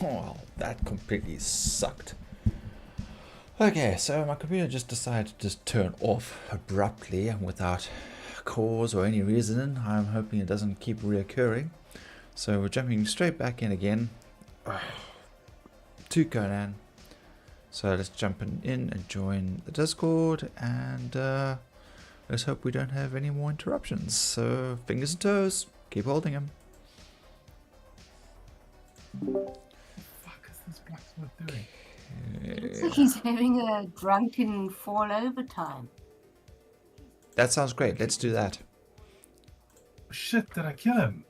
Well, that completely sucked. Okay, so my computer just decided to just turn off abruptly and without cause or any reason. I'm hoping it doesn't keep reoccurring. So we're jumping straight back in again to Conan. So let's jump in and join the Discord, and let's hope we don't have any more interruptions. So fingers and toes, keep holding him. What the fuck is this blacksmith doing? Looks like he's having a drunken fall over time. That sounds great. Let's do that. Shit, did I kill him?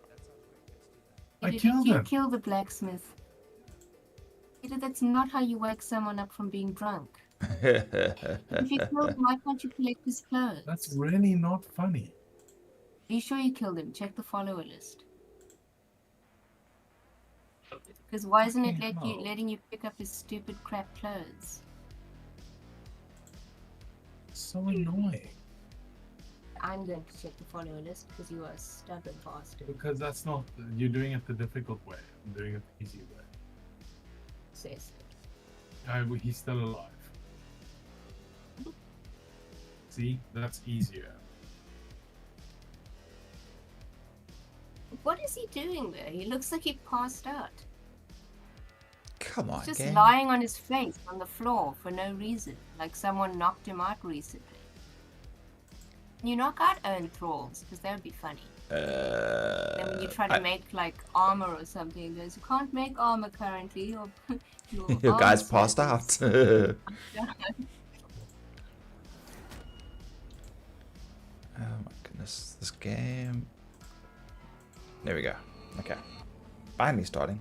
I Did killed you him. kill the blacksmith? Peter, that's not how you wake someone up from being drunk. If you killed him, why can't you collect his clothes? That's really not funny. Are you sure you killed him? Check the follower list. Because why isn't it letting you pick up his stupid crap clothes? So annoying. I'm going to check the follower list because you are a stubborn bastard. Because that's not, you're doing it the difficult way. I'm doing it the easy way. Says He's still alive. See, that's easier. what is he doing there? He looks like he passed out. Come on, He's just game. lying on his face on the floor for no reason, like someone knocked him out recently. Can you knock out own thralls? Because that would be funny. Then when you try to make like armor or something, it goes, you can't make armor currently, or Your guy's passed out. Oh my goodness, this game. There we go. Okay. Finally starting.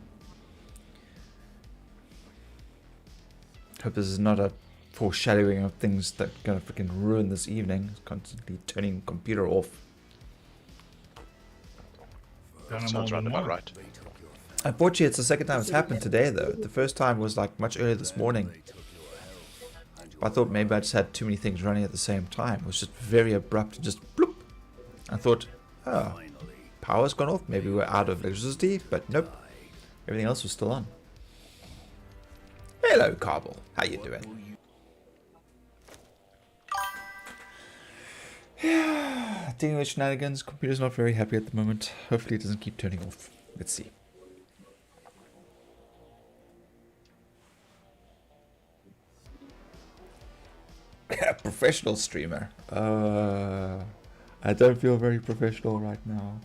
Hope this is not a foreshadowing of things that are gonna freaking ruin this evening. Constantly turning computer off. Sounds round about right. Unfortunately, it's the second time it's happened today, though. The first time was like much earlier this morning. I thought maybe I just had too many things running at the same time. It was just very abrupt, just bloop. I thought, oh, power's gone off. Maybe we're out of electricity, but nope. Everything else was still on. Hello, Carbel. How you doing? Yeah, dealing with shenanigans. Computer's not very happy at the moment. Hopefully it doesn't keep turning off. Let's see. Professional streamer. I don't feel very professional right now.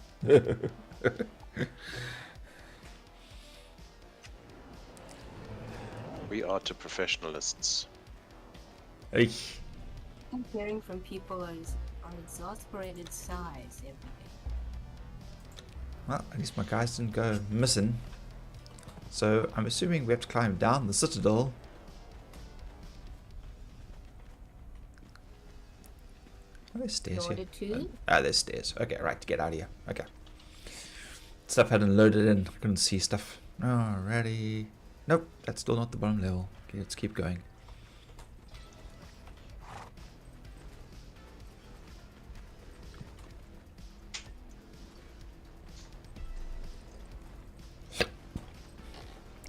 We are to professionalists. Hey. I'm hearing from people on exasperated sighs every day. Well, at least my guys didn't go missing. So I'm assuming we have to climb down the citadel. Oh, there's stairs here. There's stairs. Okay, right, to get out of here. Okay. Stuff hadn't loaded in. Couldn't see stuff. Alrighty. Nope, that's still not the bottom level. Okay, let's keep going.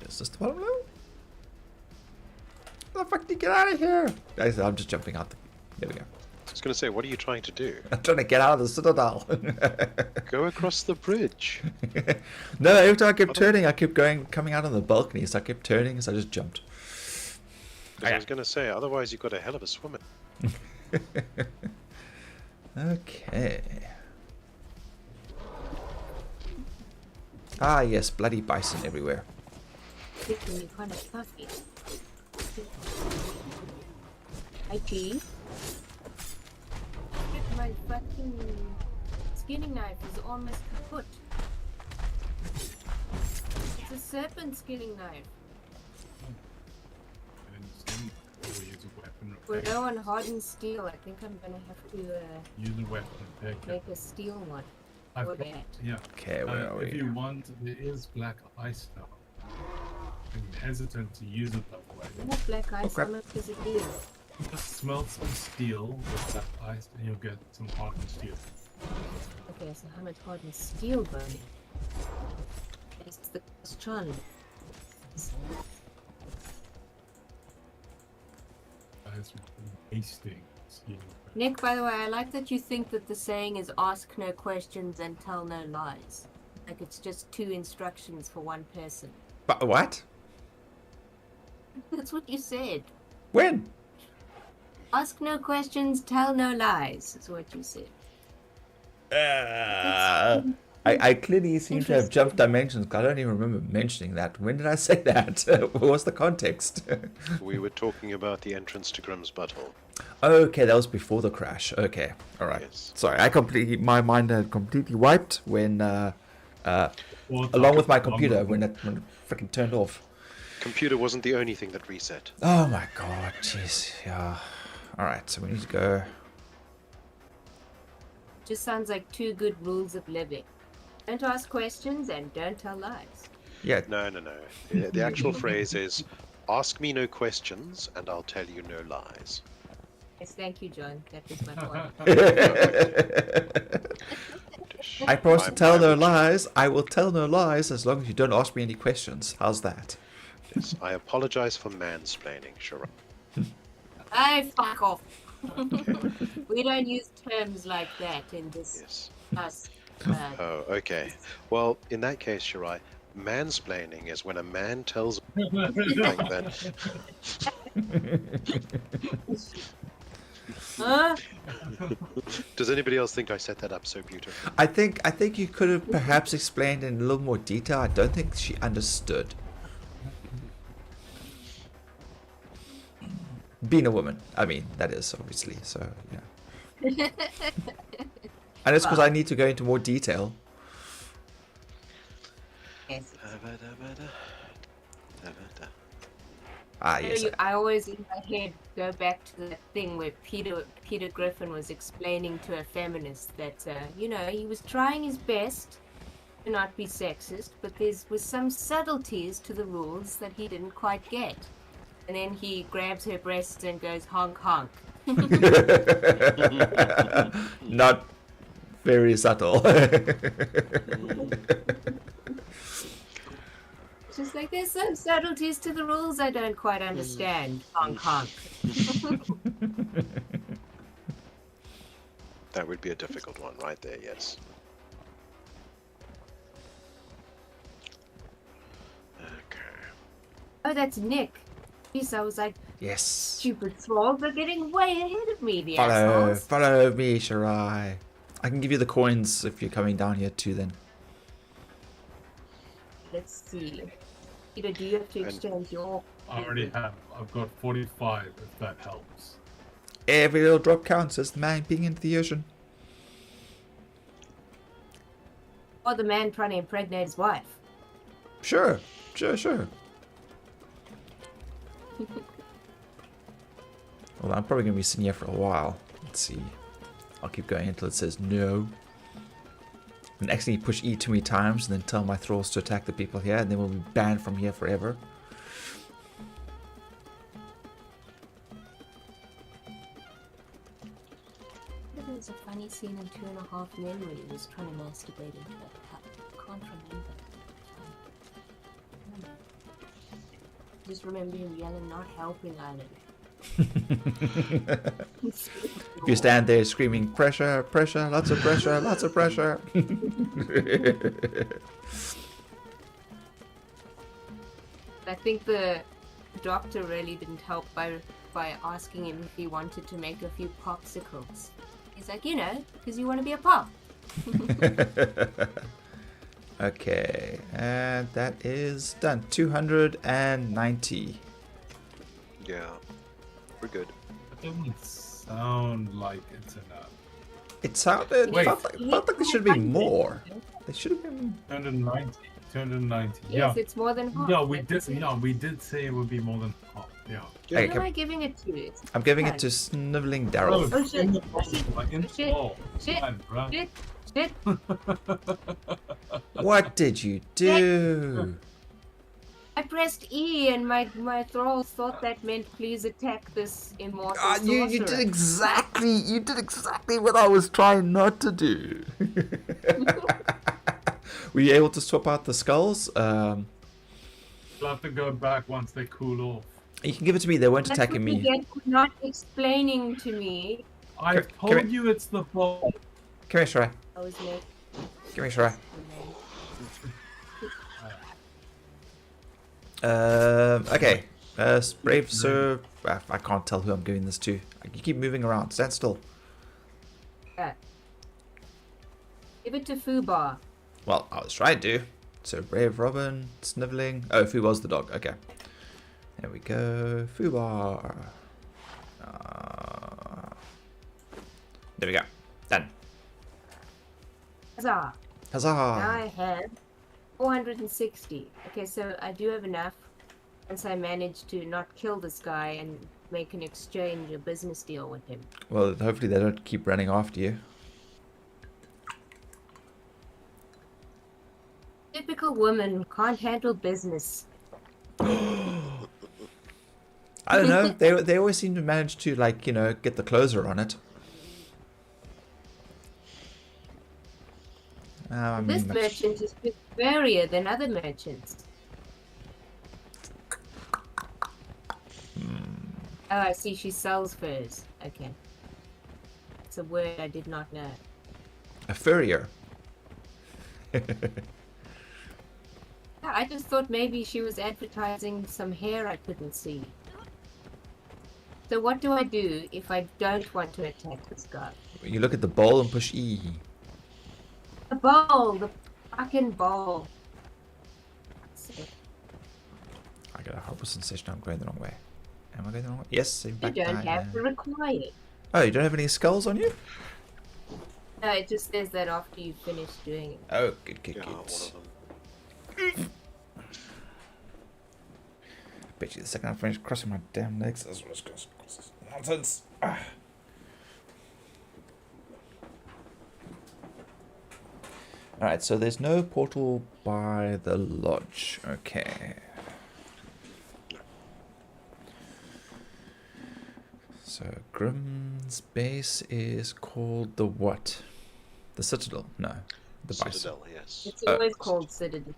Is this the bottom level? How the fuck do you get out of here? Guys, I'm just jumping out. There we go. I was going to say, what are you trying to do? I'm trying to get out of the citadel. Go across the bridge. No, every time I kept turning, I kept coming out on the balcony, so I kept turning, so I just jumped. I was going to say, otherwise you've got a hell of a swimmer. Okay. Ah, yes, bloody bison everywhere. IT. My fucking skinning knife is almost kaput. It's a serpent skinning knife. We're low on hardened steel. I think I'm gonna have to use a weapon. make a steel one. Yeah. Okay, where are we? If you want, there is black ice now. I'm hesitant to use it that way. More black ice, how much does it do? Just smelt some steel with that ice and you'll get some hardened steel. Okay, so how much hardened steel burning? It's the question. That's wasting. Nick, by the way, I like that you think that the saying is ask no questions and tell no lies. Like it's just 2 instructions for one person. But what? That's what you said. When? Ask no questions, tell no lies, is what you said. I clearly seem to have jumped dimensions. I don't even remember mentioning that. When did I say that? What was the context? We were talking about the entrance to Grimm's butthole. Okay, that was before the crash. Okay, all right. Yes. Sorry, my mind had completely wiped when, along with my computer, when it freaking turned off. Computer wasn't the only thing that reset. Oh my god, jeez, yeah. All right, so we need to go. Just sounds like 2 good rules of living. Don't ask questions and don't tell lies. Yeah. No. The actual phrase is, ask me no questions and I'll tell you no lies. Yes, thank you, John. That was my point. I promise to tell no lies. I will tell no lies as long as you don't ask me any questions. How's that? Yes, I apologize for mansplaining, sure. Hey, fuck off. We don't use terms like that in this Yes. Oh, okay. Well, in that case, Shirai, mansplaining is when a man tells like that. Huh? Does anybody else think I set that up so beautifully? I think you could have perhaps explained in a little more detail. I don't think she understood. Being a woman, I mean, that is obviously, so yeah. And it's because I need to go into more detail. Yes. Ah, yes. I always in my head go back to that thing where Peter Griffin was explaining to a feminist that he was trying his best to not be sexist, but there was some subtleties to the rules that he didn't quite get. And then he grabs her breasts and goes honk honk. Not very subtle. Just like there's some subtleties to the rules I don't quite understand. Honk honk. That would be a difficult one right there, yes. Okay. Oh, that's Nick. Jeez, I was like, Yes. stupid thralls are getting way ahead of me, the assholes. Follow me, Shirai. I can give you the coins if you're coming down here too then. Let's see. Peter, do you have to exchange your... I already have. I've got 45, if that helps. Every little drop counts as the man being into the ocean. Or the man trying to impregnate his wife. Sure. Well, I'm probably going to be sitting here for a while. Let's see. I'll keep going until it says no. And accidentally push E too many times and then tell my thralls to attack the people here, and then we'll be banned from here forever. There was a funny scene in 2.5 Men where he was trying to masturbate into that cup. I can't remember. Just remember him yelling, not helping either. If you stand there screaming, pressure, pressure, lots of pressure, lots of pressure. I think the doctor really didn't help by asking him if he wanted to make a few popsicles. He's like, because you want to be a pop. Okay, and that is done. 290. Yeah, we're good. It doesn't sound like it's enough. It sounded Wait. felt like there should be more. There should have been. 290. 290. Yes, Yeah. it's more than half. Yeah, we did say it would be more than half. Yeah. Hey, Who am I giving it to? I'm giving it to Sniveling Daryl. Oh, shit. in the Oh, shit. like in Oh, shit. oh, Shit. man, bruh. Shit. What did you do? I pressed E and my thralls thought that meant please attack this immortal You sorcerer. did exactly what I was trying not to do. Were you able to swap out the skulls? You'll have to go back once they cool off. You can give it to me. They weren't That's attacking what you me. get for not explaining to me. I've Come told here. you it's the ball. Come here, Shirai. I was late. Give me Shirai. Okay. Brave sir. I can't tell who I'm giving this to. You keep moving around. Stand still. Yeah. Give it to Fubar. Well, I was trying to. So brave Robin, sniveling. Oh, Fubar's the dog. Okay. There we go. Fubar. There we go. Done. Huzzah! Huzzah! Now I have 460. Okay, so I do have enough. Once I manage to not kill this guy and make an exchange, a business deal with him. Well, hopefully they don't keep running after you. Typical woman can't handle business. I don't know. They always seem to manage to, like, you know, get the closer on it. I This mean, merchant is superior than other merchants. Oh, I see. She sells furs. Okay. It's a word I did not know. a furrier. I just thought maybe she was advertising some hair I couldn't see. So what do I do if I don't want to attack this guy? You look at the bowl and push E. The bowl! The fucking bowl! I got a horrible sensation I'm going the wrong way. Am I going the wrong way? Yes, in You fact don't I have am. to require it. Oh, you don't have any skulls on you? No, it just says that after you finish doing it. Oh, good, good, Yeah, good. one of them. Bet you the second I finish crossing my damn legs, that's what's going to cause this nonsense. Ah. Alright, so there's no portal by the lodge. Okay. So Grimm's base is called the what? The Citadel? No. The Bison. Citadel, yes. It's always called Citadel.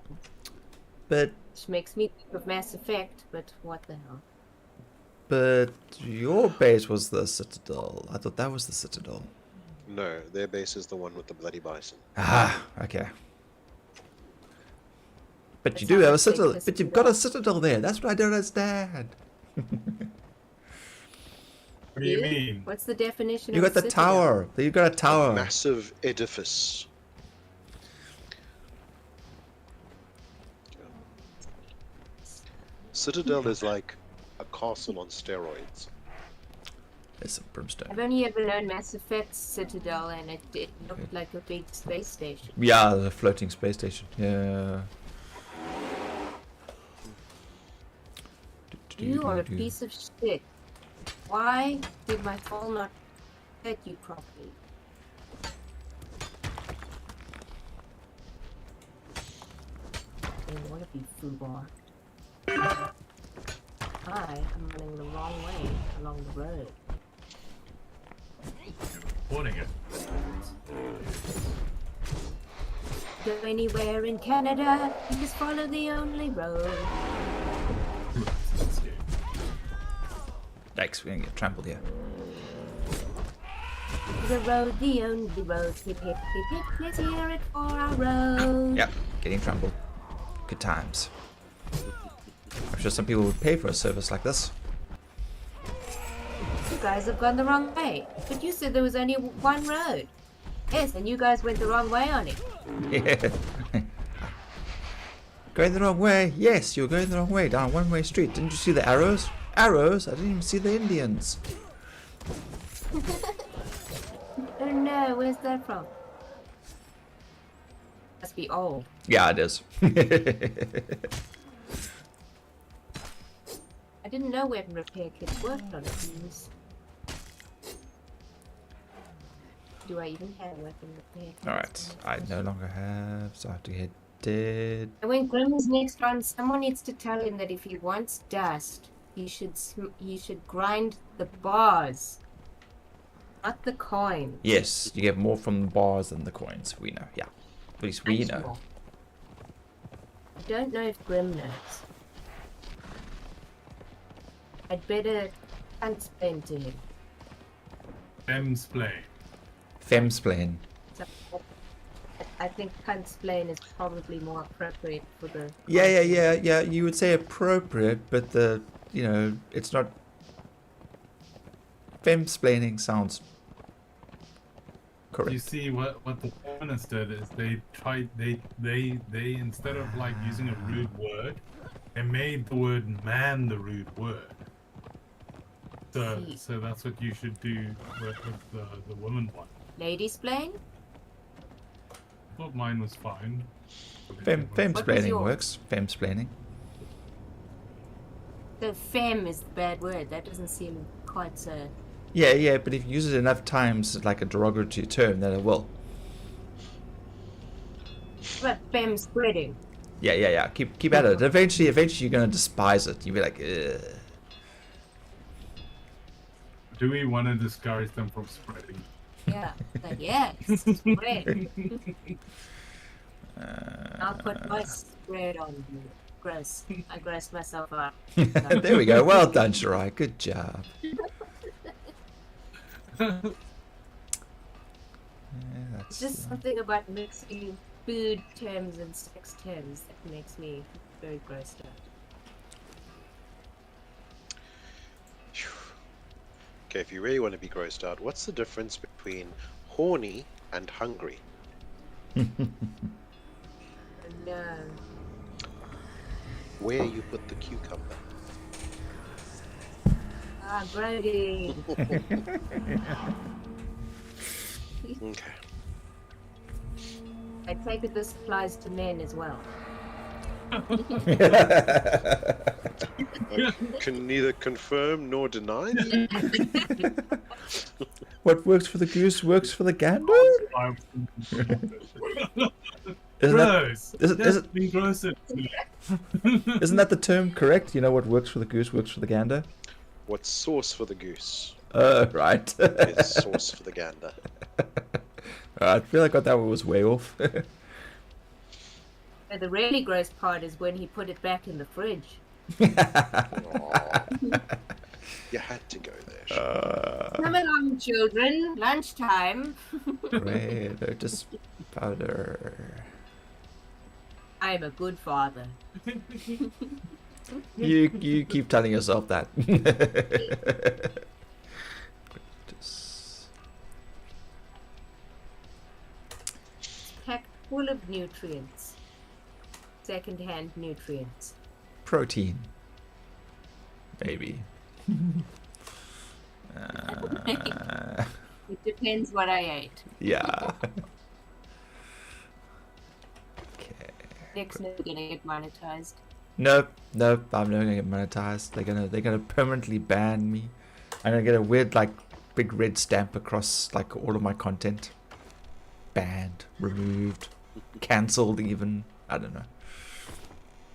But Which makes me think of Mass Effect, but what the hell? but your base was the Citadel. I thought that was the Citadel. No, their base is the one with the bloody bison. Ah, okay. But you That's do how have I a think Citadel. this But you've is. got a Citadel there. That's what I don't understand. What do you mean? What's the definition You of got the Citadel? tower. You got a tower. Massive edifice. Citadel is like a castle on steroids. It's a brimstone. I've only ever known Mass Effect Citadel, and it looked like a big space station. Yeah, the floating space station. Yeah. You are a piece of shit. Why did my fall not hit you properly? I want to be Fubar. I am running the wrong way along the road. Reporting it. Go anywhere in Canada, you just follow the only road. Yikes, we're gonna get trampled here. The road, the only road. Hip, hip, hip, hip, let's hear it for our road. Yep, getting trampled. Good times. I'm sure some people would pay for a service like this. You guys have gone the wrong way. But you said there was only one road. Yes, and you guys went the wrong way on it. Yeah. Going the wrong way? Yes, you're going the wrong way down a one-way street. Didn't you see the arrows? Arrows? I didn't even see the Indians. Oh no, where's that from? Must be old. Yeah, it is. I didn't know weapon repair kits worked on these. Do I even have weapon repair kits? Alright, I no longer have, so I have to get dead. And when Grim is next on, someone needs to tell him that if he wants dust, he should grind the bars, not the coin. Yes, you get more from the bars than the coins. We know, yeah. At least we know. I don't know if Grim knows. I'd better explain to him. Femsplain. Femsplain. So, I think explain is probably more appropriate for the. Yeah. You would say appropriate, but it's not. Femsplaining sounds correct. You see, what the feminists did is they instead of like using a rude word, they made the word man the rude word. So that's what you should do with the woman one. Ladies-plain? I thought mine was fine. Femsplaining works. Femsplaining. The femme is the bad word. That doesn't seem quite so. Yeah, but if you use it enough times like a derogatory term, then it will. But femme spreading. Yeah. Keep at it. Eventually you're gonna despise it. You'll be like, ugh. Do we want to discourage them from spreading? Yeah, like, yes, spread. I'll put my spread on you. Gross. I grossed myself out. There we go. Well done, Shirai. Good job. It's just something about mixing food terms and sex terms that makes me very grossed out. Okay, if you really want to be grossed out, what's the difference between horny and hungry? No. Where you put the cucumber. Ah, Brody. Okay. I take it this applies to men as well. I can neither confirm nor deny. What works for the goose works for the gander? Gross. Isn't that the term correct? You know what works for the goose works for the gander? What's sauce for the goose Right. is sauce for the gander. I feel like that one was way off. And the really gross part is when he put it back in the fridge. Aw. You had to go there. Come along, children. Lunchtime. Great, lotus powder. I'm a good father. You keep telling yourself that. Packed full of nutrients. Second-hand nutrients. Protein. Maybe. It depends what I ate. Yeah. Okay. Nick's never gonna get monetized. Nope, I'm never gonna get monetized. They're gonna permanently ban me. I'm gonna get a weird like big red stamp across like all of my content. Banned, removed, cancelled even. I don't know.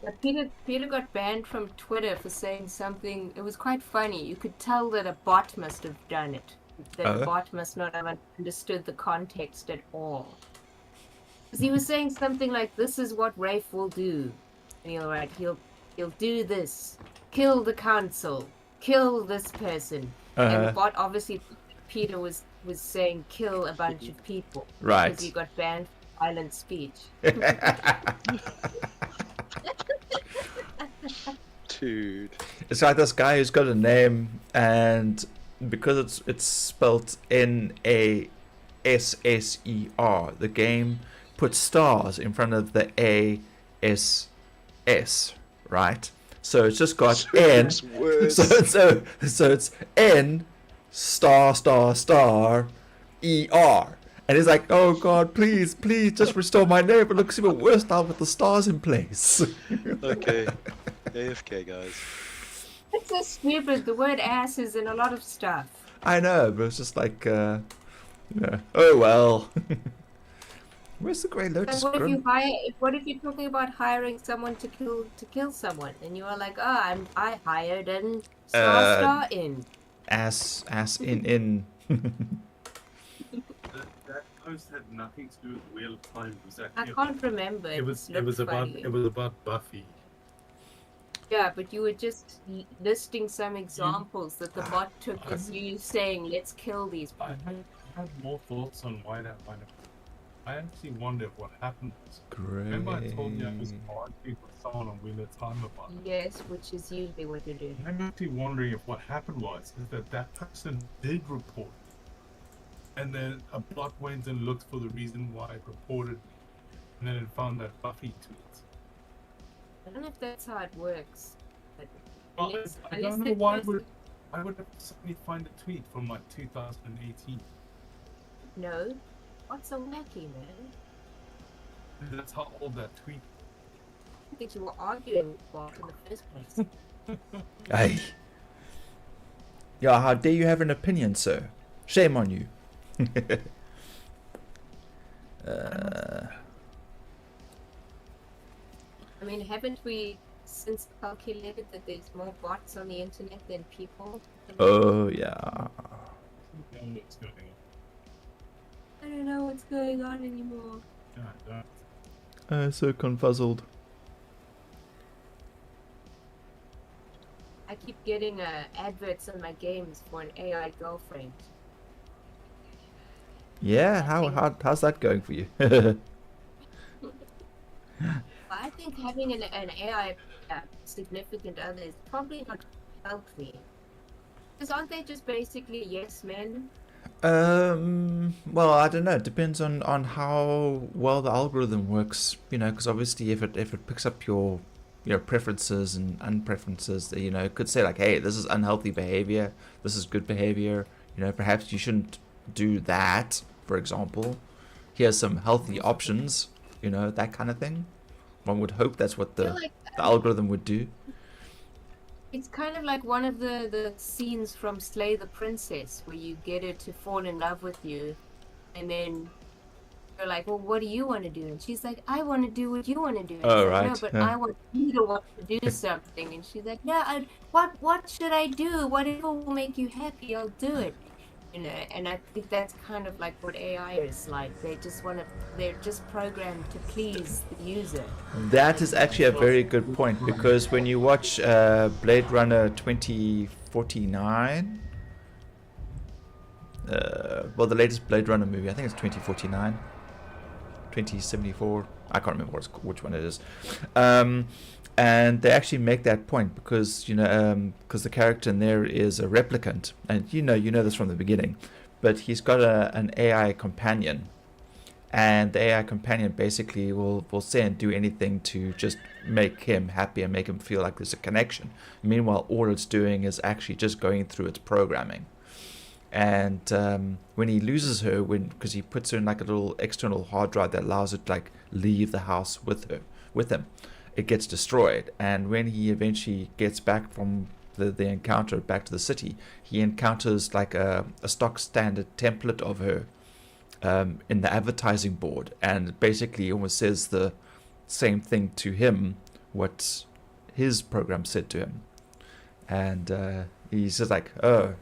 But Peter got banned from Twitter for saying something. It was quite funny. You could tell that a bot must have done it. That the bot must not have understood the context at all. Because he was saying something like, "This is what Rafe will do." And he'll do this. Kill the council. Kill this person. And the bot obviously Peter was saying kill a bunch of people. Right. Because he got banned for violent speech. Dude. It's like this guy who's got a name, and because it's spelt NASSER, the game puts stars in front of the ASS, right? So it's just got N. So it's N star ER. And he's like, "Oh God, please, just restore my name. It looks even worse now with the stars in place." Okay. AFK, guys. It's so stupid. The word ass is in a lot of stuff. I know, but it's just like, oh well. Where's the grey lotus? What if you're talking about hiring someone to kill someone, and you are like, "Oh, I hired an star in." Ass in. That post had nothing to do with Wheel of Time. It was I actually can't remember. it was about Buffy. Yeah, but you were just listing some examples that the bot took as you saying, let's kill these I people. had more thoughts on why that might have. I actually wondered what happened. Great. Remember I told you I was arguing with someone on Wheel of Time about it? Yes, which is usually what you do. I'm actually wondering if what happened was is that person did report it. And then a bot went and looked for the reason why it reported, and then it found that Buffy tweet. I don't know if that's how it works. But Well, I don't know why I would have suddenly find a tweet from like 2018. No. What's so wacky, man? That's how old that tweet. I think you were arguing with Bob in the first place. Hey. Yeah, how dare you have an opinion, sir? Shame on you. I mean, haven't we since calculated that there's more bots on the internet than people? Oh, yeah. I don't know what's going on. I don't know what's going on anymore. Yeah, that. So confuzzled. I keep getting adverts on my games for an AI girlfriend. Yeah, how's that going for you? I think having an AI significant other is probably not healthy. Because aren't they just basically yes men? Well, I don't know. It depends on how well the algorithm works. You know, because obviously, if it picks up your preferences and unpreferences, you know, it could say like, hey, this is unhealthy behavior. This is good behavior. You know, perhaps you shouldn't do that. For example, here's some healthy options. You know, that kind of thing. One would hope that's what the algorithm would do. It's kind of like one of the scenes from Slay the Princess, where you get her to fall in love with you, and then you're like, well, what do you want to do? And she's like, I want to do what you want to do. And Oh, like, right. No, but Yeah. I want you to want to do something. And she's like, yeah, what should I do? Whatever will make you happy, I'll do it. You know, and I think that's kind of like what AI is like. They're just programmed to please the user. That is actually a very good point, because when you watch Blade Runner 2049, well, the latest Blade Runner movie, I think it's 2049, 2074, I can't remember which one it is. And they actually make that point because, you know, because the character in there is a replicant, and you know this from the beginning, but he's got an AI companion, and the AI companion basically will say and do anything to just make him happy and make him feel like there's a connection. Meanwhile, all it's doing is actually just going through its programming. And when he loses her, because he puts her in like a little external hard drive that allows it to like leave the house with him, it gets destroyed. And when he eventually gets back from the encounter back to the city, he encounters like a stock standard template of her in the advertising board, and basically almost says the same thing to him what his program said to him. And he's just like, oh,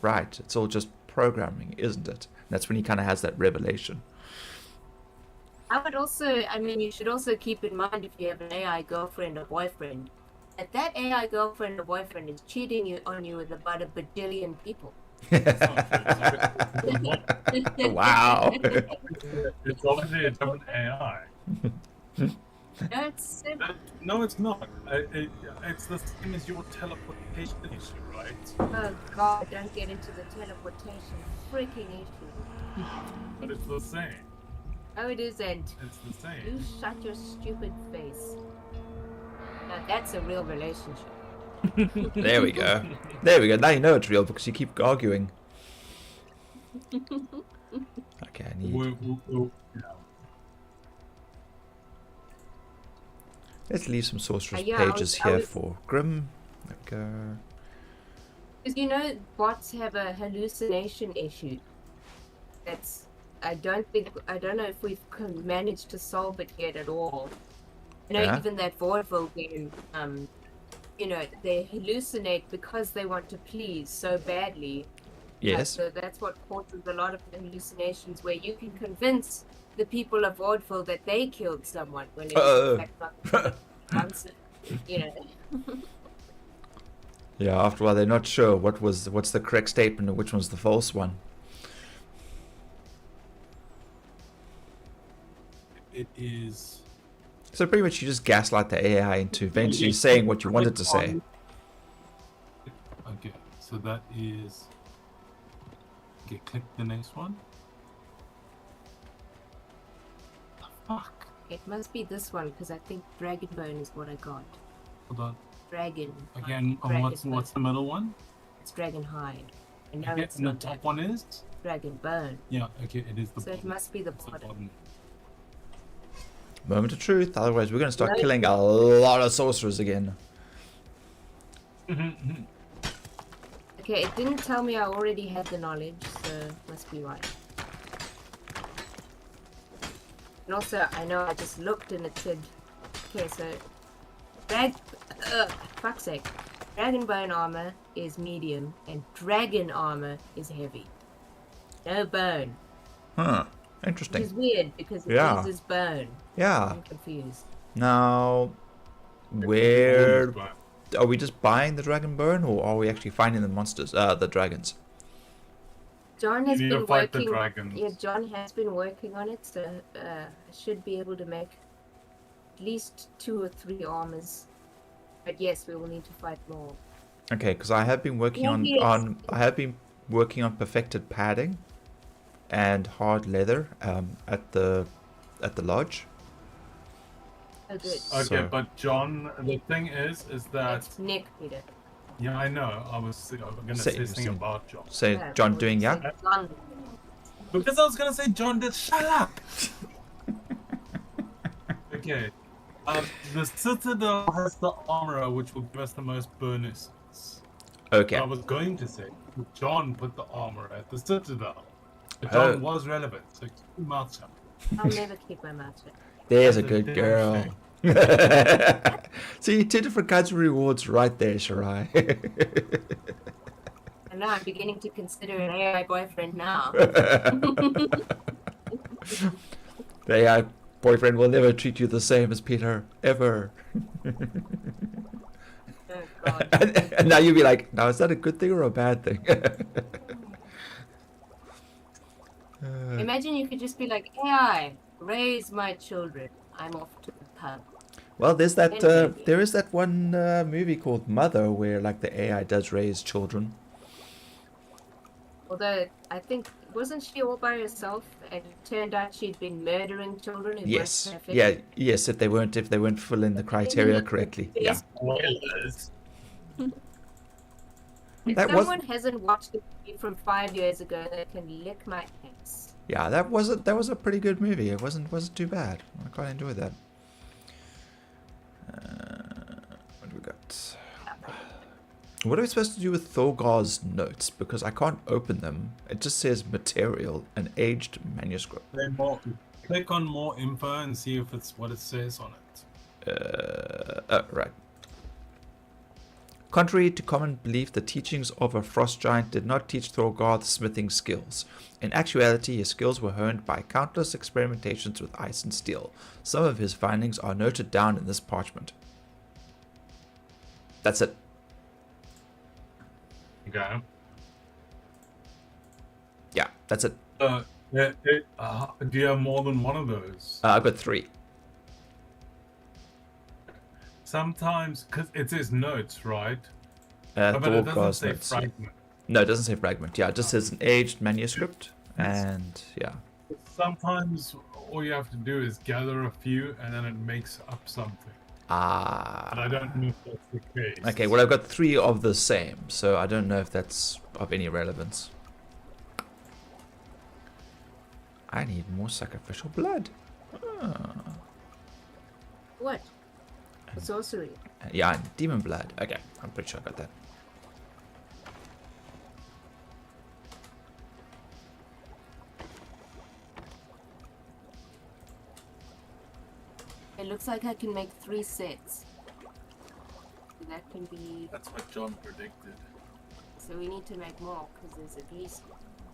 right, it's all just programming, isn't it? And that's when he kind of has that revelation. You should also keep in mind, if you have an AI girlfriend or boyfriend, that AI girlfriend or boyfriend is cheating on you with about a bajillion people. Wow. It's obviously a different AI. No, it's not. It's the same as your teleportation issue, right? Oh God, don't get into the teleportation freaking issue. But it's the same. Oh, it isn't. It's the same. You shut your stupid face. Now that's a real relationship. There we go. There we go. Now you know it's real because you keep arguing. Okay, I need... Let's leave some sorceress pages here for Grim. There we go. Because you know, bots have a hallucination issue. I don't know if we've managed to solve it yet at all. You know, even that vaudeville game, you know, they hallucinate because they want to please so badly. Yes. So that's what causes a lot of hallucinations, where you can convince the people of vaudeville that they killed someone when it's in fact not the answer. You know. Yeah, after a while they're not sure what's the correct statement and which one's the false one. It is. So pretty much you just gaslight the AI into eventually saying what you wanted to say. Okay, so that is. Okay, click the next one. Fuck. It must be this one because I think dragon bone is what I got. Hold on. Dragon. Again, what's the middle one? It's dragon hide. And now Okay, it's and the not top that. one is? Dragon bone. Yeah, okay, it is the So it bottom. must be the It's the bottom. Moment of truth, otherwise we're gonna start No. killing a lot of sorcerers again. bottom. Okay, it didn't tell me I already had the knowledge, so it must be right. And also, I know I just looked and it said, okay, so fuck's sake, dragon bone armor is medium and dragon armor is heavy. No bone, Huh. which Interesting. is weird because it Yeah. uses bone. Yeah. I'm confused. Now, where are we just buying the dragon bone, or are we actually finding the monsters? The dragons. John has You need been to fight the working. dragons. Yeah, John has been working on it, so I should be able to make at least 2 or 3 armors. But yes, we will need to fight more. Okay, because I have been working Yes. I have been working on perfected padding and hard leather at the lodge. Oh, good. Okay, So- but John, the thing is that That's Nick, Peter. yeah, I know. I was gonna Say- say something about John Say Yeah, John we'll doing just yeah. say John. because I was gonna say John did. Shut up. Okay, the Citadel has the armor which will give us the most bonuses. Okay. I was going to say John put the armor at the Citadel. But John Oh. was relevant, so keep your mouth shut. I'll never keep my mouth shut. There's a That's a good damn girl. See, 2 different kinds of rewards right there, Shirai. And now I'm beginning to consider an AI boyfriend now. The AI boyfriend will never treat you the same as Peter, ever. Oh, God. And now you'll be like, now is that a good thing or a bad thing? Imagine you could just be like, AI, raise my children. I'm off to the pub. Well, there's that. And maybe. There is that one movie called Mother, where like the AI does raise children. Although, I think, wasn't she all by herself? And it turned out she'd been murdering children who Yes. weren't perfect? Yeah. Yes. If they weren't filling the criteria correctly. Yeah. Spoilers. If That was- someone hasn't watched the movie from 5 years ago, they can lick my ass. Yeah. That was a pretty good movie. It wasn't too bad. I quite enjoyed that. What do we got? What are we supposed to do with Thorgar's notes? Because I can't open them. It just says material, an aged manuscript. Then click on more info and see if it's what it says on it. Right. Contrary to common belief, the teachings of a frost giant did not teach Thorgar the smithing skills. In actuality, his skills were honed by countless experimentations with ice and steel. Some of his findings are noted down in this parchment. That's it. Okay. Yeah, that's it. Do you have more than one of those? I've got 3. Sometimes, because it says notes, right? But it doesn't Thorgar's say notes. fragment. No, it doesn't say fragment. Yeah, it just says an aged manuscript. And yeah. Sometimes all you have to do is gather a few and then it makes up something. And I don't know if that's the case. Okay, well, I've got 3 of the same, so I don't know if that's of any relevance. I need more sacrificial blood. What? For sorcery. Yeah, and demon blood. Okay, I'm pretty sure I got that. It looks like I can make 3 sets. So that can be... That's what John predicted. So we need to make more, because there's at least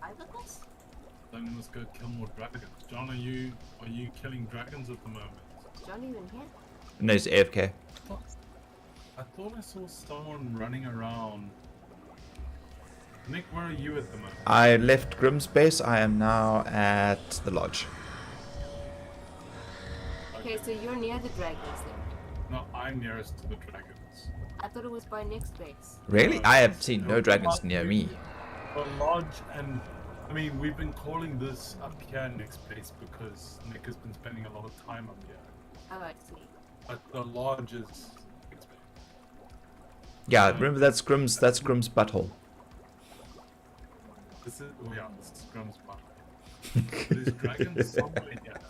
5 of us? Then we must go kill more dragons. John, are you killing dragons at the moment? Is John even here? No, it's AFK. I thought I saw someone running around. Nick, where are you at the moment? I left Grimm's base. I am now at the lodge. Okay, so you're near the dragons then. No, I'm nearest to the dragons. I thought it was by next base. Really? I have seen no dragons near me. The lodge, and I mean, we've been calling this up here Nick's base because Nick has been spending a lot of time up here. Oh, I see. But the lodge is Nick's base. Yeah, remember that's Grimm's butthole. This is, oh yeah, this is Grimm's butthole. There's dragons somewhere here.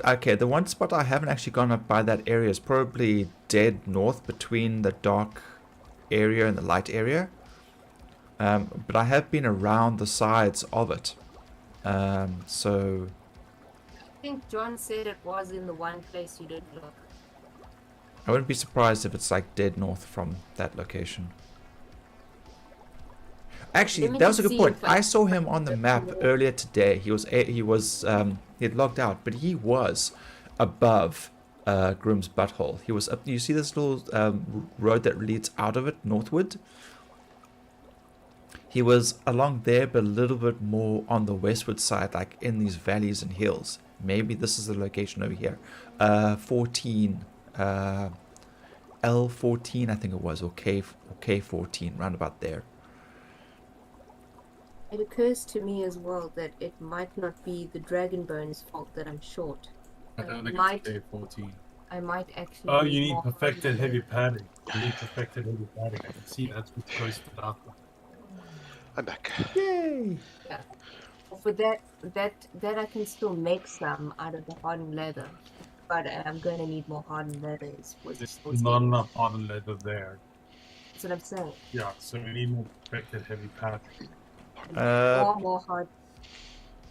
Okay, the one spot I haven't actually gone up by that area is probably dead north between the dark area and the light area. But I have been around the sides of it. So I think John said it was in the one place you didn't look. I wouldn't be surprised if it's like dead north from that location. Actually, that was a good point. I saw him on the map earlier today. He had logged out, but he was above Grimm's butthole. He was up. You see this little road that leads out of it northward? He was along there, but a little bit more on the westward side, like in these valleys and hills. Maybe this is the location over here. 14, L14, I think it was, or K14, round about there. It occurs to me as well that it might not be the Dragonbone's fault that I'm short. I don't think might, it's K14. I might actually. Oh, you need perfected heavy padding. You need perfected heavy padding. I can see that's what's posted up. I'm back. Yay! Yeah. For that I can still make some out of the hardened leather, but I'm going to need more hardened leathers. There's not enough hardened leather there. That's what I'm saying. Yeah, so we need more perfected heavy padding. More hard.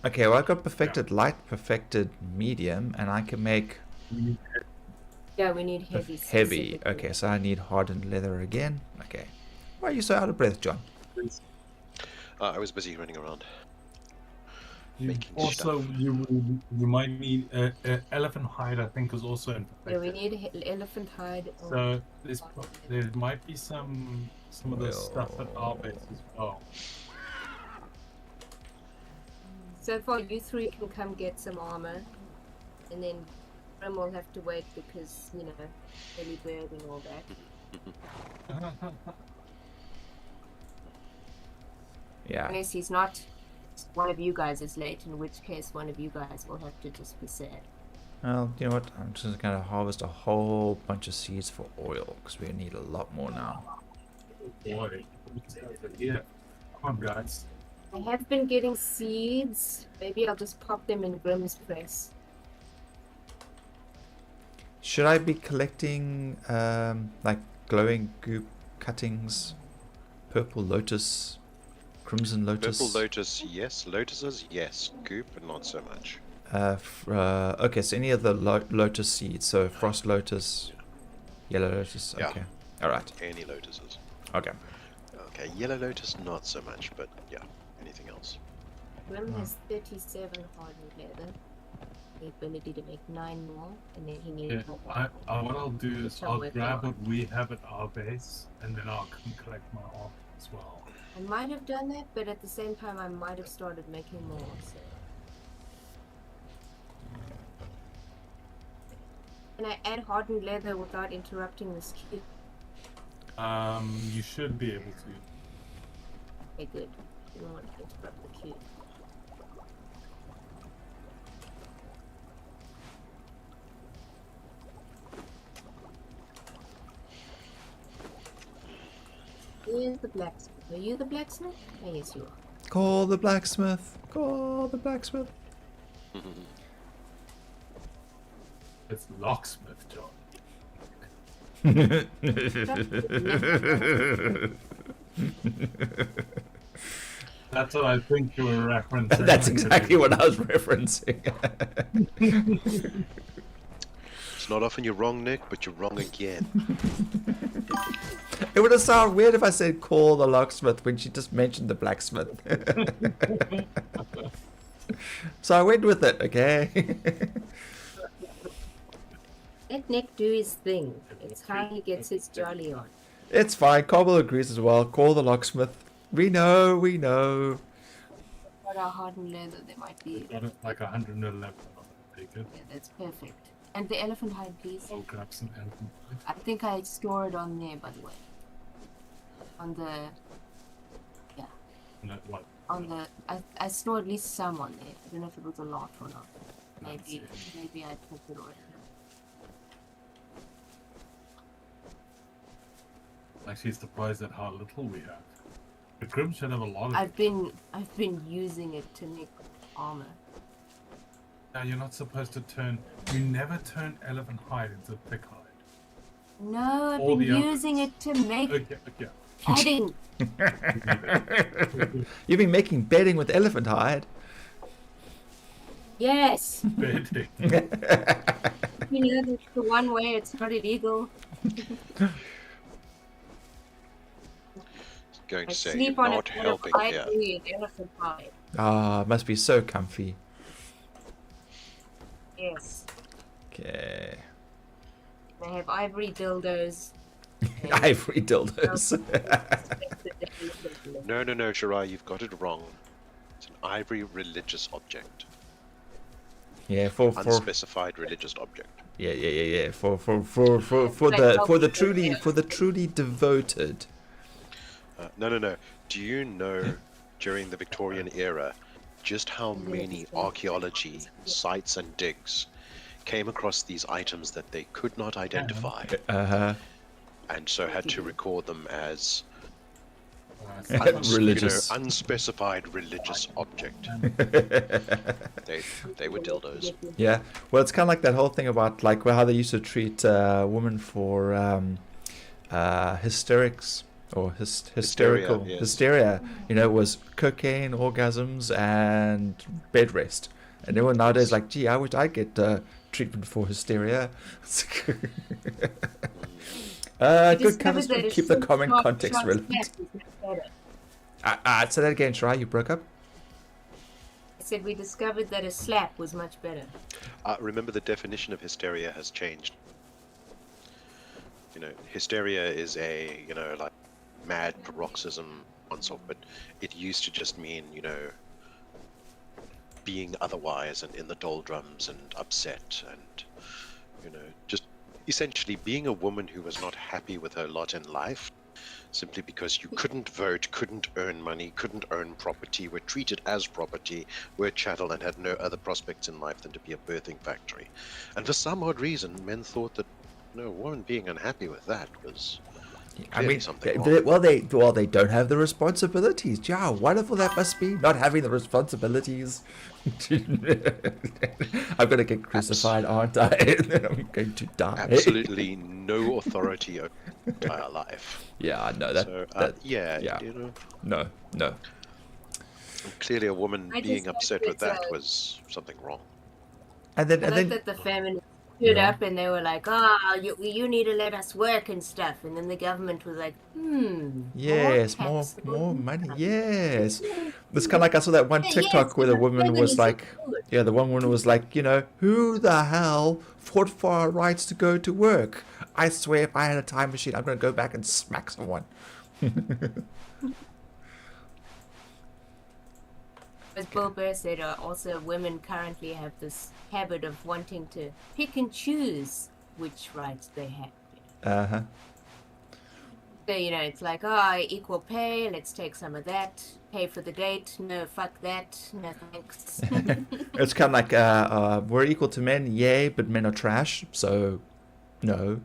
Okay, well, I've got perfected light, perfected medium, and I can make Yeah, we need heavy. heavy. Okay, so I need hardened leather again. Okay. Why are you so out of breath, John? I was busy running around. Also, you might need elephant hide. I think is also in Yeah, we need elephant hide. So there might be some of the stuff at our base as well. So far, you three can come get some armor, and then Grim will have to wait because, you know, early bird and all that. Yeah. Unless he's not, one of you guys is late, in which case one of you guys will have to just be sad. Well, you know what? I'm just going to harvest a whole bunch of seeds for oil, because we need a lot more now. Boy, yeah. Come on, guys. I have been getting seeds. Maybe I'll just pop them in Grim's press. Should I be collecting, like, glowing goop cuttings, purple lotus, crimson lotus? Purple lotus, yes. Lotuses, yes. Goop, not so much. Okay, so any of the lotus seeds, so frost lotus, yellow lotus, okay. Yeah. Alright. Any lotuses. Okay. Okay, yellow lotus, not so much, but yeah, anything else. Grim has 37 hardened leather. The ability to make 9 more, and then he needs more. What I'll do is I'll grab what we have at our base, and then I'll come collect my armor as well. I might have done that, but at the same time I might have started making more, so. Can I add hardened leather without interrupting this queue? You should be able to. Okay, good. I don't want to interrupt the queue. Here's the blacksmith. Are you the blacksmith? Oh, yes, you are. Call the blacksmith. Call the blacksmith. It's locksmith, John. That's what I think you were referencing. That's exactly what I was referencing. It's not often you're wrong, Nick, but you're wrong again. It would have sounded weird if I said call the locksmith when she just mentioned the blacksmith. So I went with it, okay? Let Nick do his thing. It's how he gets his jolly on. It's fine. Cobble agrees as well. Call the locksmith. We know, we know. Got our hardened leather, there might be. Got it like 111. Take it. Yeah, that's perfect. And the elephant hide, please. I'll grab some elephant. I think I store it on there, by the way. On the. No, what? On the. I store at least some on there. I don't know if it was a lot or not. Maybe I took it already. Actually surprised at how little we have. The Grim should have a lot of I've been using it to make armor. Now you're not supposed to turn. You never turn elephant hide into thick hide. No, I've All been the using it to make Okay. padding. You've been making bedding with elephant hide. Yes. Bedding. You know, that's the one way it's not illegal. Going I to say sleep you're on not a helping here. elephant hide. Ah, must be so comfy. Yes. Okay. They have ivory dildos. Ivory dildos. No, Shirai, you've got it wrong. It's an ivory religious object. Yeah, for Unspecified religious object. yeah. For the truly devoted. No. Do you know during the Victorian era just how many archaeology sites and digs came across these items that they could not identify, and so had to record them as Religious. unspecified religious object. They were dildos. Yeah. Well, it's kind of like that whole thing about like how they used to treat women for hysterics or hysterical yes. hysteria. You know, it was cocaine, orgasms, and bed rest. And everyone nowadays is like, gee, I wish I get treatment for hysteria. Good covers to keep the comment context relevant. Say that again, Shirai, you broke up? I said we discovered that a slap was much better. Remember, the definition of hysteria has changed. You know, hysteria is a, like mad paroxysm on sort, but it used to just mean, being otherwise and in the doldrums and upset and, just essentially being a woman who was not happy with her lot in life simply because you couldn't vote, couldn't earn money, couldn't earn property, were treated as property, were chattel, and had no other prospects in life than to be a birthing factory. And for some odd reason, men thought that a woman being unhappy with that was something wrong. They don't have the responsibilities. Gee, how wonderful that must be, not having the responsibilities. I'm going to get crucified, aren't I? I'm going to die. Absolutely no authority over your entire life. Yeah, I know that. No. Clearly, a woman being upset with that was something wrong. And then that the feminists stood up and they were like, you need to let us work and stuff. And then the government was like, yes, more money, yes. It's kind of like I saw that one TikTok where the woman was like, the one woman was like, who the hell fought for our rights to go to work? I swear if I had a time machine, I'm going to go back and smack someone. As Bill Burr said, also women currently have this habit of wanting to pick and choose which rights they have. So, it's like, equal pay, let's take some of that. Pay for the date, no, fuck that, no thanks. It's kind of like, we're equal to men, yay, but men are trash, so no.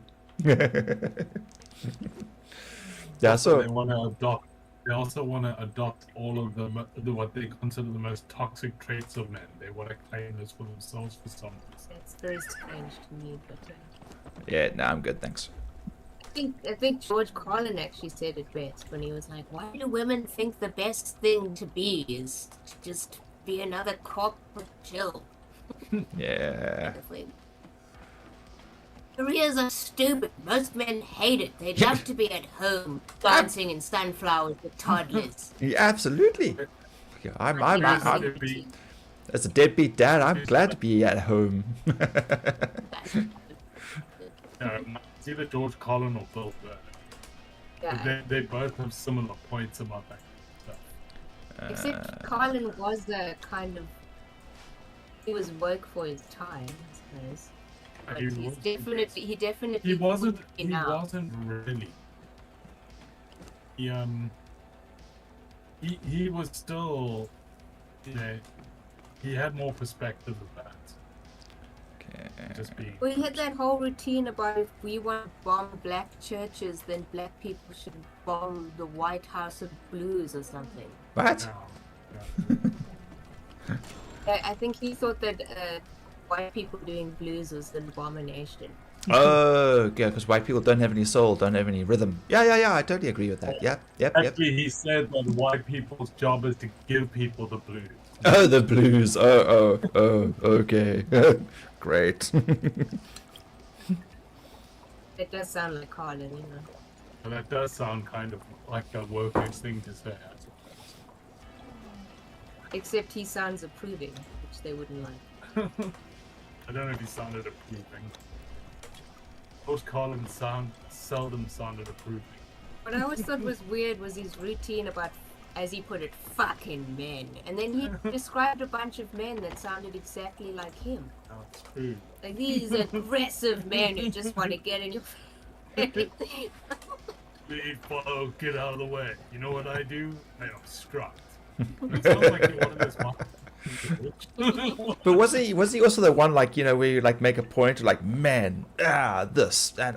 Yeah, so... They also want to adopt all of what they consider the most toxic traits of men. They want to claim this for themselves for some reason. It's very strange to me, but... Yeah, no, I'm good, thanks. I think George Carlin actually said it best when he was like, why do women think the best thing to be is to just be another corporate chill? Yeah. Careers are stupid. Most men hate it. They love to be at home, dancing in sunflowers with toddlers. Yeah, absolutely. Yeah, I'm as a deadbeat dad, I'm glad to be at home. It's either George Carlin or Bill Burr. Yeah. They both have similar points about that stuff. Except Carlin was a kind of... He was woke for his time, I suppose. But he definitely... He wasn't now. really. He was still, you know, he had more perspective of that. Okay. Just being. We had that whole routine about if we want to bomb black churches, then black people should bomb the White House of Blues or something. What? Yeah. I think he thought that white people doing blues was an abomination. Oh, yeah, because white people don't have any soul, don't have any rhythm. Yeah, I totally agree with that. Yep. Actually, he said that white people's job is to give people the blues. Oh, the blues. Oh, okay. Great. It does sound like Colin, you know. And that does sound kind of like a workers thing to say, I suppose. Except he sounds approving, which they wouldn't like. I don't know if he sounded approving. Most Colin seldom sounded approving. What I always thought was weird was his routine about, as he put it, fucking men. And then he described a bunch of men that sounded exactly like him. That's true. Like these aggressive men who just want to get in your face. Leave, follow, get out of the way. You know what I do? I obstruct. It sounds like you're one of those monsters. But was he also the one, like, you know, where you like make a point of like, men, this and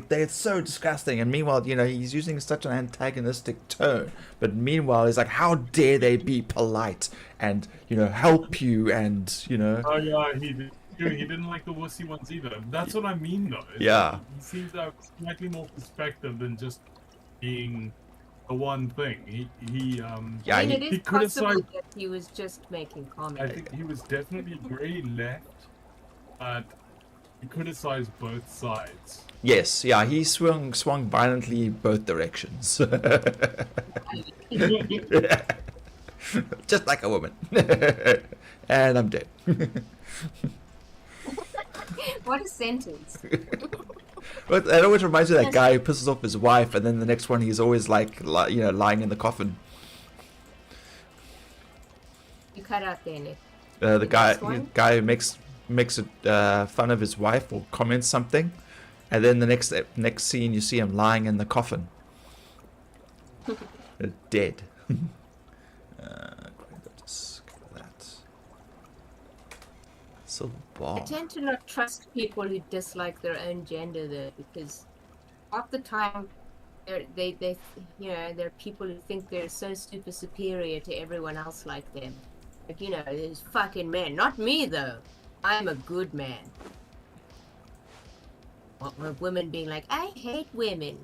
they're so disgusting, and meanwhile, you know, he's using such an antagonistic tone, but meanwhile he's like, how dare they be polite and, you know, help you, and, you know. Oh yeah, he didn't like the wussy ones either. That's what I mean though. Yeah. He seems to have slightly more perspective than just being the one thing. I mean, it is possible that he was just making comments. I think he was definitely very left, but he criticized both sides. Yes, yeah, he swung violently both directions. Just like a woman. And I'm dead. What a sentence. But that always reminds me of that guy who pisses off his wife, and then the next one he's always like you know, lying in the coffin. You cut out there, Nick. The guy who makes fun of his wife or comments something, and then the next scene you see him lying in the coffin, dead. Just cover that. Silver ball. I tend to not trust people who dislike their own gender, though, because half the time they you know, they're people who think they're so super superior to everyone else like them. Like, you know, there's fucking men. Not me, though. I'm a good man. Or women being like, I hate women.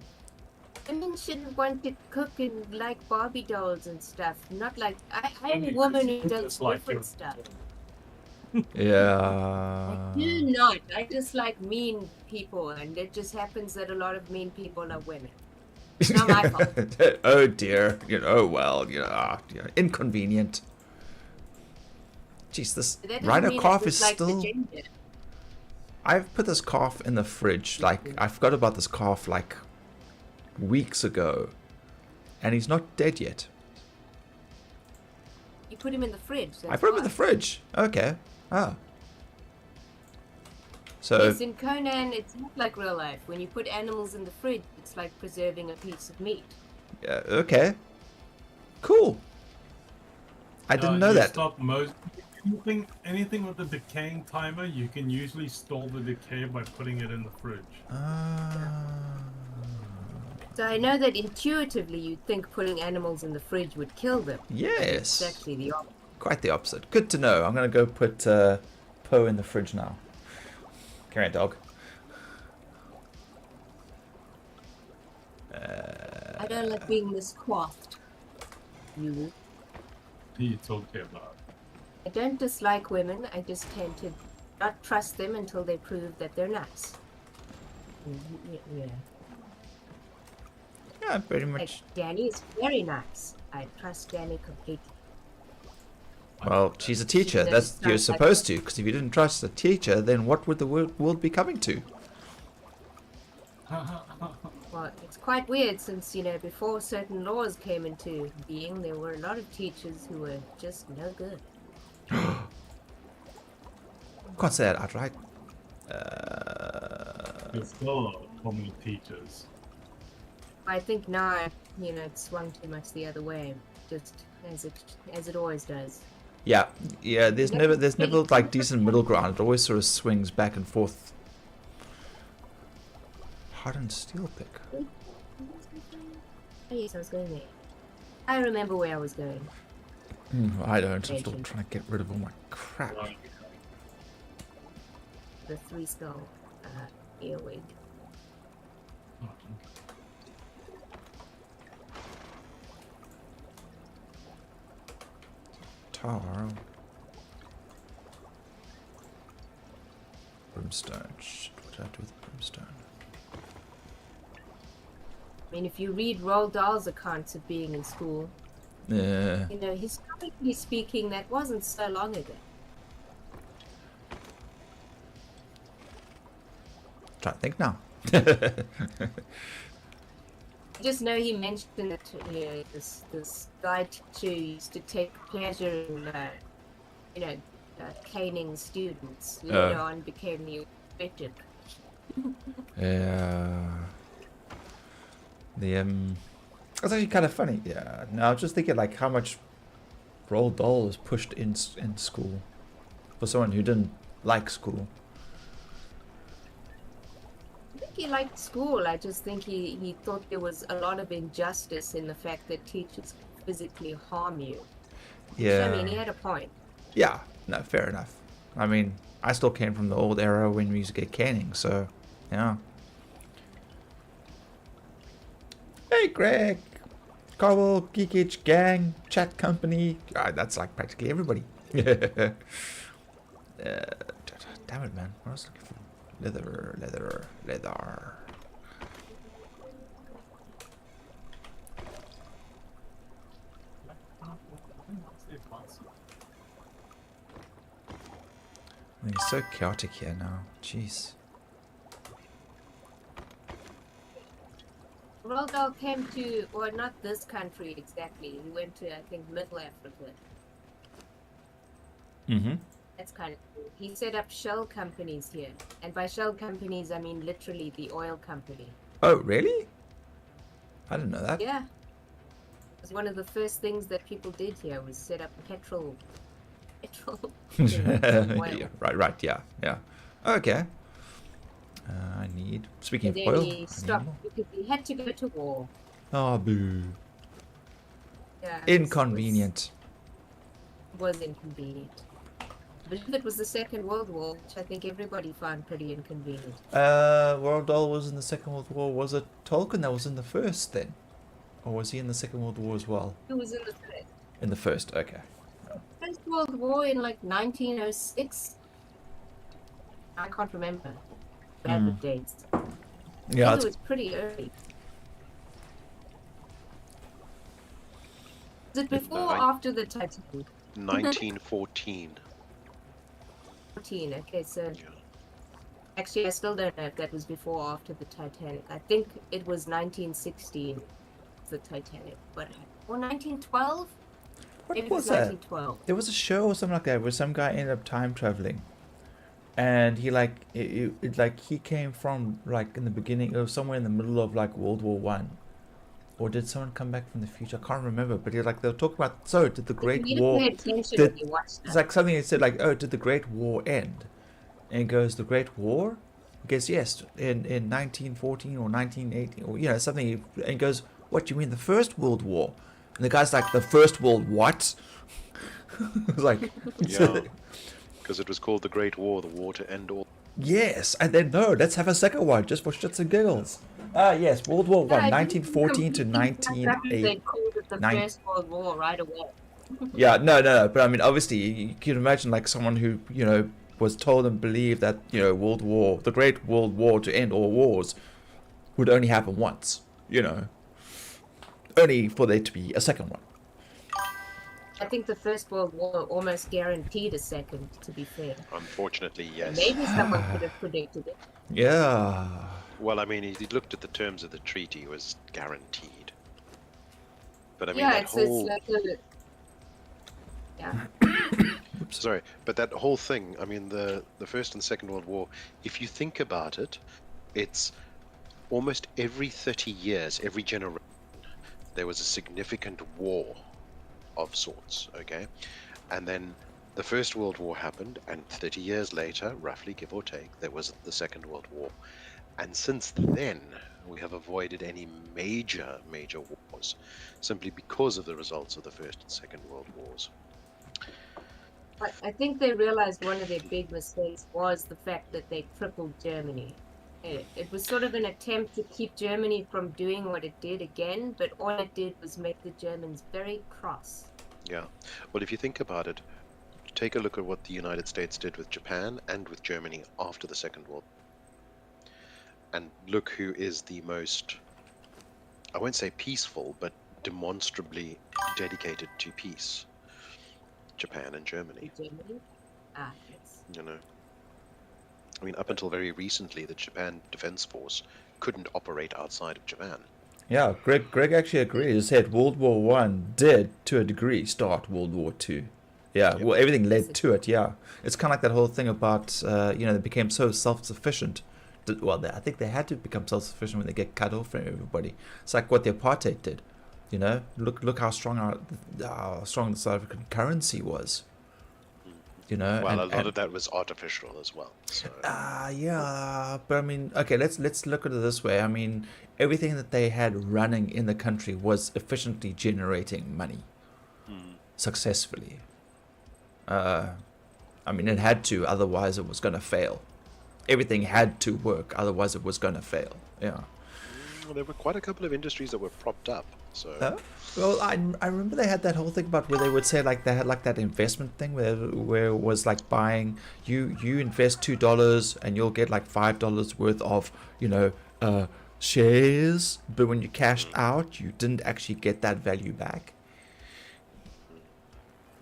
Women shouldn't want to cook and like Barbie dolls and stuff. Not like, I'm a woman who does different stuff. Yeah. I do not. I just like mean people, and it just happens that a lot of mean people are women. It's not my fault. Oh dear. You know, well, you know, inconvenient. Jeez, this rhino calf is still... I've put this calf in the fridge. Like, I forgot about this calf like weeks ago, and he's not dead yet. You put him in the fridge. I put him in the fridge. Okay. Oh. So. Yes, in Conan, it's not like real life. When you put animals in the fridge, it's like preserving a piece of meat. Yeah. Okay. Cool. I didn't know that. Stop anything with the decaying timer, you can usually stall the decay by putting it in the fridge. So I know that intuitively you'd think putting animals in the fridge would kill them. Yes. It's actually the opposite. Quite the opposite. Good to know. I'm going to go put Poe in the fridge now. Come here, dog. I don't like being misquathed. You? What are you talking about? I don't dislike women. I just tend to not trust them until they prove that they're nice. Yeah. Yeah, pretty much. Like, Danny is very nice. I trust Danny completely. Well, she's a teacher. That's you're supposed to, because if you didn't trust a teacher, then what would the world be coming to? Well, it's quite weird since, before certain laws came into being, there were a lot of teachers who were just no good. Can't say that outright. There's still so many teachers. I think now, it's swung too much the other way, just as it always does. Yeah. There's never like decent middle ground. It always sort of swings back and forth. Hardened steel pick. Oh yes, I was going there. I remember where I was going. I don't. I'm still trying to get rid of all my crap. The 3-skull earwig. Tar. Brimstone. Shit, what did I do with brimstone? I mean, if you read Roald Dahl's accounts of being in school, Yeah. historically speaking, that wasn't so long ago. Try to think now. I just know he mentioned that this guy teacher used to take pleasure in caning students. Later on, became the victim. Yeah. That's actually kind of funny. Yeah. No, I was just thinking like how much Roald Dahl was pushed in school for someone who didn't like school. I think he liked school. I just think he thought there was a lot of injustice in the fact that teachers physically harm you. Yeah. So, I mean, he had a point. Yeah. No, fair enough. I mean, I still came from the old era when we used to get caning, so yeah. Hey, Greg. Cobble, Geekage, Gang, Chat Company. That's like practically everybody. Damn it, man. What was I looking for? Leather. I mean, it's so chaotic here now. Jeez. Roald Dahl came to, well, not this country exactly. He went to, I think, Middle Africa. Mm-hmm. That's kind of cool. He set up shell companies here. And by shell companies, I mean literally the oil company. Oh, really? I didn't know that. Yeah. It was one of the first things that people did here was set up petrol. Oil. Yeah, right, yeah. Okay. I need, speaking And of then oil, he stopped because he had to go to war. oh, boo. Yeah, Inconvenient. It was inconvenient. I believe it was the Second World War, which I think everybody found pretty inconvenient. Roald Dahl was in the Second World War. Was it Tolkien that was in the first then? Or was he in the Second World War as well? He was in the first. In the first, okay. First World War in like 1906. I can't remember. Bad with dates. Yeah, I think it was pretty early. Was it before or after the Titanic? 1914. 14, okay, so... Yeah. Actually, I still don't know if that was before or after the Titanic. I think it was 1916, the Titanic. But, or 1912? what Maybe was it was that? 1912. There was a show or something like that where some guy ended up time traveling. And he like, he came from like in the beginning, or somewhere in the middle of like World War One. Or did someone come back from the future? I can't remember. But they were talking about, so did the Great You need to War... pay attention did- when you watch It's that. like something that said like, oh, did the Great War end? And he goes, the Great War? He goes, yes, in 1914 or 1918 or something. And he goes, what, you mean the First World War? And the guy's like, the First World what? It's like, Yeah. Because it was called the Great War, the war to end all. yes, and then no, let's have a second one just for shits and giggles. Yes, World War One, Yeah, 1914 to They 1908. called it the Nine- First World War right away. Yeah, no, but I mean, obviously, you can imagine like someone who was told and believed that the Great World War to end all wars would only happen once. Only for there to be a second one. I think the First World War almost guaranteed a second, to be fair. Unfortunately, yes. Maybe someone could have predicted it. Yeah, Well, I mean, he looked at the terms of the treaty; it was guaranteed. But I mean, Yeah, that it's whole like a yeah. sorry, but that whole thing. I mean, the First and Second World War. If you think about it, it's almost every 30 years, every generation, there was a significant war of sorts. Okay, and then the First World War happened, and 30 years later, roughly give or take, there was the Second World War. And since then, we have avoided any major wars, simply because of the results of the First and Second World Wars. I think they realized one of their big mistakes was the fact that they crippled Germany. It was sort of an attempt to keep Germany from doing what it did again, but all it did was make the Germans very cross. Yeah. Well, if you think about it, take a look at what the United States did with Japan and with Germany after the Second World War. And look who is the most, I won't say peaceful, but demonstrably dedicated to peace. Japan and Germany. Germany? Ah, yes. You know, I mean, up until very recently, the Japan Defense Force couldn't operate outside of Japan. Yeah, Greg actually agrees. He said World War One did, to a degree, start World War Two. Yeah, well, everything led to it. Yeah, it's kind of like that whole thing about they became so self-sufficient. Well, I think they had to become self-sufficient when they get cut off from everybody. It's like what the apartheid did. You know, look how strong the South African currency was. You know, well, a lot of that was artificial as well. So. Yeah, but I mean, okay, let's look at it this way. I mean, everything that they had running in the country was efficiently generating money successfully. I mean, it had to, otherwise it was going to fail. Everything had to work, otherwise it was going to fail. Yeah. Well, there were quite a couple of industries that were propped up. So. Well, I remember they had that whole thing about where they would say like they had like that investment thing where it was like buying you invest $2 and you'll get like $5 worth of shares, but when you cashed out you didn't actually get that value back.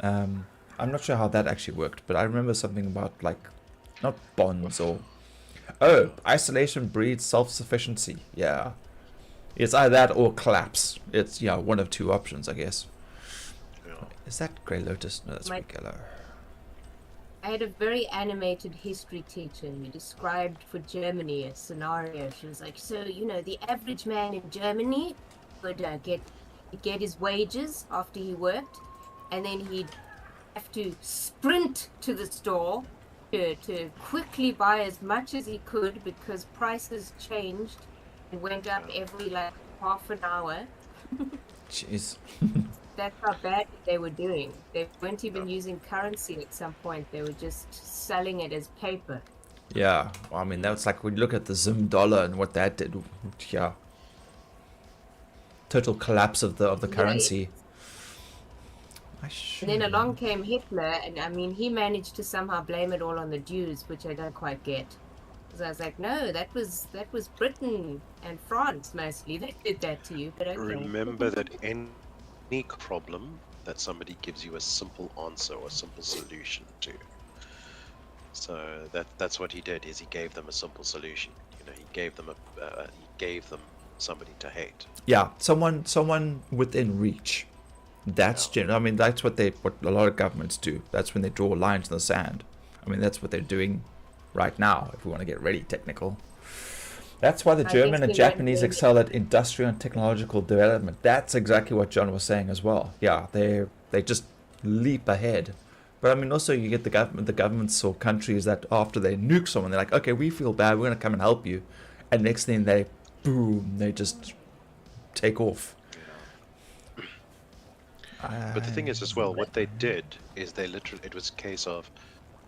I'm not sure how that actually worked, but I remember something about like not bonds or isolation breeds self-sufficiency. Yeah. It's either that or collapse. It's one of two options, I guess. Yeah. Is that Grey Lotus? No, that's Yellow. I had a very animated history teacher who described for Germany a scenario. She was like, so the average man in Germany would get his wages after he worked, and then he'd have to sprint to the store to quickly buy as much as he could because prices changed. It went up every half an hour. Jeez. That's how bad they were doing. They weren't even using currency at some point. They were just selling it as paper. Yeah, well, I mean that's like when you look at the Zim dollar and what that did. Yeah. Total collapse of the currency. And then along came Hitler, and I mean he managed to somehow blame it all on the Jews, which I don't quite get. Because I was like, no, that was Britain and France mostly that did that to you. But okay. Remember that any problem that somebody gives you a simple answer or a simple solution to. So that's what he did. Is he gave them a simple solution. He gave them somebody to hate. Yeah, someone within reach. That's I mean that's what a lot of governments do. That's when they draw lines in the sand. I mean that's what they're doing right now, if we want to get really technical. That's why the German and Japanese excel at industrial and technological development. That's exactly what John was saying as well. Yeah, they just leap ahead. But I mean, also you get the governments or countries that after they nuke someone, they're like, okay, we feel bad, we're going to come and help you. And next thing they just take off. But the thing is as well, what they did is it was a case of,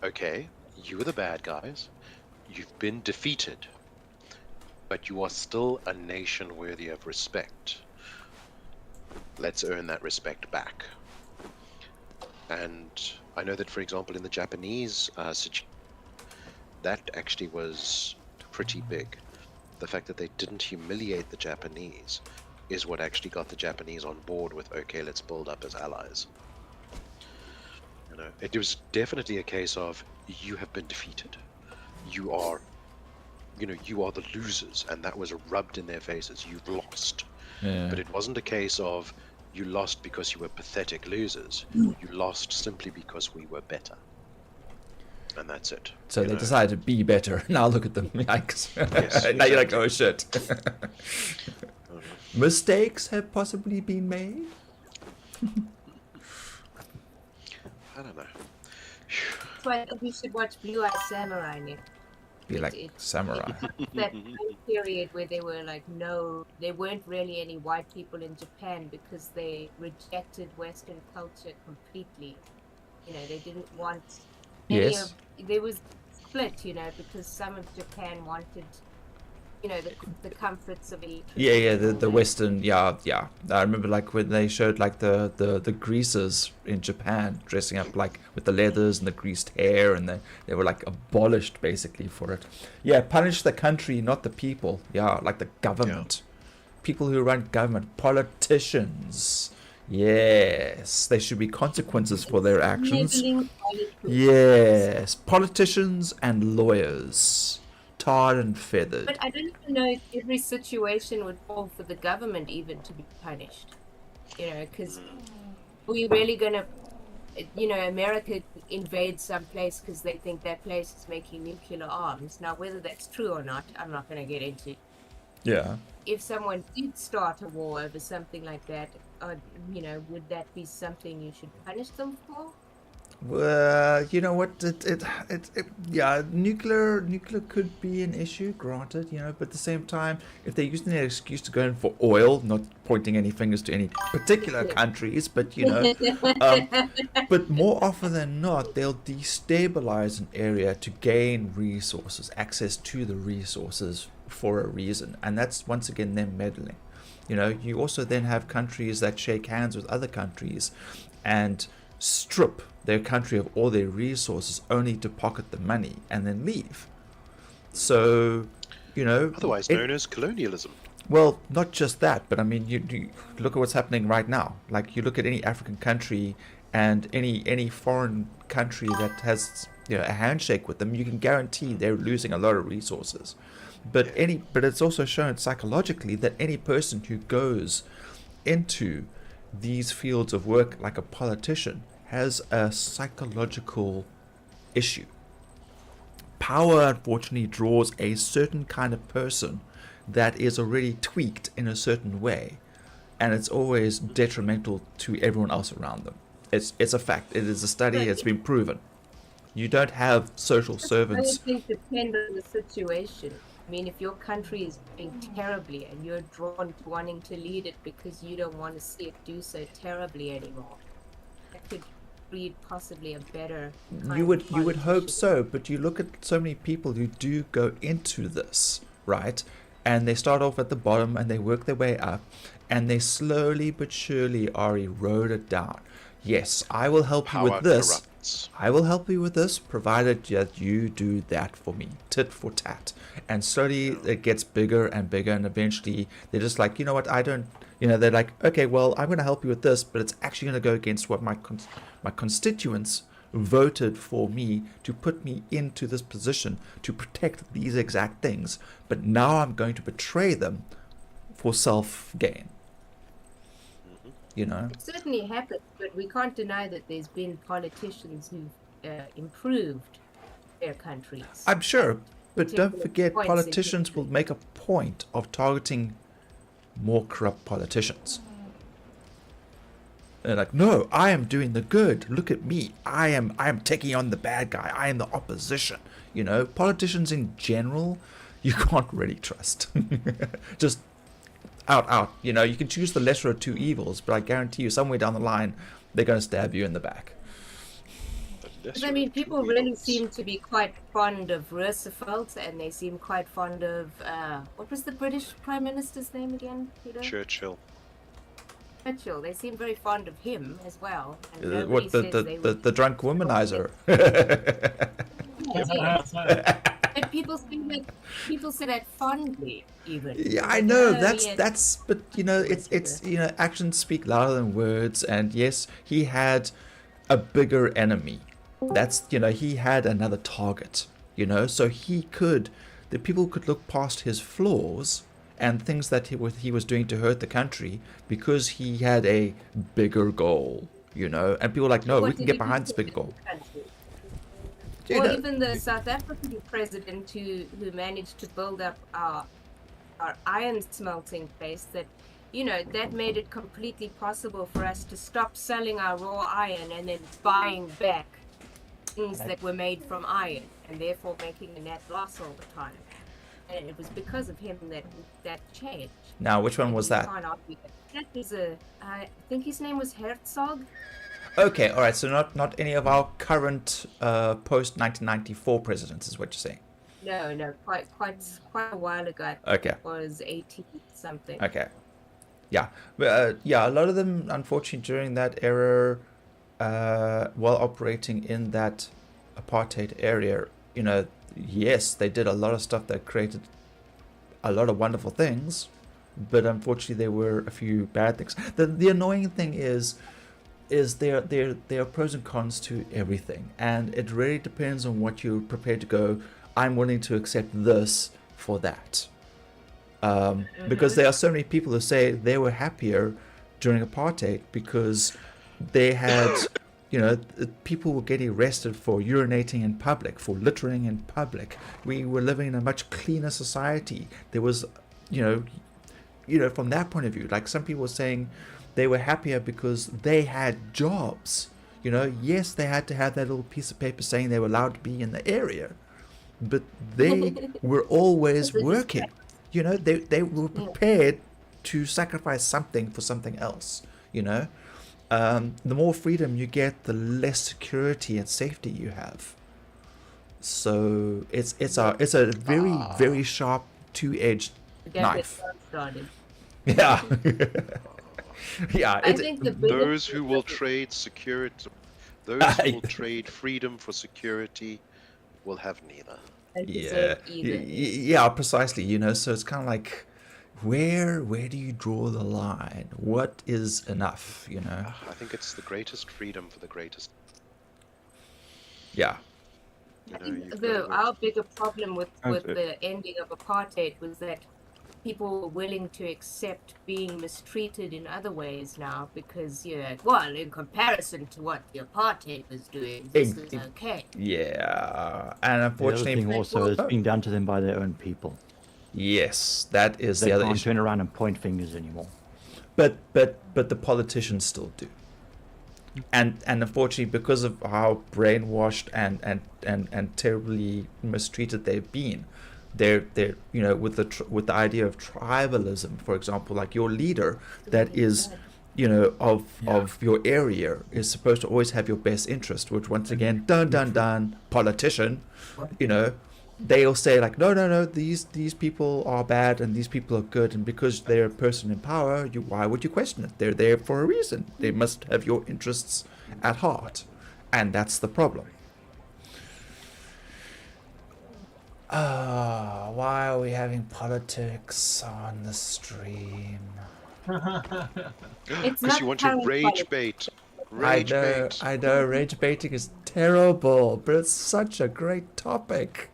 okay, you were the bad guys, you've been defeated, but you are still a nation worthy of respect. Let's earn that respect back. And I know that, for example, in the Japanese situation, that actually was pretty big. The fact that they didn't humiliate the Japanese is what actually got the Japanese on board with, okay, let's build up as allies. It was definitely a case of, you have been defeated. You are you know, you are the losers, and that was rubbed in their faces. You've lost. Yeah. But it wasn't a case of you lost because you were pathetic losers. You lost simply because we were better. And that's it. So you they know? decided to be better. Now look at them. Yikes. Yes, Now you're like, exactly. oh shit. Mistakes have possibly been made. I don't know. That's why I think you should watch Blue Eye Samurai, Nick. Be like It- samurai. That time period where there were like there weren't really any white people in Japan because they rejected Western culture completely. You know, they didn't want any Yes. there was split, you know, because some of Japan wanted, you know, the comforts of electricity. Yeah, the and all Western, yeah. I remember like when they showed like the greasers in Japan dressing up like with the leathers and the greased hair, and they were like abolished basically for it. Yeah, punish the country, not the people. Yeah, like the government. People who run government, politicians. Yes, there should be consequences for their actions. Enabling politics. Yes, politicians and lawyers. Tarred and feathered. But I don't even know if every situation would fall for the government even to be punished. You know, because are we really going to, you know, America invade some place because they think that place is making nuclear arms. Now, whether that's true or not, I'm not going to get into. Yeah. If someone did start a war over something like that, you know, would that be something you should punish them for? Well, you know what? Yeah, nuclear could be an issue, granted, you know, but at the same time, if they're using that excuse to go in for oil, not pointing any fingers to any particular countries, but you know, but more often than not, they'll destabilize an area to gain resources, access to the resources for a reason, and that's once again them meddling. You know, you also then have countries that shake hands with other countries and strip their country of all their resources only to pocket the money and then leave. So, you know, Otherwise known as colonialism. well, not just that, but I mean, you look at what's happening right now. Like, you look at any African country and any foreign country that has, you know, a handshake with them, you can guarantee they're losing a lot of resources. But it's also shown psychologically that any person who goes into these fields of work like a politician has a psychological issue. Power, unfortunately, draws a certain kind of person that is already tweaked in a certain way, and it's always detrimental to everyone else around them. It's a fact. It is a study. It's been proven. You don't have social servants. I think depends on the situation. I mean, if your country is doing terribly and you're drawn to wanting to lead it because you don't want to see it do so terribly anymore, that could breed possibly a better kind You would of hope politician. so, but you look at so many people who do go into this, right? And they start off at the bottom and they work their way up, and they slowly but surely are eroded down. Yes, I will help you Power with this. corrupts. I will help you with this, provided that you do that for me, tit for tat. And slowly it gets bigger and bigger, and eventually they're just like, you know what, I don't, you know, they're like, okay, well, I'm going to help you with this, but it's actually going to go against what my constituents voted for me to put me into this position to protect these exact things. But now I'm going to betray them for self-gain. You know? It certainly happens, but we can't deny that there's been politicians who've improved their countries. I'm sure, but don't Particular forget, points in politicians history. will make a point of targeting more corrupt politicians. They're like, no, I am doing the good. Look at me. I am taking on the bad guy. I am the opposition. You know, politicians in general, you can't really trust. Just out. You know, you can choose the lesser of two evils, but I guarantee you, somewhere down the line, they're going to stab you in the back. Because, I mean, people really seem to be quite fond of Roosevelt, and they seem quite fond of, what was the British Prime Minister's name again, Peter? Churchill. Churchill. They seem very fond of him as well. And nobody What says they would- the drunk womanizer? Yes. But people say that fondly, even. Yeah, I know. Oh, That's yes. but you know, it's you know, actions speak louder than words. And yes, he had a bigger enemy. That's, you know, he had another target. You know, so he could. the people could look past his flaws and things that he was doing to hurt the country because he had a bigger goal, you know. And people were like, no, we can get behind this bigger goal. Or even the South African president who managed to build up our iron smelting place, that, you know, that made it completely possible for us to stop selling our raw iron and then buying back things that were made from iron, and therefore making a net loss all the time. And it was because of him that changed. Now, which one was that? That was I think his name was Herzog. Okay, all right. So not any of our current post 1994 presidents is what you're saying. No, quite a while ago. Okay. It was 80 something. Okay. Yeah, but yeah, a lot of them, unfortunately, during that era, while operating in that apartheid area, you know, yes, they did a lot of stuff that created a lot of wonderful things, but unfortunately, there were a few bad things. The annoying thing is there are pros and cons to everything, and it really depends on what you're prepared to go. I'm willing to accept this for that. Because there are so many people who say they were happier during apartheid because they had, you know, people were getting arrested for urinating in public, for littering in public. We were living in a much cleaner society. There was, you know, from that point of view, like some people were saying they were happier because they had jobs. You know, yes, they had to have that little piece of paper saying they were allowed to be in the area, but they were always working. You know, they were prepared to sacrifice something for something else, you know. The more freedom you get, the less security and safety you have. So it's a very, very sharp two-edged knife. Yeah. Yeah. I think those who will trade security, those who will trade freedom for security will have neither. Yeah, precisely. You know, so it's kind of like, where do you draw the line? What is enough? You know, I think it's the greatest freedom for the greatest. Yeah. You know, our bigger problem with the ending of apartheid was that people were willing to accept being mistreated in other ways now because you're like, well, in comparison to what the apartheid was doing, this is okay. Yeah, and unfortunately, the other thing also is being done to them by their own people. Yes, that is They the other can't issue. turn around and point fingers anymore. But the politicians still do. And unfortunately, because of how brainwashed and terribly mistreated they've been, they're you know, with the idea of tribalism, for example, like your leader that is, you know, of your area is supposed to always have your best interest, which once again, dun politician, you know, they'll say like, no, these people are bad and these people are good, and because they're a person in power, why would you question it? They're there for a reason. They must have your interests at heart, and that's the problem. Why are we having politics on the stream? Because you want to rage bait. I know, rage baiting is terrible, but it's such a great topic.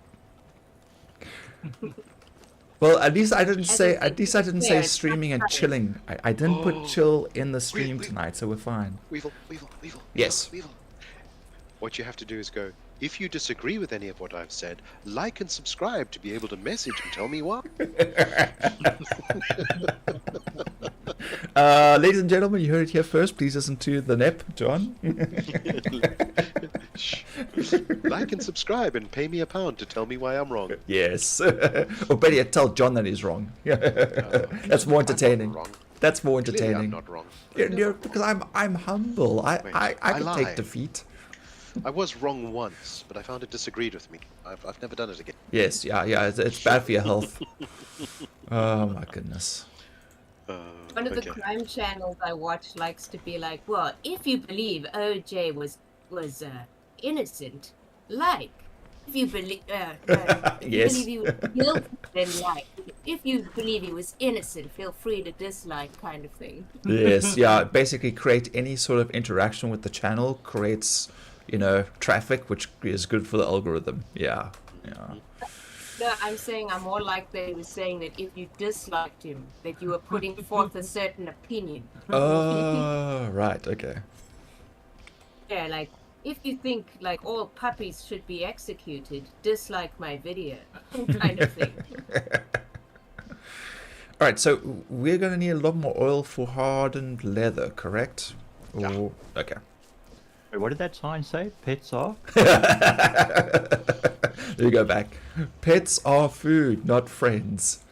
Well, at least I didn't say streaming and chilling. I didn't put chill in the stream tonight, so we're fine. Weevil. Yes. Weevil. What you have to do is go, if you disagree with any of what I've said, like and subscribe to be able to message and tell me why. Ladies and gentlemen, you heard it here first. Please listen to the NEP, John. Like and subscribe and pay me £1 to tell me why I'm wrong. Yes. Or better yet, tell John that he's wrong. That's more entertaining. That's more entertaining. Clearly I'm not wrong. Because I'm humble. I can take defeat. I was wrong once, but I found it disagreed with me. I've never done it again. Yes, yeah, it's bad for your health. Oh my goodness. One of the crime channels I watch likes to be like, well, if you believe OJ was innocent, like. If you believe, yes. believe he was guilty, then like. If you believe he was innocent, feel free to dislike, kind of thing. Yes, yeah. Basically, create any sort of interaction with the channel creates, you know, traffic, which is good for the algorithm. Yeah. No, I'm saying I'm more like they were saying that if you disliked him, that you were putting forth a certain opinion. Oh, right, okay. Yeah, like, if you think, like, all puppies should be executed, dislike my video, kind of thing. Alright, so we're going to need a lot more oil for hardened leather, correct? Yeah. Or, okay. Wait, what did that sign say? Pets are? There you go back. Pets are food, not friends.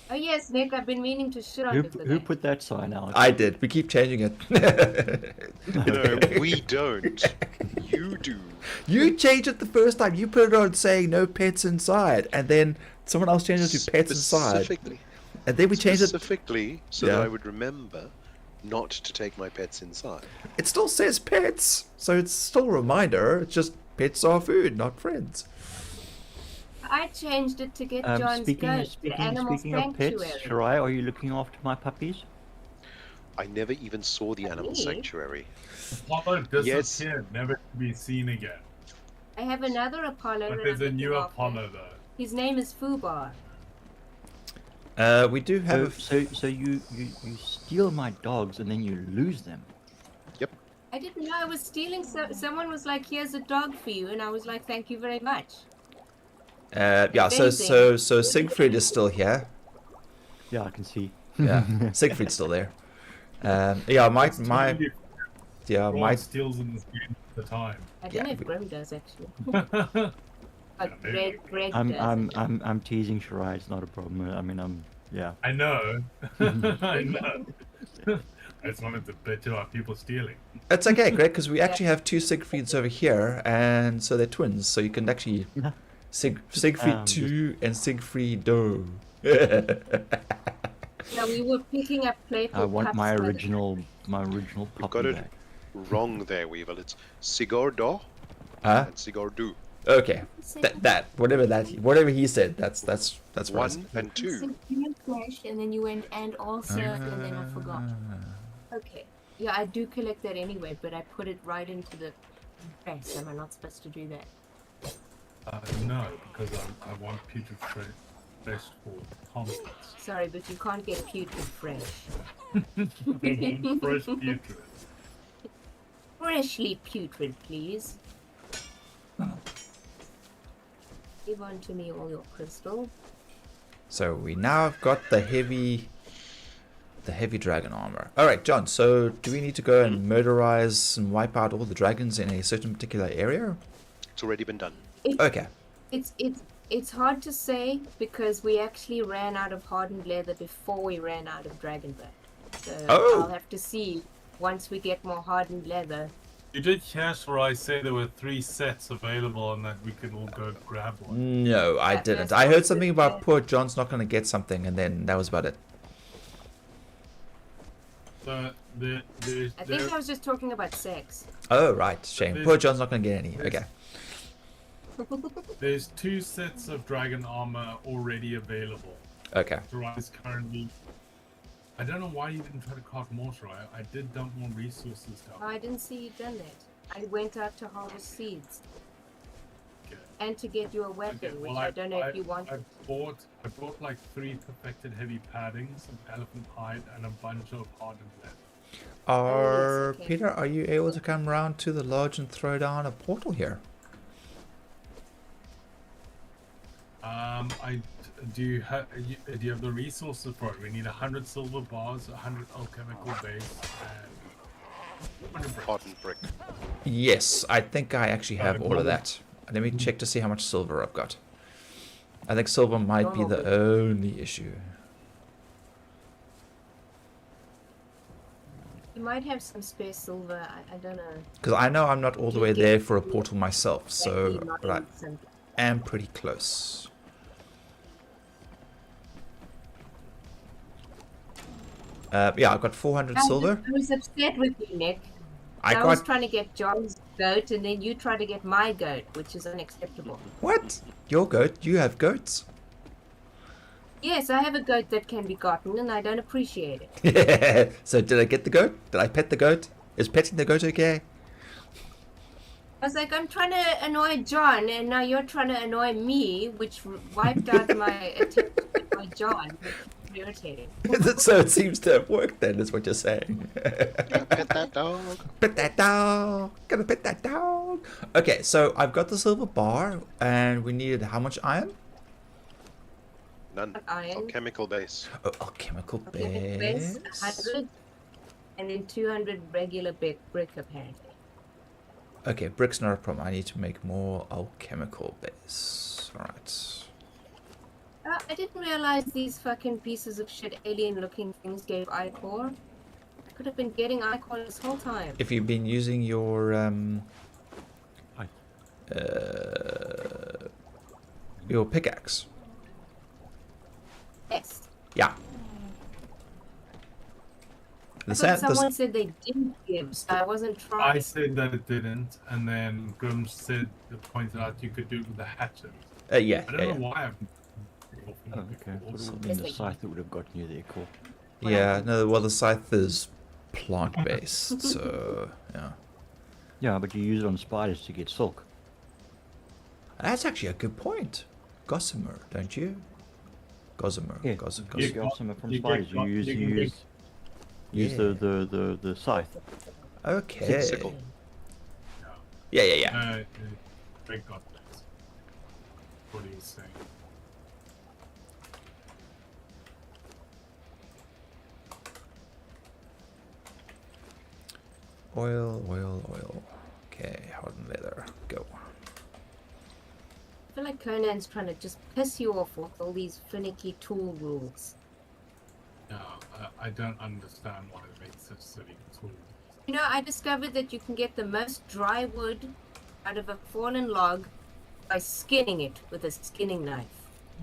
Oh yes, Nick, I've been meaning to shit on Who, you for who that. put that sign out? I did. We keep changing it. No, we don't. You do. You changed it the first time. You put it on saying no pets inside, and then someone else changed it to pets inside. Specifically. And then we changed it. Specifically, so Yeah. that I would remember not to take my pets inside. It still says pets, so it's still a reminder. It's just pets are food, not friends. I changed it to get John's goat, the animal Speaking of pets, sanctuary. Shirai, are you looking after my puppies? I never even saw the animal Me? sanctuary. Apollo Yes. disappeared, never to be seen again. I have another Apollo. But that there's I'm a new looking after. Apollo though. His name is Fubar. We do have. So you steal my dogs and then you lose them. Yep. I didn't know I was stealing. Someone was like, "Here's a dog for you," and I was like, "Thank you very much." Yeah. So Siegfried is still here. Yeah, I can see. Yeah, Siegfried's still there. Yeah, my Everyone steals in this game at the time. I don't Yeah, know if we- Grim does actually. Yeah, But maybe. Greg I'm does. I'm teasing Shirai. It's not a problem. I mean, yeah. I know. I know. I just wanted to bitch about people stealing. It's okay, Greg, because we actually have two Siegfrieds over here, and so they're twins. So you can actually Siegfried 2 and Siegfried Do. No, we were picking up playful I want pups my for the- original You puppy got it back. wrong there, Weevil. It's Sigurdo Huh? and Sigurdu. Okay. Whatever he said. That's what I was- 1 and 2. So you flash, and then you went and also, and then I forgot. Okay. Yeah, I do collect that anyway, but I put it right into the trash. Am I not supposed to do that? No, because I want putrid fresh for pumpkins. Sorry, but you can't get putrid fresh. I want fresh putrid. Freshly putrid, please. Give on to me all your crystal. So we now have got the heavy dragon armor. All right, John. So do we need to go and murderize and wipe out all the dragons in a certain particular area? It's already been done. Okay. It's hard to say because we actually ran out of hardened leather before we ran out of dragon blood. So Oh. I'll have to see once we get more hardened leather. You did hear Shirai say there were 3 sets available and that we could all go grab one. No, I Yeah, didn't. that's I heard what something it about said. poor John's not going to get something, and then that was about it. So I think I was just talking about sex. Oh, right. Shame. Poor John's not going to get any. Okay. there's 2 sets of dragon armor already available. Okay. Shirai is currently... I don't know why you didn't try to craft more, Shirai. I did dump more resources Oh, down. I didn't see you done that. I went out to harvest seeds Okay. and to get you a weapon, Okay, which well, I don't know if you want. I bought like 3 perfected heavy paddings, some elephant hide, and a bunch of hardened leather. okay. Peter, are you able to come round to the lodge and throw down a portal here? Do you have the resources for it? We need 100 silver bars, 100 alchemical base, and 100 brick. Hardened brick. Yes, I think I actually have all cool. of that. Let me check to see how much silver I've got. I think silver might be the only issue. You might have some spare silver. I don't know. Because I know I'm not all the way there for a portal myself, so Maybe not but I in some- am pretty close. Yeah, I've got 400 silver. I was upset with you, Nick. I I was got trying to get John's goat, and then you tried to get my goat, which is unacceptable. what? Your goat? You have goats? Yes, I have a goat that can be gotten, and I don't appreciate it. So did I get the goat? Did I pet the goat? Is petting the goat okay? was like, I'm trying to annoy John, and now you're trying to annoy me, which wiped out my attempt to annoy John. Which is irritating. So it seems to have worked then, is what you're saying. Pet that dog. Pet that dog. Gotta pet that dog. Okay, so I've got the silver bar, and we needed how much iron? None. Iron. Alchemical base. Oh, alchemical Okay, base. 100, and then 200 regular brick apparently. Okay, brick's not a problem. I need to make more alchemical base. Alright. I didn't realize these fucking pieces of shit alien-looking things gave ichor. I could have been getting ichor this whole time. If you've been using your pickaxe. Yes. Yeah. I thought someone said they didn't give, so I wasn't trying. I said that it didn't, and then Grim pointed out you could do it with a hatchet. Yeah. I don't know why I'm. Oh, okay. Would have been the scythe that would have gotten you there, cool. Yeah, no, well, the scythe is plant-based, so, yeah. Yeah, but you use it on spiders to get silk. That's actually a good point. Gossamer, don't you? Gossamer. Yeah, Gossamer. you get some from you spiders. get- You you can use Yeah. the scythe. Okay. Sickle. Yeah. Thank God. What are you saying? Oil. Okay, hardened leather. Go. I feel like Conan's trying to just piss you off with all these finicky tool rules. No, I don't understand why it makes such silly tools. You know, I discovered that you can get the most dry wood out of a fallen log by skinning it with a skinning knife.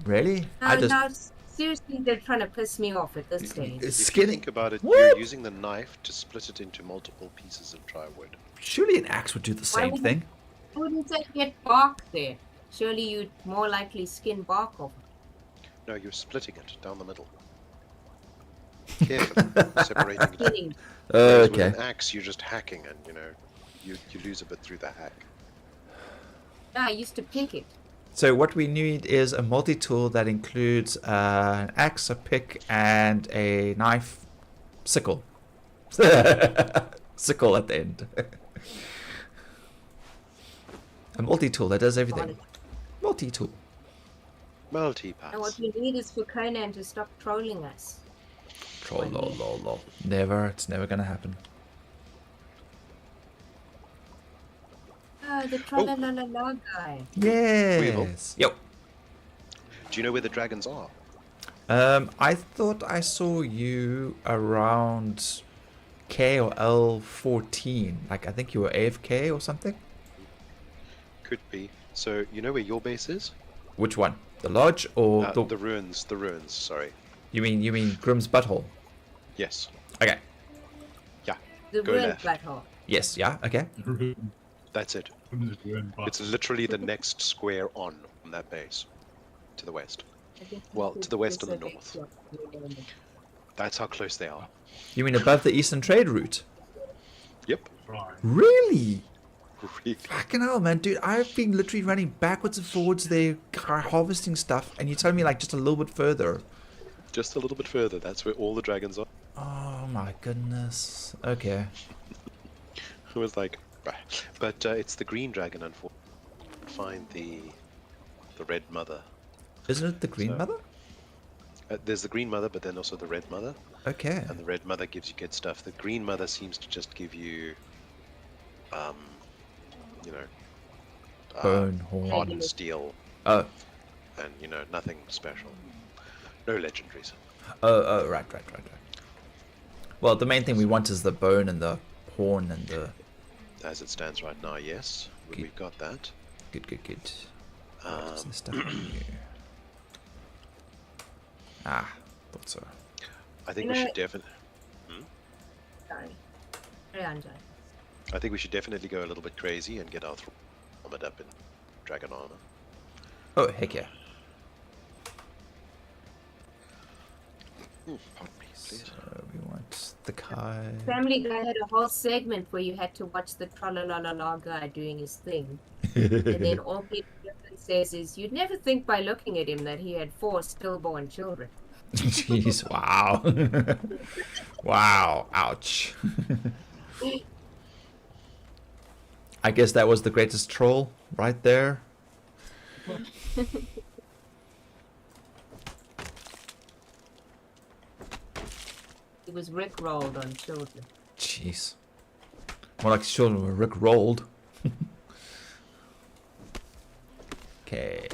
Really? Now, seriously, they're trying to piss me off at this stage. If you Skinning. think about it, What? you're using the knife to split it into multiple pieces of dry wood. Surely an axe would do the Why same would- thing. I wouldn't say get bark there. Surely you'd more likely skin bark off. No, you're splitting it down the middle. Carefully separating it. Skinning. Whereas Okay. With an axe, you're just hacking, and you lose a bit through the hack. I used to pick it. So what we need is a multi-tool that includes an axe, a pick, and a knife, sickle. Sickle at the end. A multi-tool that does everything. Multi-tool. Multi-pass. And what we need is for Conan to stop trolling us. Troll, lol. Never. It's never gonna happen. Oh, the tra-la-la-la-la guy. Yes. Yo. Do you know where the dragons are? I thought I saw you around K or L14. Like, I think you were AFK or something. Could be. So, you know where your base is? Which one? The lodge or The ruins. The ruins, sorry. You mean Grimm's butthole? Yes. Okay. Yeah. The Go ruined left. black hole. Yes. Yeah. Okay. That's it. It's literally the next square on from that base. To the west. Well, to the west and the north. That's how close they are. You mean above the Eastern Trade Route? Yep. Right. Really? Really. Fucking hell, man, dude! I've been literally running backwards and forwards there, harvesting stuff, and you're telling me like just a little bit further. Just a little bit further. That's where all the dragons are. Oh my goodness. Okay. It was like, but it's the green dragon. Unfortunately, find the red mother. Isn't it the Green So- Mother? There's the green mother, but then also the red mother. Okay. And the red mother gives you good stuff. The green mother seems to just give you, Bone, horn. hardened steel, Oh. and nothing special. No legendaries. Oh, right. Well, the main thing we want is the bone and the horn and the... As it stands right now, yes, we've got that. Good. What's this stuff on you? Ah, thought so. I think You we know- should definitely. Sorry. Carry on, John. I think we should definitely go a little bit crazy and get our armored up in dragon armor. Oh, heck yeah. Pardon me, please. So we want The kite. Family Guy had a whole segment where you had to watch the tra-la-la-la-la guy doing his thing. And then all Peter Griffin says is, you'd never think by looking at him that he had 4 stillborn children. Jeez, wow. Wow, ouch. I guess that was the greatest troll right there. He was rickrolled on children. Jeez. More like children were rick-rolled. Okay.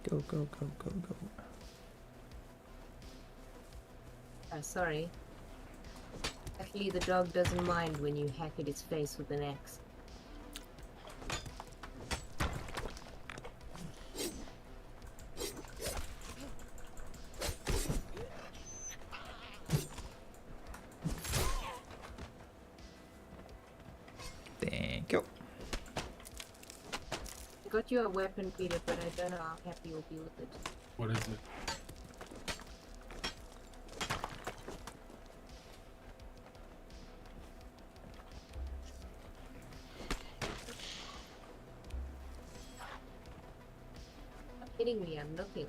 Go, go, go, go, go. Oh, sorry. Luckily the dog doesn't mind when you hack at its face with an axe. Thank you. I got you a weapon, Peter, but I don't know how happy you'll be with it. What is it? Stop hitting me, I'm looking.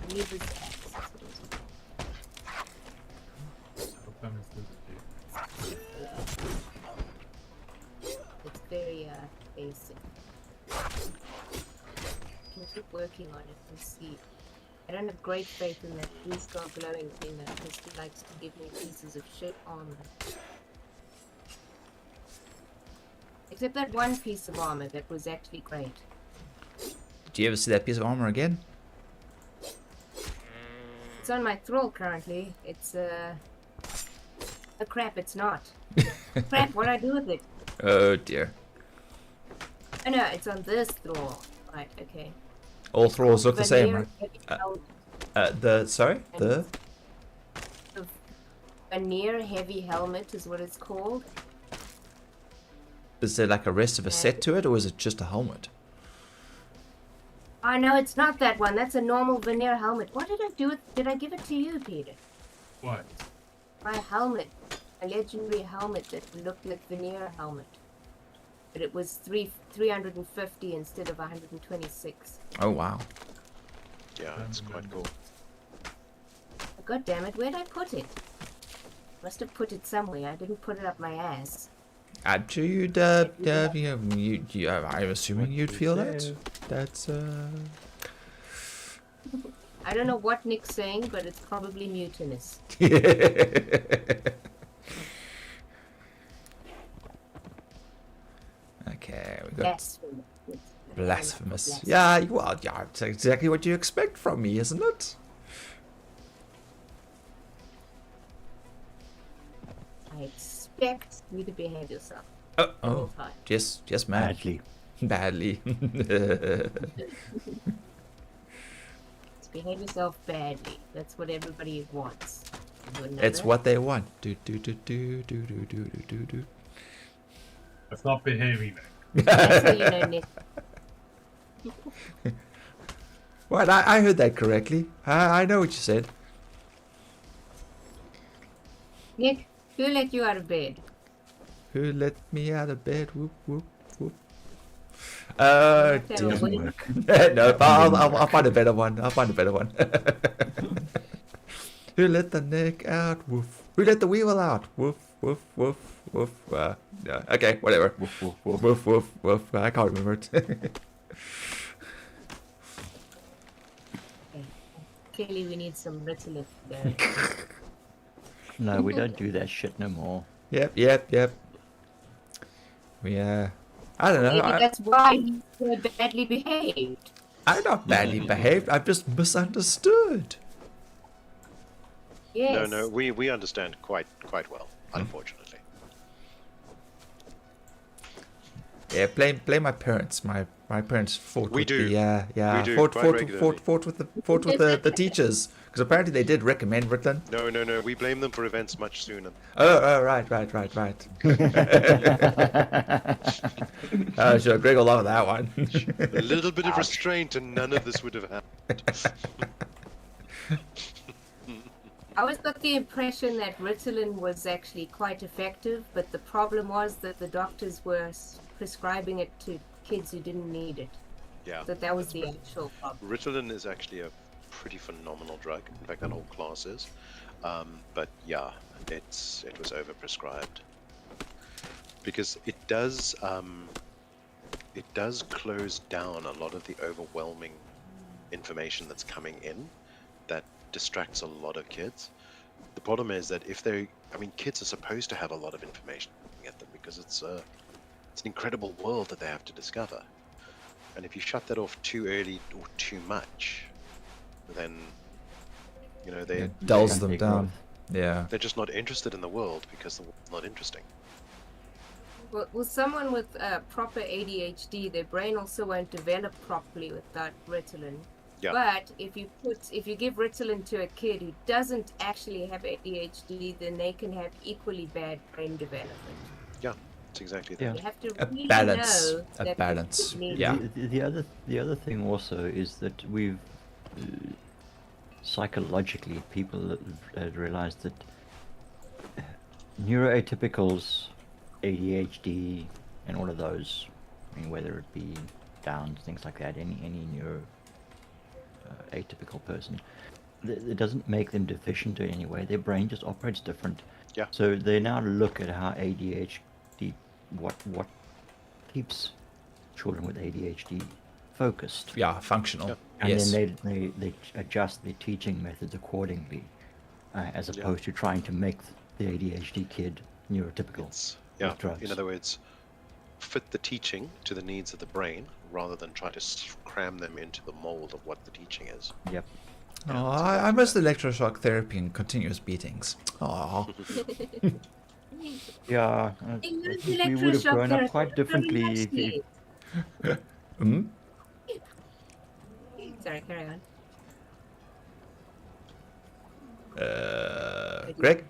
Neva's axe. That's what it is. What time is this? It's very basic. Can keep working on it and see. I don't have great faith in that blue star glowing thing though, because he likes to give me pieces of shit armor. Except that one piece of armor that was actually great. Do you ever see that piece of armor again? It's on my thrall currently. It's oh crap, it's not. Crap, what do I do with it? Oh dear. Oh no, it's on this thrall. Right, okay. All thralls look the same, right? Veneer Sorry? The? Veneer heavy helmet is what it's called. Is there like a rest of a set to it, or is it just a helmet? Oh no, it's not that one. That's a normal veneer helmet. What did I do with? Did I give it to you, Peter? What? My helmet, a legendary helmet that looked like veneer helmet, but it was 350 instead of 126. Oh wow. Yeah, it's quite cool. God damn it! Where'd I put it? Must have put it somewhere. I didn't put it up my ass. I'm sure you'd, I'm assuming you'd feel that. That's, I don't know what Nick's saying, but it's probably mutinous. Okay, we got Blasphemous. blasphemous. Yeah, well, yeah, it's exactly what you expect from me, isn't it? I expect you to behave yourself. Oh, the whole oh, time. yes, ma'am. Badly. Badly. Behave yourself badly. That's what everybody wants. It's what they want. Do do do do do do do do do. That's not behaving then. That's how you know Nick. What? I heard that correctly. I know what you said. Nick, who let you out of bed? Who let me out of bed? Whoop whoop whoop. Doesn't work. No, I'll find a better one. Who let the neck out? Woof. Who let the weevil out? Woof woof woof woof. No. Okay, whatever. Woof, woof, woof. Woof woof woof. I can't remember it. Clearly we need some Ritalin there. No, we don't do that shit no more. Yep. We I don't know. Maybe that's why he's so badly behaved. I'm not badly behaved. I've just misunderstood. Yes. No, we understand quite well, unfortunately. Yeah, blame my parents. My parents fought We with do. the We do, fought quite fought, regularly. fought with the teachers, because apparently they did recommend Ritalin. No. We blame them for events much sooner. Oh, right. Sure, Greg will love that one. A little bit of restraint, and none of this would have happened. I always got the impression that Ritalin was actually quite effective, but the problem was that the doctors were prescribing it to kids who didn't need it. Yeah. That was the actual problem. Ritalin is actually a pretty phenomenal drug. In fact, that whole class is. But yeah, it was overprescribed because it does close down a lot of the overwhelming information that's coming in that distracts a lot of kids. The problem is that kids are supposed to have a lot of information at them because it's an incredible world that they have to discover. And if you shut that off too early or too much, then It dulls them down. Yeah. they're just not interested in the world because the world's not interesting. Well, someone with proper ADHD, their brain also won't develop properly without Ritalin. Yeah. But if you give Ritalin to a kid who doesn't actually have ADHD, then they can have equally bad brain development. Yeah, it's exactly that. Yeah. You have to A really balance. know A that balance. the kid needs Yeah. The other thing also is that we've psychologically people have realized that neuroatypicals, ADHD, and all of those, I mean, whether it be Downs, things like that, any neuro atypical person, it doesn't make them deficient in any way. Their brain just operates different. Yeah. So they now look at how ADHD, what keeps children with ADHD focused. Yeah, functional. Yep. And Yes. then they adjust their teaching methods accordingly, as Yeah. opposed to trying to make the ADHD kid neurotypical. Yeah, drugs. in other words, fit the teaching to the needs of the brain rather than try to cram them into the mold of what the teaching is. Yep. Oh, I miss electroshock therapy and continuous beatings. Oh. Yeah, I think we would have grown up quite differently if you... Hmm? Sorry, carry on. Greg,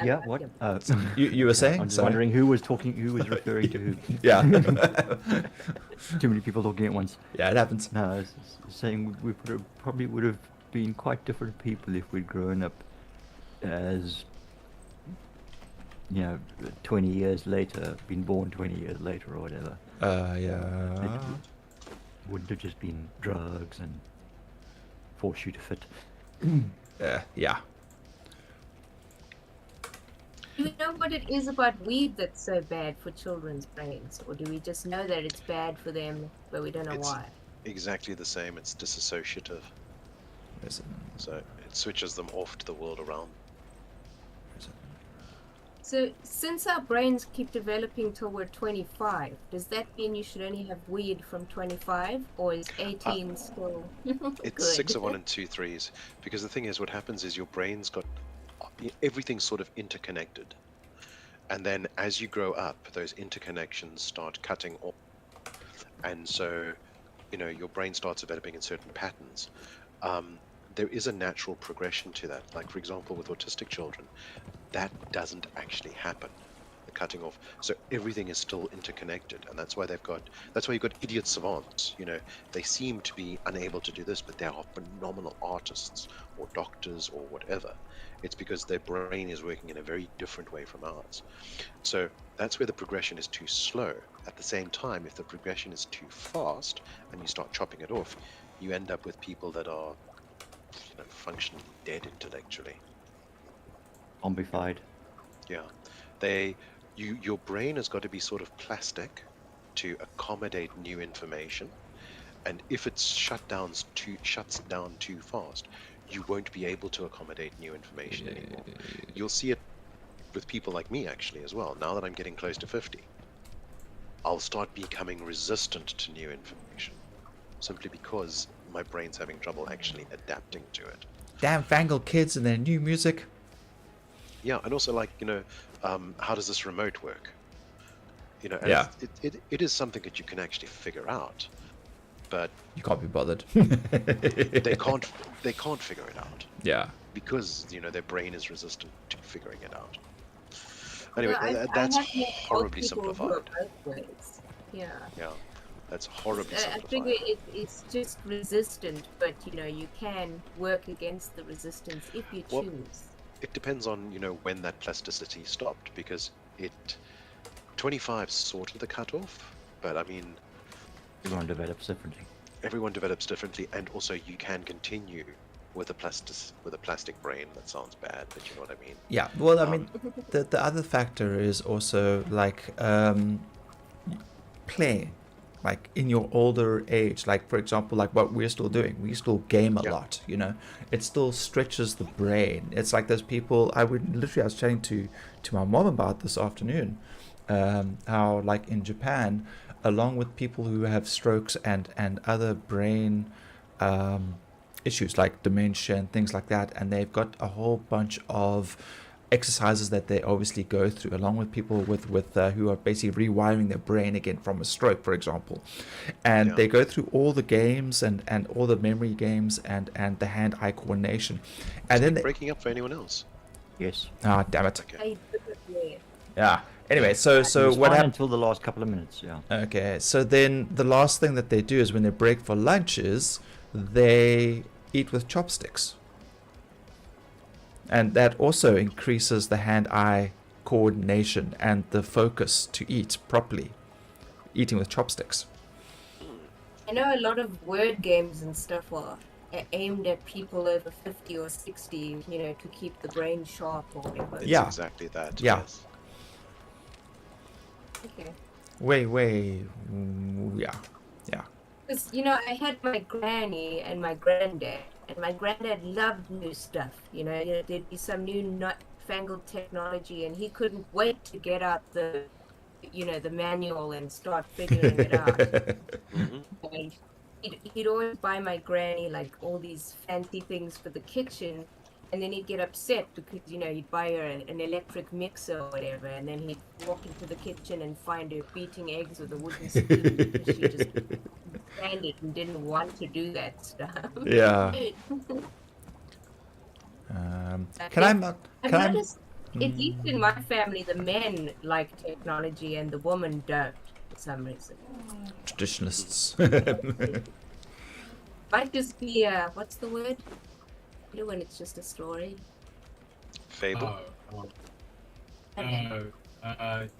Yeah, what? you were saying? I'm just Sorry. wondering who was referring to who. Yeah. Too many people talking at once. Yeah, it happens. No, I was saying we probably would have been quite different people if we'd grown up as, 20 years later, been born 20 years later or whatever. Yeah. Wouldn't have just been drugs and force you to fit. Yeah. Do we know what it is about weed that's so bad for children's brains? Or do we just know that it's bad for them, but we don't know why? Exactly the same. It's disassociative, so it switches them off to the world around. So, since our brains keep developing till we're 25, does that mean you should only have weed from 25? Or is 18 still It's good? 6 of 1 and 2 3s, because the thing is, what happens is your brain's got everything's sort of interconnected, and then as you grow up, those interconnections start cutting off, and so your brain starts developing in certain patterns. There is a natural progression to that. Like, for example, with autistic children, that doesn't actually happen, the cutting off. So everything is still interconnected, and that's why you've got idiot savants. They seem to be unable to do this, but they are phenomenal artists or doctors or whatever. It's because their brain is working in a very different way from ours. So that's where the progression is too slow. At the same time, if the progression is too fast and you start chopping it off, you end up with people that are functionally dead intellectually. Zombified. Yeah, your brain has got to be sort of plastic to accommodate new information, and if it shuts down too fast, you won't be able to accommodate new information anymore. You'll see it with people like me actually as well. Now that I'm getting close to 50, I'll start becoming resistant to new information, simply because my brain's having trouble actually adapting to it. Damn fangled kids and their new music. Yeah, and also how does this remote work? You know, and Yeah. it is something that you can actually figure out, but You can't be bothered. they can't figure it out Yeah. because their brain is resistant to figuring it out. Anyway, Well, that's I have met horribly people who are simplified. both ways. Yeah. Yeah, that's horribly I simplified. figure it's just resistant, but you can work against the resistance if you Well, choose. It depends on when that plasticity stopped, because 25 sort of the cutoff, but I mean Everyone develops differently. everyone develops differently, and also you can continue with a plastic brain. That sounds bad, but you know what I mean. Yeah. Well, I mean, the other factor is also like playing, like in your older age. Like for example, like what we're still doing, we still game a Yeah. lot. It still stretches the brain. It's like those people. I was chatting to my mom about this afternoon. How like in Japan, along with people who have strokes and other brain issues like dementia and things like that, and they've got a whole bunch of exercises that they obviously go through, along with people with who are basically rewiring their brain again from a stroke, for example, and Yeah. they go through all the games and all the memory games and the hand-eye coordination, and then Breaking up for anyone else? Yes. damn it, Okay. I yeah. yeah. Anyway, so It was what fine happened? until the last couple of minutes, yeah. Okay, so then the last thing that they do is when they break for lunch is they eat with chopsticks. And that also increases the hand-eye coordination and the focus to eat properly, eating with chopsticks. I know a lot of word games and stuff are aimed at people over 50 or 60, to keep the brain sharp or whatever. It's Yeah. exactly that. Yeah. Yes. Okay. Yeah. Because, I had my granny and my granddad, and my granddad loved new stuff. There'd be some new nut-fangled technology, and he couldn't wait to get out the manual and start figuring it out. Mhm. And he'd always buy my granny like all these fancy things for the kitchen, and then he'd get upset because he'd buy her an electric mixer or whatever, and then he'd walk into the kitchen and find her beating eggs with a wooden spoon because she just planned it and didn't want to do that stuff. Yeah. Can I? I've noticed, at least in my family, the men like technology and the women don't for some reason. Traditionalists. Might just be what's the word? When it's just a story. Fable.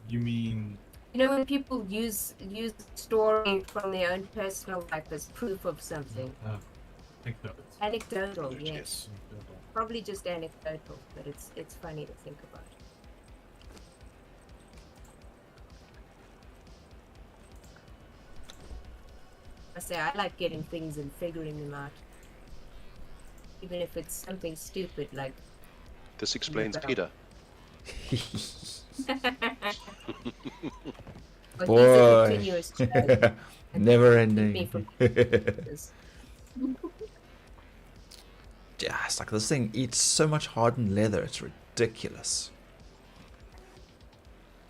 You mean When people use story from their own personal life as proof of something. anecdotes? Anecdotal, Yes. yes. Probably just anecdotal, but it's funny to think about. I say I like getting things and figuring them out. Even if it's something stupid like This explains Yeah. Peter. but Boy. he's a continuous child. Never Keep me ending. from Yeah, it's like this thing eats so much hardened leather. It's ridiculous.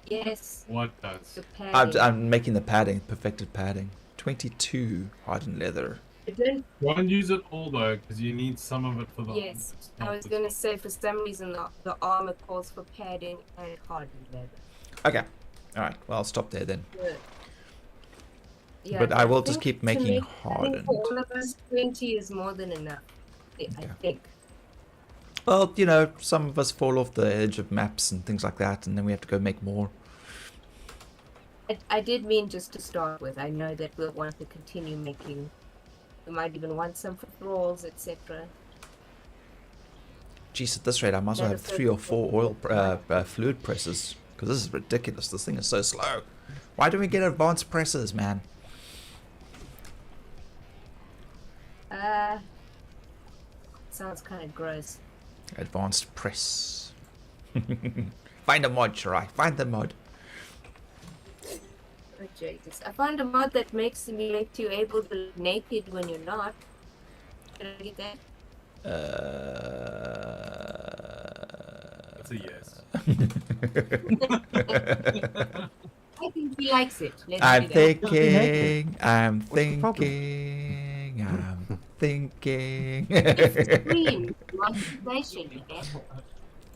Yes, What does? the padding. I'm making the padding, perfected padding. 22 hardened leather. I don't Don't use it all though, because you need some of it for the. Yes, I was gonna say for some reason the armor calls for padding and hardened leather. Okay. Alright, well, I'll stop there then. Good. Yeah, But I will just think keep to making make padding hardened. For all of us, 20 is more than enough. I Okay. think. Well, some of us fall off the edge of maps and things like that, and then we have to go make more. I did mean just to start with. I know that we'll want to continue making. We might even want some for thralls, etc. Jeez, at this rate, I might as well have 3 or 4 oil fluid presses, because this is ridiculous. This thing is so slow. Why don't we get advanced presses, man? Sounds kind of gross. Advanced press. Find a mod, Shirai. Find the mod. Oh, Jesus. I found a mod that makes you able to look naked when you're not. Should I get that? That's a yes. I think he likes it. Let's I'm do that. thinking, I'm What's the problem? thinking, I'm thinking. Extreme monetization, you get.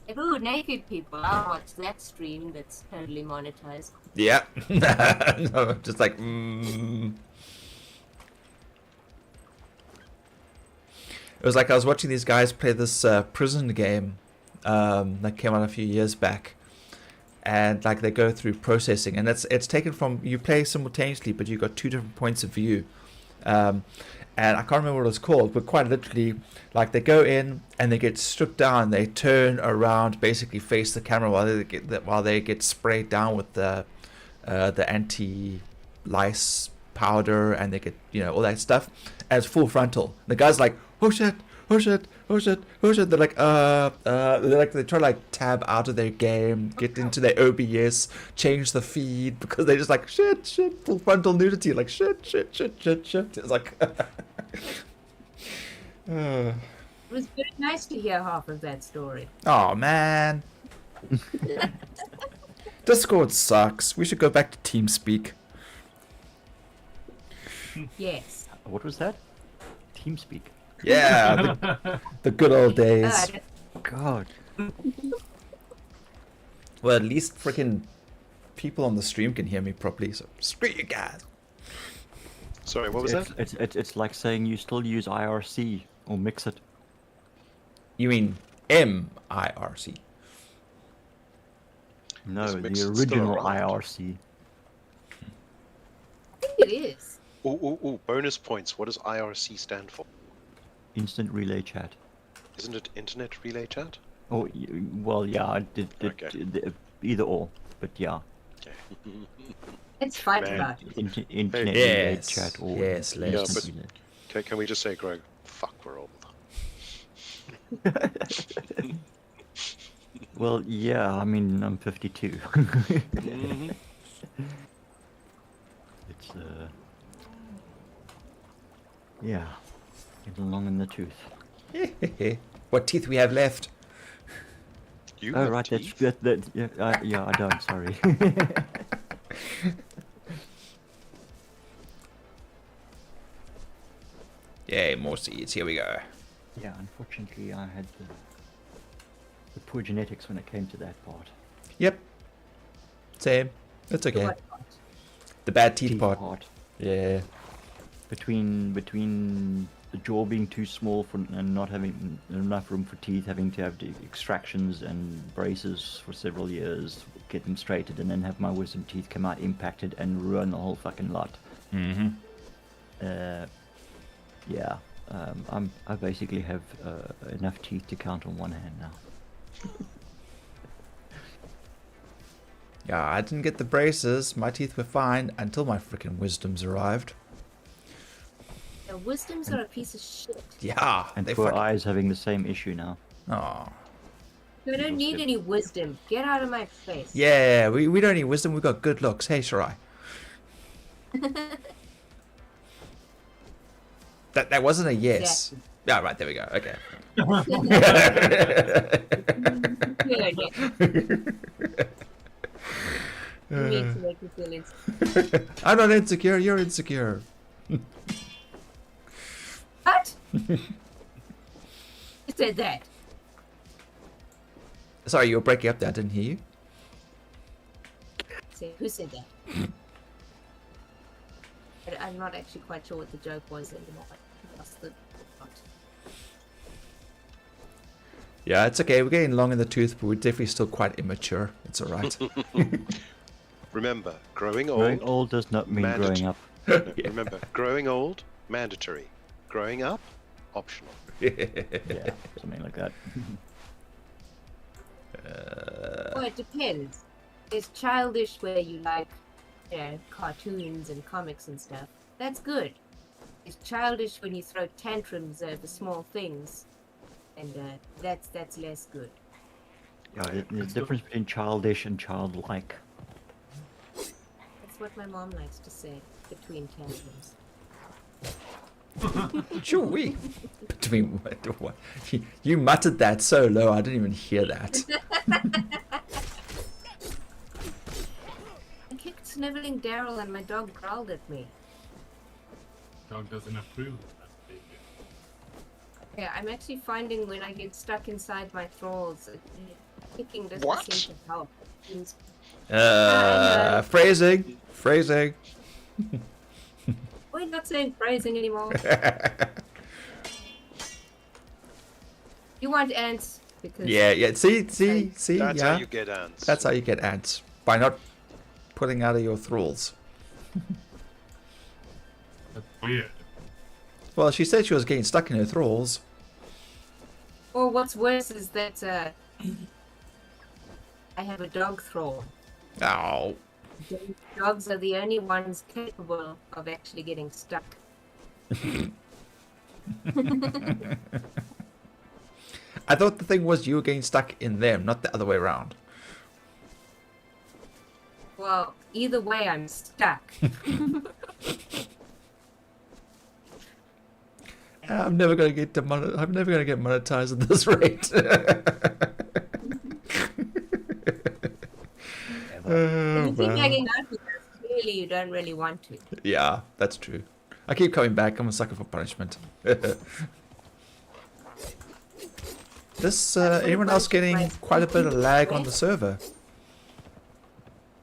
If we were naked people, I'll watch that stream that's totally monetized. Yeah. No, just like, It was like I was watching these guys play this prison game that came out a few years back. And like they go through processing, and it's taken from, you play simultaneously, but you've got two different points of view. And I can't remember what it's called, but quite literally, like they go in and they get stripped down, they turn around, basically face the camera while they get sprayed down with the anti-lice powder, and they get, you know, all that stuff, as full frontal. The guy's like, oh shit, oh shit, oh shit, oh shit. They're like, they try to like tab out of their game, get into their OBS, change the feed, because they're just like, shit, full frontal nudity, like shit. It's like, It was very nice to hear half of that story. oh man. Discord sucks. We should go back to TeamSpeak. Yes. What was that? TeamSpeak. Yeah, the good old days. God. Well, at least freaking people on the stream can hear me properly, so screw you guys. Sorry, what was that? It's like saying you still use IRC or mix it. You mean MIRC? No, Is the mix still original around? IRC. I think it is. Ooh, bonus points. What does IRC stand for? Instant relay chat. Isn't it Internet Relay Chat? Oh, well, yeah, I did Okay. either or, but yeah. Okay. Let's fight Man. about it. Internet relay Yes, chat or yes, let's. instant Yeah, relay. Okay, can we just say, Greg, fuck, we're old. Well, yeah, I mean, I'm 52. Mhm. It's, yeah, getting long in the tooth. What teeth we have left? You Oh, have right, teeth? yeah, I don't, sorry. Yay, more seeds. Here we go. Yeah, unfortunately, I had the poor genetics when it came to that part. Yep. Same. That's okay. What part? The bad teeth part. Yeah. Between the jaw being too small and not having enough room for teeth, having to have the extractions and braces for several years, get them straightened, and then have my wisdom teeth come out impacted and ruin the whole fucking lot. Mm-hmm. Yeah, I basically have enough teeth to count on one hand now. Yeah, I didn't get the braces. My teeth were fine until my freaking wisdoms arrived. The wisdoms are a piece of shit. Yeah. And they poor fucking... eyes having the same issue now. Oh. I don't need any wisdom. Get out of my face. Yeah, we don't need wisdom. We got good looks. Hey, Shirai. That wasn't a yes. Yeah, right, there we go. Okay. You need to make me feel insecure. I'm not insecure, you're insecure. What? Who said that? Sorry, you were breaking up there. I didn't hear you. Who said that? I'm not actually quite sure what the joke was anymore. I lost the plot. Yeah, it's okay. We're getting long in the tooth, but we're definitely still quite immature. It's alright. Remember, growing Growing old. old does not mean mandatory. growing up. No, remember, growing old, mandatory. Growing up, optional. Yeah, something like that. Well, it depends. There's childish where you like, cartoons and comics and stuff. That's good. It's childish when you throw tantrums over small things, and that's less good. Yeah, there's a difference between childish and childlike. That's what my mom likes to say between tantrums. Chewy. Between what? You muttered that so low, I didn't even hear that. I kicked sniveling Daryl and my dog growled at me. Dog doesn't approve of that behavior. Yeah, I'm actually finding when I get stuck inside my thralls, kicking doesn't What? seem to help. Seems- Phrasing. Phrasing. We're not saying phrasing anymore. You want ants because Yeah. See. That's yeah. how you get ants. That's how you get ants. By not pulling out of your thralls. That's weird. Well, she said she was getting stuck in her thralls. Or what's worse is that I have a dog thrall. Oh. Dogs are the only ones capable of actually getting stuck. I thought the thing was you were getting stuck in them, not the other way around. Well, either way, I'm stuck. I'm never gonna get monetized at this rate. Oh, You keep well. hanging out with us. Clearly, you don't really want to. Yeah, that's true. I keep coming back. I'm a sucker for punishment. Anyone else getting quite a bit of lag on the server?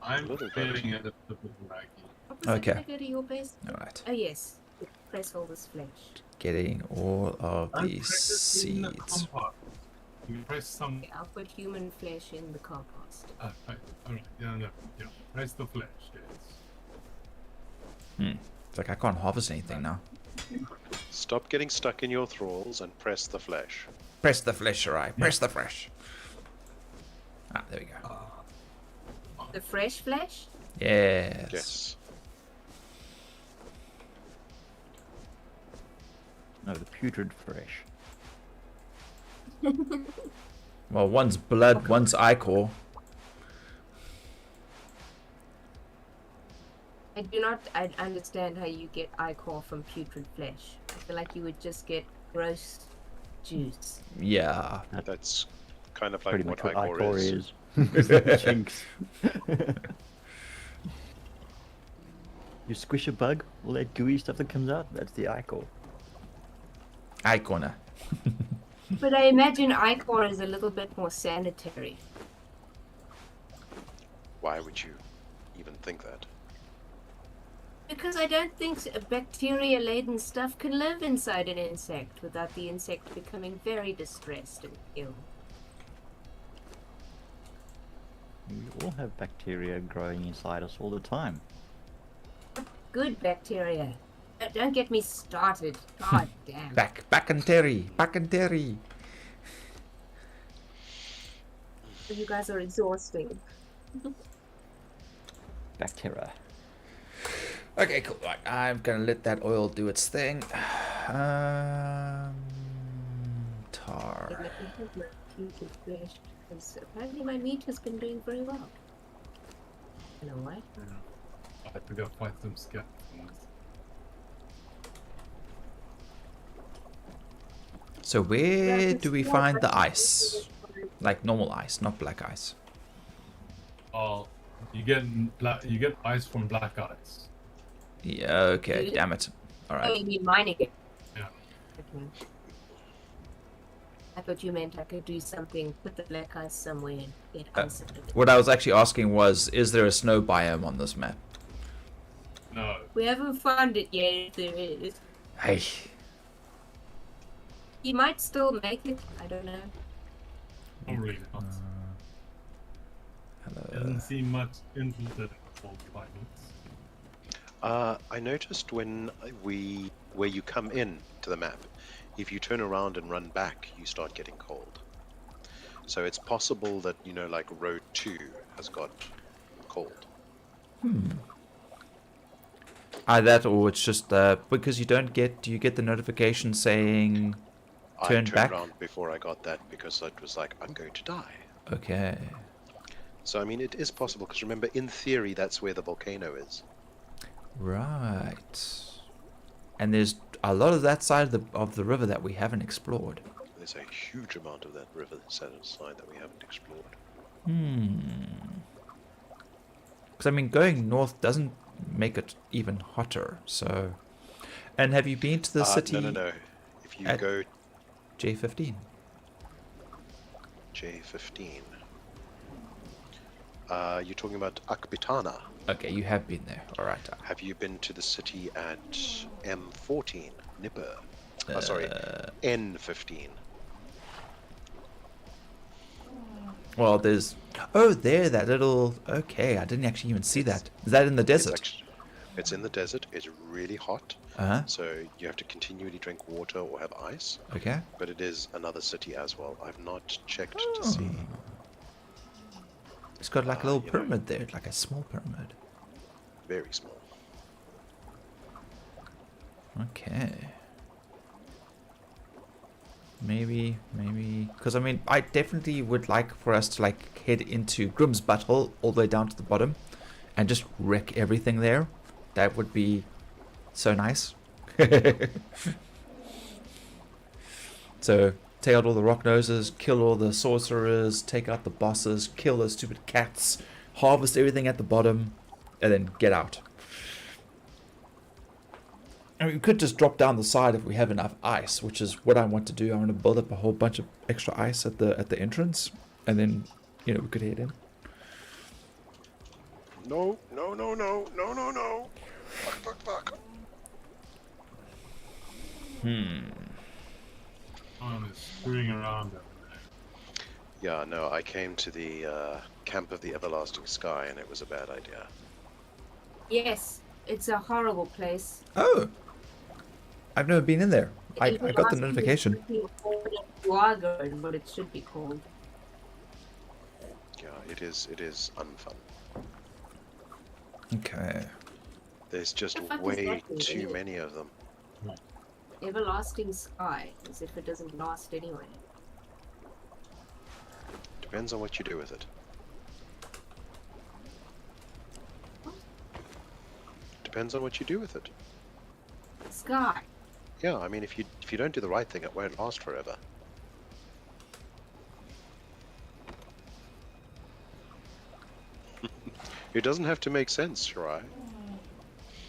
I'm Little bit. feeling it a bit laggy. Okay. Can I go to your base? Alright. Oh yes. Press all this flesh. Getting all of I'm these pressing the seeds. compost. You press some. Okay, I'll put human flesh in the compost. Alright, yeah. Press the flesh, yes. It's like I can't harvest anything now. Stop getting stuck in your thralls and press the flesh. Press the flesh, alright. Press the flesh. Ah, there we go. The fresh flesh? Yes. Yes. No, the putrid fresh. Well, one's blood, one's ichor. I do not understand how you get ichor from putrid flesh. I feel like you would just get gross juice. Yeah. That's kind of like Pretty what much what ichor ichor is. is. It's the chinks. You squish a bug, all that gooey stuff that comes out, that's the ichor. Ichor. But I imagine ichor is a little bit more sanitary. Why would you even think that? Because I don't think bacteria-laden stuff can live inside an insect without the insect becoming very distressed and ill. We all have bacteria growing inside us all the time. Good bacteria. Don't get me started. God damn. Back and Terry. Back and Terry. You guys are exhausting. Bacteria. Okay, cool. Right, I'm gonna let that oil do its thing. Tar. Let me have my putrid flesh, because apparently my meat has been doing very well. You know what? I have to go find some skeletons. So where do we find the ice? Like normal ice, not black ice. Oh, you get ice from black ice. Yeah, okay, Really? damn it. Oh, Alright. you mean mining it? Yeah. Okay. I thought you meant I could do something, put the black ice somewhere and get ice out of it. What I was actually asking was, is there a snow biome on this map? No. We haven't found it yet, if there is. Hey. He might still make it, I don't know. Probably not. Hello. Doesn't seem much into the cold climates. I noticed where you come in to the map, if you turn around and run back, you start getting cold. So it's possible that, like Road 2 has got cold. Either that or it's just because you get the notification saying I turn turned back? around before I got that because it was like, I'm going to die. Okay. So, I mean, it is possible because remember, in theory, that's where the volcano is. Right. And there's a lot of that side of the river that we haven't explored. There's a huge amount of that river side that we haven't explored. Because, I mean, going north doesn't make it even hotter, so... And have you been to the city... No. If you at go... J15? J15. You're talking about Akbitana. Okay, you have been there. Alright. Have you been to the city at M14, Nipper? Sorry, N15. Well, there's... Oh, there, that little... Okay, I didn't actually even see that. Is that in the desert? It's in the desert. It's really hot. Uh-huh. So you have to continually drink water or have ice. Okay. But it is another city as well. I've not checked to see. It's got like a little pyramid there, like a small pyramid. Very small. Okay. Maybe, because I mean, I definitely would like for us to like head into Grimm's Butthole all the way down to the bottom, and just wreck everything there. That would be so nice. So take out all the rock noses, kill all the sorcerers, take out the bosses, kill those stupid cats, harvest everything at the bottom, and then get out. I mean, we could just drop down the side if we have enough ice, which is what I want to do. I want to build up a whole bunch of extra ice at the entrance, and then, you know, we could head in. No. Fuck. I'm screwing around. Yeah, no, I came to the Camp of the Everlasting Sky and it was a bad idea. Yes, it's a horrible place. Oh! I've never been in there. I got the notification. You are going, what it should be called. Yeah, it is unfun. Okay. There's just What the fuck is way that thing? too many of them. Everlasting sky, as if it doesn't last anyway. Depends on what you do with it. Depends on what you do with it. Sky. Yeah, I mean, if you don't do the right thing, it won't last forever. It doesn't have to make sense, right?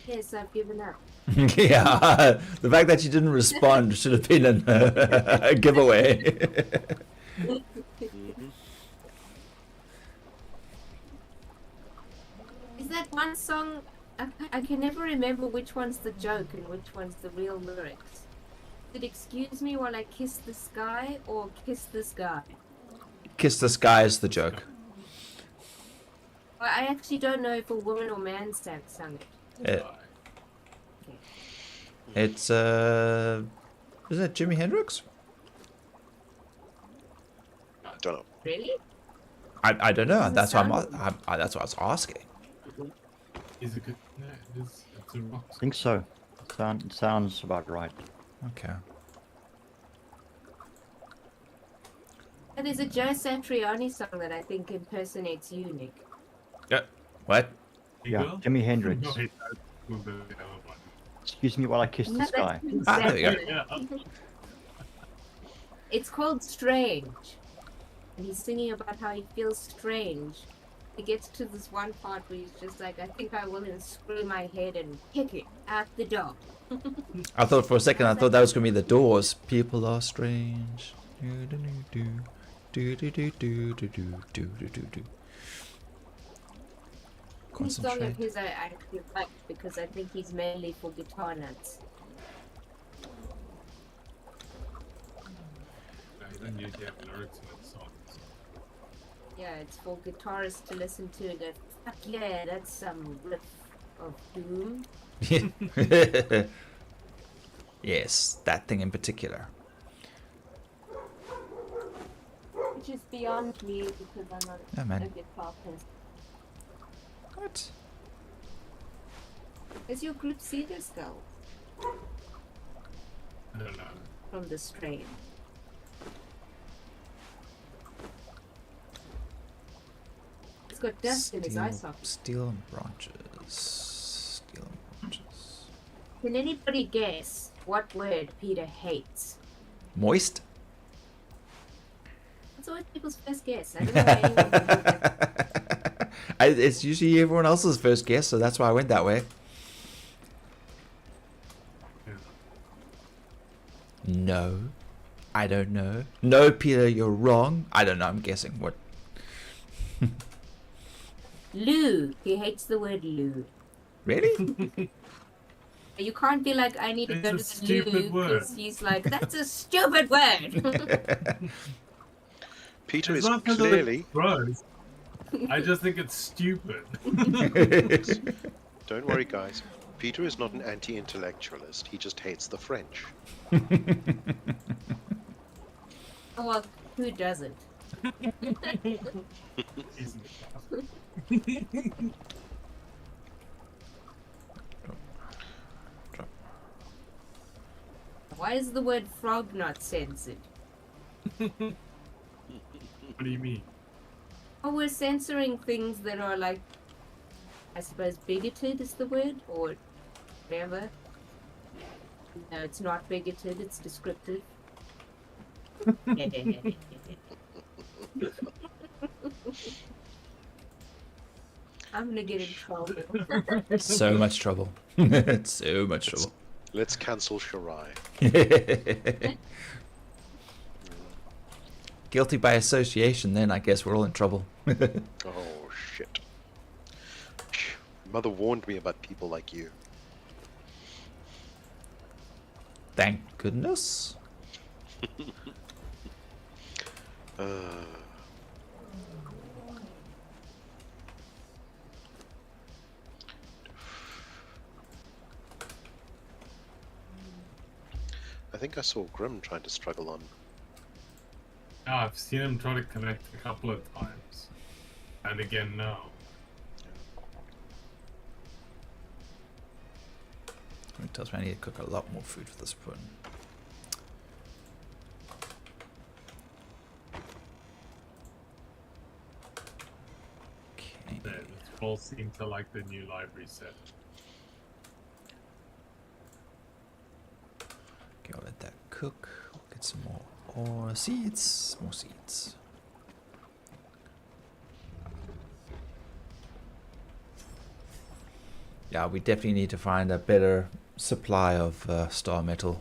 Yes, I've given up. Yeah, the fact that you didn't respond should have been a giveaway. Is that one song? I can never remember which one's the joke and which one's the real lyrics. Did excuse me while I kiss the sky or kiss the sky? Kiss the sky is the joke. Well, I actually don't know if a woman or man sung it. It's isn't it Jimi Hendrix? Don't know. Really? I don't know. Doesn't That's why sound- that's what I was asking. Is it good? No, it's a rock. I think so. Sounds about right. Okay. And there's a Joe Satriani song that I think impersonates you, Nick. What? Yeah, Eagle? Jimi Hendrix. No, it- well, the other one. Excuse me while I kiss the sky. Ah, there we go. Yeah. It's called Strange. And he's singing about how he feels strange. He gets to this one part where he's just like, I think I will screw my head and kick it out the door. I thought for a second that was gonna be the Doors. People are strange. Do do do do do do do do do do do do. This song of Concentrate. his I actually like because I think he's mainly for guitar nuts. He doesn't usually have lyrics in that song. Yeah, it's for guitarists to listen to and go, fuck yeah, that's some riff of doom. Yes, that thing in particular. Which is beyond me because I'm not Yeah, man. a guitar person. What? Does your group see this girl I don't know. from the strain? It's got dust in his eye socket. Steel and branches. Steel and branches. Can anybody guess what word Peter hates? Moist? That's always people's first guess. I don't know why anyone would do that. It's usually everyone else's first guess, so that's why I went that way. Yeah. No, I don't know. No, Peter, you're wrong. I don't know. I'm guessing. What? Lou. He hates the word loo. Really? You can't be like, I need to It's go a to the stupid loo, word. because he's like, that's a stupid word. Peter It's is not 'cause clearly. it's gross. I just think it's stupid. Don't worry, guys. Peter is not an anti-intellectualist. He just hates the French. Oh, well, who doesn't? Easy. Why is the word frog not censored? What do you mean? Oh, we're censoring things that are like, I suppose bigoted is the word, or whatever. No, it's not bigoted, it's descriptive. I'm gonna get in trouble. So much trouble. So much trouble. Let's cancel Shirai. Guilty by association, then I guess we're all in trouble. Oh, shit. Mother warned me about people like you. Thank goodness. I think I saw Grim trying to struggle on. Yeah, I've seen him try to connect a couple of times. And again, no. It tells me I need to cook a lot more food for this spoon. Okay. The trolls seem to like the new library set. Okay, I'll let that cook. We'll get some more ore. Seeds. More seeds. Yeah, we definitely need to find a better supply of star metal.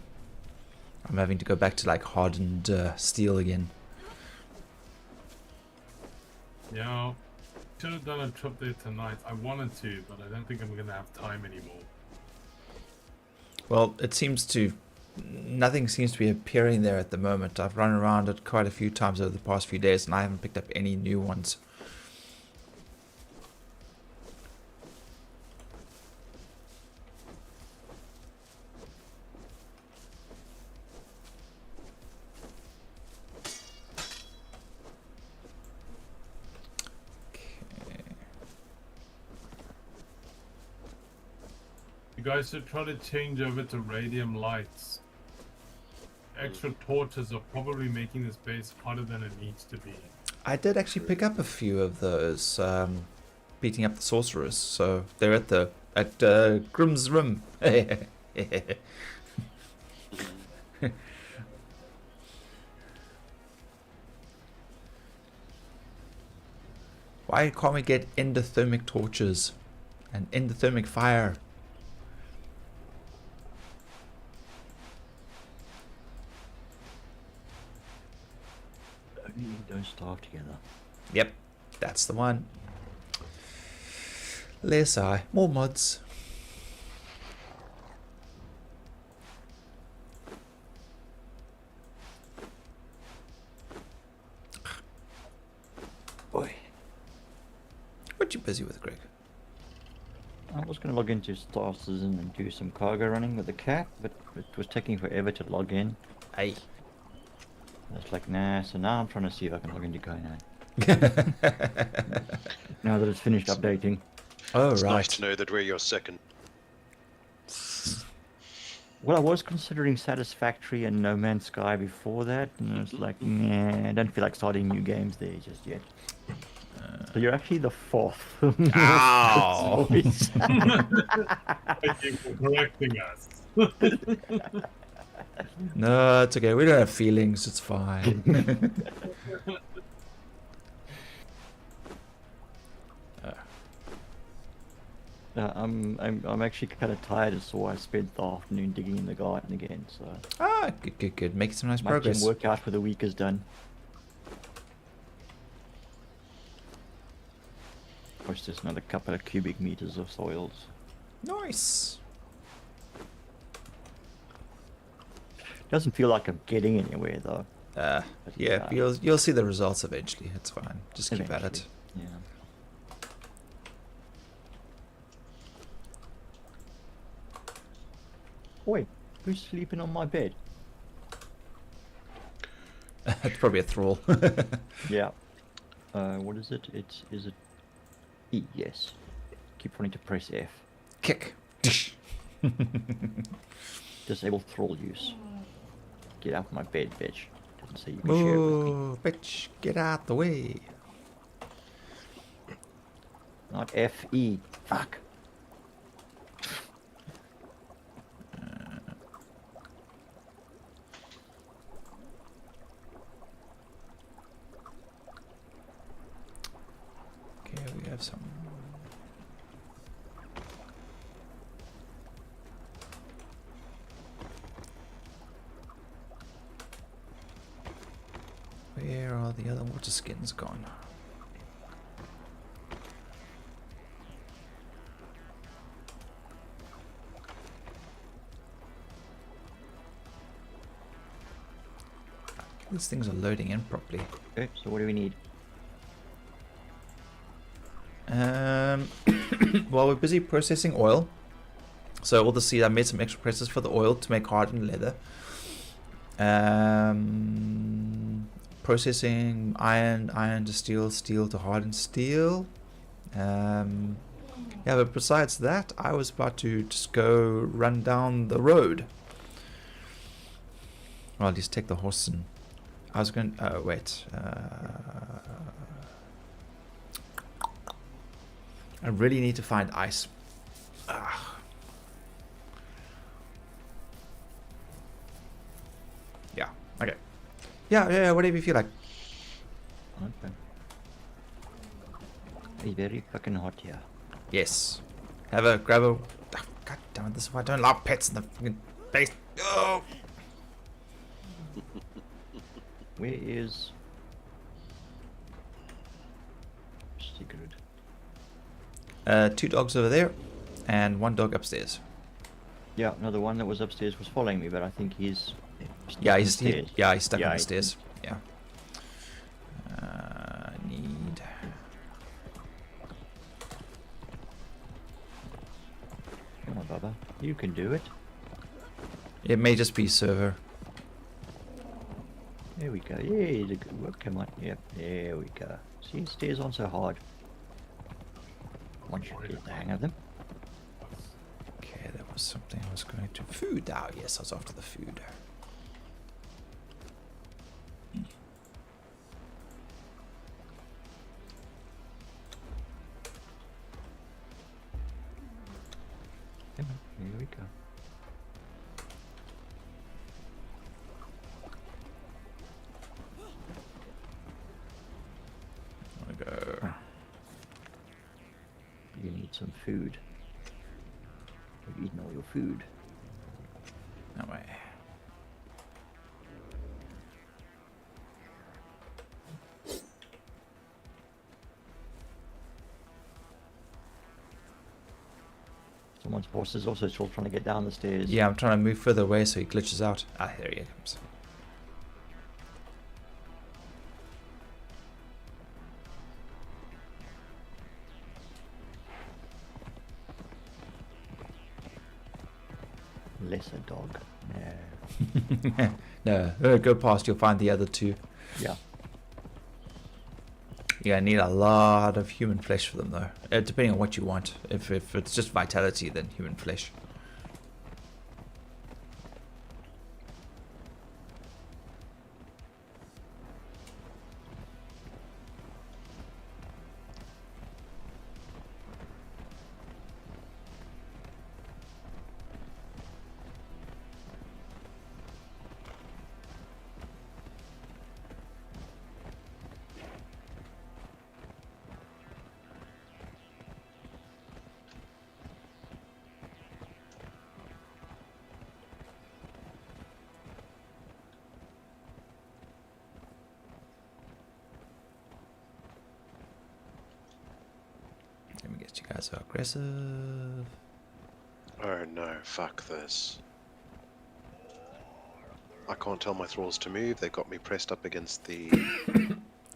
I'm having to go back to like hardened steel again. Yeah, should have done a trip there tonight. I wanted to, but I don't think I'm gonna have time anymore. Well, it seems to... Nothing seems to be appearing there at the moment. I've run around it quite a few times over the past few days and I haven't picked up any new ones. You guys should try to change over to radium lights. Extra torches are probably making this base hotter than it needs to be. I did actually pick up a few of those, beating up the sorcerers. So they're at Grimm's room. Why can't we get endothermic torches and endothermic fire? Only don't starve together. Yep, that's the one. Less I, more mods. Boy, What you busy with, Greg? I was going to log into Star Citizen and do some cargo running with the cat, but it was taking forever to log in. Hey. It's like, nah, so now I'm trying to see if I can log into Conan. Now that it's finished updating. Oh, It's right. nice to know that we're your second. Well, I was considering Satisfactory and No Man's Sky before that, and I was like, nah, I don't feel like starting new games there just yet. So you're actually the fourth. Ow! Thank you for correcting us. No, it's okay. We don't have feelings. It's fine. I'm actually kind of tired, so I spent the afternoon digging in the garden again. So Ah, good, good, good. Making some nice my gym progress. workout for the week is done. Push just another couple of cubic meters of soils. Nice. Doesn't feel like I'm getting anywhere though. But, Yeah, you'll see the results eventually. It's fine. Just keep at it. Yeah. Wait, who's sleeping on my bed? It's probably a thrall. Yeah. What is it? Is it E? Yes. Keep wanting to press F. Kick. Disable thrall use. Get out of my bed, bitch. Doesn't say you can share it with me. Move, bitch, get out the way. Not F, E. Fuck. Okay, we have some. Where are the other water skins gone? These things are loading in properly. Okay, so what do we need? Well, we're busy processing oil. So all the seed, I made some extra presses for the oil to make hardened leather. Processing iron to steel, steel to hardened steel. Yeah, but besides that, I was about to just go run down the road. Well, I'll just take the horse and I was going. Oh wait. I really need to find ice. Ah. Yeah. Okay. Yeah. Whatever you feel like. Okay. It's very fucking hot here. Yes. Grab a. Oh, God damn it! This is why I don't allow pets in the fucking base. Oh. Where is Secret? 2 dogs over there, and 1 dog upstairs. Yeah, no, the one that was upstairs was following me, but I think he's Yeah, he's upstairs. he's stuck on the he's- stairs. Yeah. Need. Come on, Bubba, you can do it. It may just be server. There we go. Yeah, the good work. Come on. Yep, there we go. See, stairs aren't so hard. Once you get the hang of them. Okay, there was something I was going to. Food. Oh, yes, I was after the food. Come on, here we go. Go. You need some food. You've eaten all your food. That way. Someone's horse is also still trying to get down the stairs. Yeah, I'm trying to move further away so he glitches out. Ah, there he comes. Lesser dog. No. No, go past, you'll find the other 2. Yeah. Yeah, I need a lot of human flesh for them though. Depending on what you want. If it's just vitality, then human flesh. guess you guys are aggressive. Oh no, fuck this. I can't tell my thralls to move. They got me pressed up against the...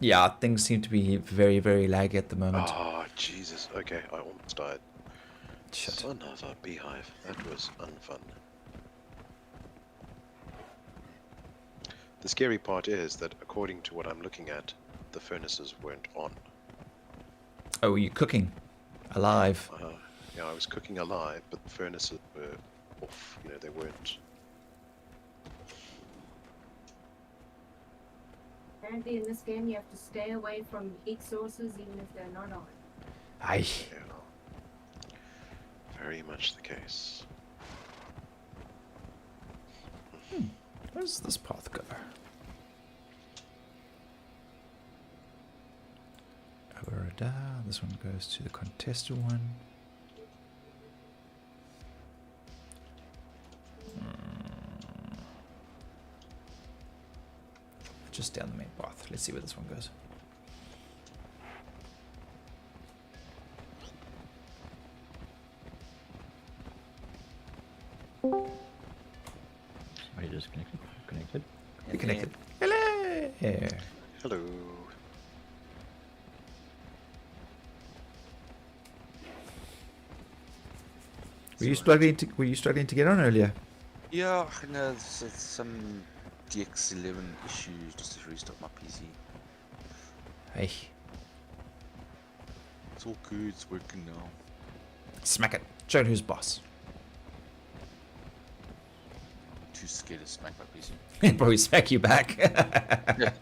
Yeah, things seem to be very, very laggy at the moment. Oh, Jesus. Okay, I almost died. Shit. Son of a beehive. That was unfun. The scary part is that, according to what I'm looking at, the furnaces weren't on. Oh, you're cooking? Alive. Yeah, I was cooking alive, but the furnaces were off. You know, they weren't... Apparently in this game you have to stay away from heat sources even if they're not on. Aye. Yeah. Very much the case. Where does this path go? Over and down. This one goes to the contested one. Just down the main path. Let's see where this one goes. Somebody disconnected. Connected. Reconnected. Hello. Hello. Were you struggling to get on earlier? Yeah, I know there's some DX11 issues just to restart my PC. Hey, It's all good, it's working now. smack it. Show it who's boss. Too scared to smack my PC. He'll probably smack you back. Yeah.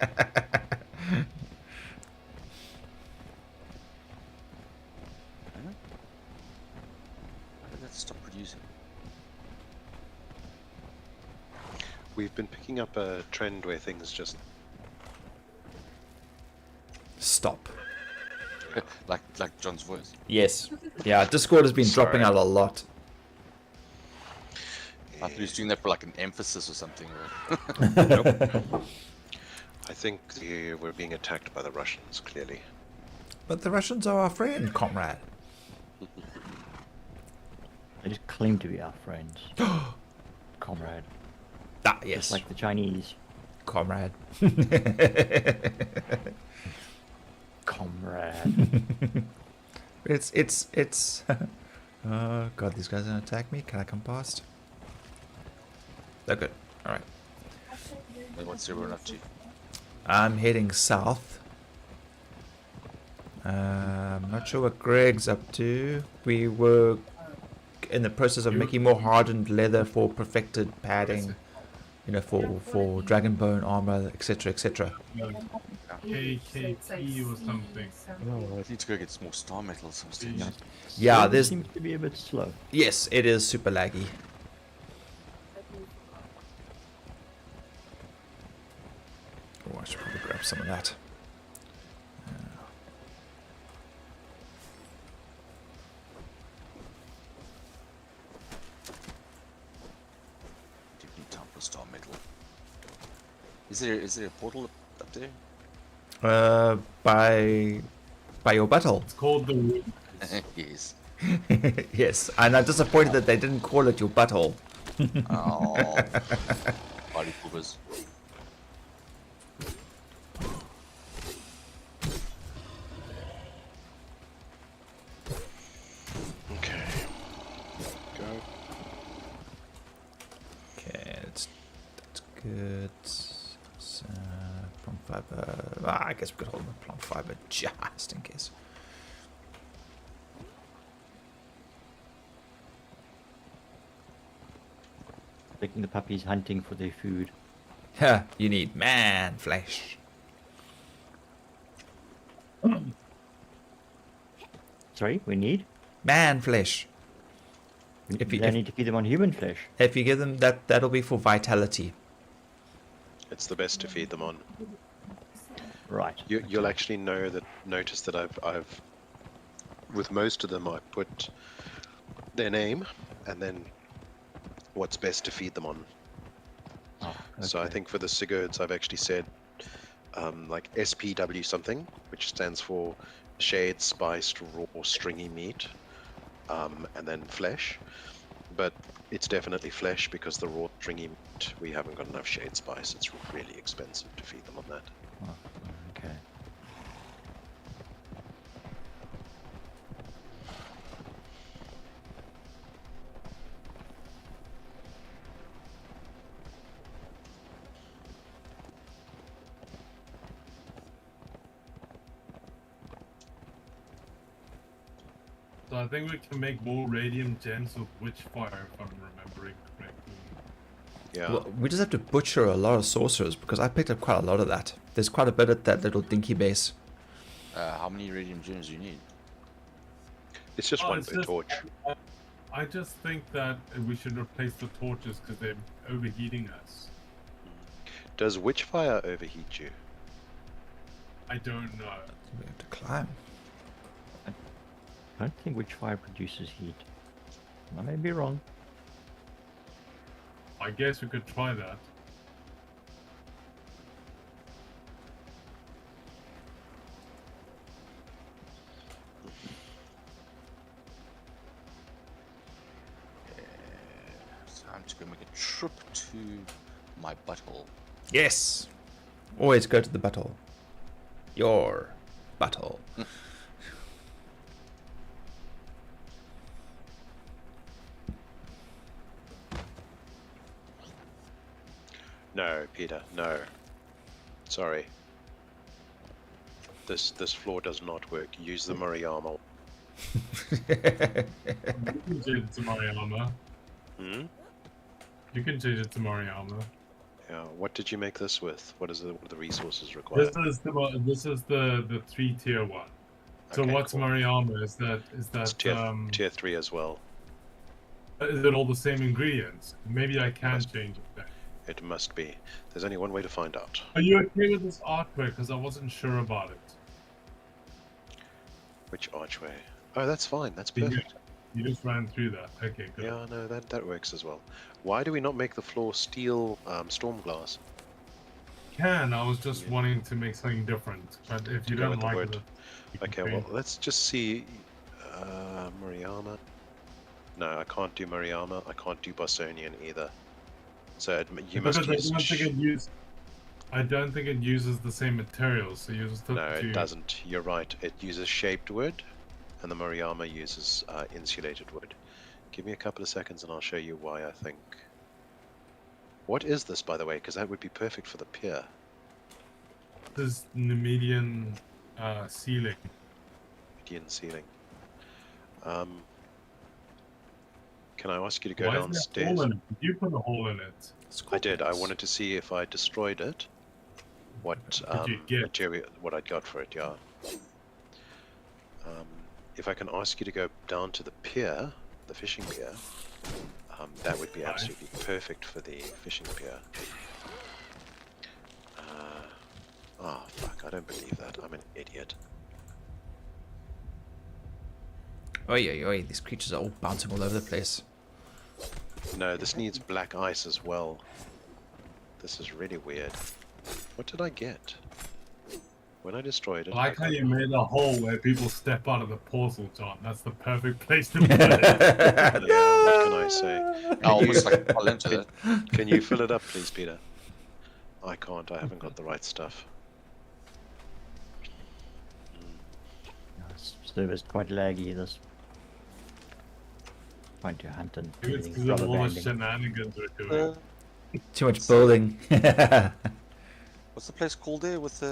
Huh? Why did that stop producing? We've been picking up a trend where things just... Stop. like John's voice. Yes. Yeah, Discord has been dropping Sorry. out a lot. I thought he was doing that for like an emphasis or something. I think we're being attacked by the Russians, clearly. But the Russians are our friend, comrade. They just claim to be our friends. Comrade. Ah, Just yes. like the Chinese. Comrade. Comrade. It's oh god, these guys are gonna attack me. Can I come past? They're good. Alright. Wait, what's everyone up to? I'm heading south. I'm not sure what Greg's up to. We were in the process of making more hardened leather for perfected padding. You know, for dragonbone armor, etc., etc. KKP or something. Oh, I need to go get some more star metal at some stage. Yeah, It there's seems to be a bit slow. yes, it is super laggy. Oh, I should probably grab some of that. Do need time for star metal. Is there a portal up there? By your butthole. It's called the... Yes. Yes, and I'm disappointed that they didn't call it your butthole. Oh. Party poopers. Okay. Go. Okay, that's good. So, plant fiber. I guess we could hold the plant fiber just in case. Taking the puppies hunting for their food. Yeah, you need man flesh. Sorry, we need? Man flesh. If We you- don't if- need to feed them on human flesh. If you give them that, that'll be for vitality. It's the best to feed them on. Right. You'll actually notice that I've with most of them I put their name and then what's best to feed them on. Oh, So I okay. think for the Sigurds I've actually said like SPW something, which stands for shade spiced raw stringy meat, and then flesh. But it's definitely flesh because the raw stringy meat, we haven't got enough shade spice. It's really expensive to feed them on that. Oh, okay. So I think we can make more radium gems with witchfire if I'm remembering correctly. Yeah. Well, we just have to butcher a lot of sorcerers because I picked up quite a lot of that. There's quite a bit at that little dinky base. How many radium gems do you need? It's just one it's per just- torch. I just think that we should replace the torches because they're overheating us. Does witchfire overheat you? I don't know. We have to climb. I don't think witchfire produces heat. I may be wrong. I guess we could try that. Time to go make a trip to my butthole. Yes. Always go to the butthole. Your butthole. No, Peter, no. Sorry. This floor does not work. Use the Murayama. You can change it to Mariama. Hmm? You can change it to Mariama. Yeah. What did you make this with? What are the resources required? This is the 3-tier one. So Okay, what's cool. Mariama? Is that It's tier 3 as well. is it all the same ingredients? Maybe I can Must- change it then. It must be. There's only one way to find out. Are you okay with this artwork? Because I wasn't sure about it. Which archway? Oh, that's fine. That's You perfect. You just ran through that. Okay, good. Yeah, no, that works as well. Why do we not make the floor steel storm glass? I was just wanting to make something different. But if you Go don't with the like wood. it, you can Okay, change well, let's just see. Murayama. No, I can't do Murayama. I can't do Bostonian either. So you Because must use. I don't think it uses the same materials. So you just have No, to. it doesn't. You're right. It uses shaped wood, and the Murayama uses insulated wood. Give me a couple of seconds, and I'll show you why I think. What is this, by the way? Because that would be perfect for the pier. This Nemedian ceiling. Median ceiling. Can I ask you to go Why is there a downstairs? hole in it? Did you put a hole in it? I did. I wanted to see if I destroyed it, what you get? material, what I got for it. Yeah. If I can ask you to go down to the pier, the fishing pier, that would be Right. absolutely perfect for the fishing pier. Oh fuck! I don't believe that. I'm an idiot. Oi, oi, oi. These creatures are all bouncing all over the place. No, this needs black ice as well. This is really weird. What did I get? When I destroyed it. I like how you made a hole where people step out of the portal, John. That's the perfect place to put it. Yeah, what can I say? I almost like fall into it. Can you fill it up, please, Peter? I can't. I haven't got the right stuff. This server's quite laggy. This trying to hunt and Maybe it's everything's because of rubber all the banding. shenanigans we're doing. Too much building. What's the place called there with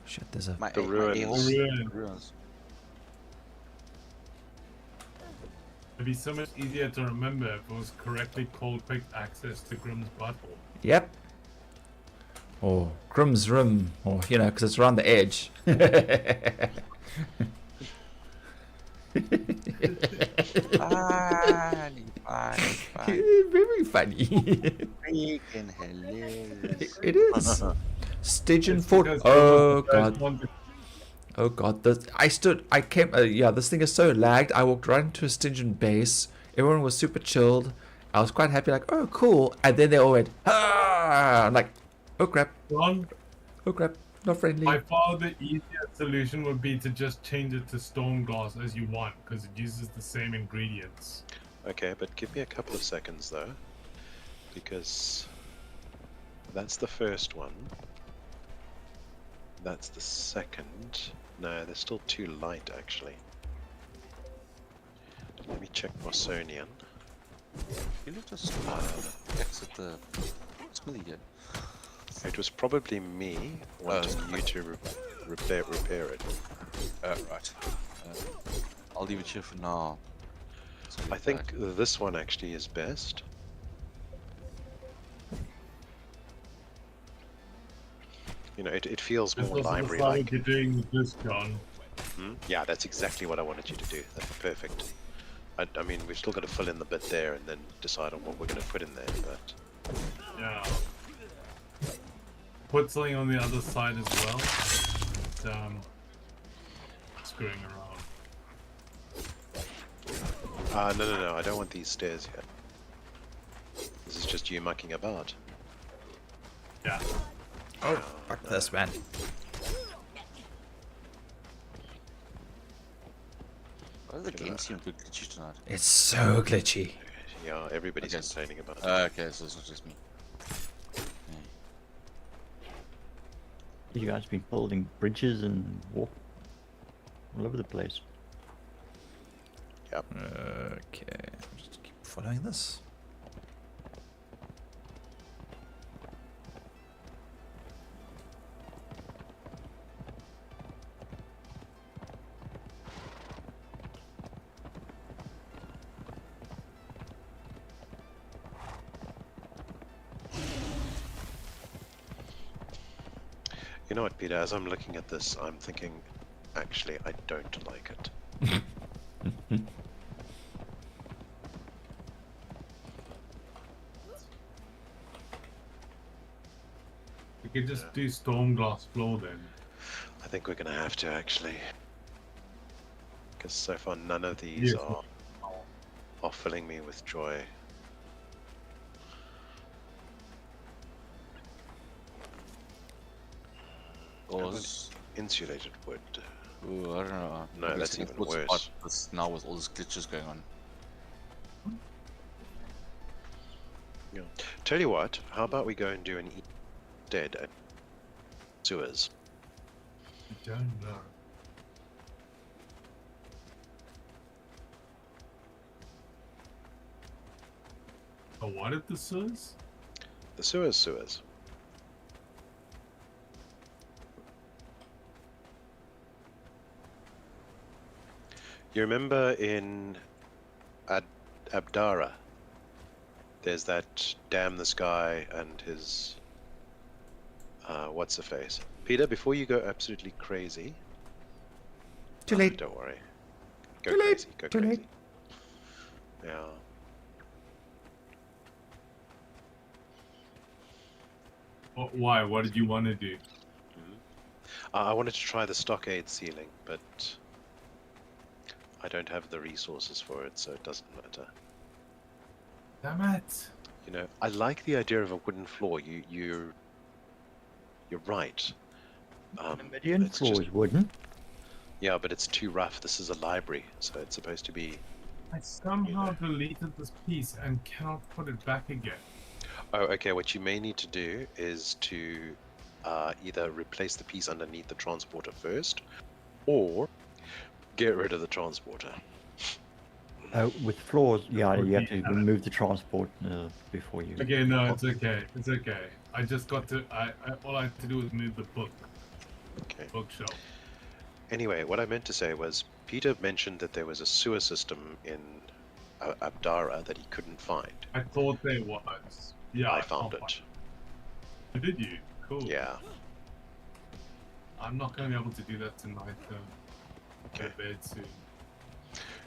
Shit, there's a... my The my ruins. ales? The ruins. Ruins. It'd be so much easier to remember if it was correctly called quick access to Grimm's butthole. Yep. Or Grimm's room. Or, you know, because it's around the edge. Funny. Very funny. Freaking hilarious. It is. Stygian It's Fort. because Oh it was the first god. one to- Oh god. I came. Yeah, this thing is so lagged. I walked right into a Stygian base. Everyone was super chilled. I was quite happy, like, oh cool. And then they all went, ah! I'm like, oh crap. John, Oh crap. Not friendly. By far, the easiest solution would be to just change it to storm glass as you want, because it uses the same ingredients. Okay, but give me a couple of seconds though, because that's the first one. That's the second. No, they're still too light actually. Let me check Bosonian. You look just exit the smithy yet. It was probably me wanting you to repair it. Right. I'll leave it here for now. I think this one actually is best. You know, it feels This more also the library-like. what you're doing with this, John. Yeah, that's exactly what I wanted you to do. That's perfect. I mean, we've still got to fill in the bit there and then decide on what we're going to put in there, but... Yeah. Put something on the other side as well. Screwing around. No, I don't want these stairs here. This is just you mucking about. Yeah. Oh, fuck this, man. Why does the game seem a bit glitchy tonight? It's so glitchy. Yeah, everybody's Okay. complaining about it. Okay, so it's not just me. You guys been building bridges and walk all over the place. Yep. Okay, just keep following this. You know what, Peter, as I'm looking at this, I'm thinking, actually, I don't like it. We could just do storm glass floor then. I think we're going to have to, actually. Because so far, none of these Yes. are filling me with joy. Or Insulated wood. ooh, I don't know. No, Maybe that's it's a even good worse. spot this, now with all these glitches going on. Yeah. Tell you what, how about we go and do an instead at sewers? I don't know. Oh, what at the sewers? The sewers. You remember in Abdara, there's that damn this guy and his what's the face? Peter, before you go absolutely crazy. Too late. Don't worry. Too Go late. crazy. Go Too crazy. late. Yeah. Why? What did you want to do? I wanted to try the stockade ceiling, but I don't have the resources for it, so it doesn't matter. Damn it! You know, I like the idea of a wooden floor. You're right. The median it's floor just- is wooden. Yeah, but it's too rough. This is a library, so it's supposed to be. I somehow deleted this piece and cannot put it back again. Oh, okay. What you may need to do is to either replace the piece underneath the transporter first, or get rid of the transporter. With floors, yeah, would you have be to remove the transport before you. Okay, no, it's okay. It's okay. I just got to. All I had to do was move the Okay. bookshelf. Anyway, what I meant to say was Peter mentioned that there was a sewer system in Abdara that he couldn't find. I thought there was. Yeah, I found it. Did you? Cool. Yeah. I'm not going to be able to do that tonight though. Okay. Go to bed soon.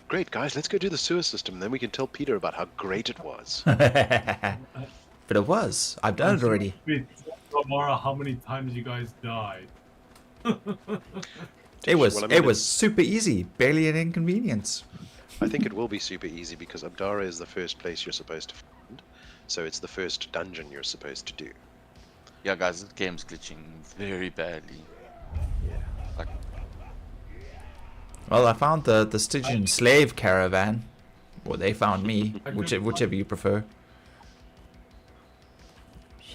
Great, guys. Let's go do the sewer system. Then we can tell Peter about how great it was. But it was. I've done it already. Tomorrow, how many times you guys died? It was Well, I mean, it was super easy, barely an inconvenience. I think it will be super easy because Abdara is the first place you're supposed to find. So it's the first dungeon you're supposed to do. Yeah, guys, this game's glitching very badly. Yeah. Like, Well, I found the Stygian slave caravan. Or they found me, I whichever you prefer.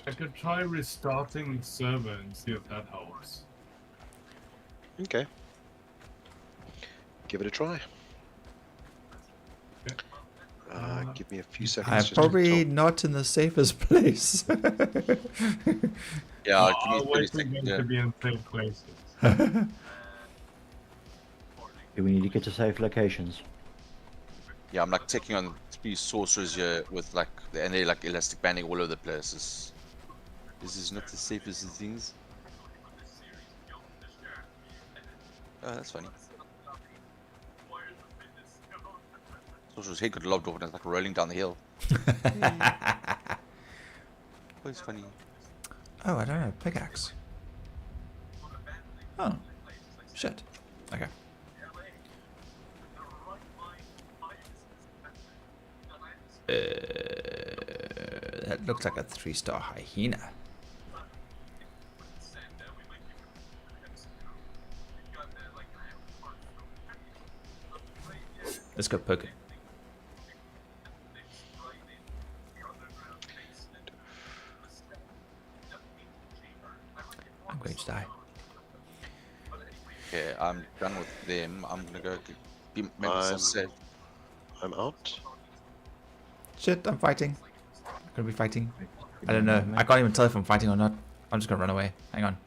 I could try restarting the server and see if that helps. Okay. Give it a try. Give me a few seconds. I'm just to probably talk. not in the safest place. yeah, I'll give me wait 30 for seconds. them Yeah. to be in safe places. Do we need to get to safe locations? Yeah, I'm like taking on 3 sorcerers here with like, and they're like elastic banding all over the place. This is not the safest of things. Oh, that's funny. Sorcerer's head got lobbed off and it's like rolling down the hill. Oh, it's funny. Oh, I don't know. Pickaxe. Oh. Shit. Okay. That looks like a 3-star hyena. Let's go poke it. I'm going to die. Okay, I'm done with them. I'm gonna go make myself safe. I'm out. Shit, I'm fighting. I'm gonna be fighting. I don't know. I can't even tell if I'm fighting or not. I'm just gonna run away. Hang on.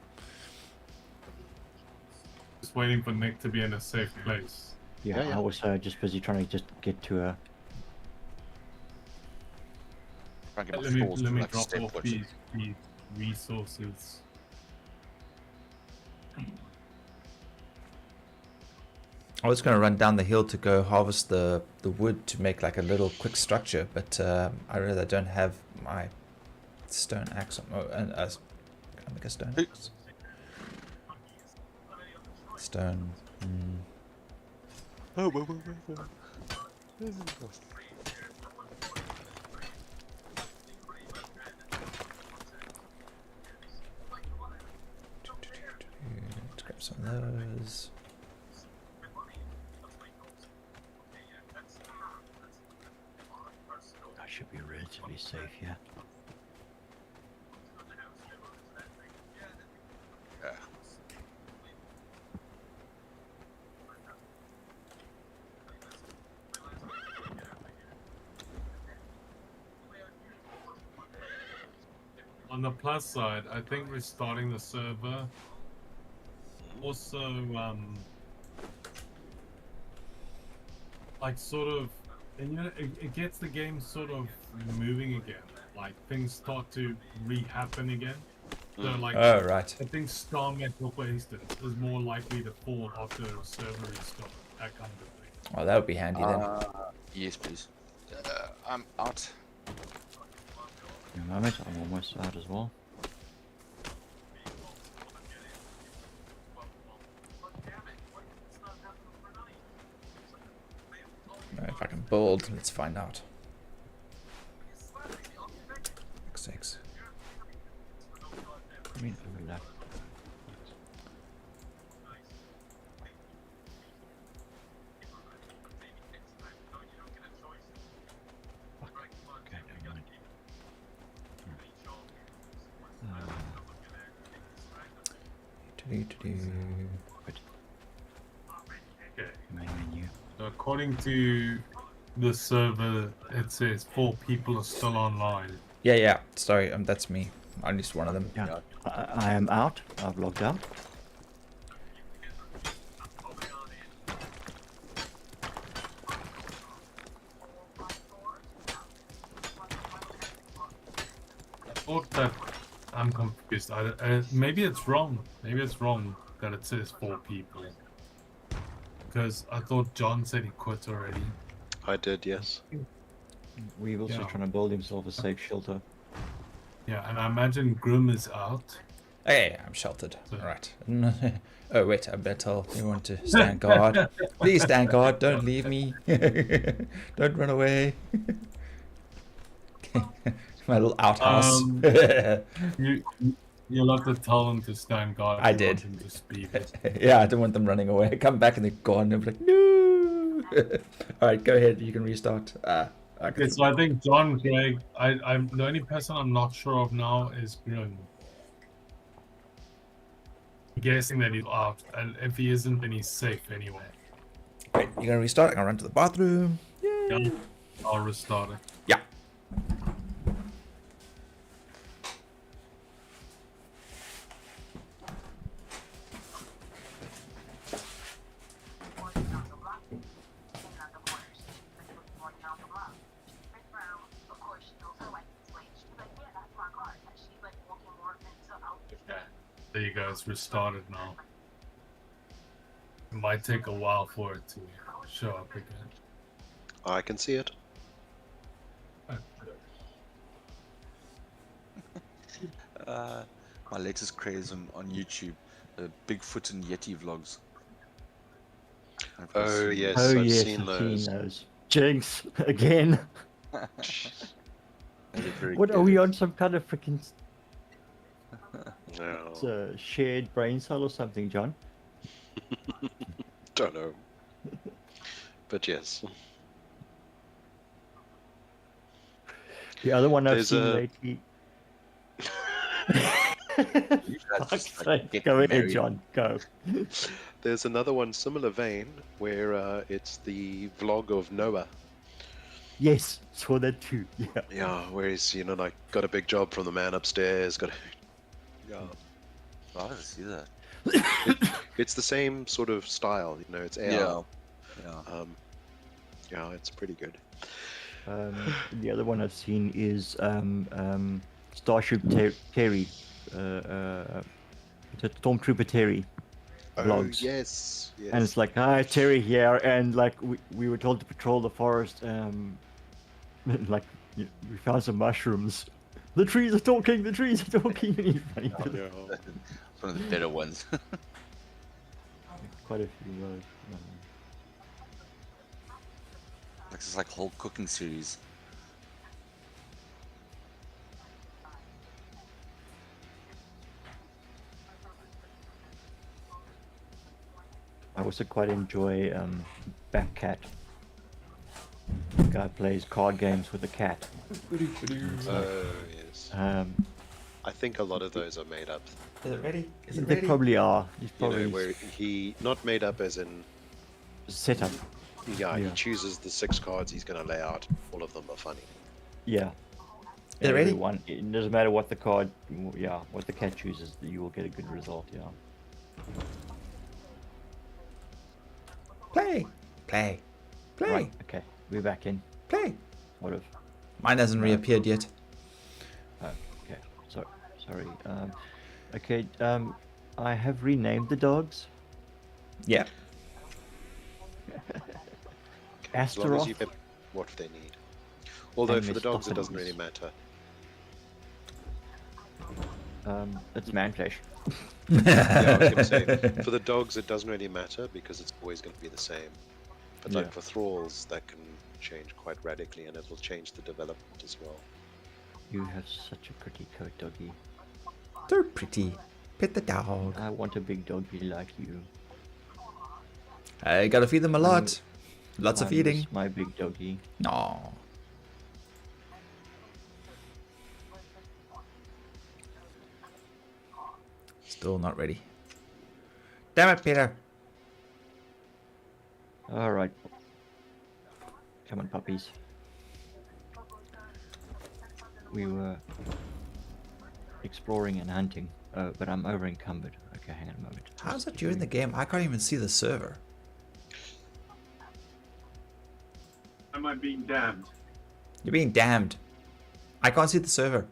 Just waiting for Nick to be in a safe place. Yeah, Yeah. I was just busy trying to just get to a. Try and get my Let me tools to, like, drop stay off put. these resources. I was gonna run down the hill to go harvest the wood to make like a little quick structure, but I realize I don't have my stone axe. Oh, and can I make a stone axe? Stone. Oh, whoa. Let's grab some of those. I should be relatively safe here. Yeah. On the plus side, I think restarting the server also like sort of, and you know, it gets the game sort of moving again. Like things start to re-happen again. So like, Oh right. I think Star Metal, for instance, is more likely to fall after a server restart. That kind of thing. Oh, that would be handy then. Yes, please. I'm out. In a moment, I'm almost out as well. If I can build, let's find out. X6. I mean, overlap. Okay, never mind. Good. Okay. Main menu. So according to the server, it says 4 people are still online. Yeah. Sorry, that's me. At least one of them. Yeah, I am out. I've logged out. I thought that I'm confused. Maybe it's wrong. Maybe it's wrong that it says 4 people. Because I thought John said he quit already. I did, yes. Weevil's Yeah. just trying to build himself a safe shelter. Yeah, and I imagine Grim is out. Hey, I'm sheltered. So- Alright. Oh wait, I better tell everyone to stand guard. Please stand guard, don't leave me. Don't run away. My little outhouse. You You'll have to tell them to stand guard. I if you want did. them to speed it. Yeah, I don't want them running away. Come back and they're gone. They'll be like, no. All right, go ahead. You can restart. Okay, so I think John, Greg, I'm the only person I'm not sure of now is Grim. I'm guessing that he's out, and if he isn't, then he's safe anyway. Right, you're gonna restart. I'm gonna run to the bathroom. Yay. Yeah, I'll restart it. Yeah. There you go, it's restarted now. It might take a while for it to show up again. I can see it. My latest craze on YouTube, Bigfoot and Yeti vlogs. Oh yes, Oh I've yes, seen I've those. seen those. Jinx again. What are we on? Some kind of freaking No, shared brain cell or something, John? don't know. But yes, The other one I've There's seen a- lately. You guys Fuck's just, like, sake. get Go ahead, married. John. Go. there's another one similar vein where it's the vlog of Noah. Yes, saw that too. Yeah. Yeah, where he's like got a big job from the man upstairs. Yeah, Why did I see that? it's the same sort of style. It's AR. Yeah. Yeah. Yeah, it's pretty good. The other one I've seen is Starship Terry, Stormtrooper Terry vlogs. Oh yes, yes. And it's like, hi, Terry here, and like we were told to patrol the forest. Like we found some mushrooms. The trees are talking. The trees are talking. And he's running to the- Yeah. It's one of the better ones. Quite a few rows. It's like whole cooking series. I also quite enjoy Backcat. The guy plays card games with a cat. Oh yes. I think a lot of those are made up. Is it ready? Is it They ready? probably are. He's probably Where he not made up as in set up. yeah, Yeah. he chooses the 6 cards he's gonna lay out. All of them are funny. Yeah. Is it ready? Everyone, it doesn't matter what the card, yeah, what the cat chooses, you will get a good result. Yeah. Play. Play. Play. Right. Okay. We're back in. Play. What if? Mine hasn't reappeared yet. Okay. Sorry. Okay. I have renamed the dogs. Yeah. As long as Astaroth. you get what they need. Although And for the dogs it doesn't Mistopheles. really matter. It's manflesh. Yeah, I was gonna say for the dogs it doesn't really matter because it's always gonna be the same. But like Yeah. for thralls that can change quite radically and it will change the development as well. You have such a pretty coat, doggy. They're pretty. Pet the dog. I want a big doggy like you. I gotta feed them a lot. Lots of I feeding. miss my big doggy. No. Still not ready. Damn it, Peter. All right. Come on, puppies. We were exploring and hunting, but I'm over encumbered. Okay, hang on a moment. How's it during the game? I can't even see the server. Am I being damned? You're being damned. I can't see the server.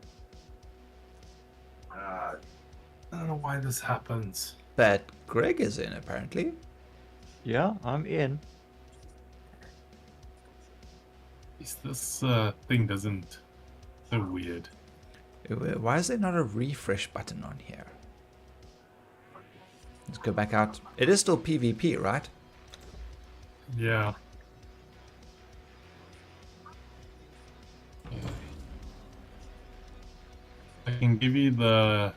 I don't know why this happens. But Greg is in, apparently. Yeah, I'm in. This thing doesn't. So weird. Why is there not a refresh button on here? Let's go back out. It is still PvP, right? Yeah. I can give you the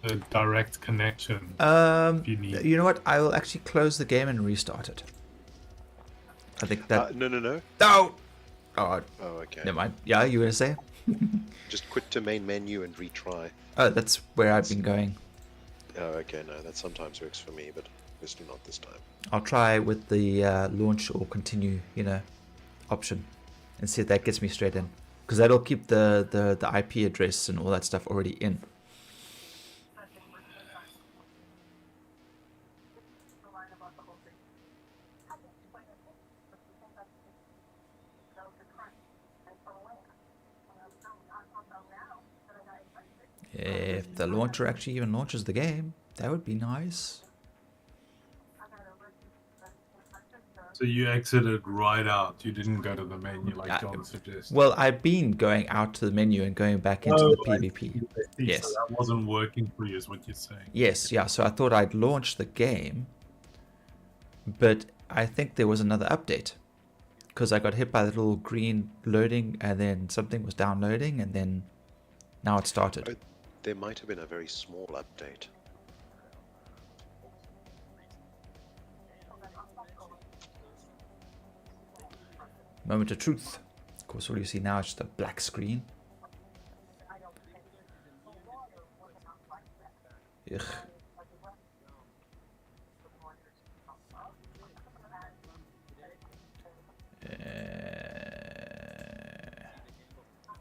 a direct connection. You need. You know what? I will actually close the game and restart it. I think that. No. No. Oh, Oh, okay. never mind. Yeah, you were gonna say? Just quit to main menu and retry. Oh, that's where I've been going. Oh, okay. No, that sometimes works for me, but obviously not this time. I'll try with the launch or continue, option, and see if that gets me straight in. Because that'll keep the IP address and all that stuff already in. If the launcher actually even launches the game, that would be nice. So you exited right out. You didn't go to the menu like John suggested. Well, I've been going out to the menu and going back into the PvP. Yes. So that wasn't working for you, is what you're saying. Yes, yeah. So I thought I'd launch the game, but I think there was another update because I got hit by the little green loading, and then something was downloading, and then now it started. Oh, there might have been a very small update. Moment of truth. Of course, all you see now is just a black screen. Ugh.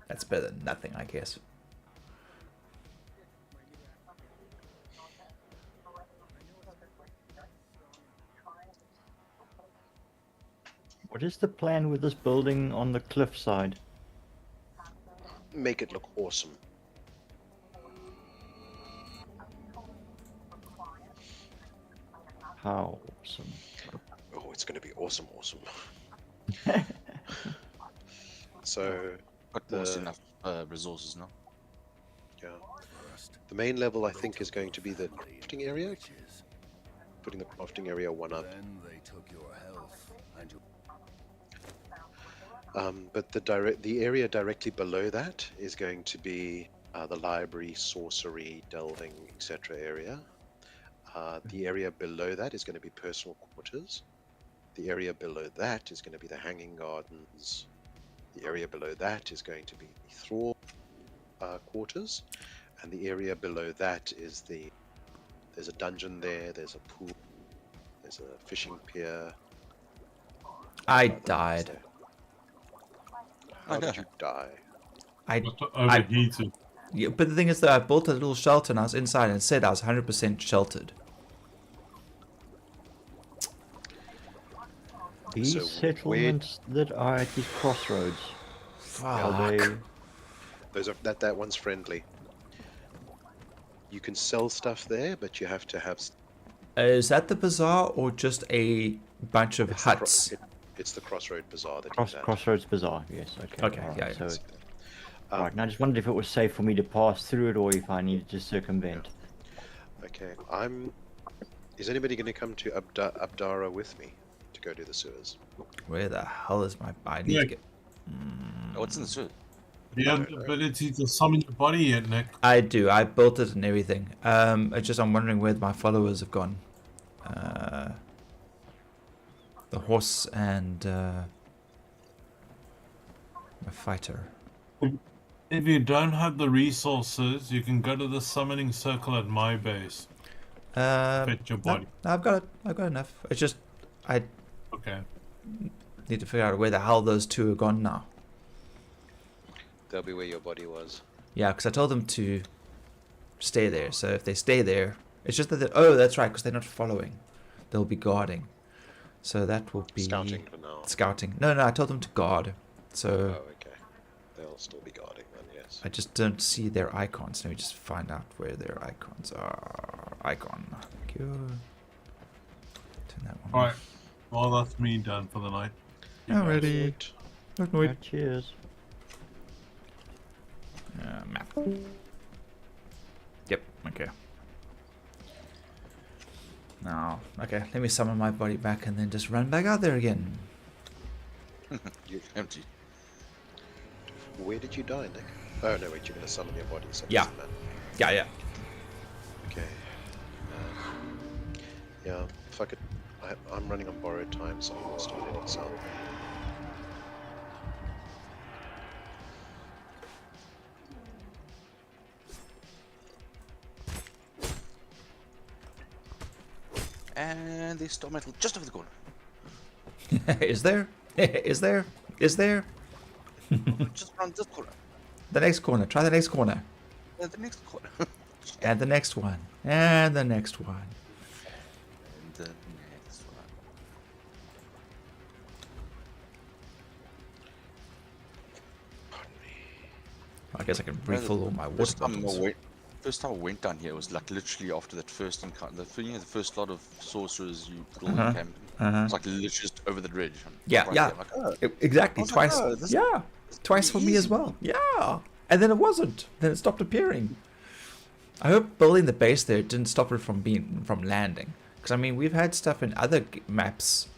That's better than nothing, I guess. What is the plan with this building on the cliffside? Make it look awesome. How awesome. Oh, it's going to be awesome. So, Got more than enough resources now. yeah. The main level, I think, is going to be the crafting area. Putting the crafting area one up. But the area directly below that is going to be the library, sorcery, delving, etc. area. The area below that is going to be personal quarters. The area below that is going to be the hanging gardens. The area below that is going to be the thrall quarters, and the area below that is there's a dungeon there. There's a pool. There's a fishing pier. I died. How did you die? I Overheated. Yeah, but the thing is that I built a little shelter and I was inside and it said I was 100% sheltered. These So settlements that are at these crossroads, are they... Those are that one's friendly. You can sell stuff there, but you have to have. Is that the bazaar or just a bunch of huts? It's the Crossroad Bazaar that he's at. Crossroads Bazaar, yes, okay. Okay, alright, yeah, So, Um, right, and I just wondered if it was safe for me to pass through it or if I needed to circumvent. Okay, Is anybody going to come to Abdara with me to go to the sewers? Where the hell is my... I need Yeah. to get... What's in the suit? Do you have the ability to summon your body yet, Nick? I do. I built it and everything. It's just I'm wondering where my followers have gone. The horse and my fighter. If you don't have the resources, you can go to the summoning circle at my base. Fetch your body. No, I've got it. I've got enough. It's just I Okay. need to figure out where the hell those two are gone now. That'll be where your body was. Yeah, because I told them to stay there. So if they stay there, it's just that oh, that's right, because they're not following. They'll be guarding. So that will be Scouting for now. Scouting. No, I told them to guard. So Oh, okay. They'll still be guarding then, yes. I just don't see their icons. Let me just find out where their icons are. Icon. Thank you. Turn that one Alright. off. Well, that's me done for the night. Alrighty. Good night. Right, cheers. Map. Yep, okay. Now, okay, let me summon my body back and then just run back out there again. Empty. Where did you die, Nick? Oh, no, wait, you're going to summon your body. So it Yeah. doesn't matter. Yeah. Yeah, fuck it. I'm running on borrowed time, so we'll start heading south. And there's storm metal just over the corner. Is there? Is there? Is there? Just around this corner. The next corner. Try the next corner. The next corner. And the next one. And the next one. And the next one. Pardon me. I guess I can refill all my water bottles. First time I went down here was like literally after that first encounter. The first lot of sorcerers you put all in camp. It's like literally just over the bridge. Yeah, Right yeah. there, like, oh. Exactly. I was like, Twice. oh, this- Yeah. Twice for me as easy. well. Yeah. And then it wasn't. Then it stopped appearing. I hope building the base there didn't stop it from landing. Because I mean, we've had stuff in other maps,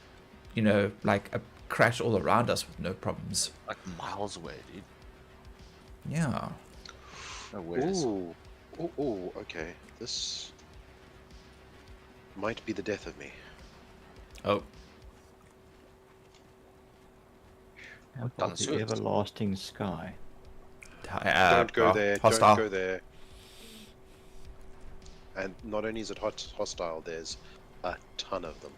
you know, like a crash all around us with no problems. Like miles away, dude. Yeah. No way. it is. Ooh. Ooh, okay. This might be the death of me. Oh. How Down about the the sewers. everlasting sky? Don't go there. Hostile. Don't go there. And not only is it hostile, there's a ton of them.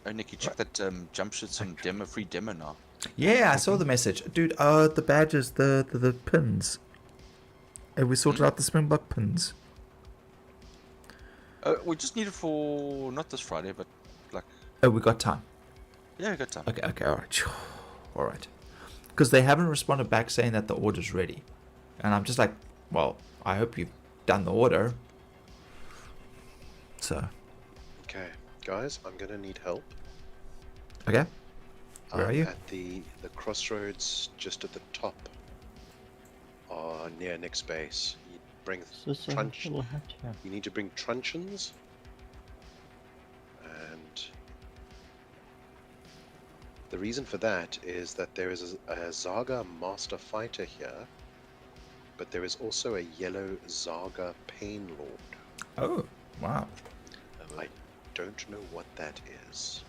Oh, Nick, you check that jump shit's on demo, free demo now. Yeah, I saw the message. Dude, the badges, the pins. And we sorted out the Springbok pins. We just need it for not this Friday, but like Oh, we got time. yeah, we got time. Okay, alright. Alright. Because they haven't responded back saying that the order's ready. And I'm just like, well, I hope you've done the order. So, Okay, guys, I'm gonna need help. okay. Where are you? At the crossroads just at the top. Near Nick's base. You bring Is this a trunch. little hut here? You need to bring truncheons. And the reason for that is that there is a Zaga master fighter here, but there is also a yellow Zaga pain lord. Oh, wow. I don't know what that is.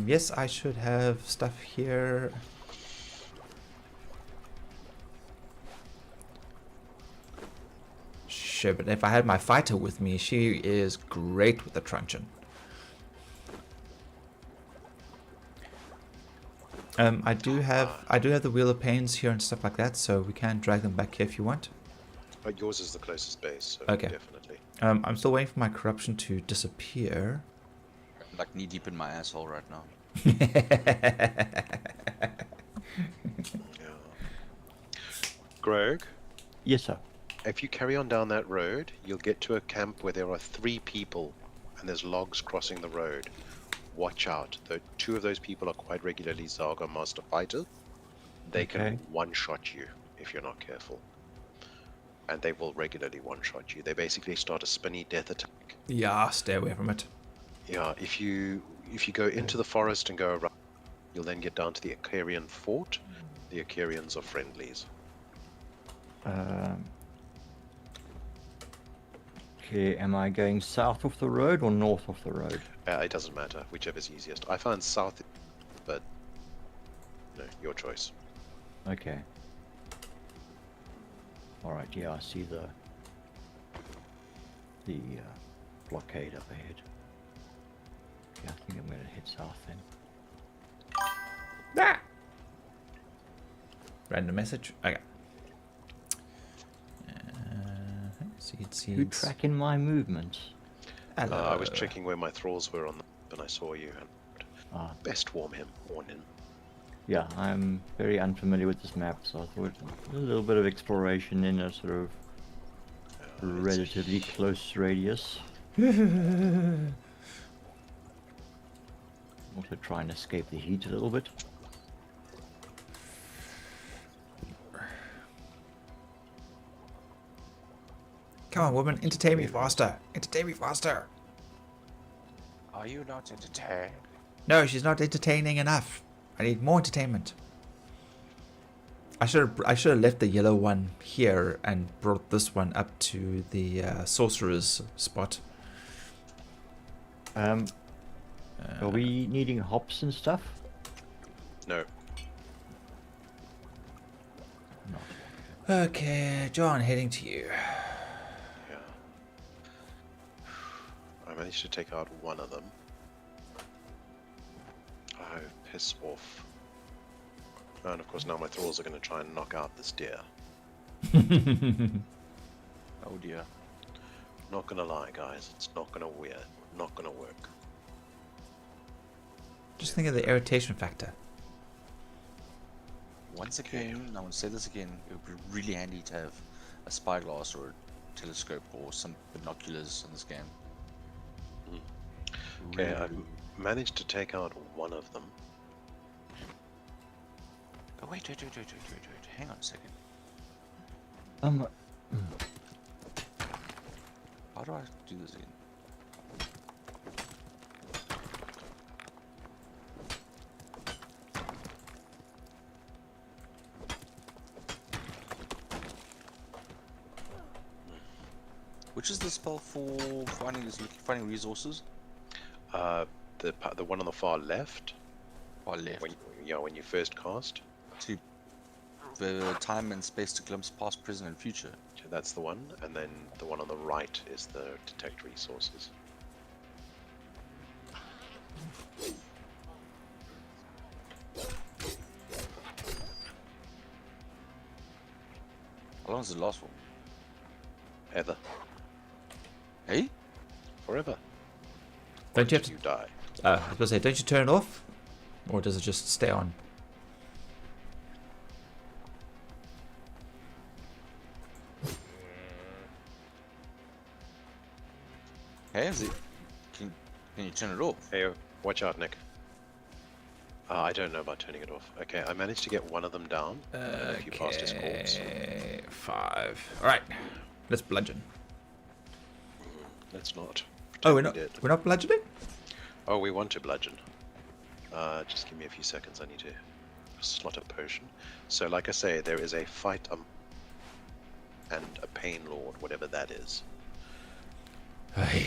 Yes, I should have stuff here. Sure, but if I had my fighter with me, she is great with the truncheon. I do have the Wheel of Pains here and stuff like that, so we can drag them back here if you want. Yours is the closest base, so Okay. definitely. I'm still waiting for my corruption to disappear. I'm like knee deep in my asshole right now. Yeah. Greg, Yes, sir. if you carry on down that road, you'll get to a camp where there are 3 people and there's logs crossing the road. Watch out. 2 of those people are quite regularly Zaga master fighters. They Okay. can one-shot you if you're not careful. And they will regularly one-shot you. They basically start a spinny death attack. Yeah, stay away from it. Yeah, if you go into the forest and go around, you'll then get down to the Acarian fort. The Acarians are friendlies. Okay, am I going south of the road or north of the road? It doesn't matter, whichever's easiest. I found south, but no, your choice. Okay. Alright, yeah, I see the blockade up ahead. Yeah, I think I'm gonna head south then. Ah! Random message. Okay. Seeds. You tracking my movements? Hello. I was checking where my thralls were on the map and I saw you. And Ah, best warn him. yeah, I'm very unfamiliar with this map, so I thought a little bit of exploration in a sort of relatively close radius. Also try and escape the heat a little bit. Come on, woman, entertain me faster. Entertain me faster. Are you not entertained? No, she's not entertaining enough. I need more entertainment. I should have left the yellow one here and brought this one up to the sorcerer's spot. Are we needing hops and stuff? No. Okay, John, heading to you. Yeah. I managed to take out one of them. Oh, piss off. And of course now my thralls are going to try and knock out this deer. Oh dear. Not going to lie, guys. It's not going to work. Just think of the irritation factor. Once again, I want to say this again, it would be really handy to have a spyglass or a telescope or some binoculars in this game. Okay, I've managed to take out one of them. Oh, wait. Hang on a second. How do I do this again? Which is the spell for finding resources? The one on the far left. Far left. When you first cast. To the time and space to glimpse past, present, and future. So that's the one, and then the one on the right is the detect resources. How long does it last for? Ever. Hey? Forever. Don't you have to? You die. I was gonna say, don't you turn it off, or does it just stay on? Hey, is it? Can you turn it off? Hey, watch out, Nick. I don't know about turning it off. Okay, I managed to get one of them down. If you passed his corpse. 5. All right, let's bludgeon. Let's not. Oh, Pretend we did. we're not bludgeoning? Oh, we want to bludgeon. Just give me a few seconds. I need to slot a potion. So, like I say, there is a fight and a pain lord, whatever that is. Hey.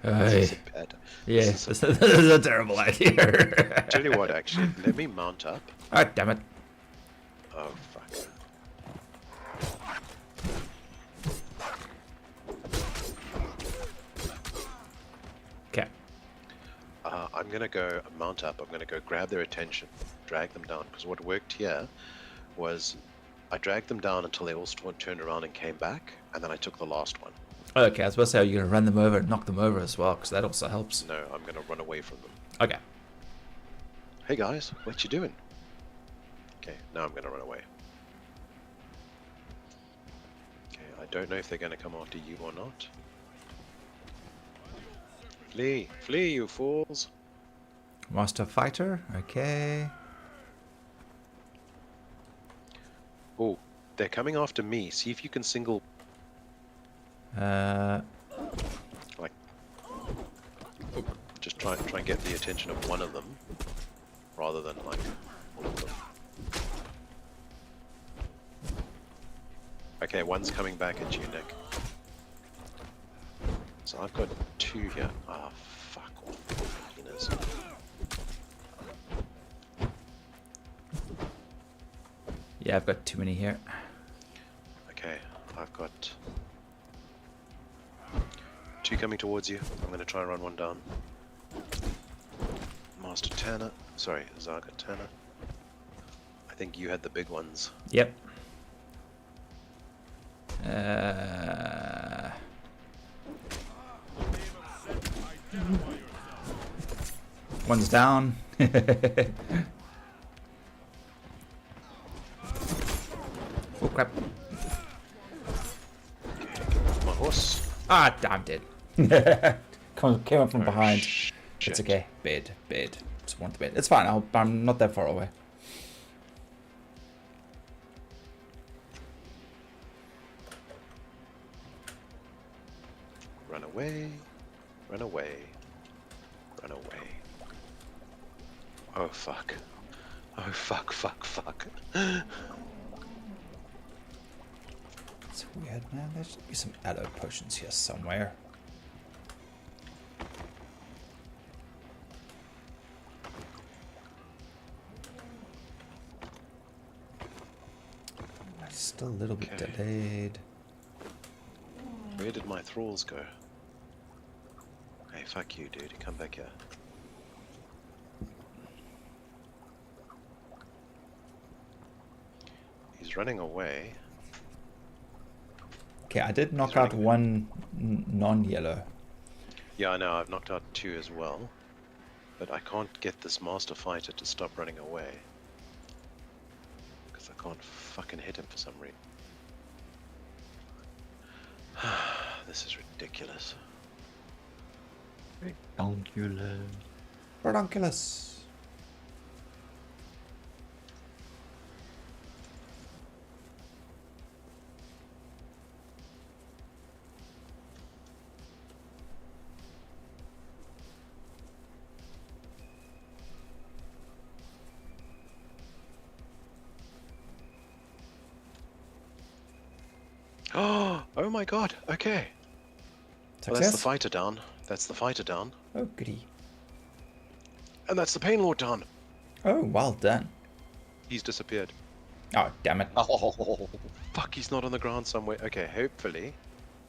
This is a bad. Yes, this is a terrible idea. Tell you what, actually, let me mount up. Ah, damn it. Oh, fuck. Okay. I'm gonna go mount up. I'm gonna go grab their attention, drag them down. Because what worked here was I dragged them down until they all turned around and came back, and then I took the last one. Okay, I was about to say, are you going to run them over and knock them over as well? Because that also helps. No, I'm gonna run away from them. Okay. Hey guys, what you doing? Okay, now I'm gonna run away. Okay, I don't know if they're gonna come after you or not. Flee! Flee, you fools! Master Fighter, okay. Oh, they're coming after me. See if you can single... Like... Just try and get the attention of one of them, rather than like all of them. Okay, one's coming back at you, Nick. So I've got 2 here. Ah, fuck off, beginners. Yeah, I've got too many here. Okay, I've got 2 coming towards you. I'm going to try and run one down. Master Tanner. Sorry, Zaga Tanner. I think you had the big ones. Yep. One's down. Oh crap. My horse. Ah, I'm dead. Came up from behind. Shit. It's okay. Bed. Just want the bed. It's fine. I'm not that far away. Run away. Run away. Run away. Oh fuck. Oh fuck. weird, man. There should be some aloe potions here somewhere. Still a little bit delayed. Where did my thralls go? Hey, fuck you, dude. Come back here. He's running away. Okay, I did knock out one non-yellow. Yeah, I know. I've knocked out 2 as well. But I can't get this master fighter to stop running away. Because I can't fucking hit him for some reason. This is ridiculous. Ridiculous. Redonkulous. Oh my god, okay. Well, that's the fighter down. That's the fighter down. Oh, goody. And that's the Pain Lord down. Oh, well done. He's disappeared. Oh, damn it. Oh, fuck, he's not on the ground somewhere. Okay, hopefully,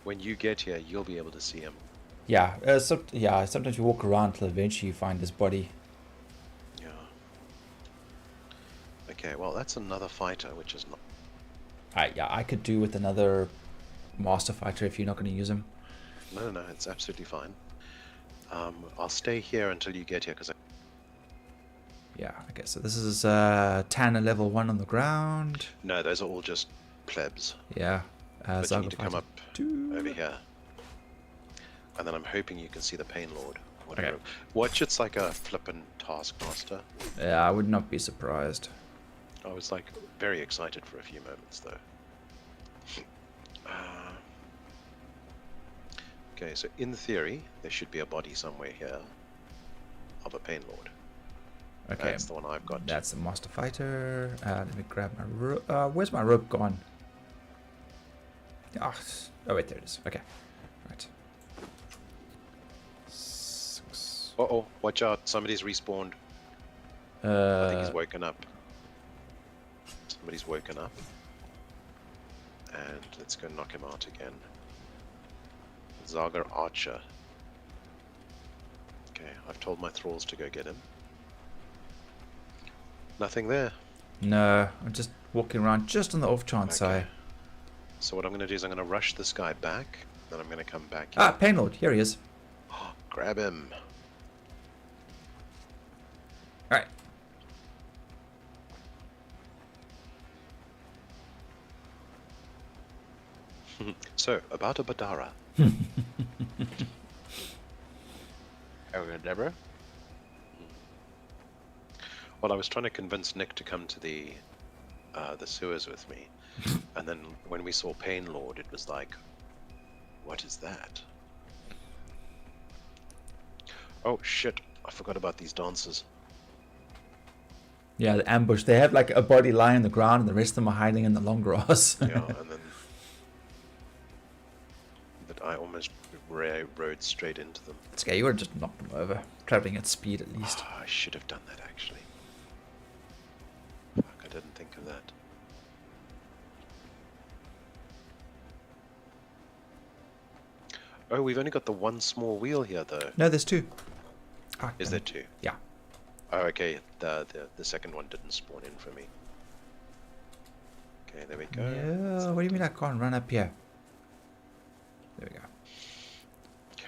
when you get here, you'll be able to see him. Yeah, sometimes you walk around till eventually you find his body. Yeah. Okay, well, that's another fighter, which is not... Yeah, I could do with another master fighter if you're not going to use him. No, it's absolutely fine. I'll stay here until you get here, because Yeah, okay, so this is Tanner level 1 on the ground. No, those are all just plebs. Yeah. But you need to come up 2. over here. And then I'm hoping you can see the Pain Lord. Whatever. Okay. Watch, it's like a flippin' Taskmaster. Yeah, I would not be surprised. I was like very excited for a few moments though. Okay, so in theory, there should be a body somewhere here of a Pain Lord. Okay, that's the one I've got. That's the master fighter. Let me grab my rope. Where's my rope gone? Oh, wait, there it is. Okay, right. 6. Uh-oh, watch out, somebody's respawned. I think he's woken up. Somebody's woken up. And let's go knock him out again. Zagar Archer. Okay, I've told my thralls to go get him. Nothing there. No, I'm just walking around just on the off chance Okay. So what I'm going to do is I'm going to rush this guy back, then I'm going to come back here. Pain Lord, here he is. Grab him. Alright. So, about a Badara. Deborah? Well, I was trying to convince Nick to come to the sewers with me, and then when we saw Pain Lord, it was like, what is that? Oh shit! I forgot about these dancers. Yeah, the ambush. They have like a body lying on the ground, and the rest of them are hiding in the long grass. Yeah, and then, but I almost rode straight into them. It's okay. You would have just knocked them over, traveling at speed at least. Oh, I should have done that actually. Fuck, I didn't think of that. Oh, we've only got the one small wheel here, though. No, there's 2. Is there 2? Yeah. Oh, okay. The second one didn't spawn in for me. Okay, there we go. Yeah. What do you mean I can't run up here? There we go. Okay,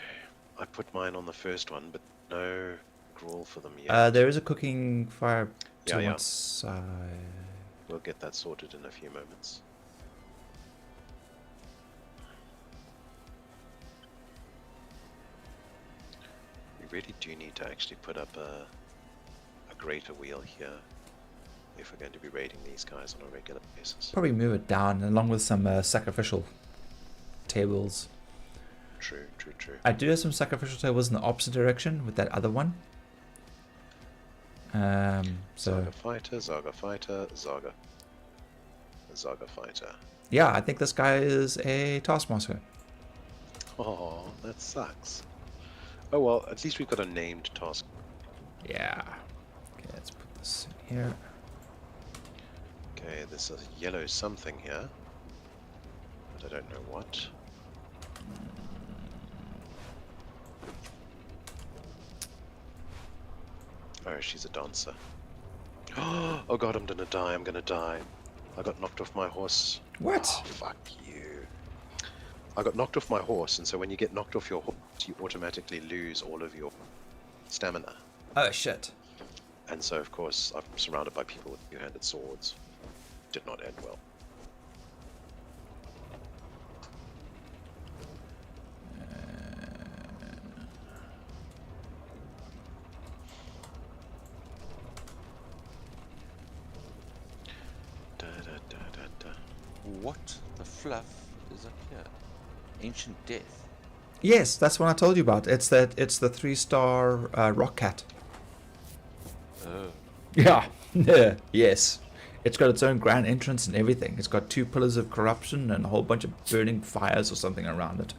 I put mine on the first one, but no gruel for them yet. There is a cooking fire to Yeah. one side. We'll get that sorted in a few moments. We really do need to actually put up a greater wheel here if we're going to be raiding these guys on a regular basis. Probably move it down along with some sacrificial tables. True. I do have some sacrificial tables in the opposite direction with that other one. So Zaga fighter, Zaga fighter, Zaga. Zaga fighter. Yeah, I think this guy is a taskmaster. Oh, that sucks. Oh well, at least we've got a named task. Yeah. Okay, let's put this in here. Okay, there's a yellow something here, but I don't know what. Oh, she's a dancer. Oh god, I'm gonna die, I'm gonna die. I got knocked off my horse. What? Oh, fuck you. I got knocked off my horse, and so when you get knocked off your horse, you automatically lose all of your stamina. Oh, shit. And so, of course, I'm surrounded by people with two-handed swords. Did not end well. Da, da, da, da, da. What the fluff is up here? Ancient Death. Yes, that's what I told you about. It's the 3-star rock cat. Oh. Yeah. Yeah. Yes. It's got its own grand entrance and everything. It's got 2 pillars of corruption and a whole bunch of burning fires or something around it.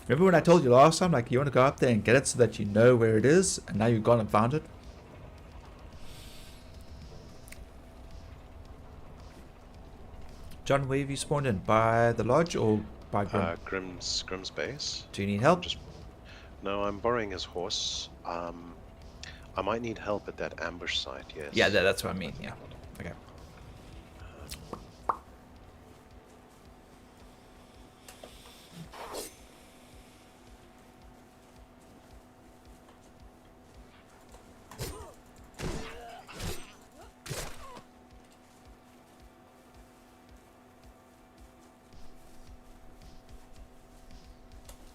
Remember when I told you last time, like, you want to go up there and get it so that you know where it is, and now you've gone and found it? John, where have you spawned in? By the lodge or by Grim? Grim's base. Do you need help? No, I'm borrowing his horse. I might need help at that ambush site, yes. Yeah, that's what I mean, yeah. Okay.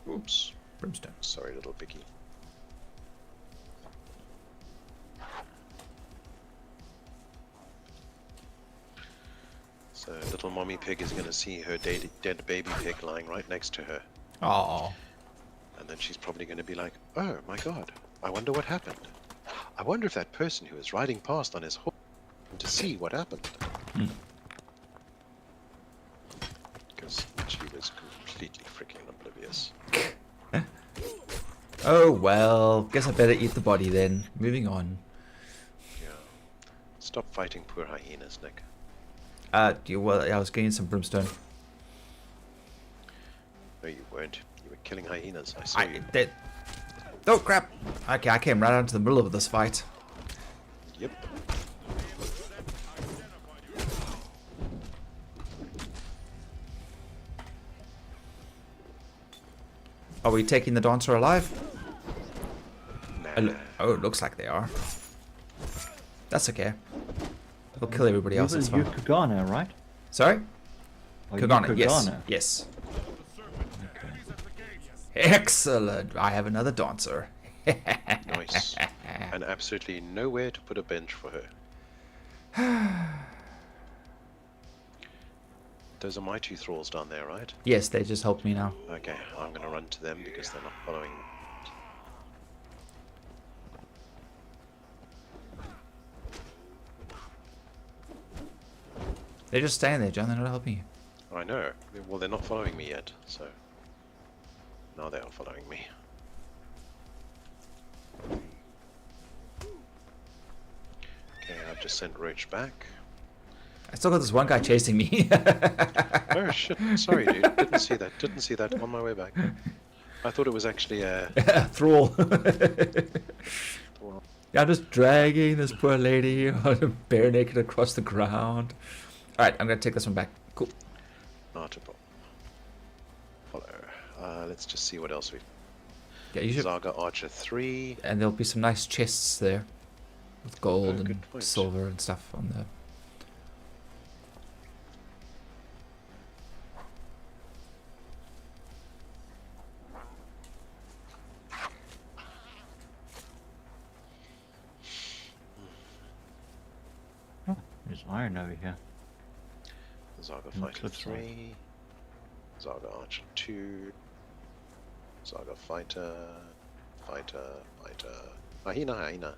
Oops. Brimstone. Sorry, little Vicky. So little mommy pig is going to see her dead baby pig lying right next to her. Oh. And then she's probably going to be like, oh my god, I wonder what happened. I wonder if that person who was riding past on his horse to see what happened. Because she was completely freaking oblivious. Oh well, guess I better eat the body then. Moving on. Yeah. Stop fighting poor hyenas, Nick. Well, I was getting some brimstone. No, you weren't. You were killing hyenas. I saw you. Oh crap! Okay, I came right into the middle of this fight. Yep. Are we taking the dancer alive? Nah. Oh, it looks like they are. That's okay. We'll kill everybody else. It's fine. You're Kagana, right? Sorry? Are you Kagana, yes. Kagana? Yes. Excellent. I have another dancer. Nice. And absolutely nowhere to put a bench for her. Those are my 2 thralls down there, right? Yes, they just helped me now. Okay, I'm gonna run to them because they're not following. They're just staying there, John. They're not helping you. I know. Well, they're not following me yet, so now they are following me. Okay, I've just sent Roach back. I still got this one guy chasing me. Oh shit! Sorry, dude. Didn't see that. Didn't see that on my way back. I thought it was actually a Thrall. Yeah, I'm just dragging this poor lady bare naked across the ground. Alright, I'm gonna take this one back. Cool. Not a problem. Follow. Let's just see what else we. Yeah, you should. Zaga Archer 3. And there'll be some nice chests there. With gold Oh, good and point. silver and stuff on there. Oh, there's iron over here. Zaga On the Fighter cliffside. 3. Zaga Archer 2. Zaga Fighter. Fighter. Hyena.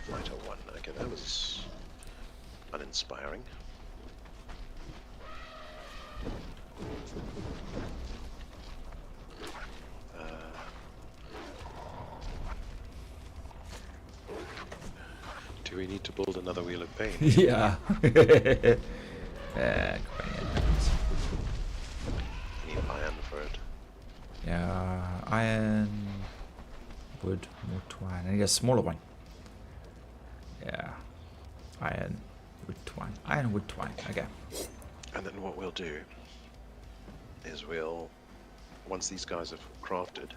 Fighter 1. Okay, that was uninspiring. Do we need to build another Wheel of Pain? Yeah. Need iron for it. Yeah, iron, wood, more twine. I need a smaller one. Yeah. Iron, wood, twine. Iron, wood, twine. Okay. And then what we'll do is we'll, once these guys have crafted,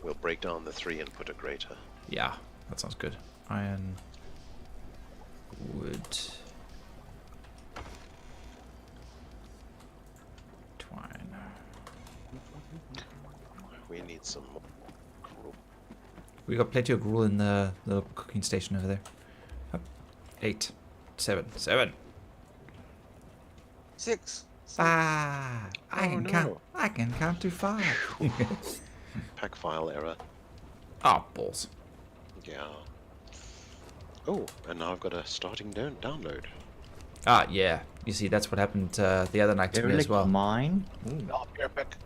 we'll break down the 3 and put a greater. Yeah, that sounds good. Iron, wood, twine. We need some more gruel. We got plenty of gruel in the cooking station over there. Up. 8, 7, 7. 6. Ah, I can count. I can count to 5. Pack file error. Oh, balls. Yeah. Oh, and now I've got a starting download. Ah, yeah. You see, that's what happened the other night to me as well. Mine. Ooh, Oh, perfect.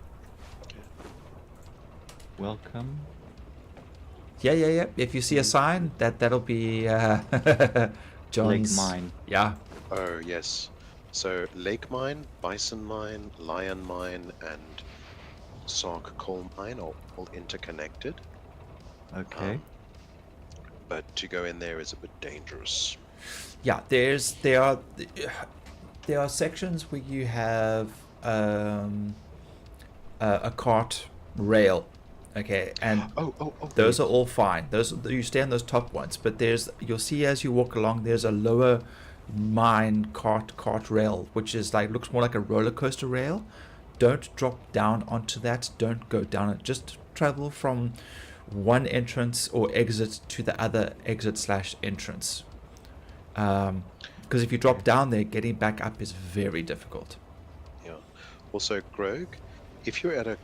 welcome. Yeah. If you see a sign, that'll be John's. Lake mine. Yeah. Oh, yes. So, lake mine, bison mine, lion mine, and Sark coal mine are all interconnected. Okay. But to go in there is a bit dangerous. Yeah. There are sections where you have a cart rail. Okay, and those are all fine. Those you stay on those top ones, but you'll see as you walk along, there's a lower mine cart rail, which is looks more like a roller coaster rail. Don't drop down onto that. Don't go down it. Just travel from one entrance or exit to the other exit/entrance. Because if you drop down there, getting back up is very difficult. Yeah. Also, Grog, if you're at a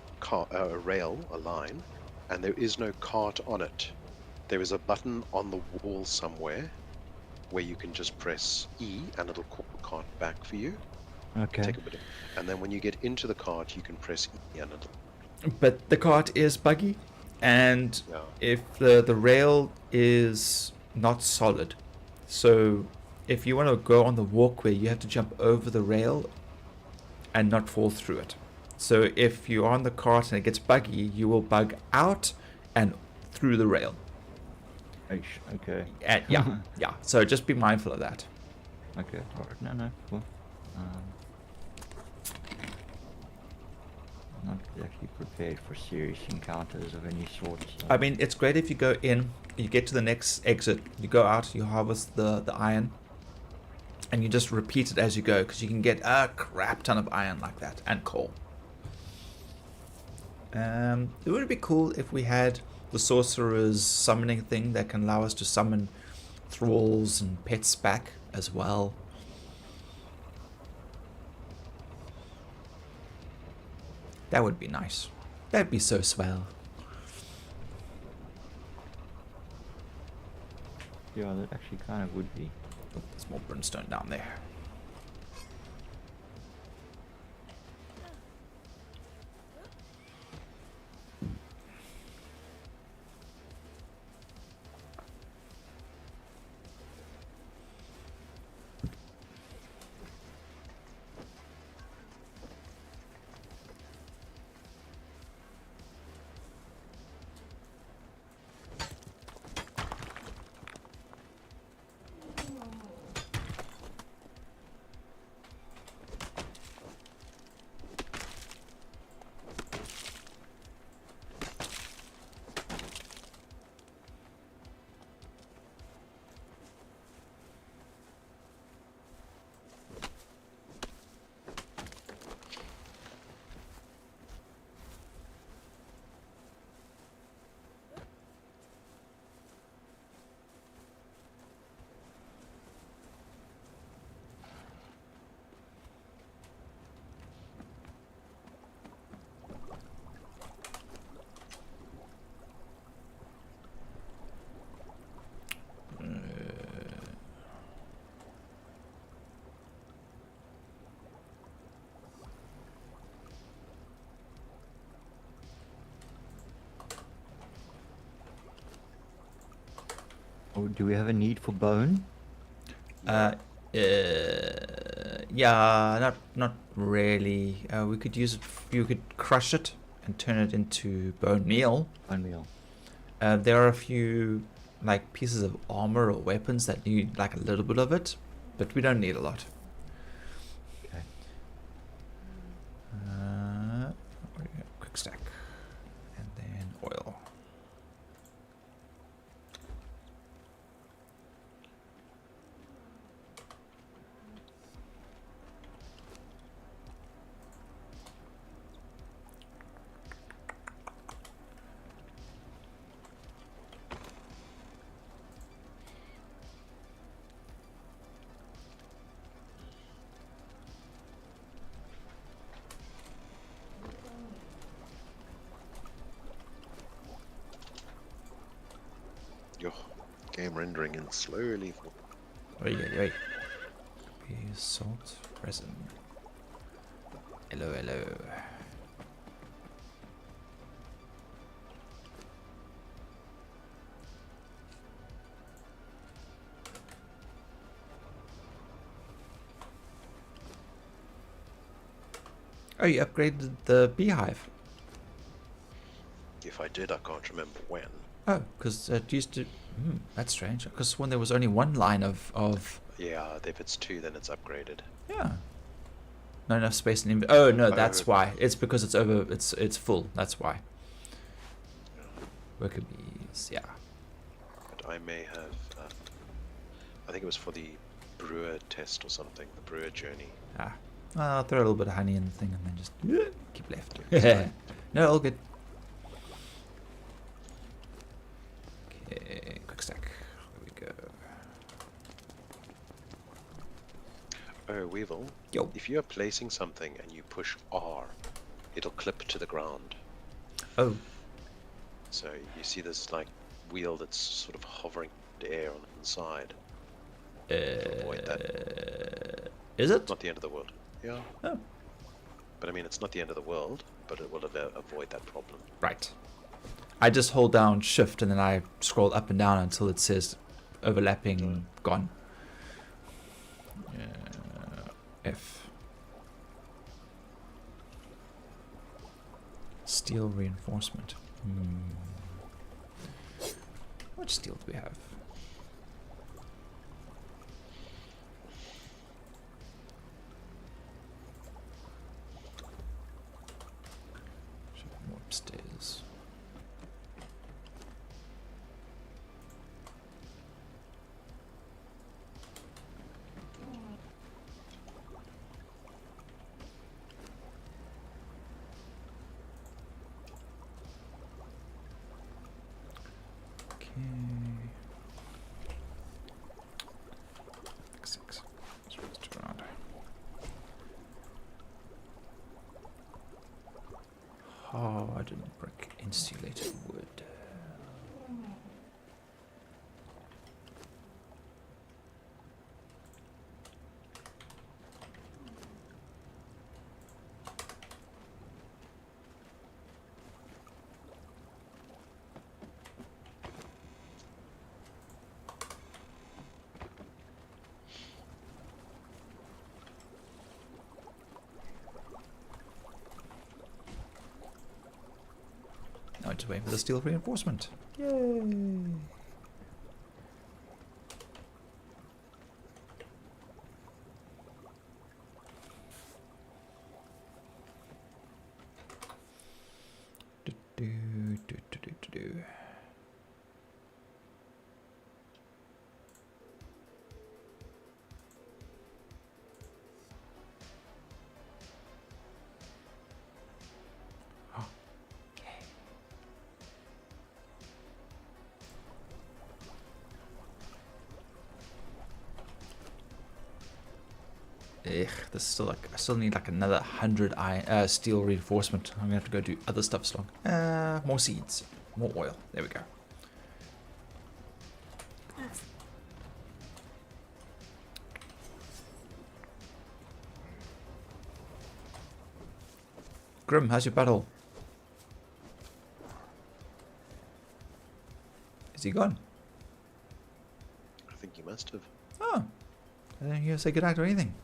rail, a line, and there is no cart on it, there is a button on the wall somewhere where you can just press E and it'll call the cart back for you. Okay. Take a bit and then when you get into the cart, you can press E and it'll... But the cart is buggy, and Yeah. if the rail is not solid, so if you want to go on the walkway, you have to jump over the rail and not fall through it. So if you're on the cart and it gets buggy, you will bug out and through the rail. Okay. And yeah. So just be mindful of that. Okay. Alright. No. Cool. Not exactly prepared for serious encounters of any sort. So. I mean, it's great if you go in, you get to the next exit, you go out, you harvest the iron, and you just repeat it as you go, because you can get a crap ton of iron like that, and coal. It would be cool if we had the sorcerer's summoning thing that can allow us to summon thralls and pets back as well. That would be nice. That'd be so swell. Yeah, that actually kind of would be. Oh, there's more brimstone down there. Oh, do we have a need for bone? Yeah, not really. We could use it. You could crush it and turn it into bone meal. Bone meal. There are a few like pieces of armor or weapons that need like a little bit of it, but we don't need a lot. Okay. Quick stack, and then oil. Yo, game rendering in slowly. Wait. Salt resin. Hello. Oh, you upgraded the beehive. If I did, I can't remember when. Oh, because it used to... that's strange. Because when there was only one line of... Yeah, if it's 2, then it's upgraded. Yeah. Not enough space in... Oh, no, that's Oh. why. It's because it's over... It's full. That's why. Worker bees, yeah. But I may have... I think it was for the brewer test or something. The brewer journey. Ah. I'll throw a little bit of honey in the thing and then just keep left. No, all good. Okay, quick stack. There we go. Oh, Weevil. Yo. If you are placing something and you push R, it'll clip to the ground. Oh. So you see this like wheel that's sort of hovering in the air on the inside. Avoid that. Is it? Not the end of the world. Yeah. Oh. But I mean, it's not the end of the world, but it will avoid that problem. Right. I just hold down shift and then I scroll up and down until it says overlapping gone. F. Steel reinforcement. How much steel do we have? Should be more upstairs. Six. Let's turn around. Hardened brick, insulated wood. Now it's waiting for the steel reinforcement. Yay! Do. Ugh, this is still like I still need like another 100 iron, steel reinforcement. I'm gonna have to go do other stuff slong. More seeds, more oil. There we go. Grim, how's your battle? Is he gone? think he must have. Oh. I didn't hear you say goodnight or anything.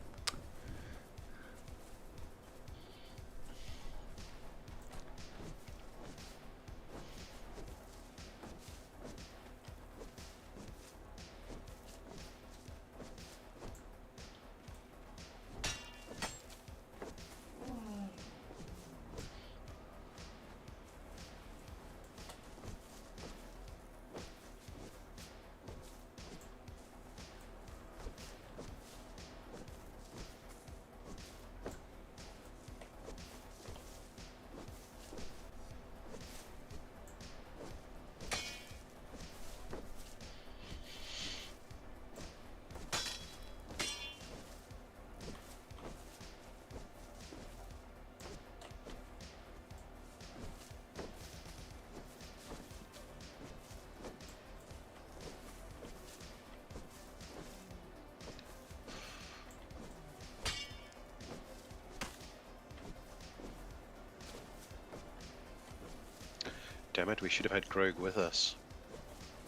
Damn it, we should have had Grog with us.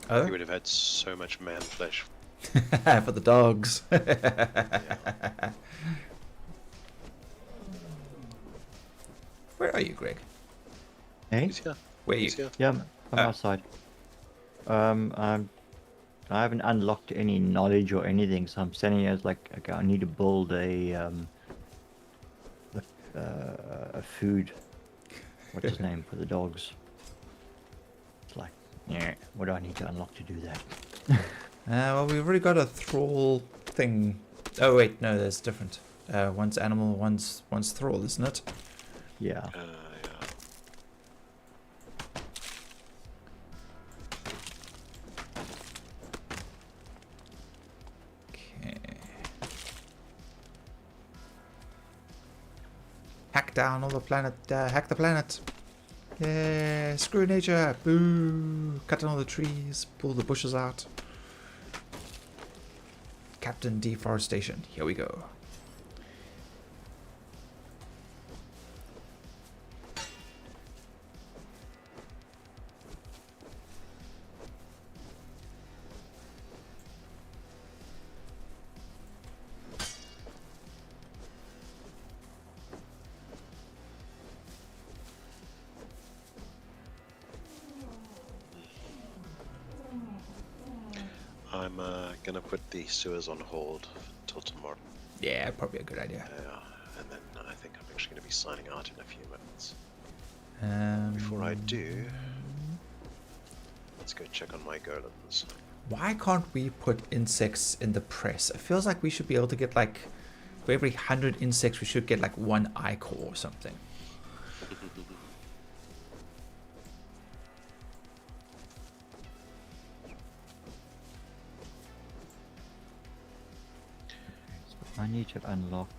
Oh? He would have had so much man flesh. For the dogs. Where are you, Greg? Hey? He's here. Where are you? He's here. Yeah, I'm outside. I haven't unlocked any knowledge or anything, so I'm standing here as like, okay, I need to build a food. What's his name for the dogs? It's like, yeah, what do I need to unlock to do that? Well, we've already got a thrall thing. Oh wait, no, that's different. One's animal, one's thrall, isn't it? Yeah. Yeah. Okay. Hack down all the planet. Hack the planet. Yeah, screw nature. Boo. Cut down all the trees. Pull the bushes out. Captain Deforestation. Here we go. I'm gonna put the sewers on hold till tomorrow. Yeah, probably a good idea. And then I think I'm actually gonna be signing out in a few minutes. Before Before I do, let's go check on my golems. Why can't we put insects in the press? It feels like we should be able to get like, for every 100 insects, we should get like one ichor or something. I need to unlock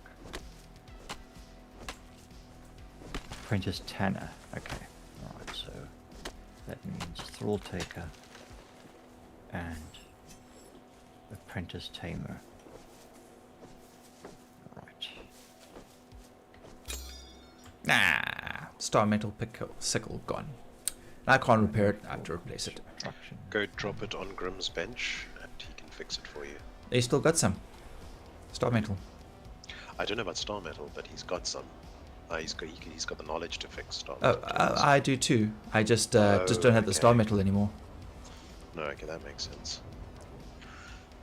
Apprentice Tanner. Okay, alright, so that means Thrall Taker and Apprentice Tamer. Right. Nah, Star Metal Sickle gone. I can't repair it, I have to replace it. Construction. Go drop it on Grimm's bench, and he can fix it for you. They still got some. Star Metal. I don't know about star metal, but he's got some. He's got the knowledge to fix star Oh, metal. tools. I do too. I just don't have the Star okay. Metal anymore. No, okay, that makes sense.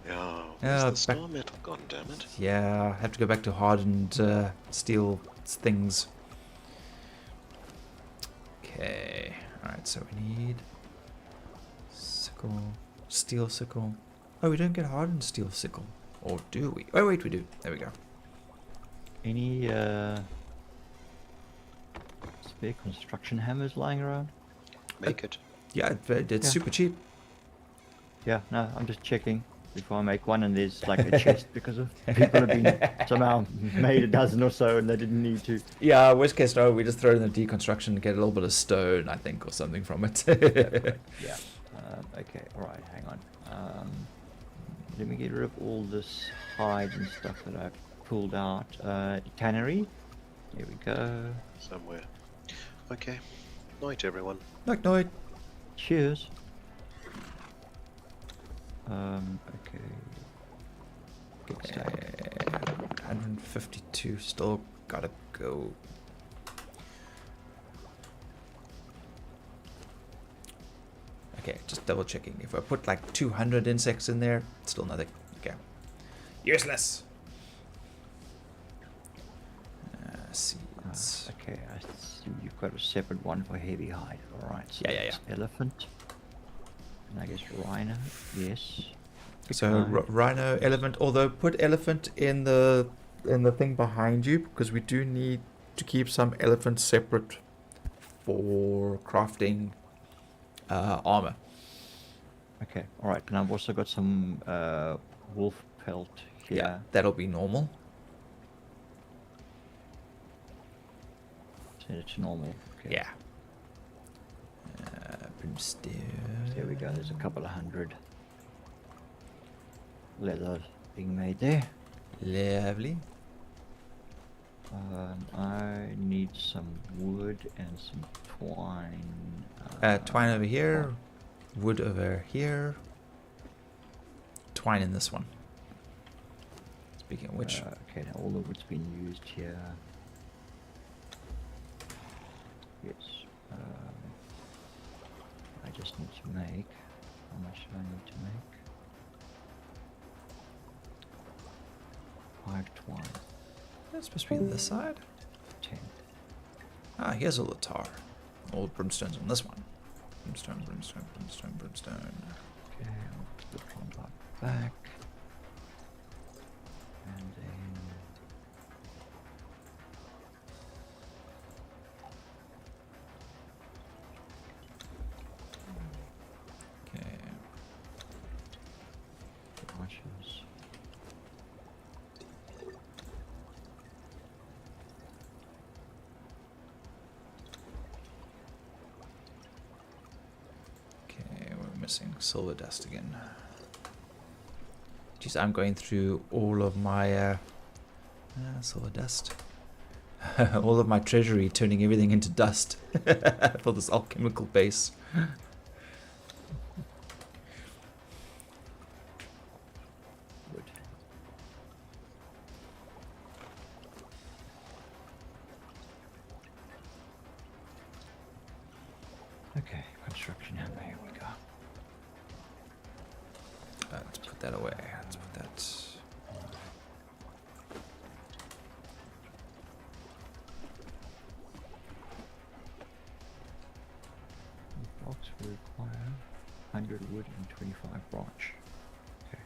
Yeah, Yeah, where's the back- star metal gone, damn it? Yeah, I have to go back to hardened steel things. Okay, alright, so we need sickle, steel sickle. Oh, we don't get hardened steel sickle. Or do we? Oh, wait, we do. There we go. Any spare construction hammers lying around? Make it. Yeah, it's Yeah. super cheap. Yeah, no, I'm just checking before I make one, and there's like a chest because of people have been somehow made a dozen or so and they didn't need to. Yeah, worst case scenario, we just throw it in the deconstruction and get a little bit of stone, I think, or something from it. Yeah. Okay, alright, hang on. Let me get rid of all this hide and stuff that I've pulled out. Tannery. There we go. Somewhere. Okay. Night, everyone. Knock, knock. Cheers. Okay. Good stuff. 152 still gotta go. Okay, just double checking. If I put like 200 insects in there, still nothing. Okay. Useless. Seeds. Okay, I see you've got a separate one for heavy hide. Alright, so Yeah. that's elephant. And I guess rhino, yes. So rhino, elephant. Although put elephant in the thing behind you, because we do need to keep some elephants separate for crafting armor. Okay, alright, and I've also got some wolf pelt here. Yeah, that'll be normal. Set it to normal. Okay. Yeah. Brimstone. There we go, there's a couple of hundred leather being made there. Lovely. I need some wood and some twine. Twine over here. Wood over here. Twine in this one. Speaking of which. Okay, now all the wood's been used here. Yes. I just need to make. How much do I need to make? 5 twine. That's supposed to be this side. 10. Ah, here's all the tar. All the brimstones on this one. Brimstone, brimstone, brimstone, brimstone. Okay, I'll put the one part back. And then... Okay. branches. Okay, we're missing silver dust again. Jeez, I'm going through all of my silver dust. All of my treasury, turning everything into dust for this alchemical base. Good. Okay, construction hammer, here we go. Let's put that away. Let's put that. Blocks will require 100 wood and 25 branch. Okay.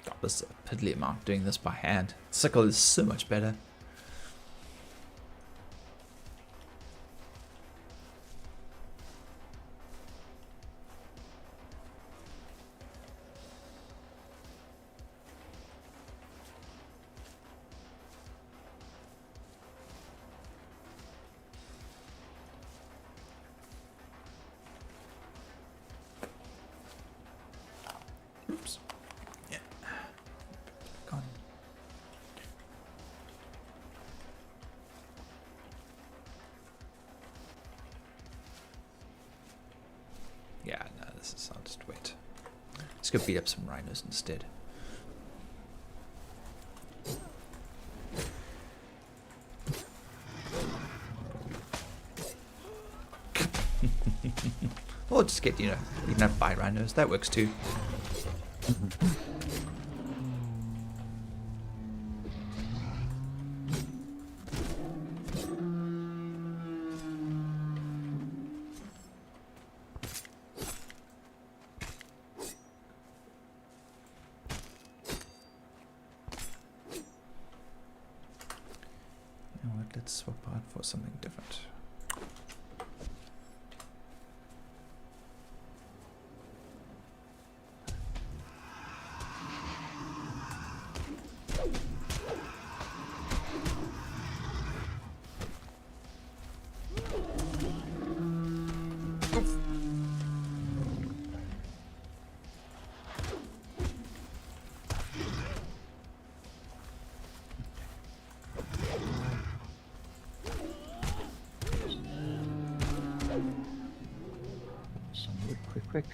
God, this is a piddly amount doing this by hand. Sickle is so much better. Oops. Yeah. Gone. Yeah, no, this is. I'll just wait. Let's go beat up some rhinos instead. Or just get, you can have buy rhinos. That works too. You know what? Let's swap out for something different. Some wood, quick.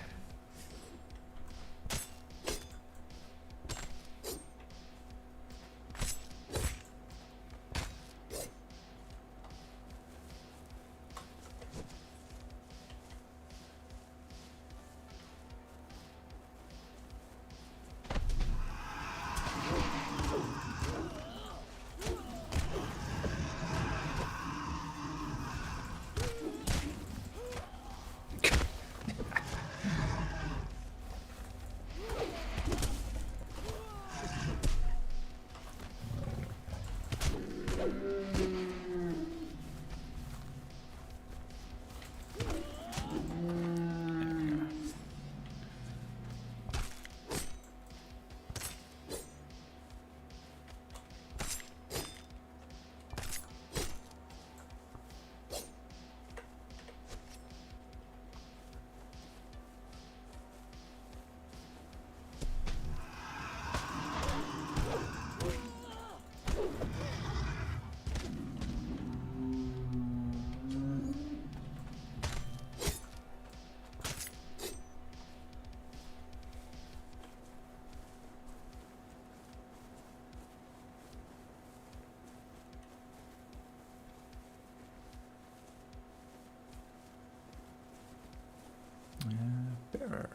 Bearer.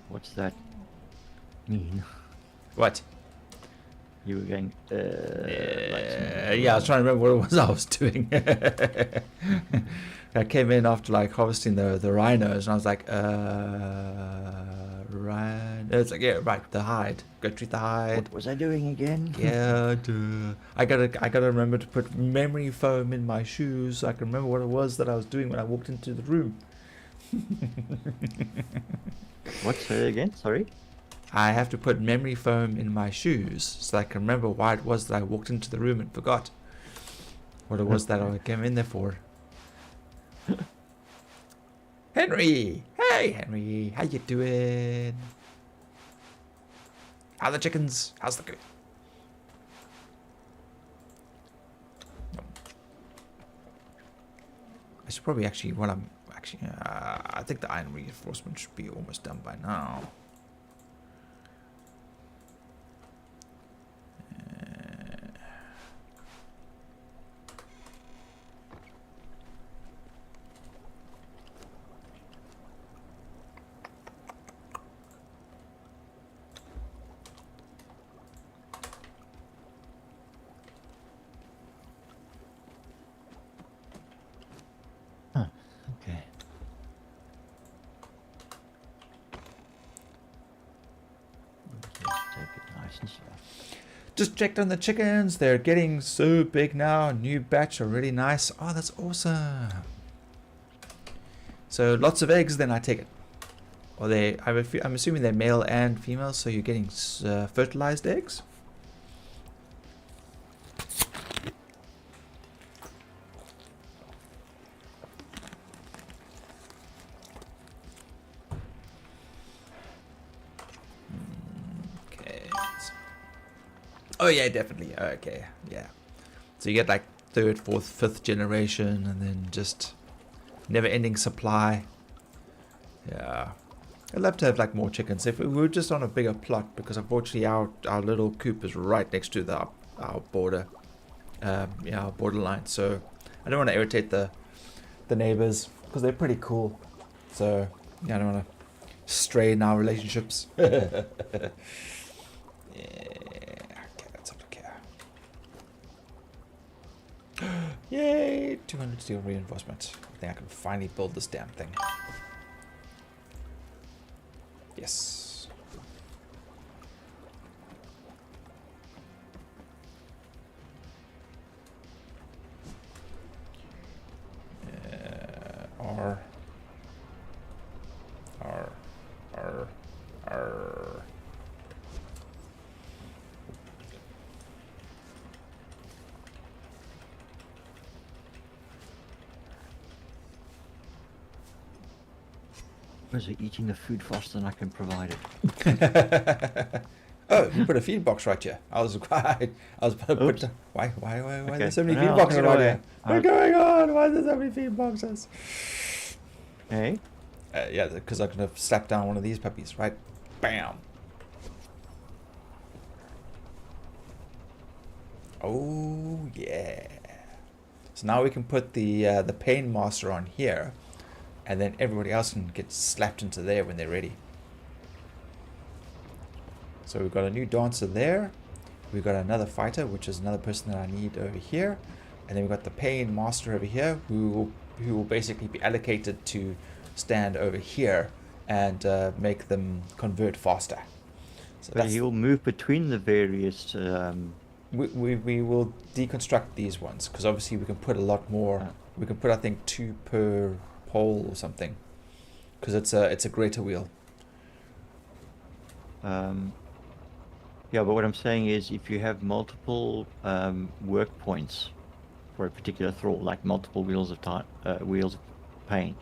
What's that mean? What? You were going, Yeah, I was trying to remember what it was I was doing. I came in after like harvesting the rhinos, and I was like, rhino. It's like, yeah, right, the hide. Go treat the hide. What was I doing again? Yeah, duh. I gotta remember to put memory foam in my shoes so I can remember what it was that I was doing when I walked into the room. What's that again? Sorry? I have to put memory foam in my shoes so I can remember why it was that I walked into the room and forgot what it was that I came in there for. Henry! Hey, Henry! How you doing? How the chickens? How's the good? I should probably actually, I think the iron reinforcement should be almost done by now. Okay. Just take it nice and slow. Just checked on the chickens. They're getting so big now. New batch are really nice. Oh, that's awesome. So lots of eggs, then I take it. Or I'm assuming they're male and female, so you're getting fertilized eggs. Okay. Oh yeah, definitely. Okay, yeah. So you get like 3rd, 4th, 5th generation, and then just never-ending supply. Yeah. I'd love to have like more chickens if we were just on a bigger plot, because unfortunately our little coop is right next to our border, our borderline. So I don't want to irritate the neighbors because they're pretty cool. So yeah, I don't want to strain our relationships. Yeah. Okay, that's okay. Yay! 200 steel reinforcement. I think I can finally build this damn thing. Yes. R. Because they're eating the food faster than I can provide it. Oh, you put a feed box right here. I was about to put. Why are there so many No, feed boxes take it around away. here? What's going on? Why are there so many feed boxes? Hey? Yeah, because I'm gonna slap down one of these puppies, right? Bam. Oh yeah. So now we can put the pain master on here, and then everybody else can get slapped into there when they're ready. So we've got a new dancer there. We've got another fighter, which is another person that I need over here, and then we've got the pain master over here, who will basically be allocated to stand over here and make them convert faster. So But he'll move between the various... we will deconstruct these ones, because obviously we can put a lot more. We can put, I think, 2 per pole or something, because it's a greater wheel. Yeah, but what I'm saying is, if you have multiple work points for a particular thrall, like multiple wheels of pain,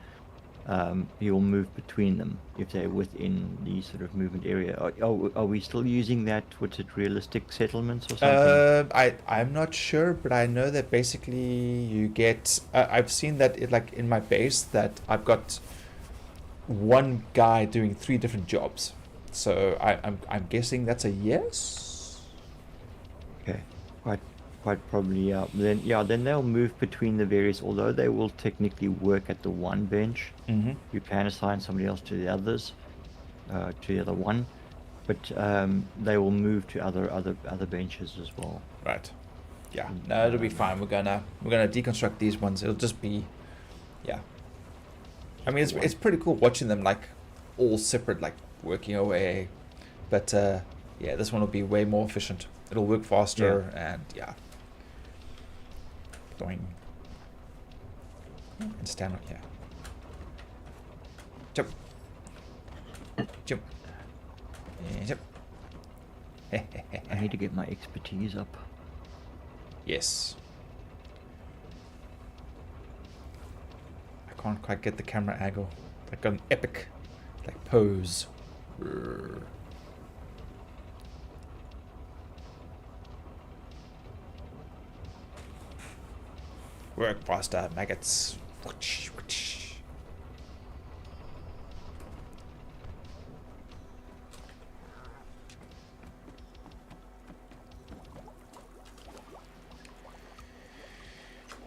you'll move between them if they're within the sort of movement area. Are we still using that? What's it, realistic settlements or something? I'm not sure, but I know that basically you get. I've seen that like in my base that I've got one guy doing 3 different jobs. So I'm guessing that's a yes. Okay, quite probably. Then they'll move between the various. Although they will technically work at the one bench, you can assign somebody else to the others, to the other one, but they will move to other benches as well. Right. Yeah. No, it'll be fine. We're gonna deconstruct these ones. It'll just be, yeah. I mean, it's pretty cool watching them like all separate, like working away, but yeah, this one will be way more efficient. It'll work faster, and yeah. Going and stand on here. Jump. Jump. And jump. I need to get my expertise up. Yes. I can't quite get the camera angle. Like an epic, like pose. Work faster, maggots.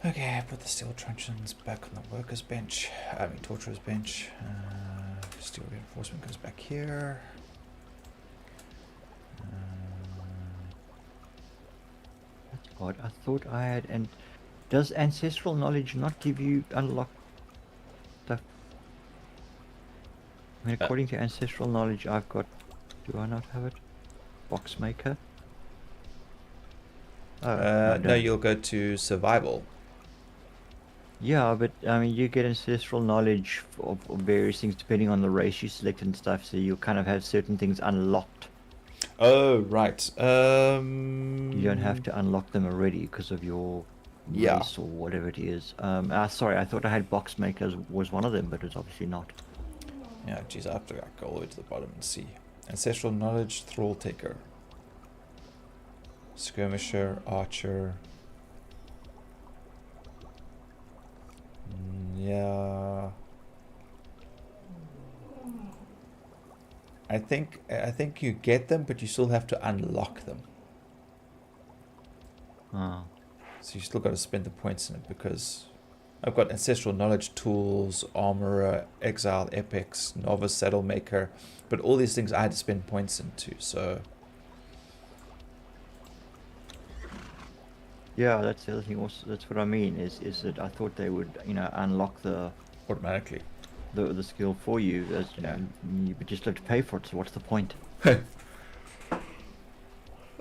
Okay, put the steel truncheons back on the workers' bench. I mean, torturer's bench. Steel reinforcement goes back here. That's odd. I thought I had. And does ancestral knowledge not give you unlock stuff? I mean, according to ancestral knowledge, I've got. Do I not have it? Box maker. No, you'll go to survival. Yeah, but I mean, you get ancestral knowledge of various things depending on the race you select and stuff, so you'll kind of have certain things unlocked. Oh, right. You don't have to unlock them already because of your Yeah. race or whatever it is. Sorry, I thought I had box makers was one of them, but it's obviously not. Yeah, geez, I have to like, go all the way to the bottom and see. Ancestral knowledge, thrall taker, skirmisher, archer. Yeah. I think you get them, but you still have to unlock them. Ah. So you still got to spend the points in it, because I've got ancestral knowledge, tools, armorer, exile, epics, novice, saddle maker, but all these things I had to spend points into. So Yeah, that's the other thing. Also, that's what I mean. Is that I thought they would, unlock the automatically. the skill for you, as you would just have to pay for it. So what's the point?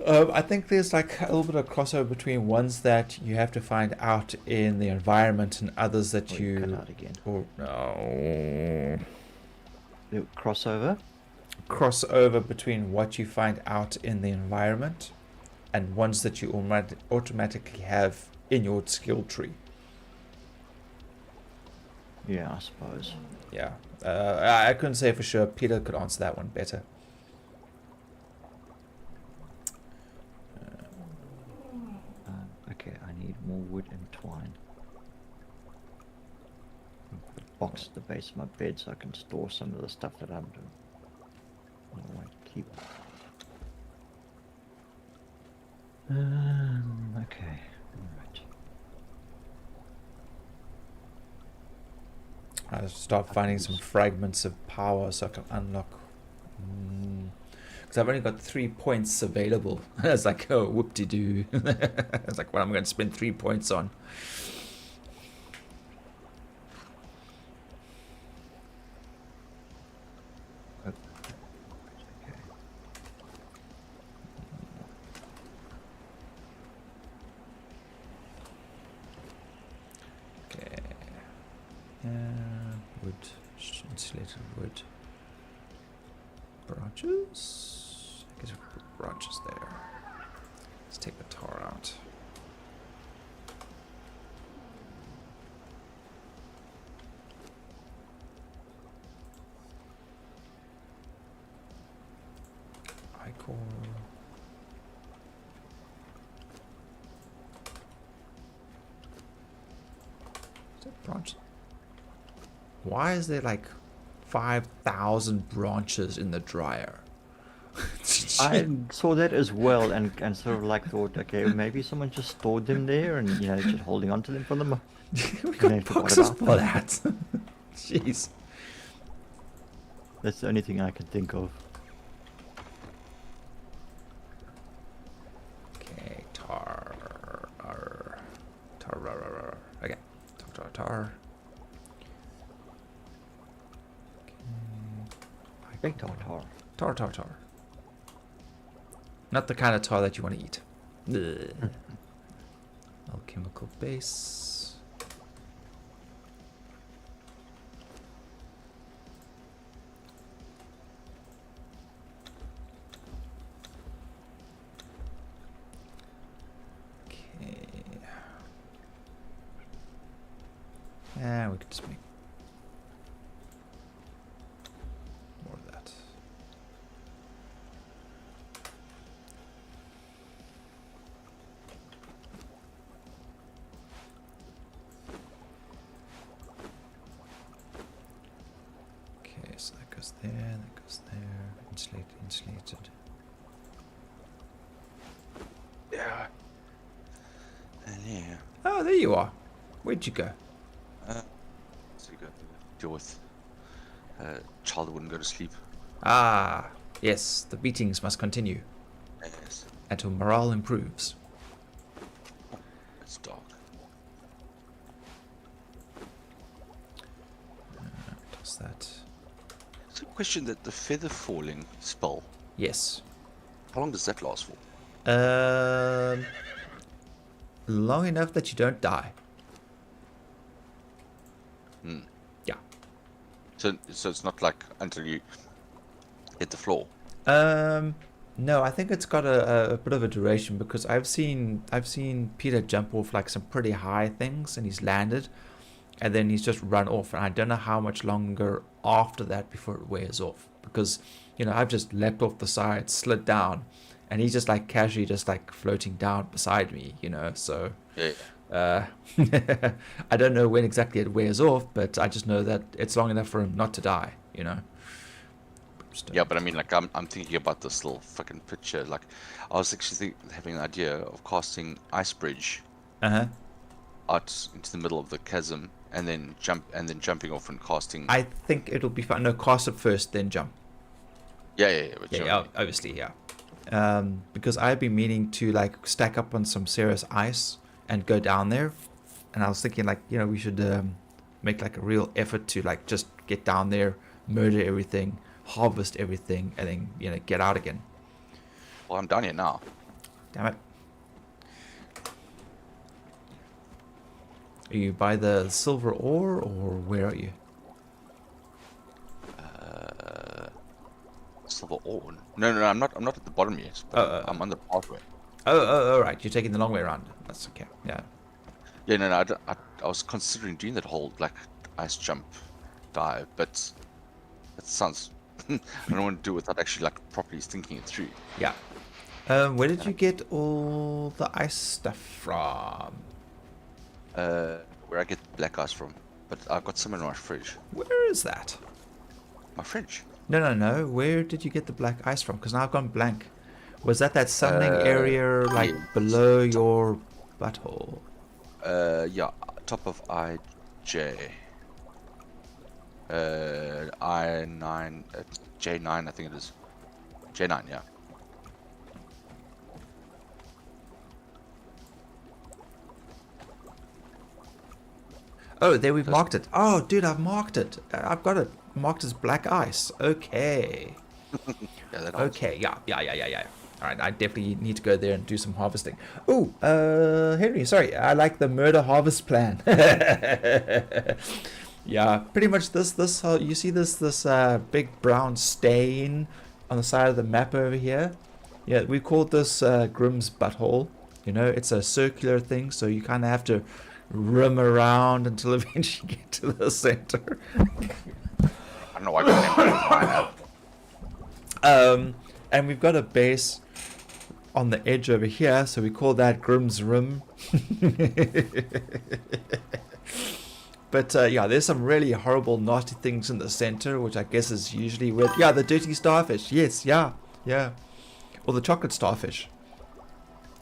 I think there's like a little bit of crossover between ones that you have to find out in the environment and others that Cut you. out again. Oh no. The crossover. Crossover between what you find out in the environment and ones that you automatically have in your skill tree. Yeah, I suppose. Yeah, I couldn't say for sure. Peter could answer that one better. Okay, I need more wood and twine. Put a box at the base of my bed so I can store some of the stuff that I'm doing. I want to keep. Okay, alright. I'll start finding some fragments of power so I can unlock. Because I've only got 3 points available. It's like, oh, whoop-de-doo. It's like, what am I going to spend 3 points on? Okay. Wood, insulated wood. Branches? I guess we could put branches there. Let's take the tar out. Ichor. Is that branch? Why is there like 5,000 branches in the dryer? I saw that as well, and sort of like thought, okay, maybe someone just stored them there, and you know, just holding on to them for them. We got boxes for that. Jeez. That's the only thing I can think of. Okay, tar. Okay, tar. Big tar. Tar. Not the kind of tar that you want to eat. Ugh. Alchemical base. Okay. Yeah, we could just make more of that. Okay, so that goes there, that goes there. Insulated. Yeah. And yeah. Oh, there you are. Where'd you go? So you got to deal with child that wouldn't go to sleep. Ah, yes, the beatings must continue Yes. until morale improves. It's dark. Does that? So question that the feather falling spell, Yes. how long does that last for? Long enough that you don't die. Hmm. Yeah. So it's not like until you hit the floor. No, I think it's got a bit of a duration because I've seen Peter jump off like some pretty high things and he's landed, and then he's just run off, and I don't know how much longer after that before it wears off, because I've just leapt off the side, slid down, and he's just like casually just like floating down beside me, so Yeah. I don't know when exactly it wears off, but I just know that it's long enough for him not to die, Yeah, but I mean, like, I'm thinking about this little fucking picture. Like, I was actually having an idea of casting Ice Bridge out into the middle of the chasm, and then jumping off and casting. I think it'll be fun. No, cast it first, then jump. Yeah. But Yeah, obviously, yeah. Because I've been meaning to like stack up on some serious ice and go down there, and I was thinking like we should make like a real effort to like just get down there, murder everything, harvest everything, and then get out again. Well, I'm down here now. Damn it. Are you by the silver ore, or where are you? Silver ore? No, I'm not at the bottom yet. But I'm on the pathway. Oh, right. You're taking the long way around. That's okay. Yeah. Yeah, no. I was considering doing that whole like ice jump dive, but That sounds. I don't want to do it without actually like properly thinking it through. Yeah. Where did you get all the ice stuff from? Where I get black ice from, but I've got some in my fridge. Where is that? My fridge. No. Where did you get the black ice from? Because now I've gone blank. Was that summoning area like below your butthole? Yeah, top of IJ. I9, J9, I think it is. J9, yeah. Oh, there we've marked it. Oh, dude, I've marked it. I've got it marked as black ice. Okay. Yeah, that Okay, yeah. All right, I definitely need to go there and do some harvesting. Oh, Henry, sorry, I like the murder harvest plan. Yeah, pretty much this. You see this big brown stain on the side of the map over here? Yeah, we called this Grimm's butthole. You know, it's a circular thing, so you kind of have to rim around until eventually you get to the center. I don't know why I can't. And we've got a base on the edge over here, so we call that Grimm's Rim. But yeah, there's some really horrible, nasty things in the center, which I guess is usually where... Yeah, the dirty starfish. Yes, yeah. Or the chocolate starfish,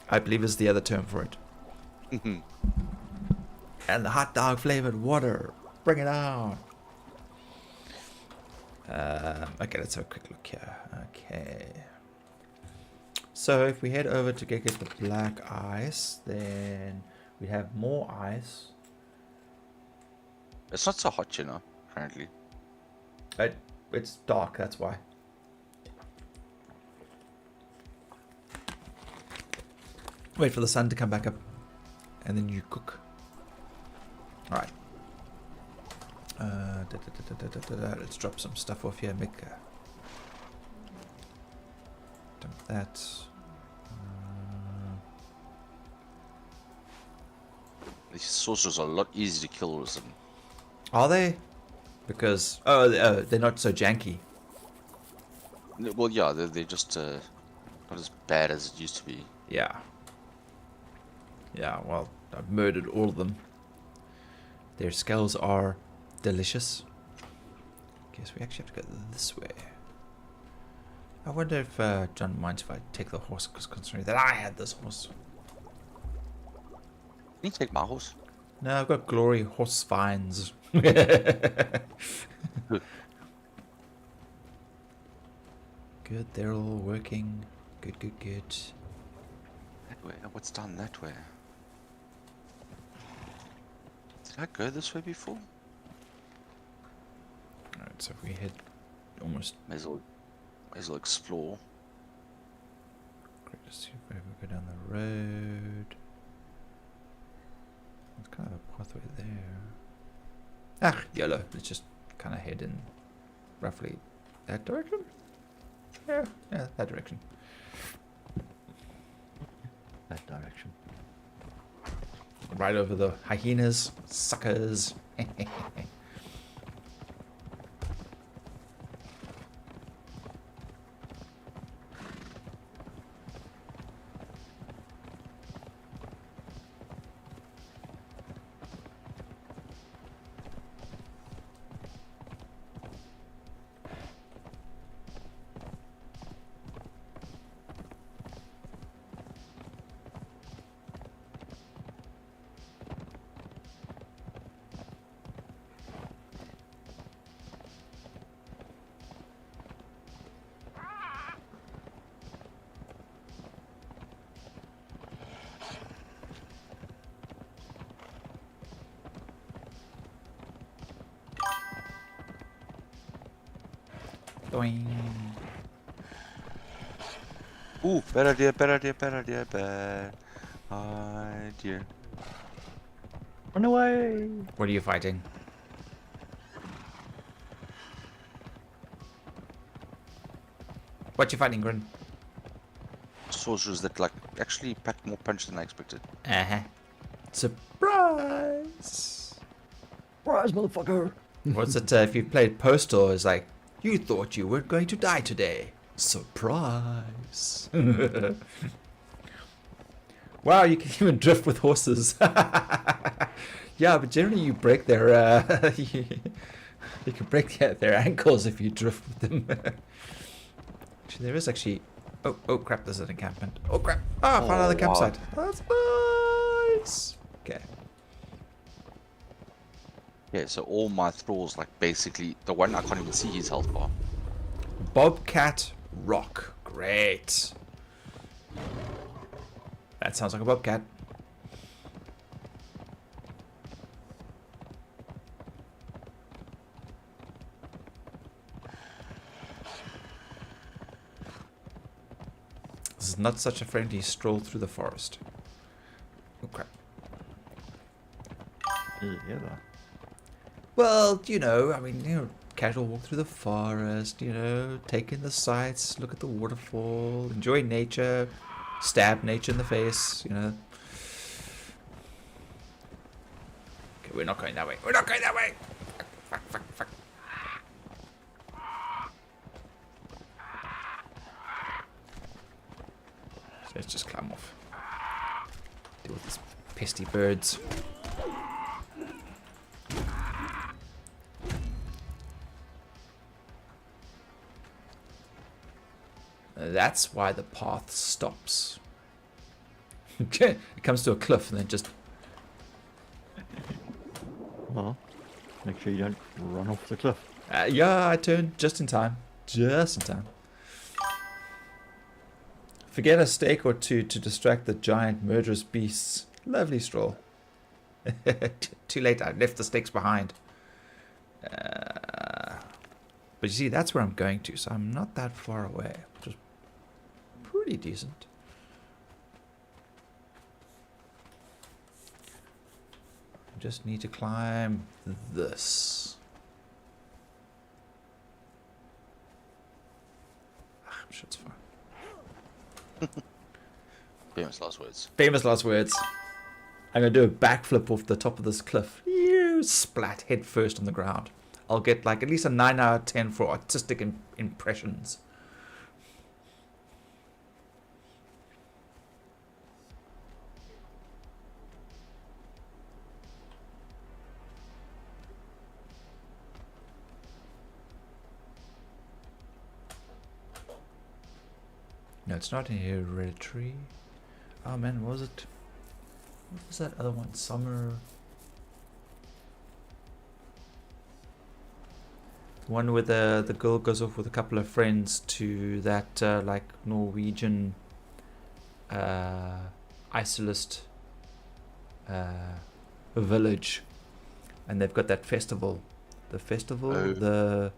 I believe is the other term for it. And the hot dog flavored water. Bring it on. Okay, let's have a quick look here. Okay. So if we head over to get the black ice, then we have more ice. It's not so hot, you know, currently. It's dark, that's why. Wait for the sun to come back up, and then you cook. All right. Let's drop some stuff off here. Make dump that. These sorcerers are a lot easier to kill than. Are they? Because they're not so janky. Well, yeah, they're just not as bad as it used to be. Yeah. Yeah. Well, I've murdered all of them. Their skulls are delicious. Guess we actually have to go this way. I wonder if John minds if I take the horse, because considering that I had this horse. Can you take my horse? No, I've got glory horse spines. Good, they're all working. Good. That way? What's down that way? Did I go this way before? Alright, so if we head almost... May as well explore. Great, let's see if we ever go down the road. There's kind of a pathway there. Ah, YOLO. Let's just kind of head in roughly that direction. Yeah, that direction. That direction. Right over the hyenas, suckers. Doing. Ooh, bad idea. Run away! What are you fighting? What you fighting, Grin? Sorcerers that like actually pack more punch than I expected. Surprise! Surprise, motherfucker! What's it? If you've played Postal, it's like You thought you weren't going to die today. Surprise. Wow, you can even drift with horses. Yeah, but generally you break their you can break their ankles if you drift with them. Actually, there is actually. Oh crap! There's an encampment. Oh crap! Ah, I found another campsite. That's nice. Okay. Yeah, so all my thralls, like basically the one I can't even see his health bar. Bobcat Rock. Great. That sounds like a bobcat. This is not such a friendly stroll through the forest. Oh crap. Yeah. Well, you know, I mean, you know, casual walk through the forest, you know, take in the sights, look at the waterfall, enjoy nature, stab nature in the face, you know. Okay, we're not going that way. We're not going that way! Fuck. So let's just climb off. Deal with these pesty birds. That's why the path stops. It comes to a cliff and then just... Well, make sure you don't run off the cliff. Yeah, I turned just in time. Just in time. Forget a stake or two to distract the giant murderous beasts. Lovely stroll. Too late, I left the stakes behind. But you see, that's where I'm going to, so I'm not that far away. Just pretty decent. Just need to climb this. I'm sure it's fine. Famous last words. Famous last words. I'm going to do a backflip off the top of this cliff. You splat head first on the ground. I'll get like at least a 9 out of 10 for artistic impressions. No, it's not hereditary. Oh man, what was it? What was that other one? Summer. The one where the girl goes off with a couple of friends to that like Norwegian isolist village, and they've got that festival. The festival, the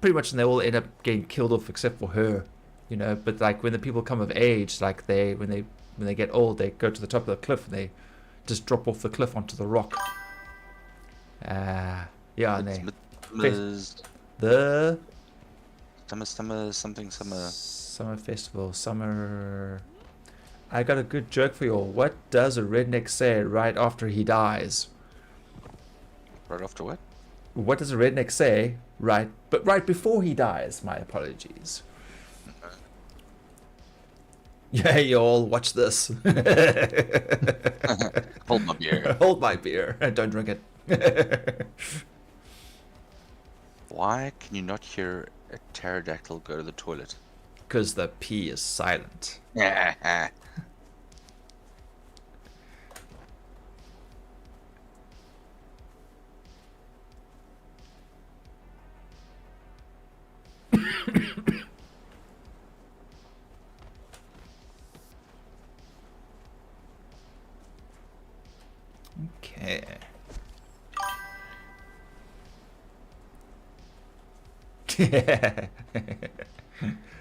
pretty much, and they all end up getting killed off except for her, you know. But like when the people come of age, like when they get old, they go to the top of the cliff and they just drop off the cliff onto the rock. Yeah, and they the summer festival, summer. I got a good joke for you all. What does a redneck say right after he dies? Right after what? What does a redneck say right before he dies? My apologies. Yeah, you all watch this. Hold my beer. Hold my beer. Don't drink it. Why can you not hear a pterodactyl go to the toilet? Because the P is silent. Okay.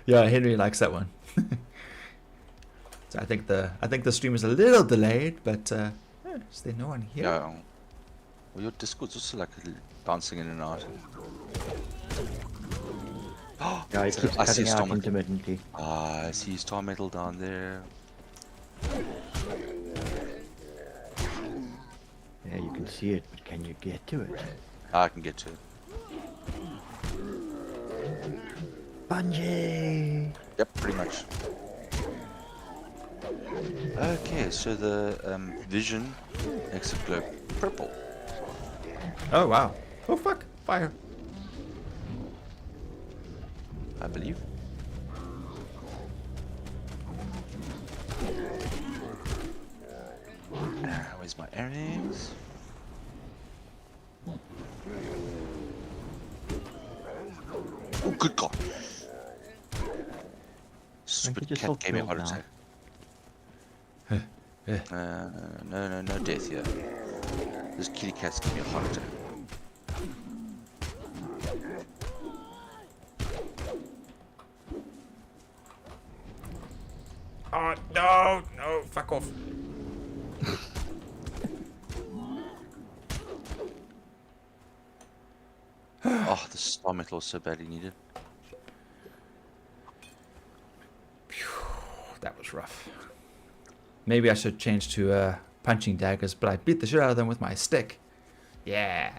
Yeah, Henry likes that one. So I think the stream is a little delayed, but is there no one here? Yeah. Well, your Discord's also like bouncing in and out. Yeah, it keeps cutting out intermittently. I see star metal down there. Yeah, you can see it, but can you get to it? I can get to it. Bungee! Yep, pretty much. Okay, so the vision makes it glow purple. Oh, wow. Oh, fuck. Fire. I believe. Where's my earrings? Oh, good God. Stupid just cat hold gave me a killed heart now. attack. No death here. This kitty cat's giving me a heart attack. Oh, no. No, fuck off. Oh, the star metal was so badly needed. That was rough. Maybe I should change to punching daggers, but I beat the shit out of them with my stick. Yeah.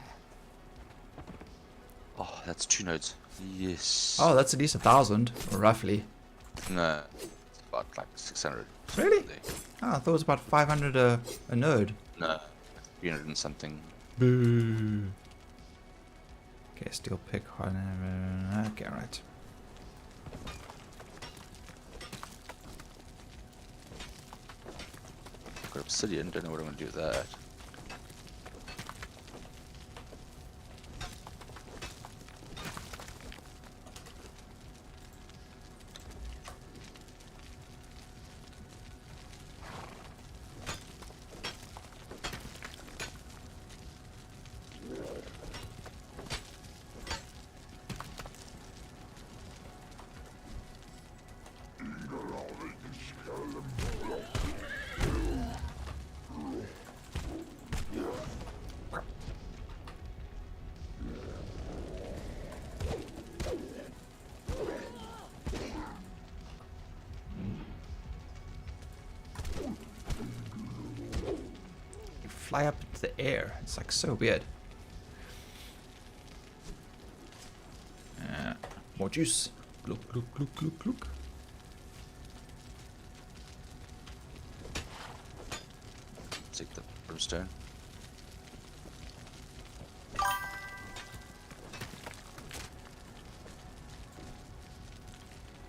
Oh, that's 2 nodes. Yes. Oh, that's at least 1,000, roughly. No, it's about like 600. Really? Oh, I thought it was about 500 a node. No, 300 and something. Boo. Okay, steel pick. Okay, right. Got obsidian, don't know what I'm going to do with that. Fly up into the air. It's like so weird. More juice. Look, look, look, look, look. Take the brimstone.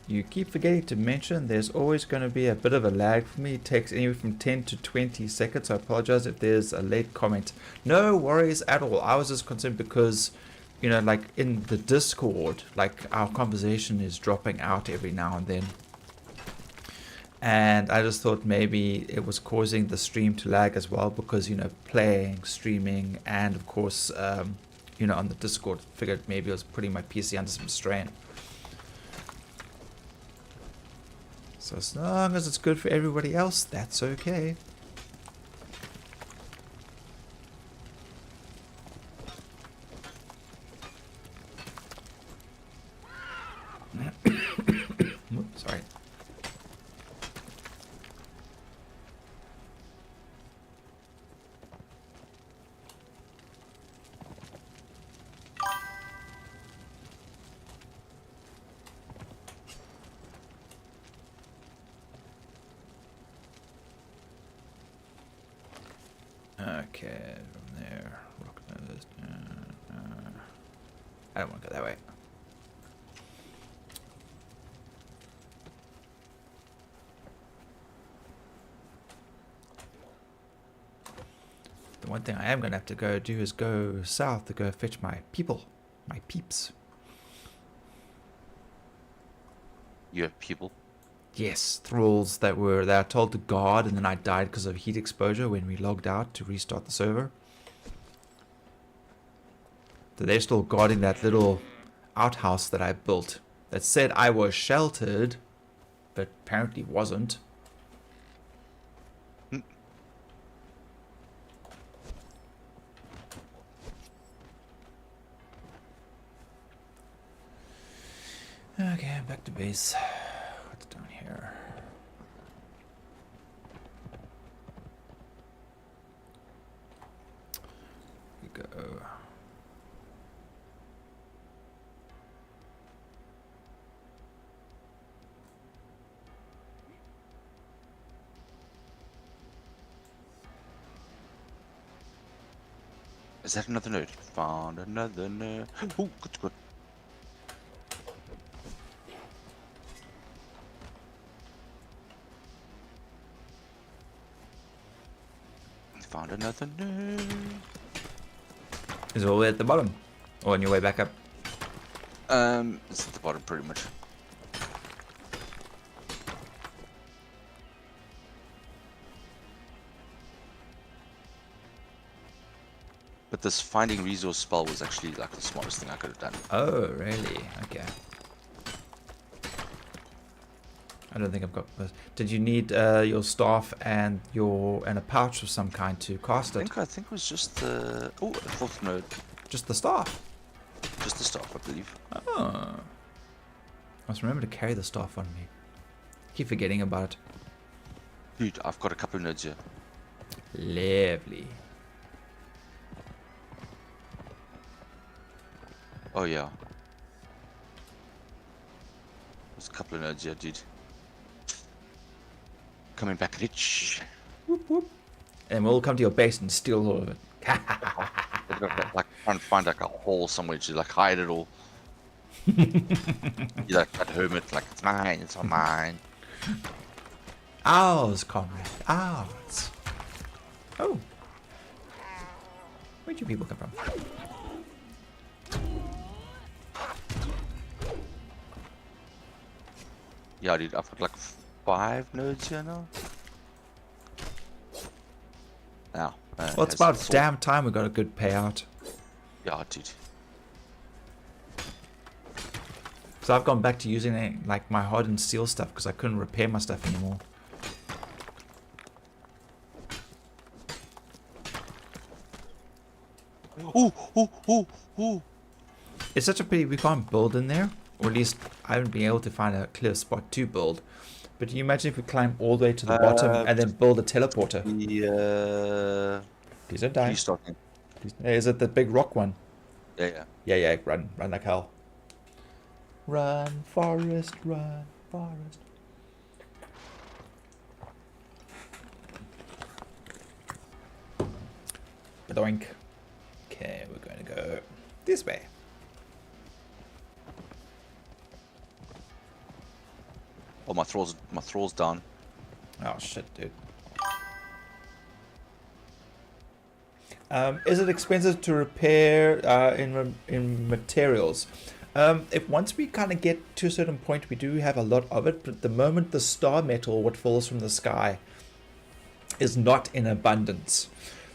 You keep forgetting to mention there's always going to be a bit of a lag for me. It takes anywhere from 10 to 20 seconds. So I apologize if there's a late comment. No worries at all. I was just concerned because, you know, like in the Discord, like our conversation is dropping out every now and then. And I just thought maybe it was causing the stream to lag as well because, you know, playing, streaming, and of course, you know, on the Discord, figured maybe it was putting my PC under some strain. So as long as it's good for everybody else, that's okay. Sorry. Okay, from there. I don't want to go that way. The one thing I am going to have to go do is go south to go fetch my people, my peeps. You have people? Yes, thralls that are told to guard, and then I died because of heat exposure when we logged out to restart the server. So they're still guarding that little outhouse that I built that said I was sheltered, but apparently wasn't. Okay, back to base. What's down here? We go. Is that another node? Found another node. Oh, good. Found another node. Is it all the way at the bottom? Or on your way back up? It's at the bottom pretty much. But this finding resource spell was actually like the smartest thing I could have done. Oh, really? Okay. I don't think I've got this. Did you need your staff and a pouch of some kind to cast it? I think it was just the fourth node. Just the staff? Just the staff, I believe. Oh. I must remember to carry the staff on me. Keep forgetting about it. Dude, I've got a couple of nodes here. Lovely. Oh yeah. There's a couple of nodes here, dude. Coming back rich. Whoop, whoop. And we'll come to your base and steal all of it. Like trying to find like a hole somewhere to like hide it all. You like that hermit, like it's all mine. Ours, comrade, ours. Oh. Where'd you people come from? Yeah, dude, I've got like 5 nodes here now. Now. Well, it's about damn time we got a good payout. Yeah, dude. So I've gone back to using like my hardened steel stuff because I couldn't repair my stuff anymore. Ooh. It's such a pity we can't build in there, or at least I haven't been able to find a clear spot to build. But can you imagine if we climb all the way to the bottom and then build a teleporter? Please don't die. Please stop me. Is it the big rock one? Yeah. Yeah, run like hell. Run, forest, run, forest. Doink. Okay, we're going to go this way. Oh, my thrall's down. Oh shit, dude. Is it expensive to repair in materials? If once we kind of get to a certain point, we do have a lot of it, but at the moment the star metal, what falls from the sky, is not in abundance.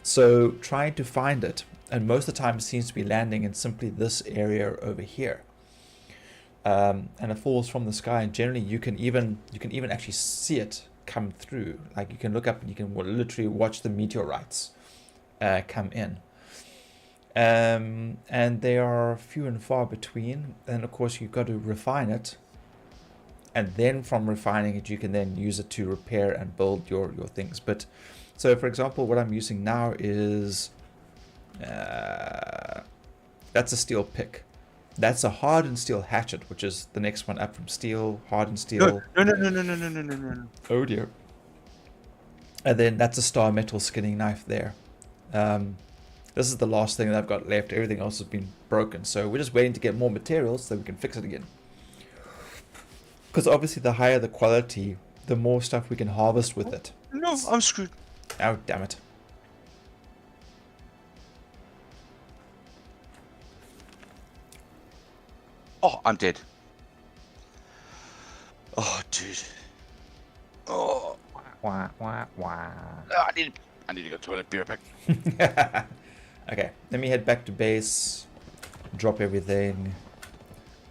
So trying to find it, and most of the time it seems to be landing in simply this area over here. And it falls from the sky, and generally you can even actually see it come through. Like you can look up and you can literally watch the meteorites come in. And they are few and far between. And of course you've got to refine it, and then from refining it you can then use it to repair and build your things. But so for example, what I'm using now is that's a steel pick. That's a hardened steel hatchet, which is the next one up from steel, hardened steel. No. Oh dear. And then that's a star metal skinning knife there. This is the last thing that I've got left. Everything else has been broken. So we're just waiting to get more materials so we can fix it again. Because obviously the higher the quality, the more stuff we can harvest with it. No, I'm screwed. Oh, damn it. Oh, I'm dead. Oh, dude. Oh. Wah, wah, wah. I need to go to toilet. Be right back. Okay, let me head back to base. Drop everything.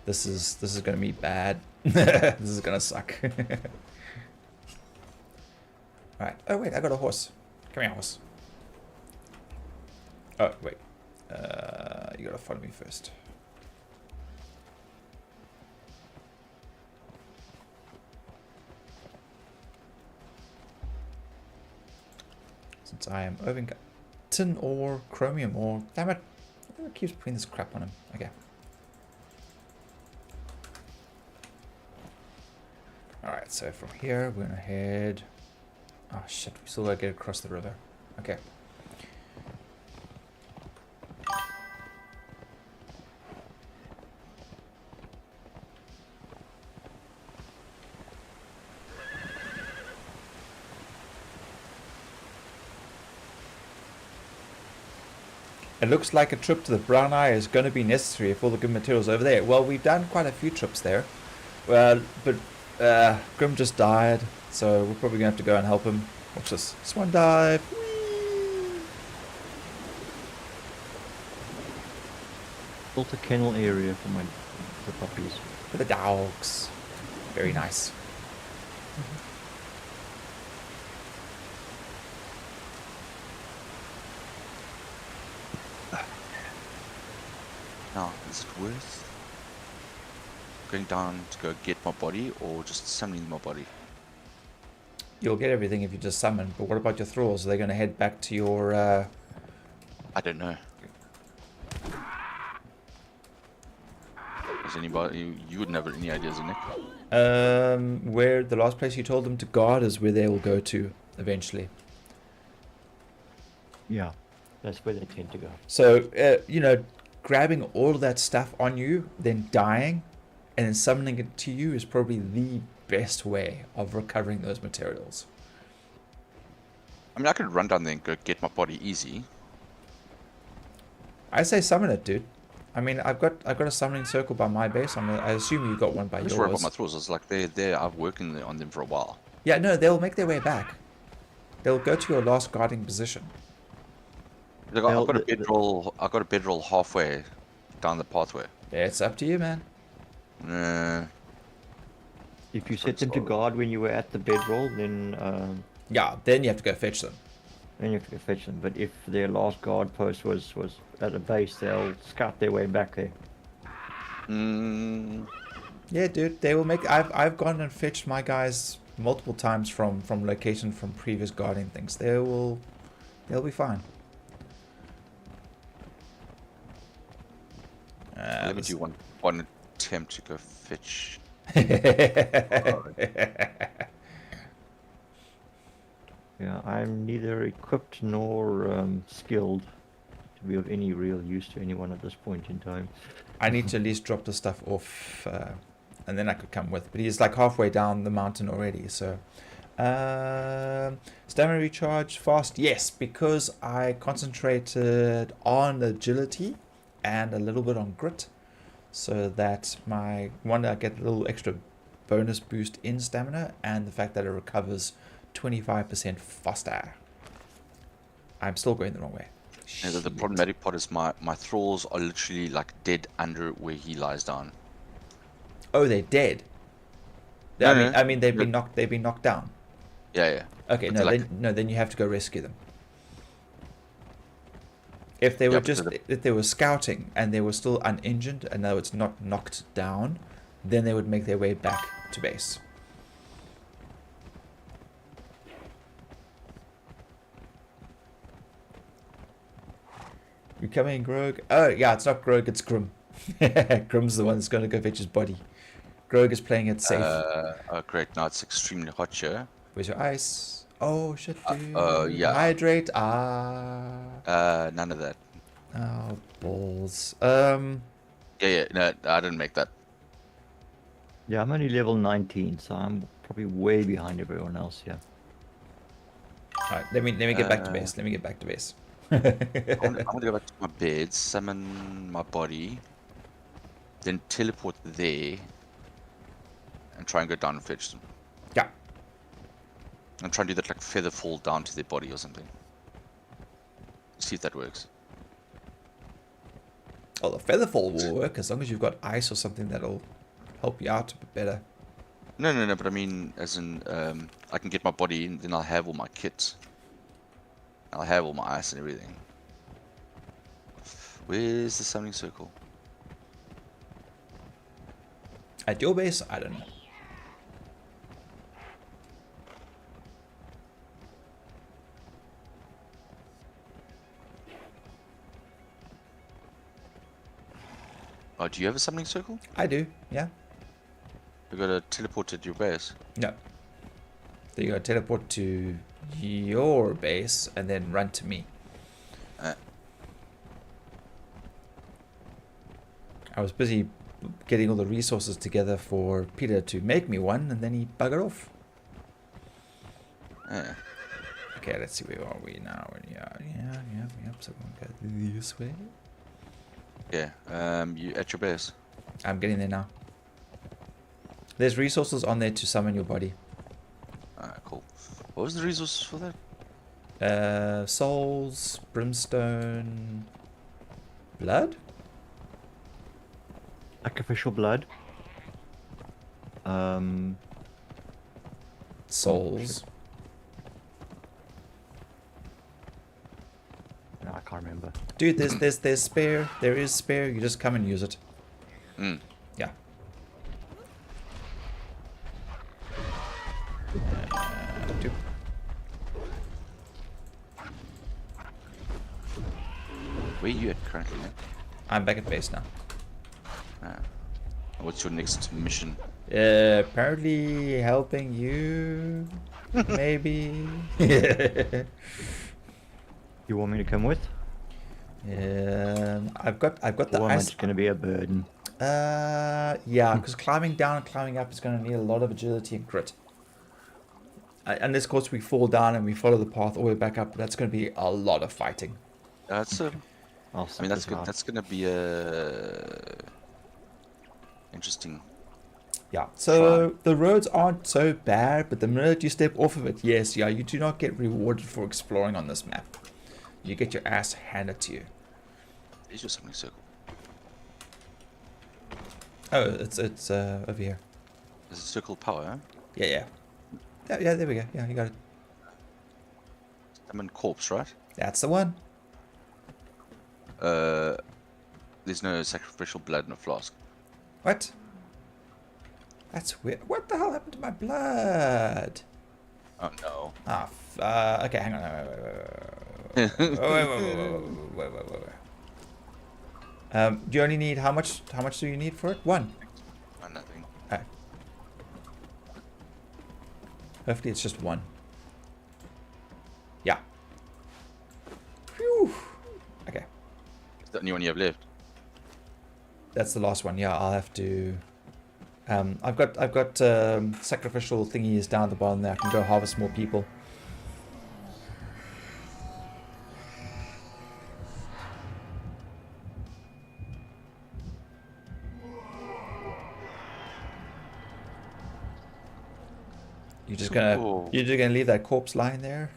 This is gonna be bad. This is gonna suck. Alright. Oh wait, I got a horse. Come here, horse. Oh wait. You gotta follow me first. Since I am over tin ore, chromium ore. Damn it. It keeps putting this crap on him. Okay. Alright, so from here we're gonna head. Oh shit, we still gotta get across the river. Okay. It looks like a trip to the Brown Eye is going to be necessary if all the good materials are over there. Well, we've done quite a few trips there. Well, but Grim just died, so we're probably going to have to go and help him. Watch this. Swan dive. Built a kennel area for the puppies. For the dogs. Very nice. Now, is it worth going down to go get my body or just summoning my body? You'll get everything if you just summon, but what about your thralls? Are they going to head back to your... I don't know. Does anybody... You wouldn't have any ideas, Nick? Where the last place you told them to guard is where they will go to eventually. Yeah, that's where they tend to go. So, you know, grabbing all of that stuff on you, then dying, and then summoning it to you is probably the best way of recovering those materials. I mean, I could run down there and go get my body easy. I say summon it, dude. I mean, I've got a summoning circle by my base. I assume you got one by yours. Just worry about my thralls. It's like I've working on them for a while. Yeah, no, they'll make their way back. They'll go to your last guarding position. Look, I've got a bedroll halfway down the pathway. Yeah, it's up to you, man. If you set them to guard when you were at the bedroll, then yeah, then you have to go fetch them. then you have to go fetch them. But if their last guard post was at a base, they'll scout their way back there. Yeah, dude, they will make. I've gone and fetched my guys multiple times from location from previous guarding things. They'll be fine. Let me do one attempt to go fetch. Yeah, I'm neither equipped nor skilled to be of any real use to anyone at this point in time. I need to at least drop the stuff off, and then I could come with. But he's like halfway down the mountain already, so... stamina recharge fast, yes, because I concentrated on agility and a little bit on grit, so that I get a little extra bonus boost in stamina, and the fact that it recovers 25% faster. I'm still going the wrong way. Yeah, the problematic part is my thralls are literally like dead under where he lies down. Oh, they're dead. I mean they've been knocked down. Yeah. Okay, then you have to go rescue them. If they were if they were scouting and they were still uninjured and though it's not knocked down, then they would make their way back to base. You coming, Grog? Oh yeah, it's not Grog, it's Grim. Grim's the one that's going to go fetch his body. Grog is playing it safe. Oh great, now it's extremely hot here. Where's your ice? Oh shit, dude. Yeah. Hydrate. None of that. Oh balls. Yeah. No, I didn't make that. Yeah, I'm only level 19, so I'm probably way behind everyone else. Yeah. All right, let me get back to base. Let me get back to base. I'm gonna go back to my bed, summon my body, then teleport there, and try and go down and fetch them. Yeah. And try and do that like feather fall down to their body or something. See if that works. Oh, the feather fall will work as long as you've got ice or something that'll help you out a bit better. No, but I mean, as in, I can get my body in, then I'll have all my kits. I'll have all my ice and everything. Where's the summoning circle? At your base? I don't know. Oh, do you have a summoning circle? I do, yeah. You gotta teleport to your base. No. So you gotta teleport to your base and then run to me. I was busy getting all the resources together for Peter to make me one, and then he buggered off. Okay, let's see, where are we now? Yeah. So we're going to go this way. Yeah, you at your base. I'm getting there now. There's resources on there to summon your body. Alright, cool. What was the resources for that? Souls, brimstone, blood? Sacrificial blood. Souls. No, I can't remember. Dude, there's spare. There is spare. You just come and use it. Yeah. Dude. Where are you at currently, man? I'm back at base now. What's your next mission? Apparently helping you. Maybe. You want me to come with? I've got the Or am I ice. just going to be a burden? Yeah, because climbing down and climbing up is going to need a lot of agility and grit. Unless, of course, we fall down and we follow the path all the way back up, that's going to be a lot of fighting. That's I mean, that's good. out. That's gonna be interesting. Yeah, so the roads aren't so bad, but the minute you step off of it, yes, yeah, you do not get rewarded for exploring on this map. You get your ass handed to you. There's your summoning circle. Oh, it's over here. There's a circle of power, huh? Yeah. Yeah, there we go. Yeah, you got it. Summon corpse, right? That's the one. There's no sacrificial blood in a flask. What? That's weird. What the hell happened to my blood? Oh no. Okay, hang on. Wait. Do you only need how much do you need for it? One. Oh, nothing. Hopefully it's just one. Yeah. Phew. Okay. Is that the only one you have left? That's the last one. Yeah, I'll have to. I've got sacrificial thingies down at the bottom there. I can go harvest more people. You're just gonna leave that corpse lying there?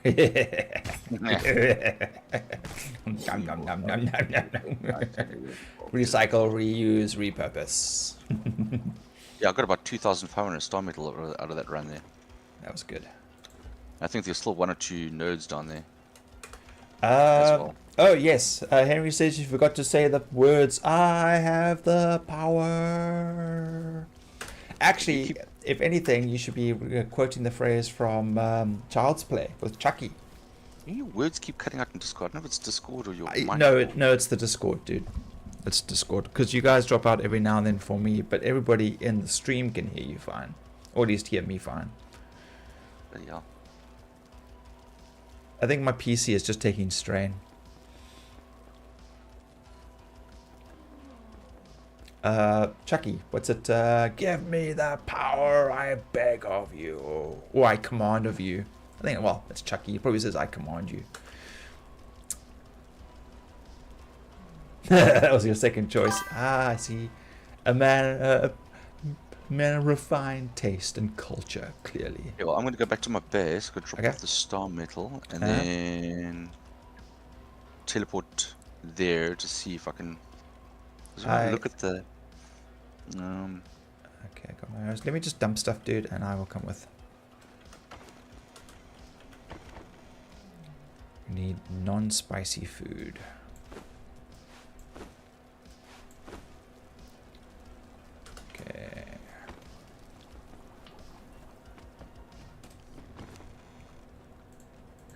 Recycle, reuse, repurpose. Yeah, I got about 2,500 star metal out of that run there. That was good. I think there's still 1 or 2 nodes down there. As well. Oh yes, Henry says you forgot to say the words, I have the power. Actually, if anything, you should be quoting the phrase from Child's Play with Chucky. Your words keep cutting out in Discord. I don't know if it's Discord or your mic. No, it's the Discord, dude. It's Discord. Because you guys drop out every now and then for me, but everybody in the stream can hear you fine. Or at least hear me fine. But yeah. I think my PC is just taking strain. Chucky, what's it? Give me the power, I beg of you. Or I command of you. I think, well, it's Chucky. He probably says, I command you. That was your second choice. I see. A man of refined taste and culture, clearly. Yeah, well, I'm going to go back to my base, go drop off the star metal, and then teleport there to see if I can look at the... Okay, I got my arrows. Let me just dump stuff, dude, and I will come with. We need non-spicy food. Okay.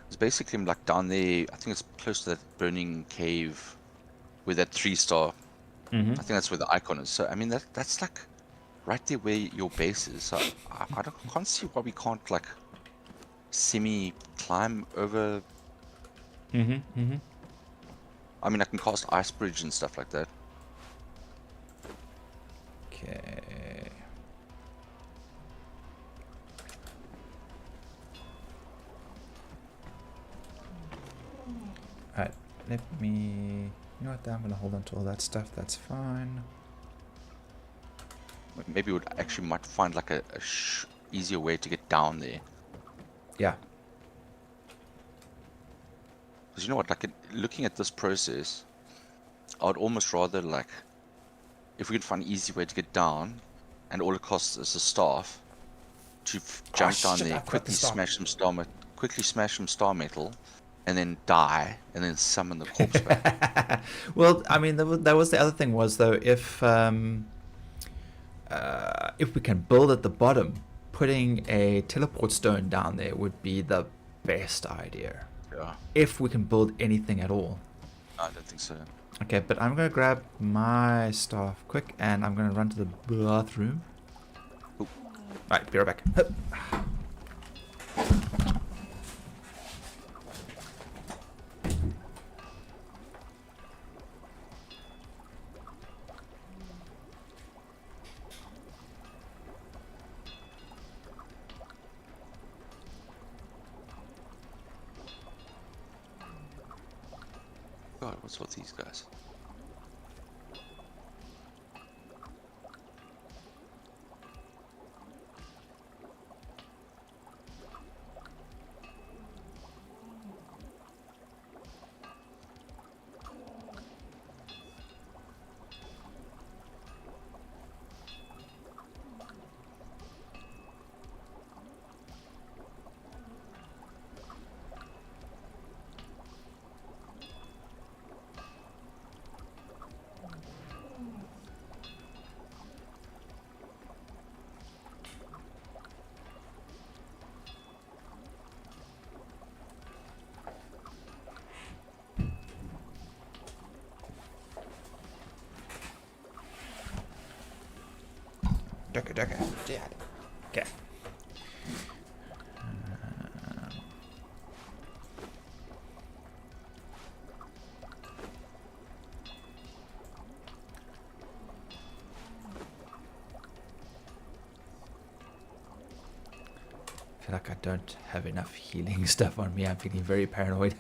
It's basically like down there, I think it's close to that burning cave with that 3-star. I think that's where the icon is. So, I mean, that's like right there where your base is. So, I can't see why we can't, like, semi-climb over. I mean, I can cast Ice Bridge and stuff like that. Okay. let me... You know what, I'm gonna hold on to all that stuff, that's fine. Maybe we would actually might find like a easier way to get down there. Yeah. Because you know what, like looking at this process, I would almost rather like, if we could find an easy way to get down, and all it costs is a staff, to jump down there, quickly smash some star metal, and then die, and then summon the corpse back. Well, I mean, that was the other thing was though, if we can build at the bottom, putting a teleport stone down there would be the best idea. Yeah. If we can build anything at all. I don't think so. Okay, but I'm gonna grab my staff quick, and I'm gonna run to the bathroom. Ooh. Alright, be right back. Hup. God, what's with these guys? Ducker, Dad. Okay. I feel like I don't have enough healing stuff on me. I'm feeling very paranoid.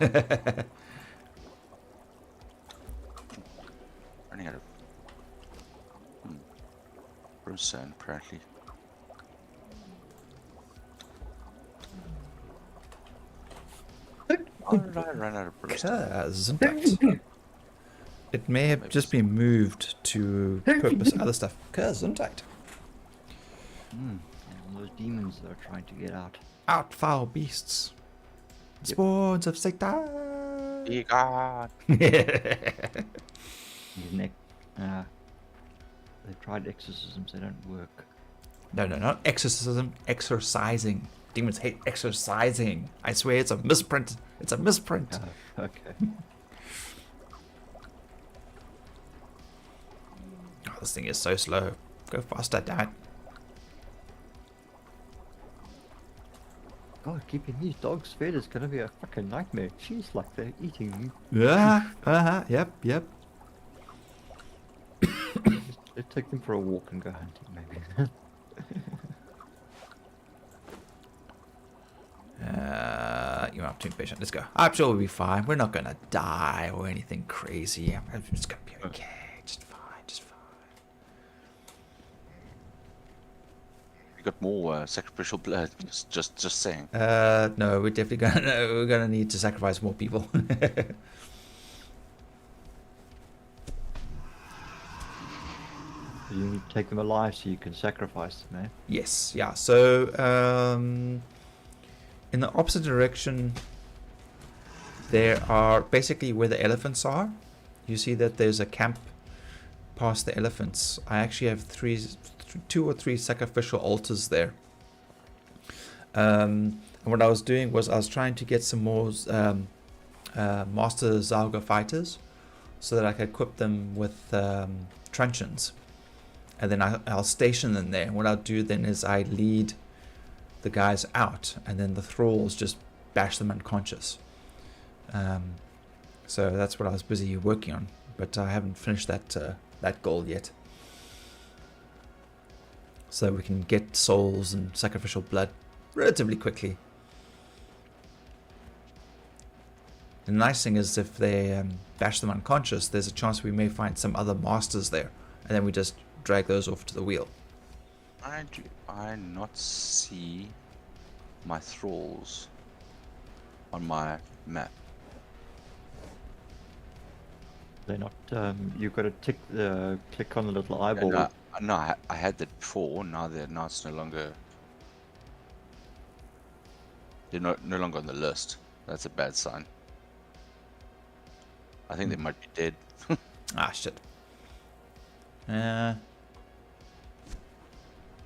Running out of brimstone, apparently. How did I run out of brimstone? It may have just been moved to purpose other stuff. Gesundheit. And those demons that are trying to get out. Out, foul beasts. Yep. Spawns of Satan. Be gone. His neck. They've tried exorcisms, they don't work. No, not exorcism. Exorcising. Demons hate exorcising. I swear it's a misprint. It's a misprint. Okay. Oh, this thing is so slow. Go faster, damn it. God, keeping these dogs fed is gonna be a fucking nightmare. Jeez, like they're eating. Yeah. Yep. Let's take them for a walk and go hunting, maybe. You're not too impatient. Let's go. I'm sure we'll be fine. We're not gonna die or anything crazy. It's gonna be okay. Just fine. You got more sacrificial blood. Just saying. No, we're definitely gonna need to sacrifice more people. You need to take them alive so you can sacrifice them, eh? Yes, yeah. So, in the opposite direction, there are basically where the elephants are. You see that there's a camp past the elephants. I actually have two or three sacrificial altars there. And what I was doing was I was trying to get some more Master Zalga fighters so that I could equip them with truncheons. And then I'll station them there. And what I'll do then is I lead the guys out, and then the thralls just bash them unconscious. So that's what I was busy working on, but I haven't finished that goal yet. So we can get souls and sacrificial blood relatively quickly. The nice thing is if they bash them unconscious, there's a chance we may find some other masters there, and then we just drag those off to the wheel. Do I not see my thralls on my map? They're not. You've got to click on the little eyeball. No, I had that before. Now it's no longer. They're no longer on the list. That's a bad sign. I think they might be dead. Ah, shit.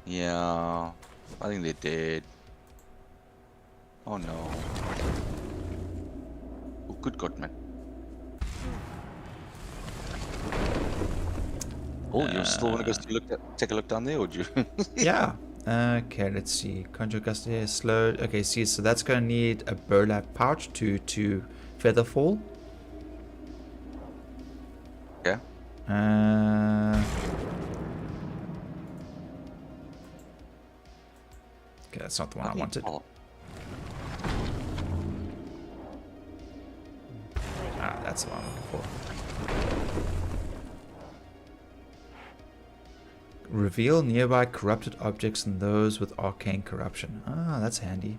Yeah, I think they're dead. Oh no. Oh, good God, man. Oh, you still want to go take a look down there, or do you? Yeah. Okay, let's see. Conjure gust is slowed. Okay, see, so that's going to need a burlap pouch to feather fall. Yeah. Okay, that's not the one I wanted. Ah, that's the one I'm looking for. Reveal nearby corrupted objects and those with arcane corruption. Ah, that's handy.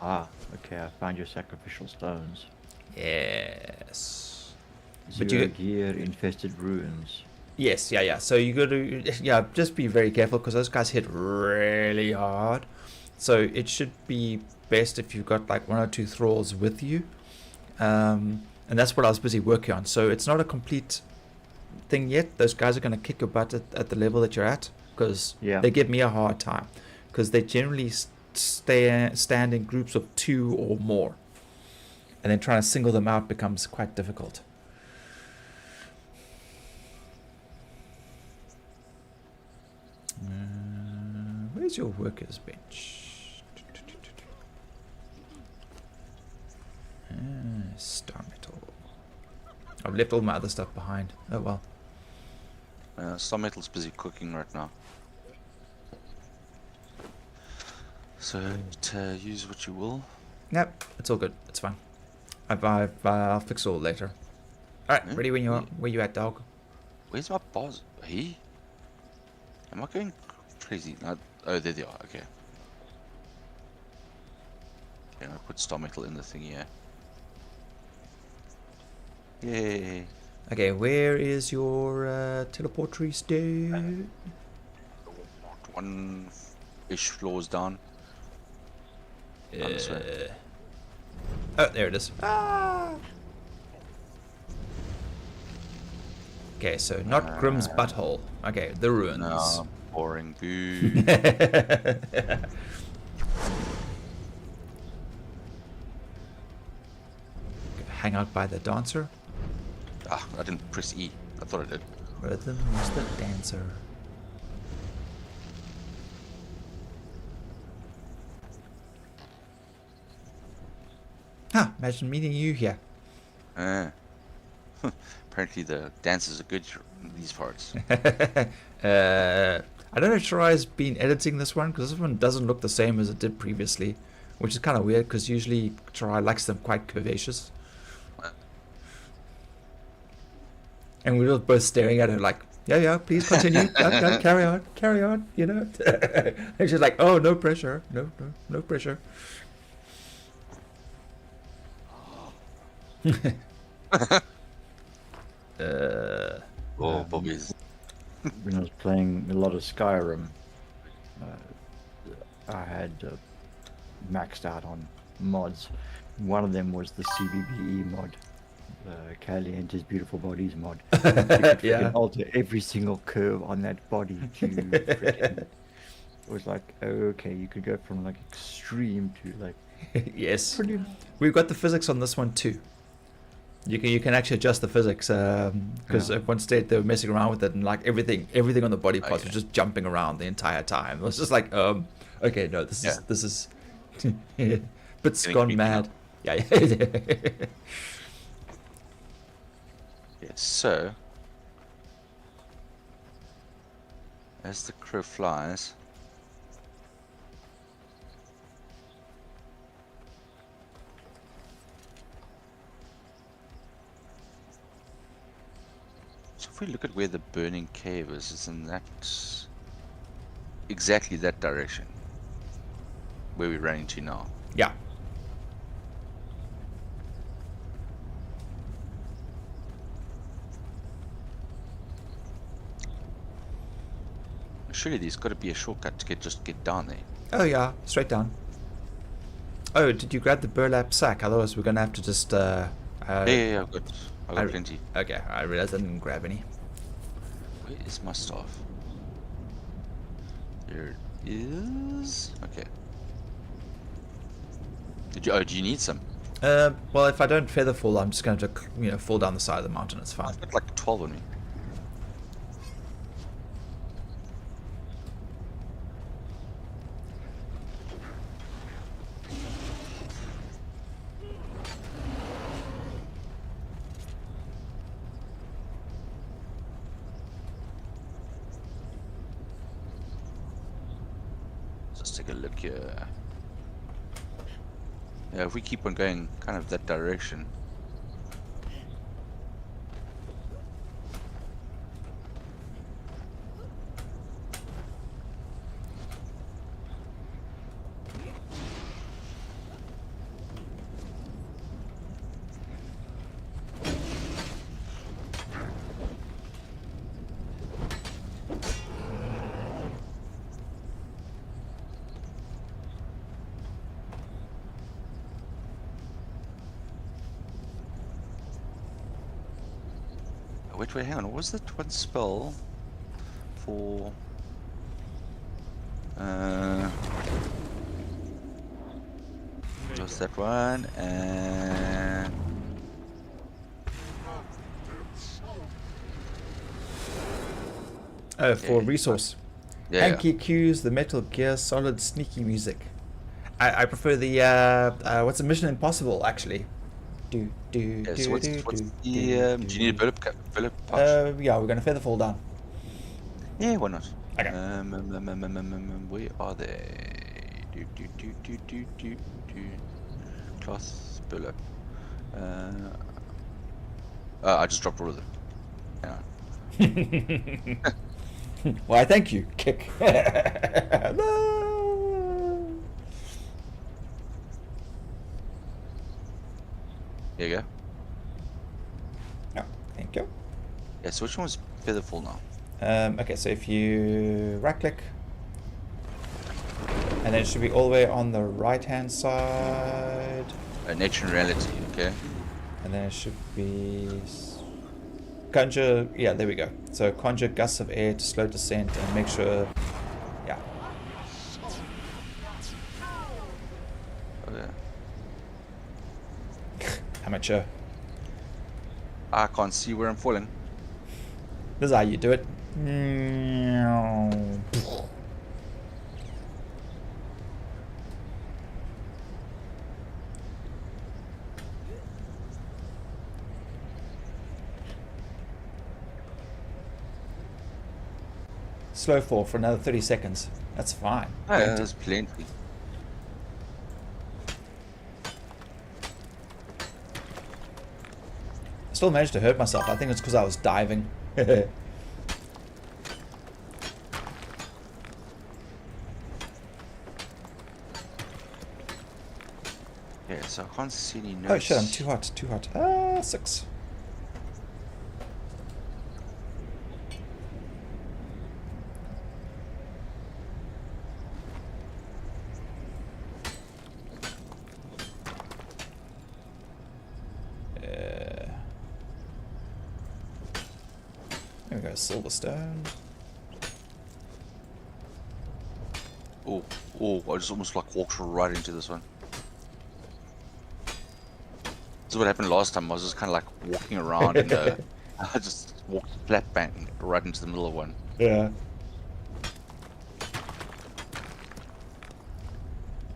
Ah, okay, I found your sacrificial stones. Yes. Zero gear infested ruins. Yes, yeah. So you got to, just be very careful because those guys hit really hard. So it should be best if you've got like 1 or 2 thralls with you. And that's what I was busy working on. So it's not a complete thing yet. Those guys are going to kick your butt at the level that you're at because they give me a hard time because they generally stand in groups of 2 or more. And then trying to single them out becomes quite difficult. Where's your workers bench? Star metal. I've left all my other stuff behind. Oh well. Star metal's busy cooking right now. So use what you will. Yep, it's all good. It's fine. I'll fix it all later. All right, ready when you are. Where you at, dog? Where's my boss? He? Am I going crazy? No, oh, there they are. Okay. Okay, I put star metal in the thing here. Yay. Okay, where is your teleportary state? 1-ish floors down. This way. Oh, there it is. Ah! Okay, so not Grimm's butthole. Okay, the ruins. No, boring. Boo. Hang out by the dancer. Ah, I didn't press E. I thought I did. Rhythm is the dancer. Huh, imagine meeting you here. Apparently the dances are good in these parts. I don't know if Shirai's been editing this one because this one doesn't look the same as it did previously, which is kind of weird because usually Shirai likes them quite curvaceous. And we were both staring at her like, yeah, please continue. Carry on, you know. And she's like, oh, no pressure. No pressure. Bobbies. When I was playing a lot of Skyrim, I had maxed out on mods. One of them was the CBBE mod, Kali and His Beautiful Bodies mod. You could freaking alter every single curve on that body to freaking... It was like, okay, you could go from like extreme to like... Yes. Pretty... We've got the physics on this one too. You can actually adjust the physics because at one state they were messing around with it and like everything on the body parts was just jumping around the entire time. It was just like okay, no, this is but it's gone mad. Yeah. Yes, so as the crow flies, so if we look at where the burning cave is, it's in that exactly that direction where we're running to now. Yeah. Surely there's got to be a shortcut to get down there. Oh yeah, straight down. Oh, did you grab the burlap sack? Otherwise, we're gonna have to just. Yeah, I've got plenty. Okay, I realized I didn't grab any. Where is my staff? There it is. Okay. Do you need some? Well, if I don't feather fall, I'm just going to, fall down the side of the mountain. It's fine. I've got like 12 on me. Let's take a look here. Yeah, if we keep on going kind of that direction. Wait, hang on. What was that one spell for? Just that one, and oh, for resource. Yeah. Hanky cues, the Metal Gear Solid sneaky music. I prefer the what's the Mission Impossible actually. Yeah, so what's the do you need a bullet pouch? Yeah, we're gonna feather fall down. Yeah, why not? Okay. Where are they? Cloth bullet. I just dropped all of them. Yeah. Why, thank you. Kick. No. There you go. Oh, thank you. Yeah, so which one was featherfall now? Okay, so if you right click, and then it should be all the way on the right hand side. Nature and reality, okay. And then it should be conjure. Yeah, there we go. So conjure gusts of air to slow descent and make sure. Yeah. Oh, yeah. Amateur. I can't see where I'm falling. This is how you do it. Slow fall for another 30 seconds. That's fine. Oh, yeah, there's plenty. Still managed to hurt myself. I think it's because I was diving. Yeah, so I can't see any notes. Oh shit, I'm too hot, too hot. Ah, 6. There we go, Silverstone. Oh, I just almost like walked right into this one. This is what happened last time. I was just kind of like walking around and I just walked flat bang right into the middle of one. Yeah.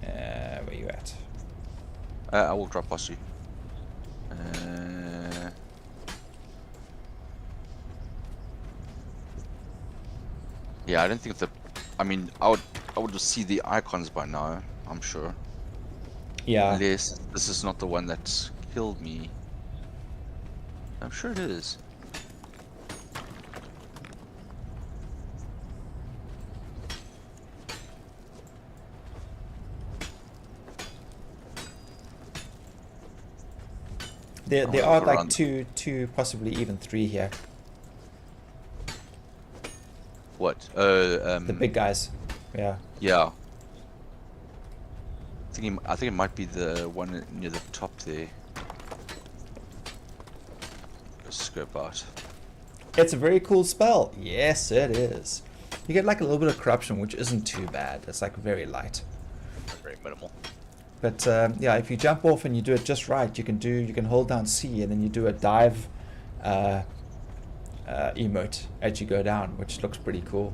Where you at? I walked right past you. Yeah, I don't think I mean, I would see the icons by now, I'm sure. Yeah. Unless this is not the one that killed me. I'm sure it is. There are like two, possibly even 3 here. What? The big guys. Yeah. Yeah. I think it might be the one near the top there. Let's scope out. It's a very cool spell. Yes, it is. You get like a little bit of corruption, which isn't too bad. It's like very light. Very minimal. But yeah, if you jump off and you do it just right, you can hold down C and then you do a dive emote as you go down, which looks pretty cool.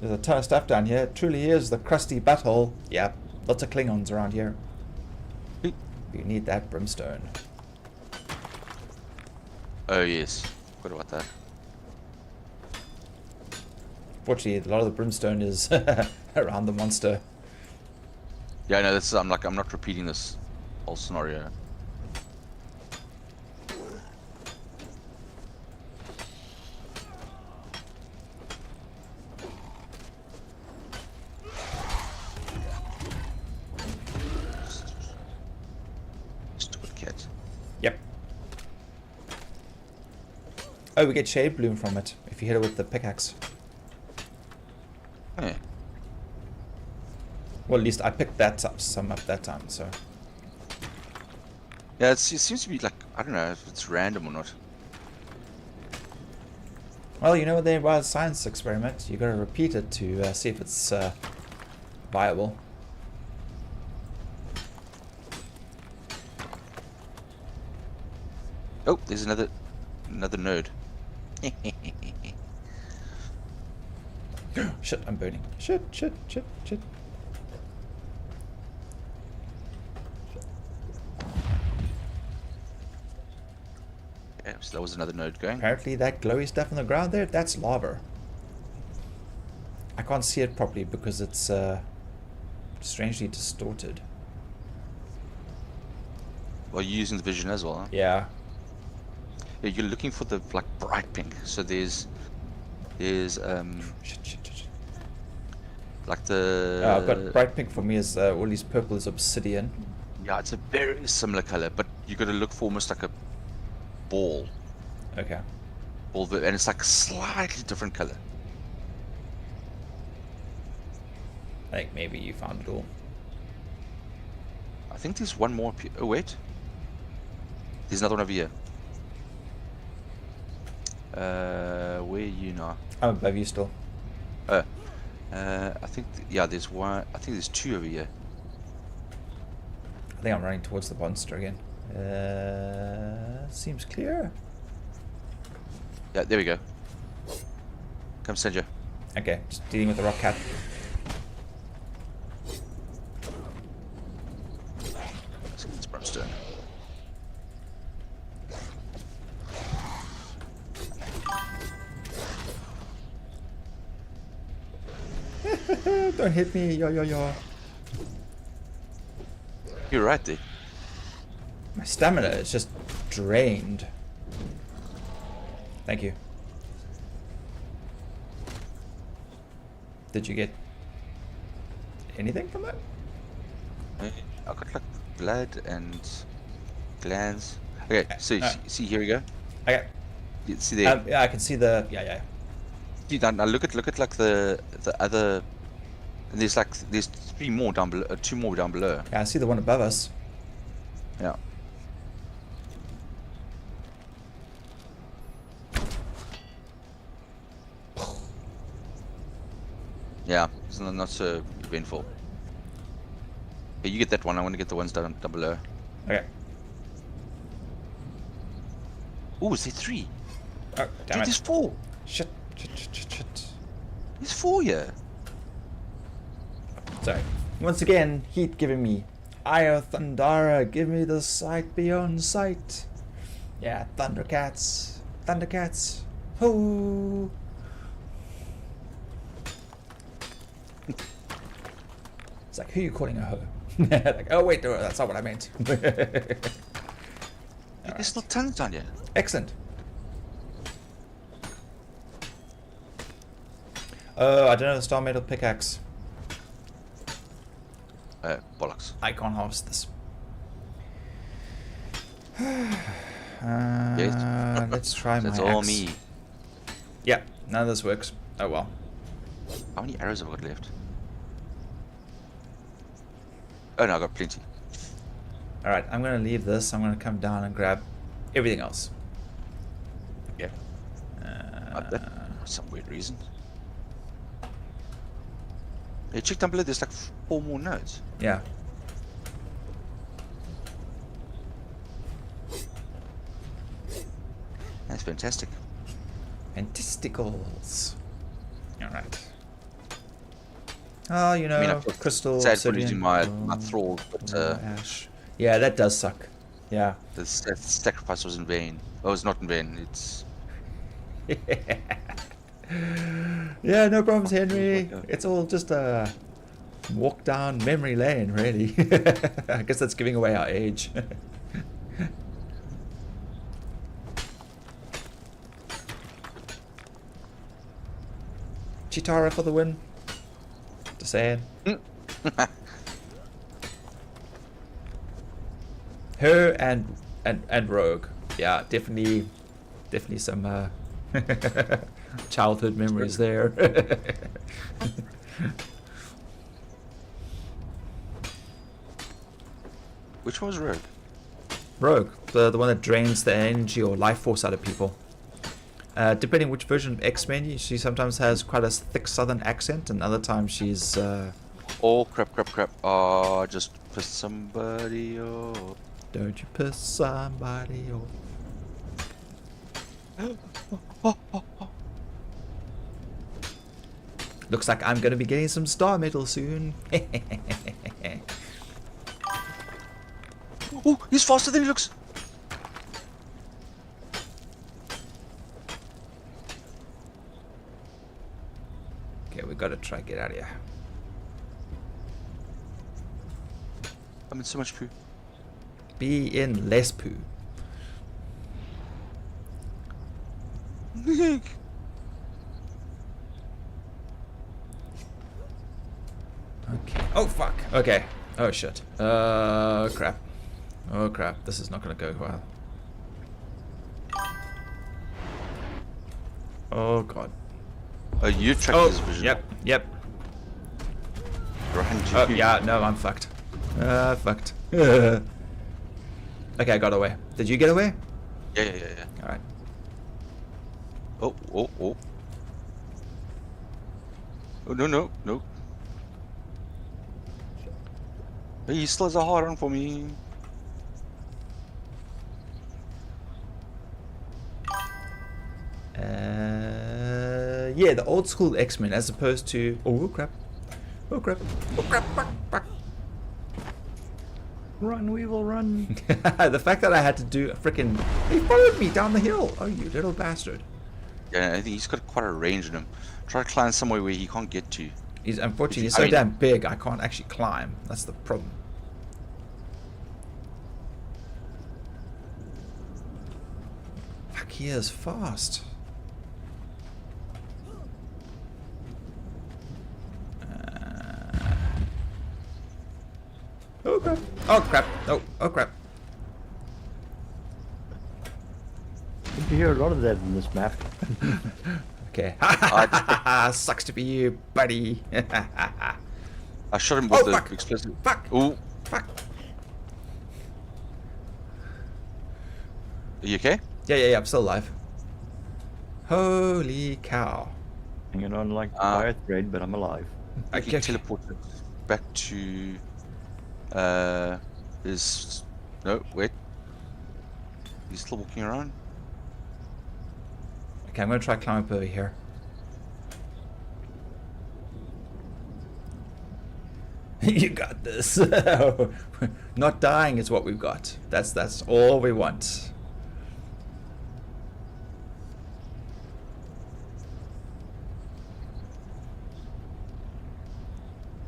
There's a ton of stuff down here. It truly is the crusty butthole. Yeah, lots of Klingons around here. You need that brimstone. Oh yes, what about that? Fortunately, a lot of the brimstone is around the monster. Yeah, no, this is, I'm not repeating this whole scenario. Stupid cat. Yep. Oh, we get shade bloom from it if you hit it with the pickaxe. Hey. Well, at least I picked that some up that time, so. Yeah, it seems to be like, I don't know if it's random or not. Well, you know, there was a science experiment. You got to repeat it to see if it's viable. Oh, there's another node. Shit, I'm burning. Shit. Yeah, so that was another node going. Apparently that glowy stuff on the ground there, that's lava. I can't see it properly because it's strangely distorted. Well, you're using the vision as well, huh? Yeah. Yeah, you're looking for the like bright pink. So there's Shit. like the But bright pink for me is all these purple is obsidian. yeah, it's a very similar color, but you got to look for almost like a ball, Okay. and it's like a slightly different color. I think maybe you found it all. I think there's one more. Oh wait, there's another one over here. Where are you now? I'm above you still. I think yeah, there's one. I think there's 2 over here. I think I'm running towards the monster again. Seems clear. Yeah, there we go. Come, Senja. Okay, just dealing with the rock cat. It's brimstone. Don't hit me, yo. You're right there. My stamina is just drained. Thank you. Did you get anything from that? I got like blood and glands. Okay, so see here we go. Okay. You see there. Yeah, I can see the yeah. See, now look at like the other. And there's 3 more down below, 2 more down below. Yeah, I see the one above us. Yeah. Yeah, it's not so eventful. Okay, you get that one. I want to get the ones down below. Okay. Oh, is there 3? Oh, Dude, damn it. there's 4. Shit. There's 4 here. Sorry. Once again, heat giving me. Io Thundara, give me the sight beyond sight. Yeah, Thundercats. Ho! It's like, who are you calling a hoe? Like, oh wait, no, that's not what I meant. There's not tons down here. Excellent. Oh, I don't know the star metal pickaxe. Bollocks. I can't harvest this. Let's try my That's all axe. me. Yeah, none of this works. Oh well. How many arrows have I got left? Oh no, I got plenty. Alright, I'm going to leave this. I'm going to come down and grab everything else. Yeah. For some weird reason. Hey, check down below, there's like 4 more nodes. Yeah. That's fantastic. Fantasticals. Alright. Oh, you know, I feel crystal, sad for obsidian, losing my thrall, but ash. Yeah, that does suck. Yeah. the sacrifice was in vain. Oh, it's not in vain, it's... Yeah, no problems, Henry. It's all just a walk down memory lane, really. I guess that's giving away our age. Chitara for the win. Just saying. Her and Rogue. Yeah, definitely some childhood memories there. Which one was Rogue? Rogue, the one that drains the energy or life force out of people. Depending which version of X-Men, she sometimes has quite a thick southern accent, and other times she's... Oh, crap. Oh, just pissed somebody off. Don't you piss somebody off. Looks like I'm going to be getting some star metal soon. Oh, he's faster than he looks. Okay, we got to try and get out of here. I'm in so much poo. Be in less poo. Okay. Oh, fuck. Okay. Oh, shit. Crap. Oh, crap. This is not going to go well. Oh, God. Oh, you tracked his vision. Yep. Right. Oh, yeah, no, I'm fucked. Fucked. Okay, I got away. Did you get away? Yeah. Alright. Oh. Oh, no. Hey, he still has a hard on for me. Yeah, the old school X-Men as opposed to... Oh, crap. Fuck. Run, Weevil, run! The fact that I had to do a frickin'... He followed me down the hill! Oh, you little bastard. Yeah, I think he's got quite a range in him. Try to climb somewhere where he can't get to. Unfortunately, he's so damn big, I can't actually climb. That's the problem. Fuck, he is fast. Oh crap! Oh crap! Oh crap! You hear a lot of that in this map. Okay. Sucks to be you, buddy. I shot him with the fuck. explosive. Fuck! Ooh. Fuck! Are you okay? Yeah, I'm still alive. Holy cow. Hanging on like fire thread, but I'm alive. I can teleport back to his... No, wait. He's still walking around. Okay, I'm gonna try climb up over here. You got this. Not dying is what we've got. That's all we want.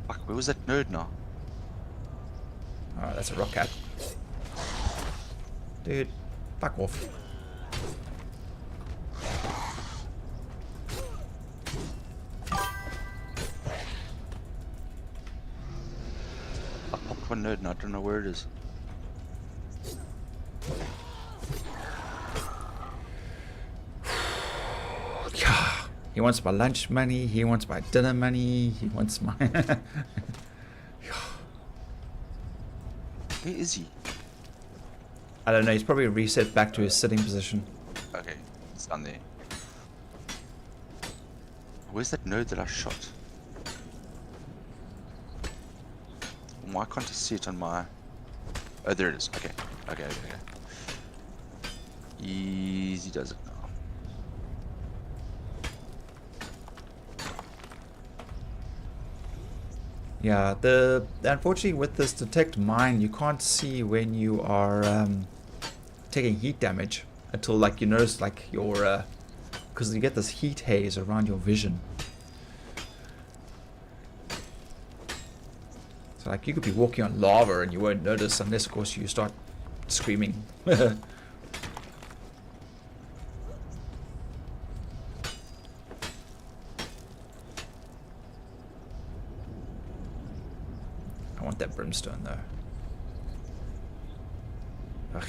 Fuck, where was that nerd now? Alright, that's a rock cat. Dude, fuck off. I popped one node and I don't know where it is. He wants my lunch money, he wants my dinner money, he wants my... Where is he? I don't know, he's probably reset back to his sitting position. Okay, it's down there. Where's that node that I shot? Why can't I see it on my... Oh, there it is. Okay. Okay. Easy does it now. Yeah, unfortunately with this detect mine, you can't see when you are taking heat damage until like you notice like your because you get this heat haze around your vision. So like you could be walking on lava and you won't notice unless of course you start screaming. I want that brimstone though. Ugh.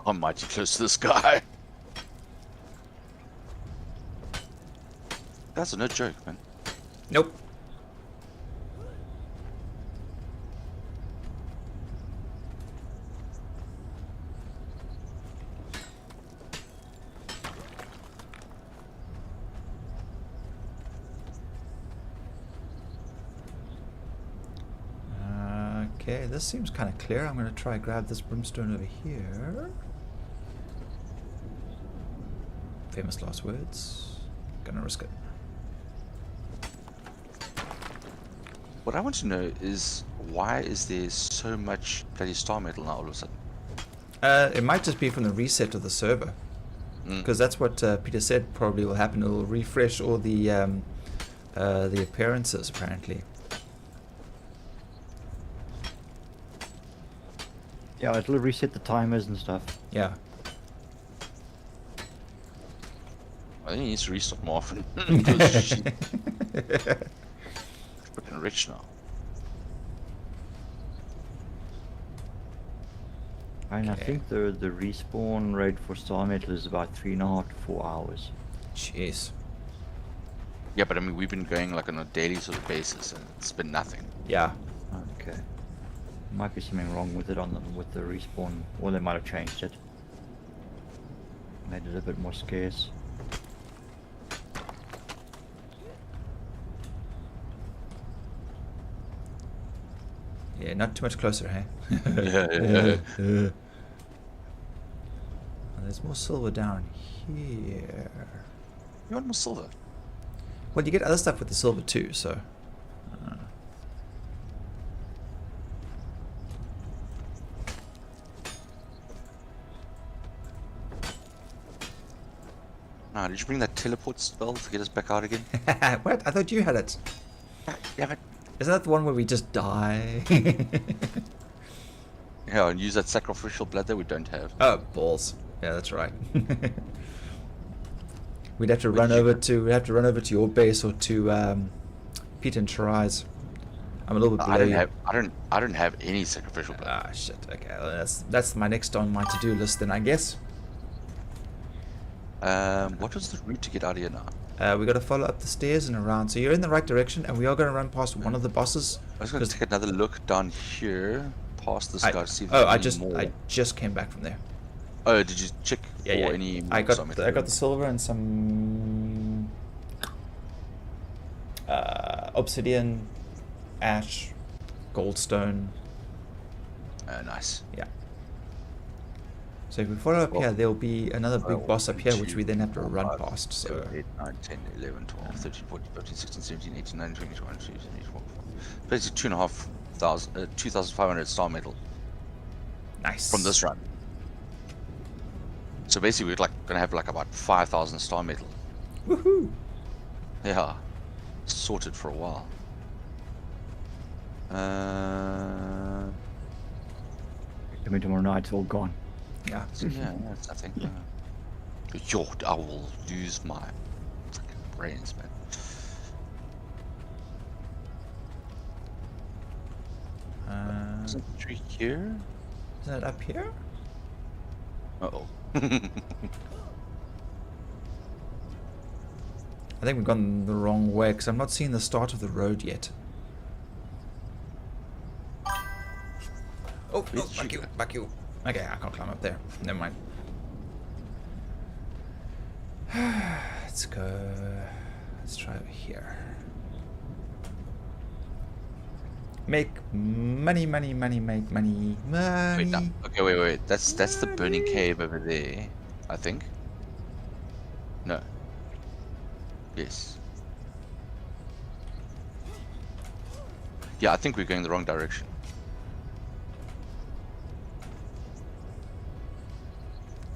I'm mighty close to this guy. That's no joke, man. Nope. Okay, this seems kind of clear. I'm going to try and grab this brimstone over here. Famous last words. Gonna risk it. What I want to know is why is there so much bloody star metal now all of a sudden? It might just be from the reset of the server. Because that's what Peter said probably will happen. It will refresh all the appearances apparently. Yeah, it'll reset the timers and stuff. Yeah. I think he needs to restart more often. Because she's freaking rich now. And I think the respawn rate for star metal is about 3.5 to 4 hours. Jeez. Yeah, but I mean, we've been going like on a daily sort of basis, and it's been nothing. Yeah. Okay. Might be something wrong with it with the respawn, or they might have changed it. Made it a bit more scarce. Yeah, not too much closer, hey? Yeah. There's more silver down here. You want more silver? Well, you get other stuff with the silver too, so... Nah, did you bring that teleport spell to get us back out again? What? I thought you had it. Yeah, but... Isn't that the one where we just die? Yeah, and use that sacrificial blood that we don't have. Oh, balls. Yeah, that's right. We'd have to run over to your base or to Pete and Shiraz. I'm a little bit below I don't have any sacrificial blood. Ah, shit. Okay, well, that's my next on my to-do list then, I guess. What was the route to get out of here now? We got to follow up the stairs and around. So you're in the right direction, and we are going to run past one of the bosses. I was going to take another look down here, past this guy to see if I just came back from there. Oh, did you check for any? I got the silver and some obsidian, ash, goldstone. Oh, nice. Yeah. So if we follow up here, there'll be another big boss up here, which we then have to run past. So 8, 9, 10, 11, 12, 13, 14, 15, 16, 17, 18, 19, 20, 21, 22, 23, 24. Basically 2,500 star metal. Nice. from this run. So basically, we're like gonna have like about 5,000 star metal. Woohoo! Yeah, sorted for a while. Come in tomorrow night, it's all gone. Yeah. Yeah, that's nothing. Yo, I will lose my fucking brains, man. Isn't the tree here? Isn't it up here? Uh-oh. I think we've gone the wrong way because I'm not seeing the start of the road yet. Oh, fuck you, fuck you. Okay, I can't climb up there. Never mind. Let's go. Let's try over here. Make money, money, money, make money, money. Wait, no. Okay, wait. That's the burning cave over there, I think. No. Yes. Yeah, I think we're going the wrong direction.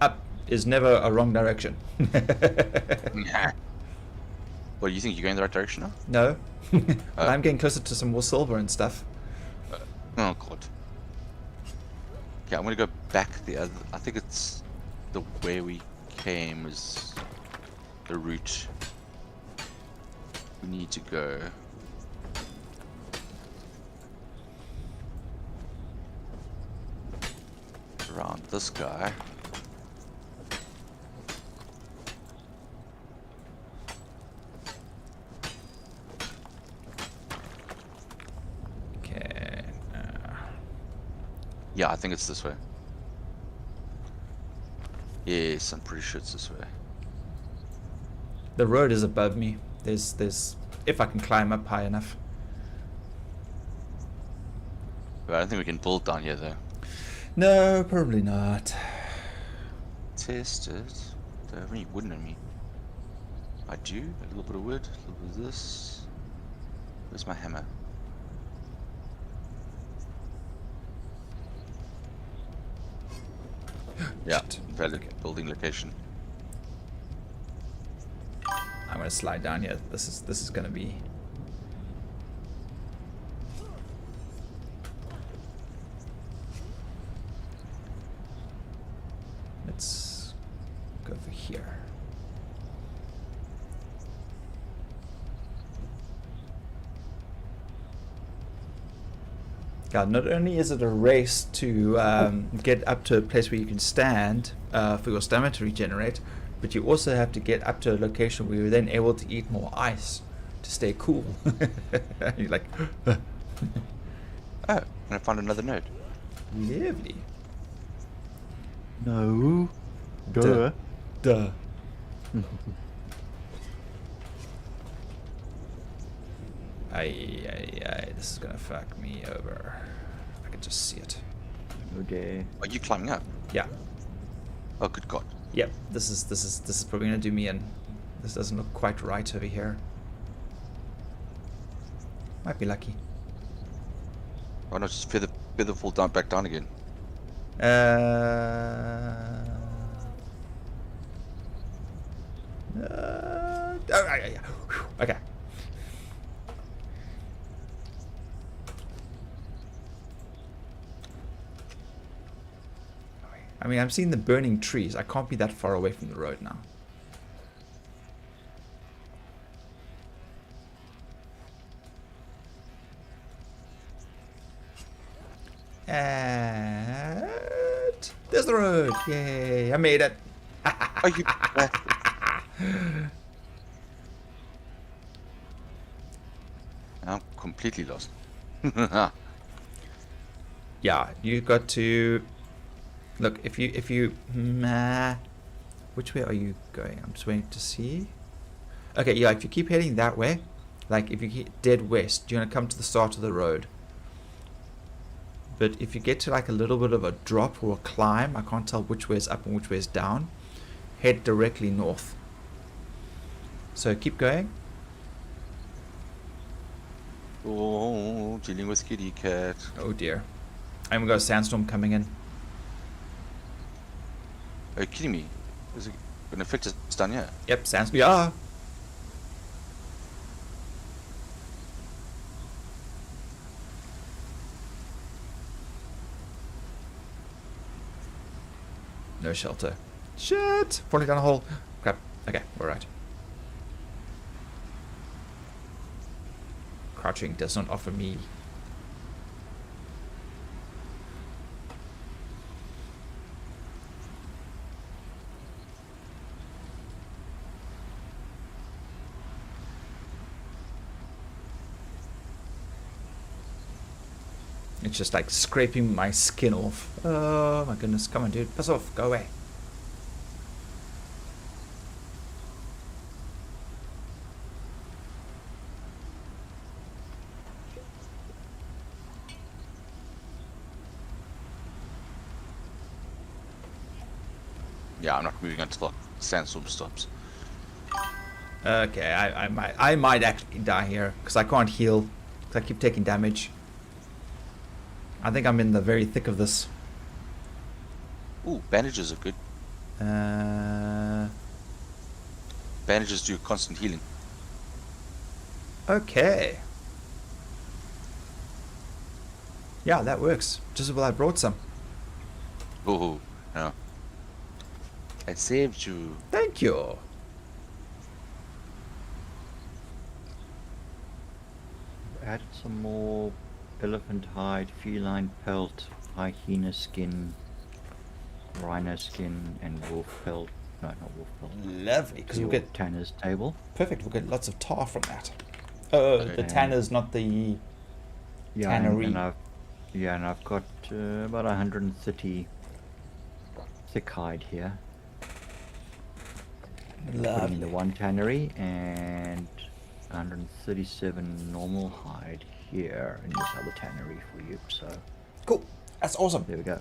Up is never a wrong direction. Well, you think you're going the right direction now? No. But I'm getting closer to some more silver and stuff. Oh god. Okay, I'm gonna go back the other. I think it's the way we came is the route we need to go. Around this guy. Okay. Yeah, I think it's this way. Yes, I'm pretty sure it's this way. The road is above me. There's if I can climb up high enough. But I don't think we can build down here though. No, probably not. Test it. Do I have any wood on me? I do. A little bit of wood, a little bit of this. Where's my hammer? Yeah, valid building location. I'm gonna slide down here. This is gonna be. Let's go over here. God, not only is it a race to get up to a place where you can stand for your stamina to regenerate, but you also have to get up to a location where you're then able to eat more ice to stay cool. You're like, Oh, I'm gonna find another node. lovely. No. Duh. Duh. Ay, this is gonna fuck me over. I can just see it. Okay. Are you climbing up? Yeah. Oh, good god. Yep. This is probably gonna do me in. This doesn't look quite right over here. Might be lucky. Why not just feather fall down back down again? Yeah. Okay. I mean, I'm seeing the burning trees. I can't be that far away from the road now. And there's the road. Yay, I made it. Are you I'm completely lost. Yeah, you got to look. If you which way are you going? I'm just waiting to see. Okay, yeah. If you keep heading that way, like if you keep dead west, you're gonna come to the start of the road. But if you get to like a little bit of a drop or a climb, I can't tell which way is up and which way is down, head directly north. So keep going. Oh, dealing with kitty cat. Oh dear. And we got a sandstorm coming in. Are you kidding me? Is it going to affect us down here? Yep, sounds we are. No shelter. Shit! Falling down a hole. Crap. Okay, we're right. Crouching does not offer me. It's just like scraping my skin off. Oh my goodness, come on dude, piss off, go away. Yeah, I'm not moving until the sandstorm stops. Okay, I might actually die here because I can't heal because I keep taking damage. I think I'm in the very thick of this. Ooh, bandages are good. Bandages do constant healing. Okay. Yeah, that works. Just as well I brought some. Ooh, no. I saved you. Thank you. Added some more elephant hide, feline pelt, hyena skin, rhino skin, and wolf pelt. No, not wolf pelt. Lovely, because we'll get Tanner's table. perfect. We'll get lots of tar from that. The tanner's not the tannery. And I've got about 130 thick hide here. Lovely. In the one tannery and 137 normal hide here in this other tannery for you. So Cool. That's awesome. there we go.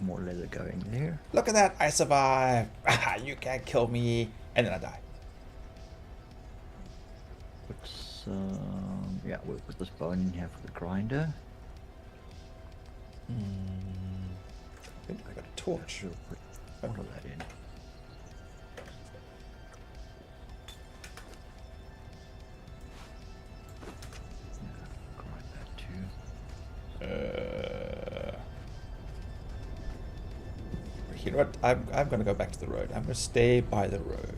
More leather going there. Look at that. I survive. You can't kill me. And then I die. We'll put this bone in here for the grinder. I got a torch. We'll put all of that in. Grind that too. You know what? I'm gonna go back to the road. I'm gonna stay by the road.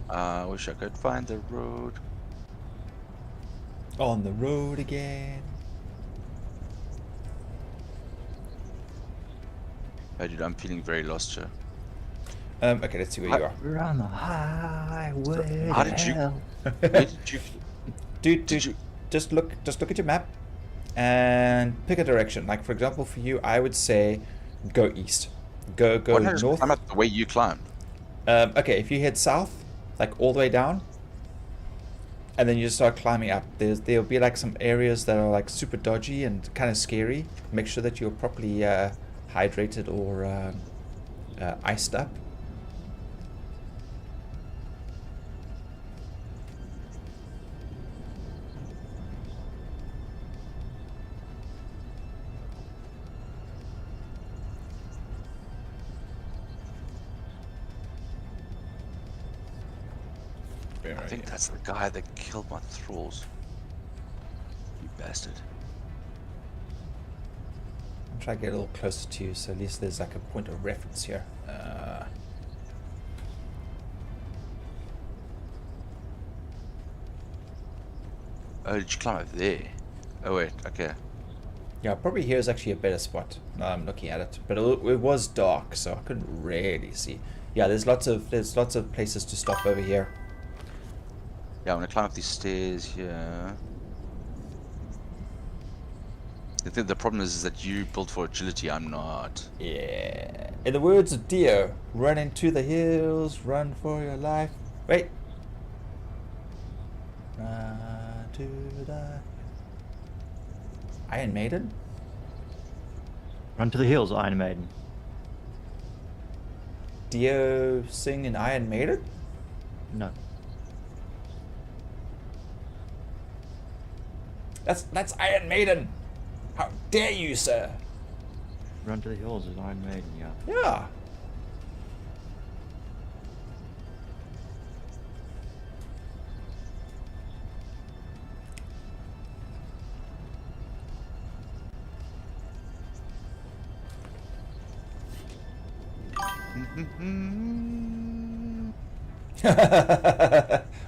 I wish I could find the road. On the road again. Oh, dude, I'm feeling very lost here. Okay, let's see where you are. We're on the highway. How did you? Where did you? Dude, Did you? just look at your map and pick a direction. Like for example, for you, I would say go east. Go north. I'm at the way you climbed. Okay, if you head south, like all the way down, and then you just start climbing up, there'll be like some areas that are like super dodgy and kind of scary. Make sure that you're properly hydrated or iced up. I think that's the guy that killed my thralls. You bastard. I'm trying to get a little closer to you, so at least there's like a point of reference here. Oh, did you climb up there? Oh wait, okay. Yeah, probably here is actually a better spot. Now I'm looking at it, but it was dark, so I couldn't really see. Yeah, there's lots of places to stop over here. Yeah, I'm gonna climb up these stairs here. I think the problem is that you built for agility, I'm not. Yeah. In the words of Dio, run into the hills, run for your life. Wait. Run to the Iron Maiden? Run to the hills, Iron Maiden. Dio sing in Iron Maiden? No. That's Iron Maiden. How dare you, sir? Run to the hills is Iron Maiden, yeah. Yeah.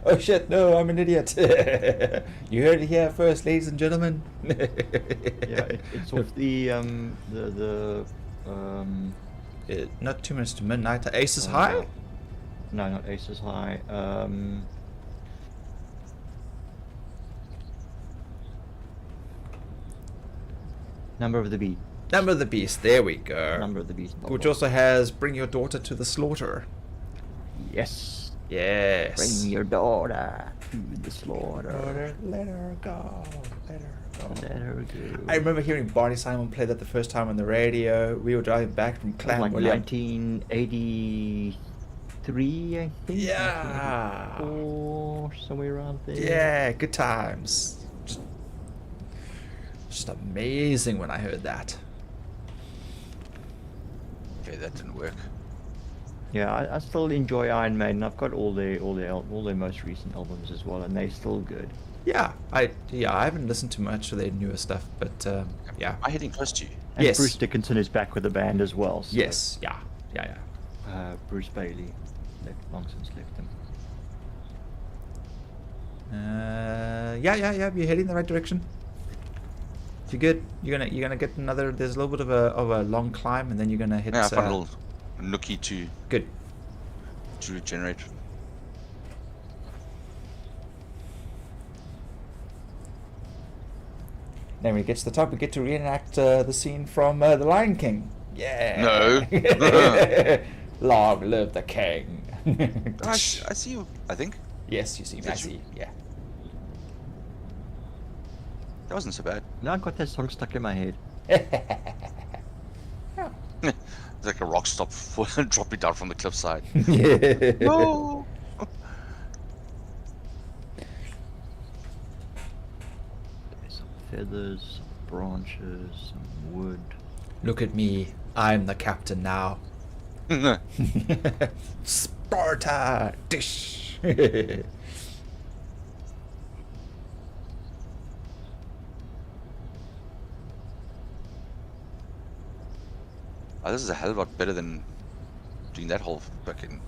Oh shit, no, I'm an idiot. You heard it here first, ladies and gentlemen. Yeah, it's off the not 2 minutes to midnight. Aces High? No, not Aces High. Number of the Beast. Number of the Beast, there we go. Number of the Beast. Which also has Bring Your Daughter to the Slaughter. Yes. Yes. Bring your daughter to the slaughter. Let her go. Let her go. Let her go. I remember hearing Barney Simon play that the first time on the radio. We were driving back from Clan Like William. 1983, I think. Yeah. Or somewhere around there. Yeah, good times. Just amazing when I heard that. Okay, that didn't work. Yeah, I still enjoy Iron Maiden. I've got all their most recent albums as well, and they're still good. Yeah, I haven't listened to much of their newer stuff, but yeah. Am I hitting close to you? And Yes. Bruce Dickinson is back with the band as well. So, Yes, yeah. Bruce Bailey, long since left them. Yeah. You're heading in the right direction. If you're good, you're gonna get another. There's a little bit of a long climb, and then you're gonna hit. Yeah, I found a little nookie to Good. regenerate. Then when we get to the top, we get to reenact the scene from The Lion King. Yeah. No. Long live the king. I see you, I think. Yes, you see me. I see. Yeah. That wasn't so bad. Now I've got that song stuck in my head. It's like a rock stop dropping down from the cliffside. Yeah. No. Some feathers, some branches, some wood. Look at me. I'm the captain now. Sparta! Dish! Oh, this is a hell of a lot better than doing that whole fucking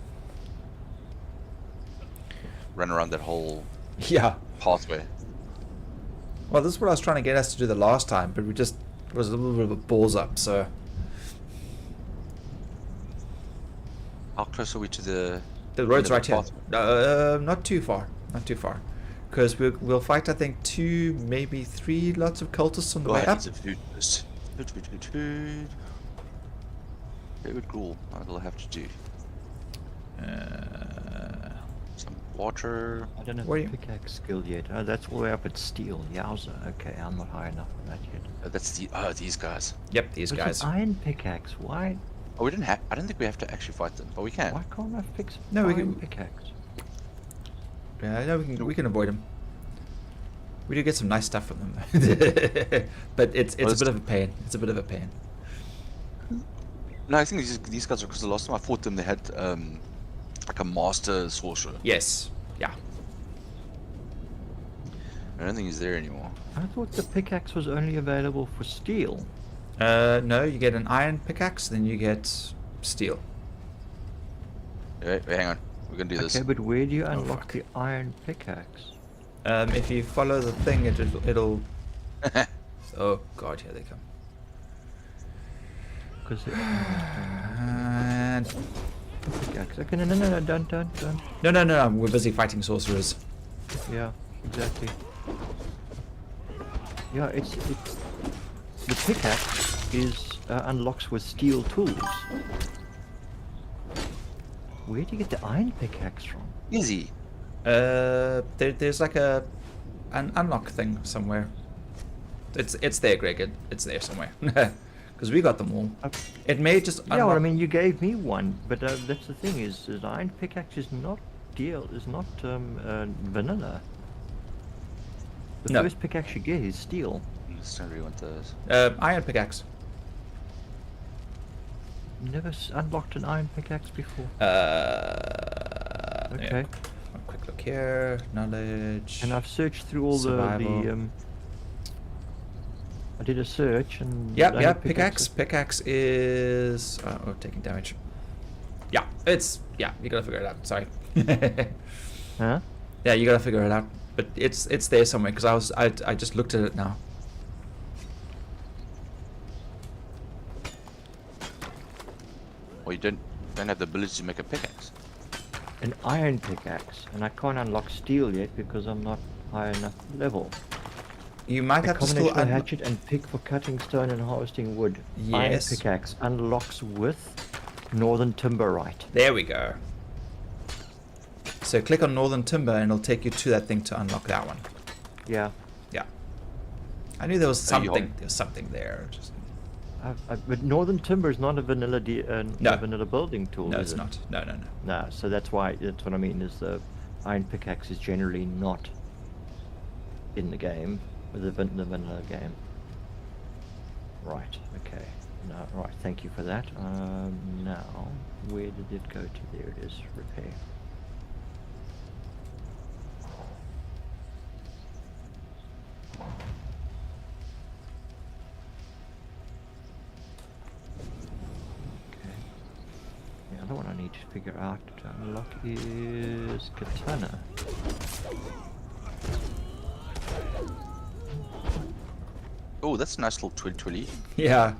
run around that whole Yeah. pathway. Well, this is what I was trying to get us to do the last time, but it was a little bit of a balls up, so... How close are we to the... The road's right here. pathway? Not too far. Not too far. Because we'll fight, I think, 2, maybe 3 lots of cultists on the way I up. need some food first. Food. Very cool. I'll have to do some water. I don't have Where the you- pickaxe skill yet. Oh, that's all the way up at steel. Yowza. Okay, I'm not high enough for that yet. That's these guys. Yep, these It's guys. an iron pickaxe. Why? Oh, we didn't have. I don't think we have to actually fight them, but we can. Why can't I fix No, we iron can- pickaxe? Yeah, no, we can avoid them. We do get some nice stuff from them, but it's Well, a bit of a pain. It's a bit of a pain. No, I think these guys are because the last time I fought them, they had like a master sorcerer. Yes. Yeah. I don't think he's there anymore. I thought the pickaxe was only available for steel. No, you get an iron pickaxe, then you get steel. Wait, hang on. We're gonna do this. Okay, but where do you unlock fuck. the iron pickaxe? If you follow the thing, it'll. Oh God, here they come. Because And pickaxe. Okay, no, don't. no, we're busy fighting sorcerers. Yeah, exactly. Yeah, it's the pickaxe is unlocks with steel tools. Where do you get the iron pickaxe from? Easy. There's like an unlock thing somewhere. It's there, Greg. It's there somewhere. Because we got them all. It may just Yeah, well, I unlock- mean, you gave me one, but that's the thing is the iron pickaxe is not vanilla. The first pickaxe you get is steel. Necessarily want those. Iron pickaxe. Never unlocked an iron pickaxe before. Okay. Okay. A quick look here. Knowledge. And I've searched through all survival. I did a search and... Yeah, pickaxe. Pickaxe is... Oh, taking damage. Yeah, you gotta figure it out. Sorry. Huh? Yeah, you gotta figure it out. But it's there somewhere, because I just looked at it now. Well, you don't have the ability to make a pickaxe. An iron pickaxe. And I can't unlock steel yet because I'm not high enough level. You might have to still... A hatchet and pick for cutting stone and harvesting wood. Yes. Iron pickaxe unlocks with northern timberite. There we go. So click on northern timber and it'll take you to that thing to unlock that one. Yeah. Yeah. I knew there was something. There was something there. Just... but northern timber is not a vanilla No. a vanilla building tool. No, is it's it? not. No. No, so that's what I mean is the iron pickaxe is generally not in the game, with the vanilla game. Right, okay. No, right, thank you for that. Now, where did it go to? There it is, repair. The other one I need to figure out to unlock is katana. Oh, that's a nice little twilly. Yeah.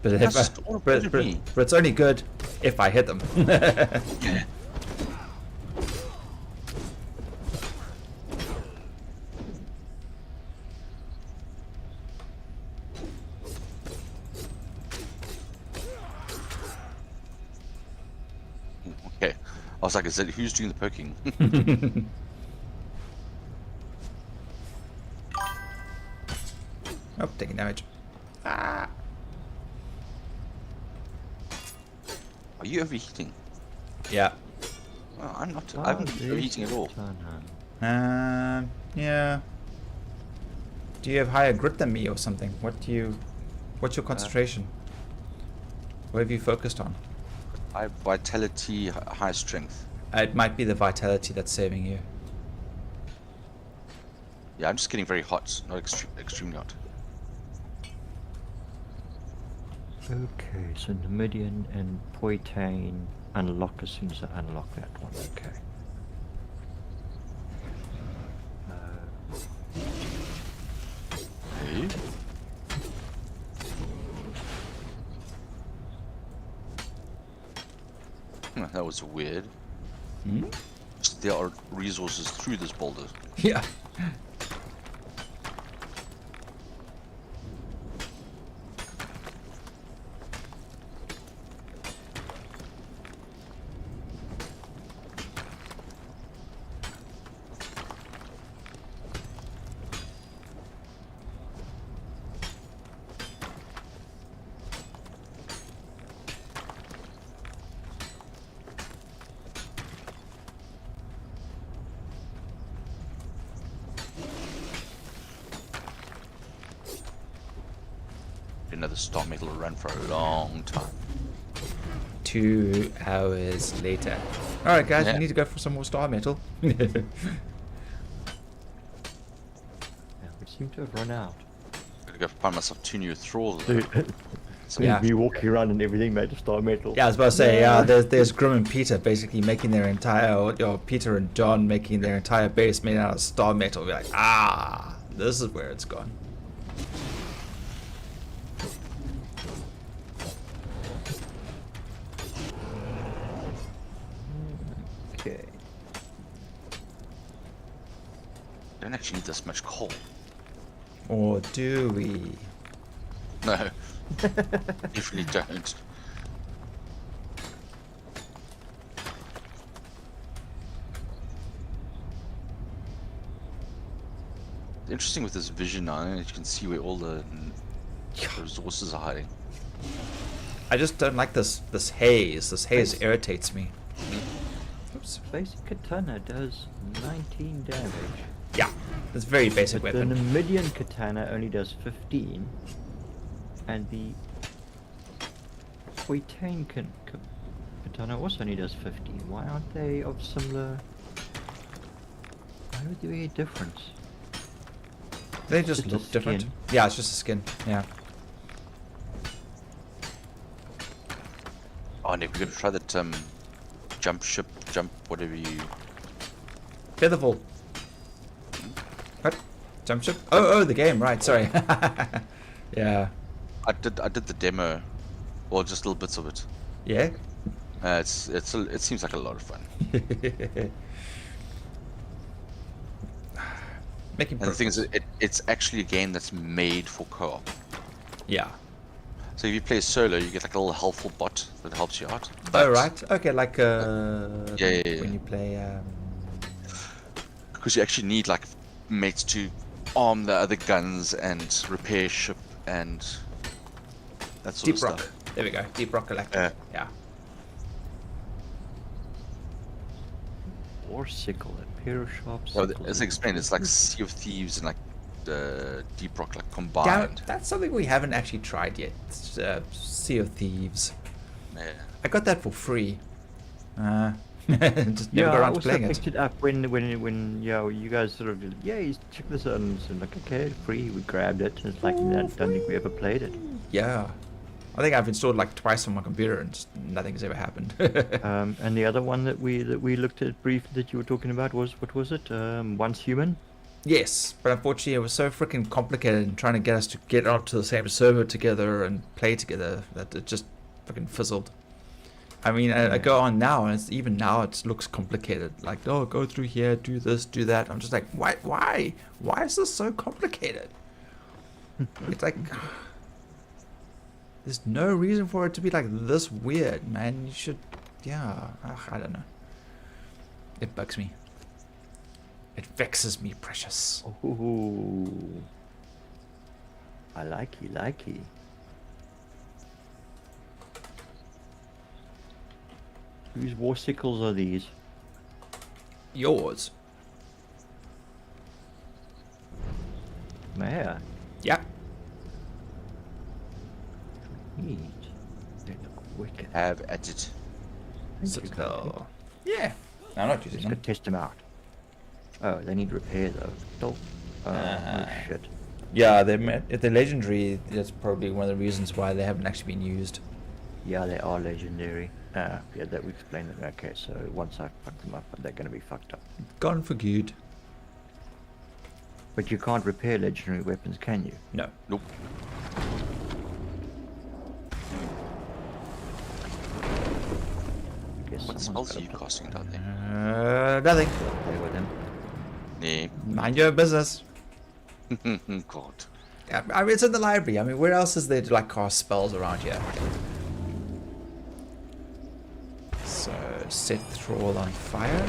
But it's only good if I hit them. Yeah. Okay. I was like, is that who's doing the poking? Oh, taking damage. Ah. Are you overheating? Yeah. Well, I'm not. I haven't been overheating at all. Yeah. Do you have higher grit than me or something? What's your concentration? What have you focused on? I have vitality, high strength. It might be the vitality that's saving you. Yeah, I'm just getting very hot, not extremely hot. Okay, so Numidian and Poitain unlock as soon as I unlock that one. Okay. Hey. That was weird. Hmm? There are resources through this boulder. Yeah. Another star metal run for a long time. 2 hours later. Alright guys, Yeah. we need to go for some more star metal. Yeah, we seem to have run out. Gotta go find myself 2 new thralls. So Yeah. me walking around and everything made of star metal. Yeah, I was about to say, there's Grim and Peter basically making their entire, or Peter and John making their entire base made out of star metal. We're like, this is where it's gone. Okay. Don't actually need this much coal. Or do we? No. Definitely don't. Interesting with this vision now, you can see where all the resources are hiding. I just don't like this haze. This haze irritates me. Oops. Basic katana does 19 damage. Yeah, it's a very basic but weapon. the Numidian katana only does 15, and the Oitain katana also only does 15. Why aren't they of similar? Why would there be a difference? They just Just look a different. skin. Yeah, it's just a skin. Yeah. Oh, Nick, we're gonna try that jump ship, whatever you. Featherfall. What? Jump ship? Oh, the game. Right. Sorry. Yeah. I did the demo, or just little bits of it. Yeah. It seems like a lot of fun. Making And the thing is, it's actually a game that's made for co-op. Yeah. So if you play solo, you get like a little helpful bot that helps you out. Oh But- right. Okay. Like yeah. when you play. Because you actually need like mates to arm the other guns and repair ship and that sort Deep of Rock. stuff. There we go. Deep Rock Galactic. Yeah. Or sickle, a pair of sharp So sickles. as I explained, it's like Sea of Thieves and like the Deep Rock like Damn, combined. that's something we haven't actually tried yet. It's, Sea of Thieves. Yeah. I got that for free. Just never Yeah, got I around to also playing picked it. it up when you guys sort of check this out, and like okay, free. We grabbed it, and it's like I don't think we ever played it. Yeah. I think I've installed like twice on my computer and just nothing's ever happened. And the other one that we looked at briefly that you were talking about was what was it? Once Human. Yes, but unfortunately it was so freaking complicated in trying to get us to get onto the same server together and play together that it just freaking fizzled. I mean, I go on now and even now it looks complicated. Like, oh, go through here, do this, do that. I'm just like, why? Why is this so complicated? It's like, there's no reason for it to be like this weird, man. You should, yeah, I don't know. It bugs me. It vexes me, precious. Ooh. I likey. Whose war sickles are these? Yours. Maya. Yeah. Neat. They look wicked. Have at it. So, yeah. I'm not using Let's them. go test them out. Oh, they need repair though. Oh, oh shit. Yeah, if they're legendary, that's probably one of the reasons why they haven't actually been used. Yeah, they are legendary. Yeah, that we explained it. Okay, so once I fuck them up, they're going to be fucked up. Gone for good. But you can't repair legendary weapons, can you? No. Nope. I guess What someone's spells are gotta you put casting down there? Nothing. play with them. Yeah. Mind your business. God. I mean, it's in the library. I mean, where else is there to like cast spells around here? So, set Thrall on fire.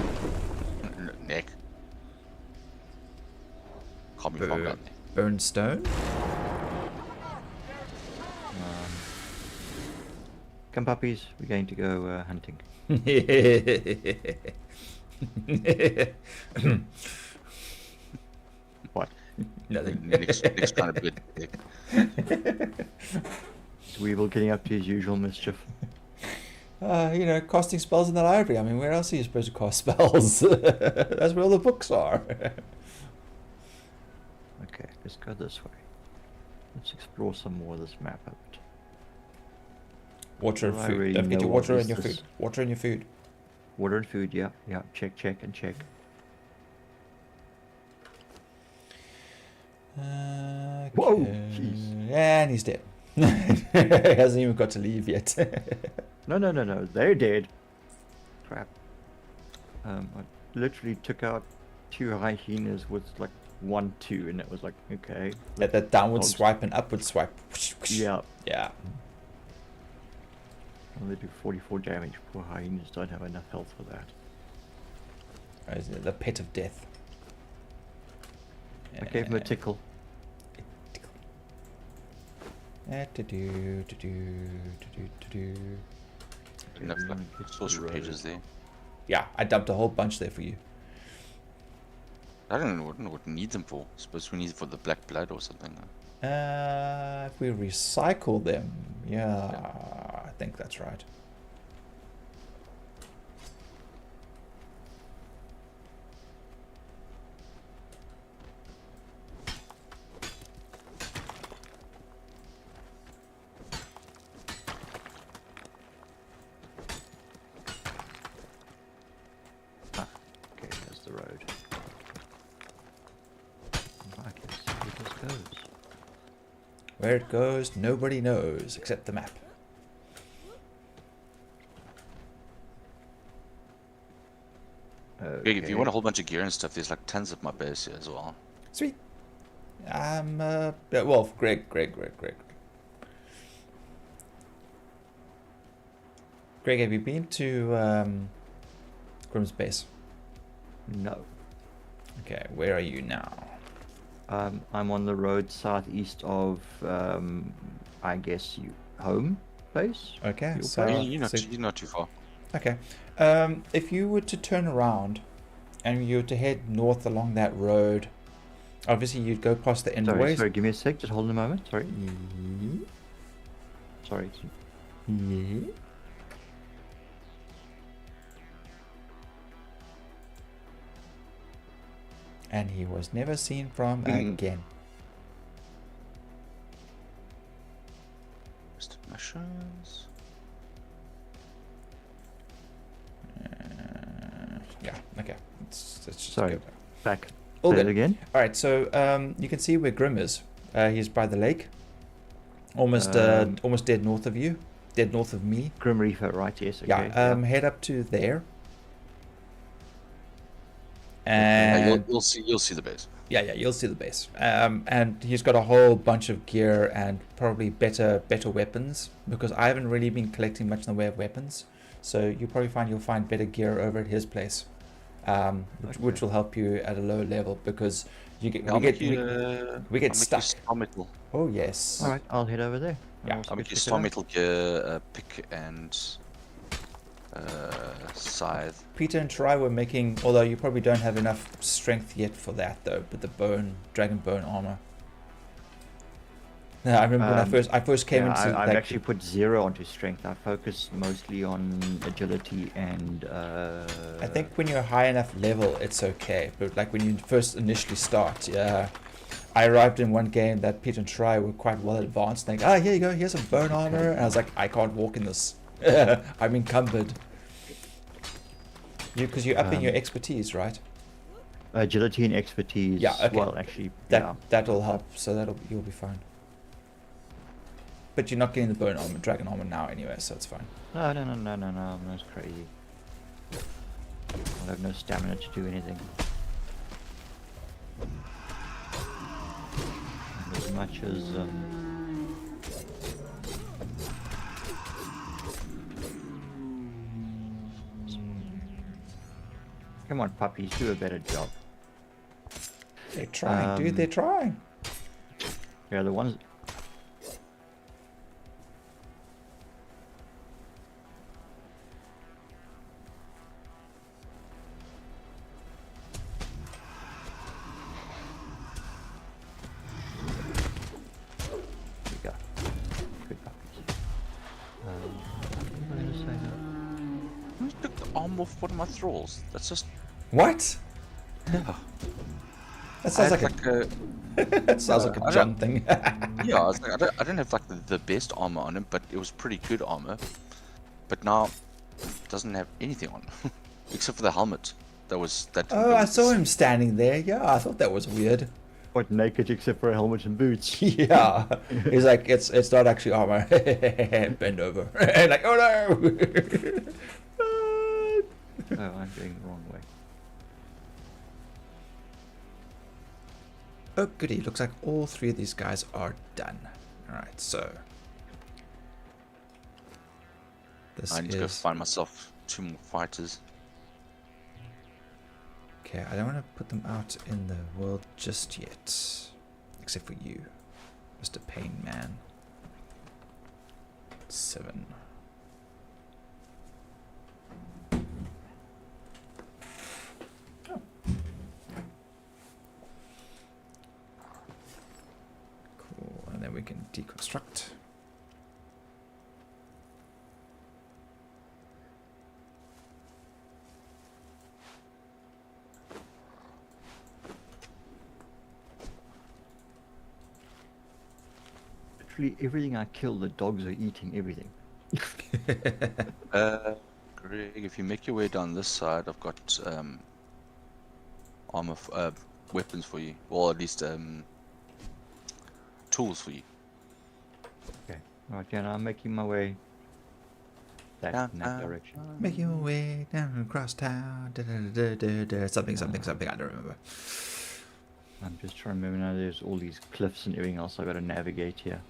Nick. Can't be wrong Burn, down burn stone. Come puppies, we're going to go hunting. What? Nothing. Nick's trying to bid Nick. Is Weevil getting up to his usual mischief? Casting spells in the library. I mean, where else are you supposed to cast spells? That's where all the books are. Okay, let's go this way. Let's explore some more of this map a bit. Water and Well, I food. already Don't forget know your what water and is your this. food. Water and your food. Water and food, yeah. Check and check. Whoa, jeez. And he's dead. He hasn't even got to leave yet. No, they're dead. Crap. I literally took out 2 hyenas with like 1-2, and it was like, okay. Let that downward Oh, swipe and upward swipe. Yeah. Yeah. Well, they do 44 damage. Poor hyenas don't have enough health for that. The pet of death. I gave him a tickle. Enough like sorcery pages there. Yeah, I dumped a whole bunch there for you. I don't know what we need them for. I suppose we need them for the black blood or something. If we recycle them, yeah, I think that's right. Where it goes, nobody knows except the map. Greg, if you want a whole bunch of gear and stuff, there's like tons of my base here as well. Sweet. Well, Greg. Greg, have you been to Grim's base? No. Okay, where are you now? I'm on the road southeast of, I guess, home base. Okay, so you're not too far. Okay, if you were to turn around and you were to head north along that road, obviously you'd go past the envoys. Sorry, give me a sec. Just hold on a moment. Sorry. Sorry. Yeah. And he was never seen from again. Mushrooms. Yeah. Okay. Let's just Sorry. go Back. All Say good. it again. All right. So you can see where Grim is. He's by the lake. Almost dead north of you. Dead north of me. Grim Reaper, right? Yes. Okay. Yeah. Head up to there. And you'll see the base. Yeah, you'll see the base. And he's got a whole bunch of gear and probably better weapons, because I haven't really been collecting much in the way of weapons. So you'll find better gear over at his place, which will help you at a lower level, because we get stuck. Oh yes. All right, I'll head over there. Yeah, I'll make you star metal gear, pick and scythe. Peter and Try were making, although you probably don't have enough strength yet for that though, but the dragon bone armor. No, I remember when I first came into. I've actually put 0 onto strength. I focused mostly on agility and. I think when you're a high enough level, it's okay, but like when you first initially start, yeah. I arrived in one game that Peter and Try were quite well advanced. Like, here you go, here's some bone armor, and I was like, I can't walk in this. I'm encumbered. Because you're upping your expertise, right? Agility and expertise. Yeah. Okay. Well, actually, that'll help. So you'll be fine. But you're not getting the bone armor, dragon armor now anyway, so it's fine. No. That's crazy. I'll have no stamina to do anything. As much as. Come on, puppies, do a better job. They're trying, dude. They're trying. Yeah, the ones. There we go. Good puppies. What was I gonna say now? Who took the arm off one of my thralls? That's just. What? Yeah. That sounds like a. That sounds like a John thing. Yeah, I was like, I don't have like the best armor on him, but it was pretty good armor. But now, it doesn't have anything on, except for the helmet. Oh, I saw him standing there. Yeah, I thought that was weird. What, naked except for a helmet and boots? Yeah, he's like, it's not actually armor. Bend over. Like, oh no. Oh, I'm going the wrong way. Oh goody, looks like all 3 of these guys are done. Alright, so I need to go find myself 2 more fighters. Okay, I don't want to put them out in the world just yet. Except for you, Mr. Pain Man. 7. then we can deconstruct. Literally everything I kill, the dogs are eating everything. Greg, if you make your way down this side, I've got armor, weapons for you, or at least tools for you. Okay. Right, yeah, now I'm making my way in that direction. Make your way down across town. Something, something, something. I don't remember. I'm just trying to remember now. There's all these cliffs and everything else I got to navigate here.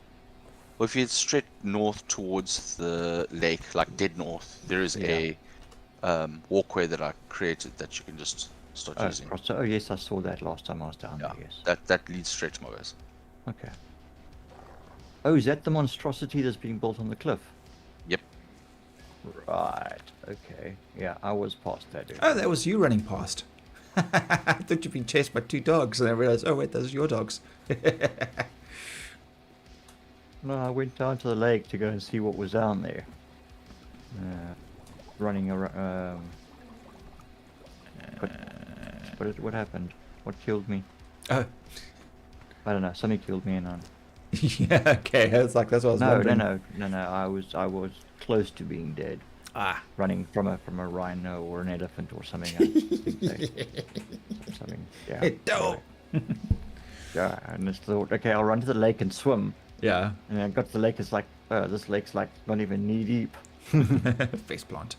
Well, if you head straight north towards the lake, like dead north, there is a walkway that I created that you can just start using. Oh yes, I saw that last time I was down there. Yes. That leads straight to my base. Okay. Oh, is that the monstrosity that's being built on the cliff? Yep. Right. Okay. Yeah, I was past that. Oh, that was you running past. I thought you'd been chased by 2 dogs, and I realized, oh wait, those are your dogs. No, I went down to the lake to go and see what was down there. Running around. What happened? What killed me? Oh. I don't know. Something killed me, and yeah. Okay. That's what I was wondering. No. I was close to being dead. Ah. Running from a rhino or an elephant or something. I think something. Yeah. Hey, don't. Yeah, and I thought, okay, I'll run to the lake and swim. Yeah. And then I got to the lake. It's like, oh, this lake's like not even knee deep. Face plant.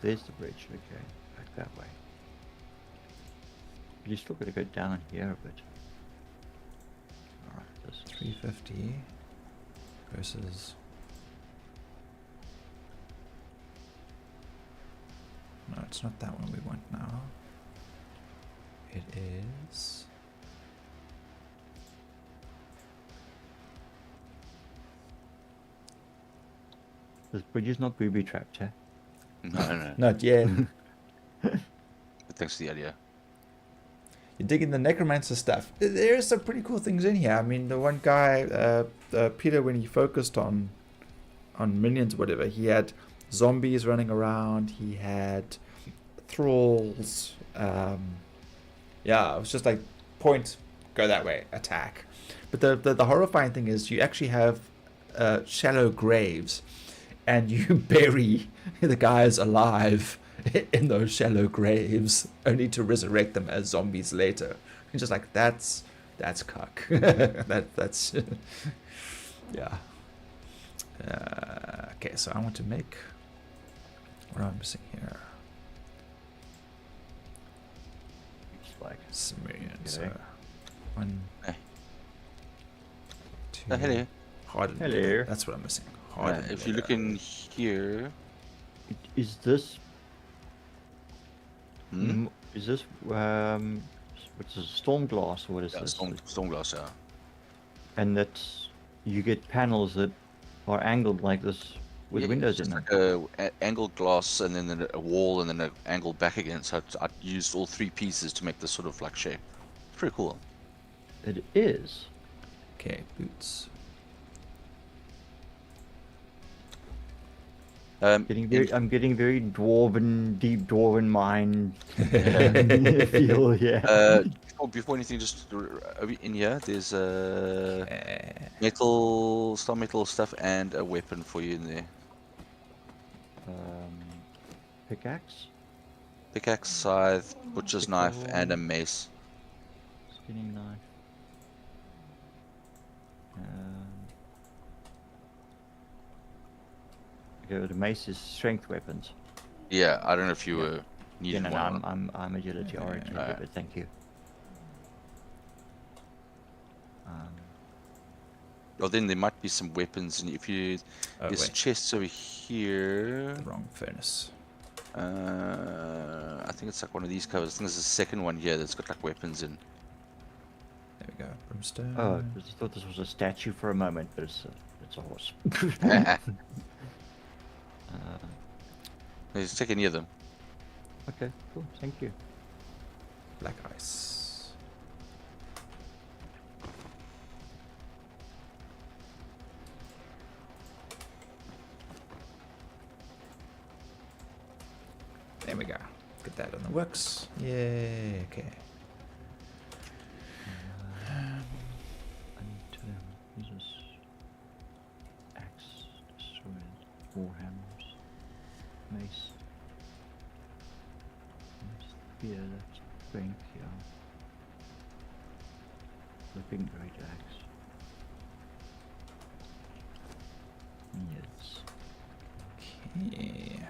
There's the bridge. Okay, back that way. You still got to go down here a bit. All right, this is 350 versus. No, it's not that one we want now. It is. This bridge is not booby trapped, eh? No. Not yet. But thanks for the idea. You're digging the necromancer stuff. There's some pretty cool things in here. I mean, the one guy, Peter, when he focused on minions or whatever, he had zombies running around. He had thralls. Yeah, it was just like point, go that way, attack. But the horrifying thing is you actually have shallow graves, and you bury the guys alive in those shallow graves, only to resurrect them as zombies later. And just like that's cuck. that's yeah. Okay, so I want to make. What am I missing here? It's like Sumerian. So okay. 1, Hey. 2. Hello. Hardened. Hello. That's what I'm missing. Hardened. If you look in here, Is this? Hmm? Is this what's this, storm glass or what is this? storm glass, yeah. And that's you get panels that are angled like this with windows in them. Like a angled glass, and then a wall, and then an angle back again. So I used all 3 pieces to make this sort of like shape. It's pretty cool. It is. Okay, boots. I'm getting very dwarven, deep dwarven mind feel here. Before anything, just in here, there's star metal stuff and a weapon for you in there. Pickaxe, Scythe, butcher's knife, and a mace. skinning knife. Okay, the mace is strength weapons. Yeah, I don't know if you were needing one. I'm agility oriented, but thank you. Well, then there might be some weapons, and if you there's chests over here. The wrong furnace. I think it's like one of these covers. I think there's a second one here that's got like weapons in. There we go. Brimstone. Oh, I thought this was a statue for a moment, but it's a horse. Let's take any of them. Okay, cool. Thank you. Black ice. that on the works. Yay, okay. I need to use this axe, sword, warhammers, mace. Spear, that's strength, yeah. Flipping great axe. Yes. Okay.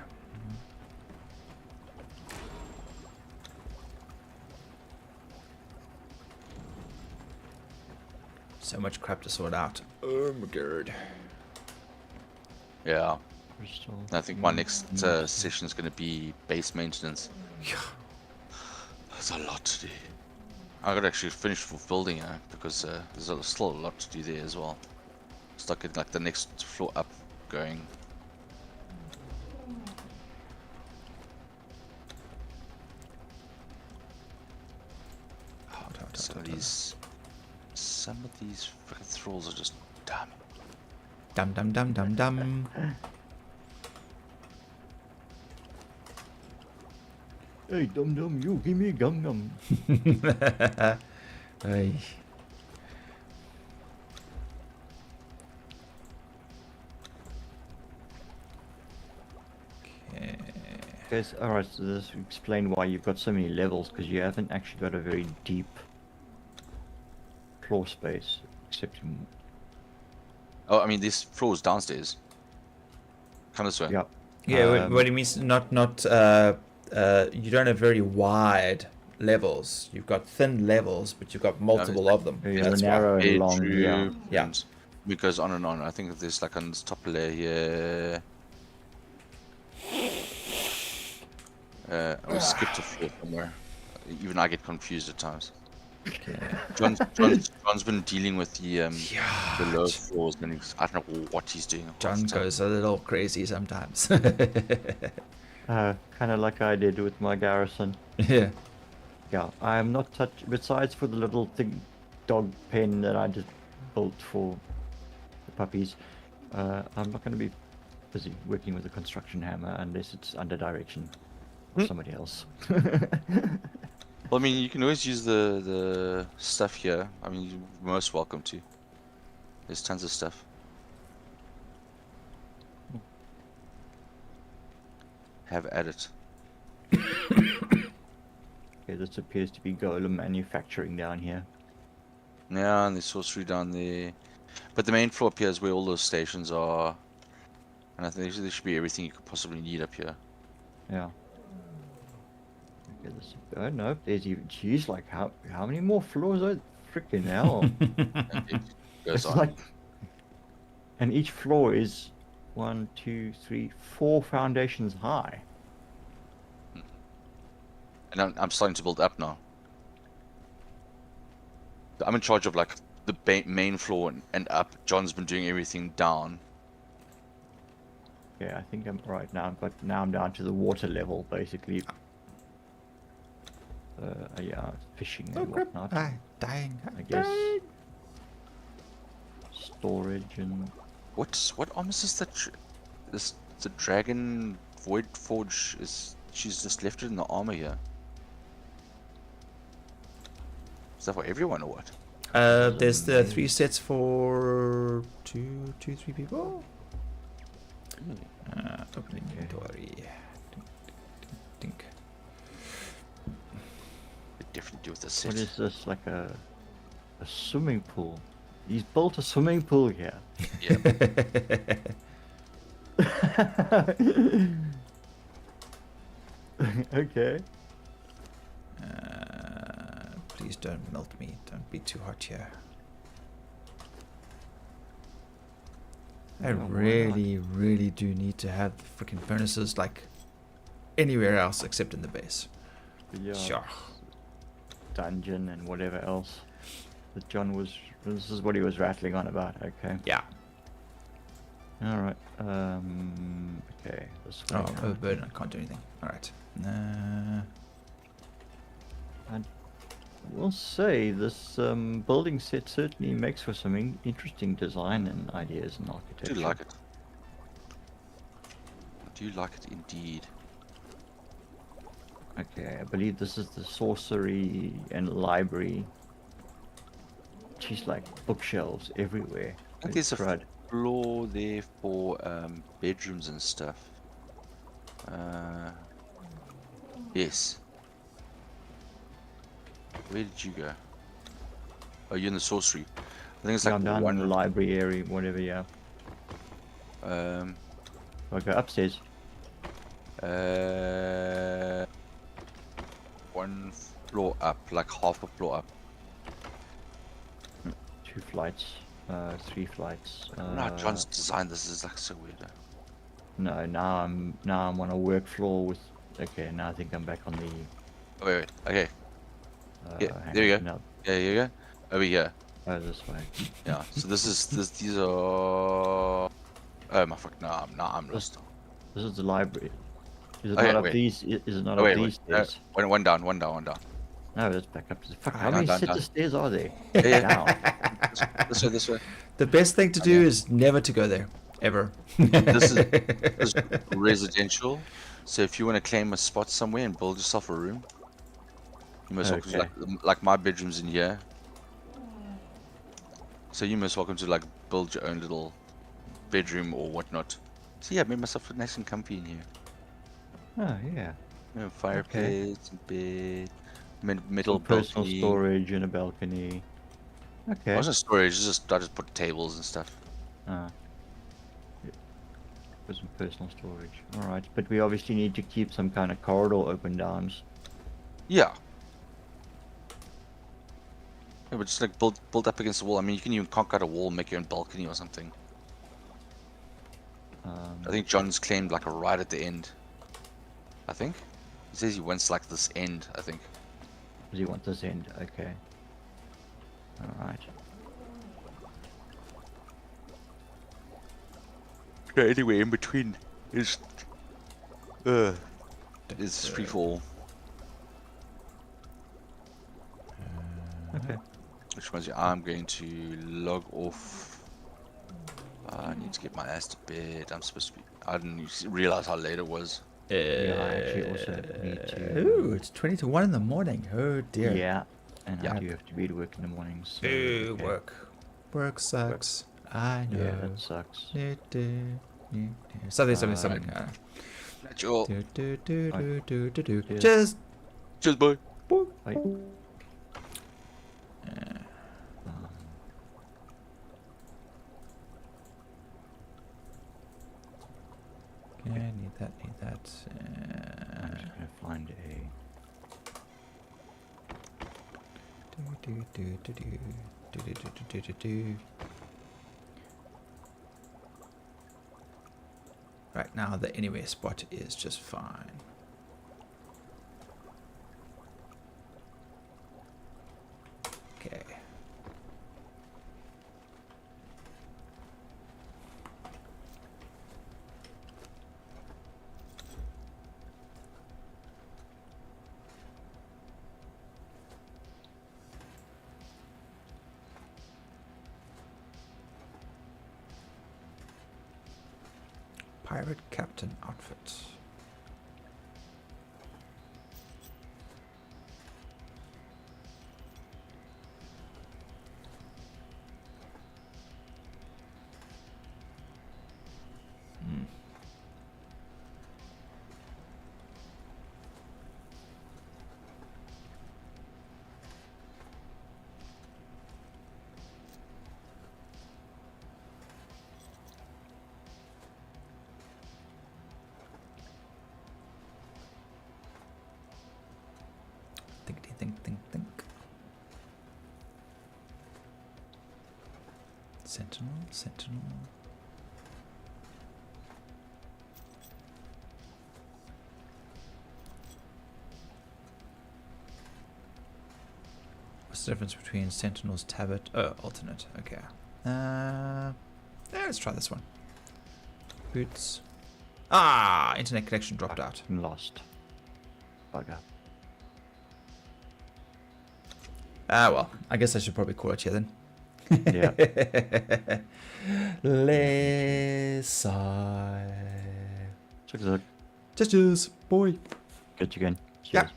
So much crap to sort out. Oh my god. Yeah. Crystal. I think my next session is going to be base maintenance. Yeah. There's a lot to do. I got to actually finish building because there's still a lot to do there as well. Stuck in like the next floor up going. Some of these freaking thralls are just dumb. Dum. Hey, dum, you give me gum. Hey. Okay. Guys, alright, so this will explain why you've got so many levels, because you haven't actually got a very deep floor space, except in... Oh, I mean, this floor is downstairs. Kind of so. Yeah. Yeah, what it means not you don't have very wide levels. You've got thin levels, but you've got multiple of them. Yeah, That's narrow why. and long, yeah. Yeah. It goes on and on. I think there's like on this top layer here. I skipped a floor somewhere. Even I get confused at times. Okay. John's been dealing with the lower floors, and I don't know what he's doing. John goes a little crazy sometimes. Kind of like I did with my garrison. Yeah. Yeah, I am not touch. Besides for the little thing, dog pen that I just built for the puppies, I'm not going to be busy working with a construction hammer unless it's under direction of somebody else. Well, I mean, you can always use the stuff here. I mean, you're most welcome to. There's tons of stuff. Have at it. Okay, this appears to be golem manufacturing down here. Yeah, and there's sorcery down there. But the main floor up here is where all those stations are. And I think there should be everything you could possibly need up here. Yeah. Okay, this. Oh no, there's even. Geez, like how many more floors are freaking hell? And it goes It's on. like, and each floor is 1, 2, 3, 4 foundations high. And I'm starting to build up now. I'm in charge of like the main floor and up. John's been doing everything down. Yeah, I think I'm right now. But now I'm down to the water level, basically. Yeah, fishing and whatnot. Dying. I guess. Storage and. What armor is that? The dragon void forge is. She's just left it in the armor here. Is that for everyone or what? There's the 3 sets for 3 people. Opening inventory. Think. Bit different to do with the set. What is this? Like a swimming pool? He's built a swimming pool here. Yeah. Okay. Please don't melt me. Don't be too hot here. I really do need to have the freaking furnaces like anywhere else except in the base. Yeah. Sure. Dungeon and whatever else that John was. This is what he was rattling on about. Okay. Yeah. All right. Okay. This way Oh, now. overburden. I can't do anything. All right. We'll say this building set certainly makes for some interesting design and ideas and I architecture. do like it. I do like it indeed. Okay, I believe this is the sorcery and library. She's like bookshelves everywhere. I think there's a floor there for bedrooms and stuff. Yes. Where did you go? Oh, you're in the sorcery. I think it's like I'm down in the library area, whatever. Yeah. I go upstairs. One floor up, like half a floor up. 2 flights, 3 flights. No, John's design this is like so weird. No, now I'm on a work floor with. Okay, now I think I'm back on the. Oh, wait. Okay. Yeah, there you go. No. Yeah, here you go. Over here. Oh, this way. Yeah. So these are. Oh my fuck! No, I'm lost. This is the library. Is it Okay, not up wait. these? Is it not Oh, up wait, these stairs? one down. No, that's back up. Fuck, how Down, many down, sets down. of stairs are there? Yeah. Down. This way. The best thing to do is never to go there, ever. This is residential. So if you want to claim a spot somewhere and build yourself a room, you most welcome to like my bedroom's in here. So you most welcome to like build your own little bedroom or whatnot. So yeah, I made myself nice and comfy in here. Oh yeah. Fireplace, bed, metal Some personal balcony. storage and a balcony. Okay. It wasn't storage, I just put tables and stuff. For some personal storage. Alright, but we obviously need to keep some kind of corridor open downs. Yeah. Yeah, but just like build up against the wall. I mean, you can even conk out a wall, make your own balcony or something. I think John's claimed like a right at the end. I think he says he wants like this end. I think. Does he want this end? Okay. Alright. Yeah, anyway, in between is free for all. Okay. Which means I'm going to log off. I need to get my ass to bed. I'm supposed to be. I didn't realize how late it was. Yeah, I actually also need to. Ooh, it's 20 to 1 in the morning. Oh dear. Yeah, and Yeah. I do have to be at work in the mornings. So, Ooh, okay. Work sucks. I know. Yeah, that sucks. Something. That's your. Just. Cheers, boy. Bye. Okay, need that. I'm just gonna find a. Right now, the anywhere spot is just fine. Okay. Pirate Captain outfit. Think. Sentinel. What's the difference between Sentinel's Tablet? Oh, alternate. Okay. Yeah, let's try this one. Boots. Ah, internet connection dropped out. Lost. Bugger. Ah, well, I guess I should probably call it here then. Yeah. Let's Check this out. Just boy. Catch you again. Yeah.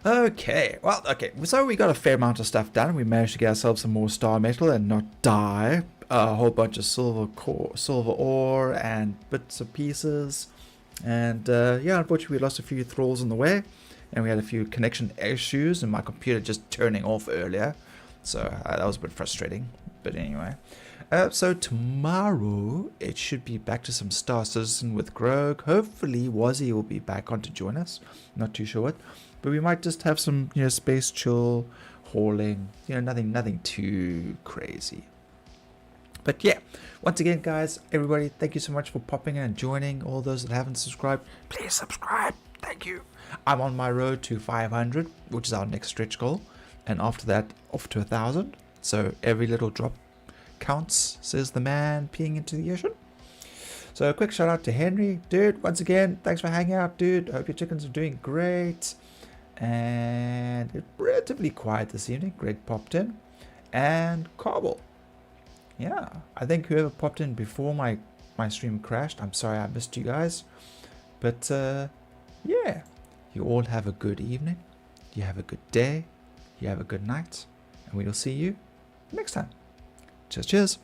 Okay, well, okay, so we got a fair amount of stuff done. We managed to get ourselves some more star metal and not die. A whole bunch of silver ore and bits and pieces. And yeah, unfortunately we lost a few thralls on the way. And we had a few connection issues and my computer just turning off earlier. So that was a bit frustrating. But anyway. So tomorrow it should be back to some Star Citizen with Grog. Hopefully Wazzy will be back on to join us. Not too sure what. But we might just have some, you know, space chill, hauling, you know, nothing too crazy. But yeah, once again, guys, everybody, thank you so much for popping in and joining. All those that haven't subscribed, please subscribe. Thank you. I'm on my road to 500, which is our next stretch goal. And after that, off to 1,000. So every little drop counts, says the man peeing into the ocean. So a quick shout out to Henry. Dude, once again, thanks for hanging out, dude. I hope your chickens are doing great. And it's relatively quiet this evening. Greg popped in. And Cobble. Yeah, I think whoever popped in before my stream crashed, I'm sorry I missed you guys. But yeah, you all have a good evening. You have a good day. You have a good night. And we will see you next time. Cheers, cheers.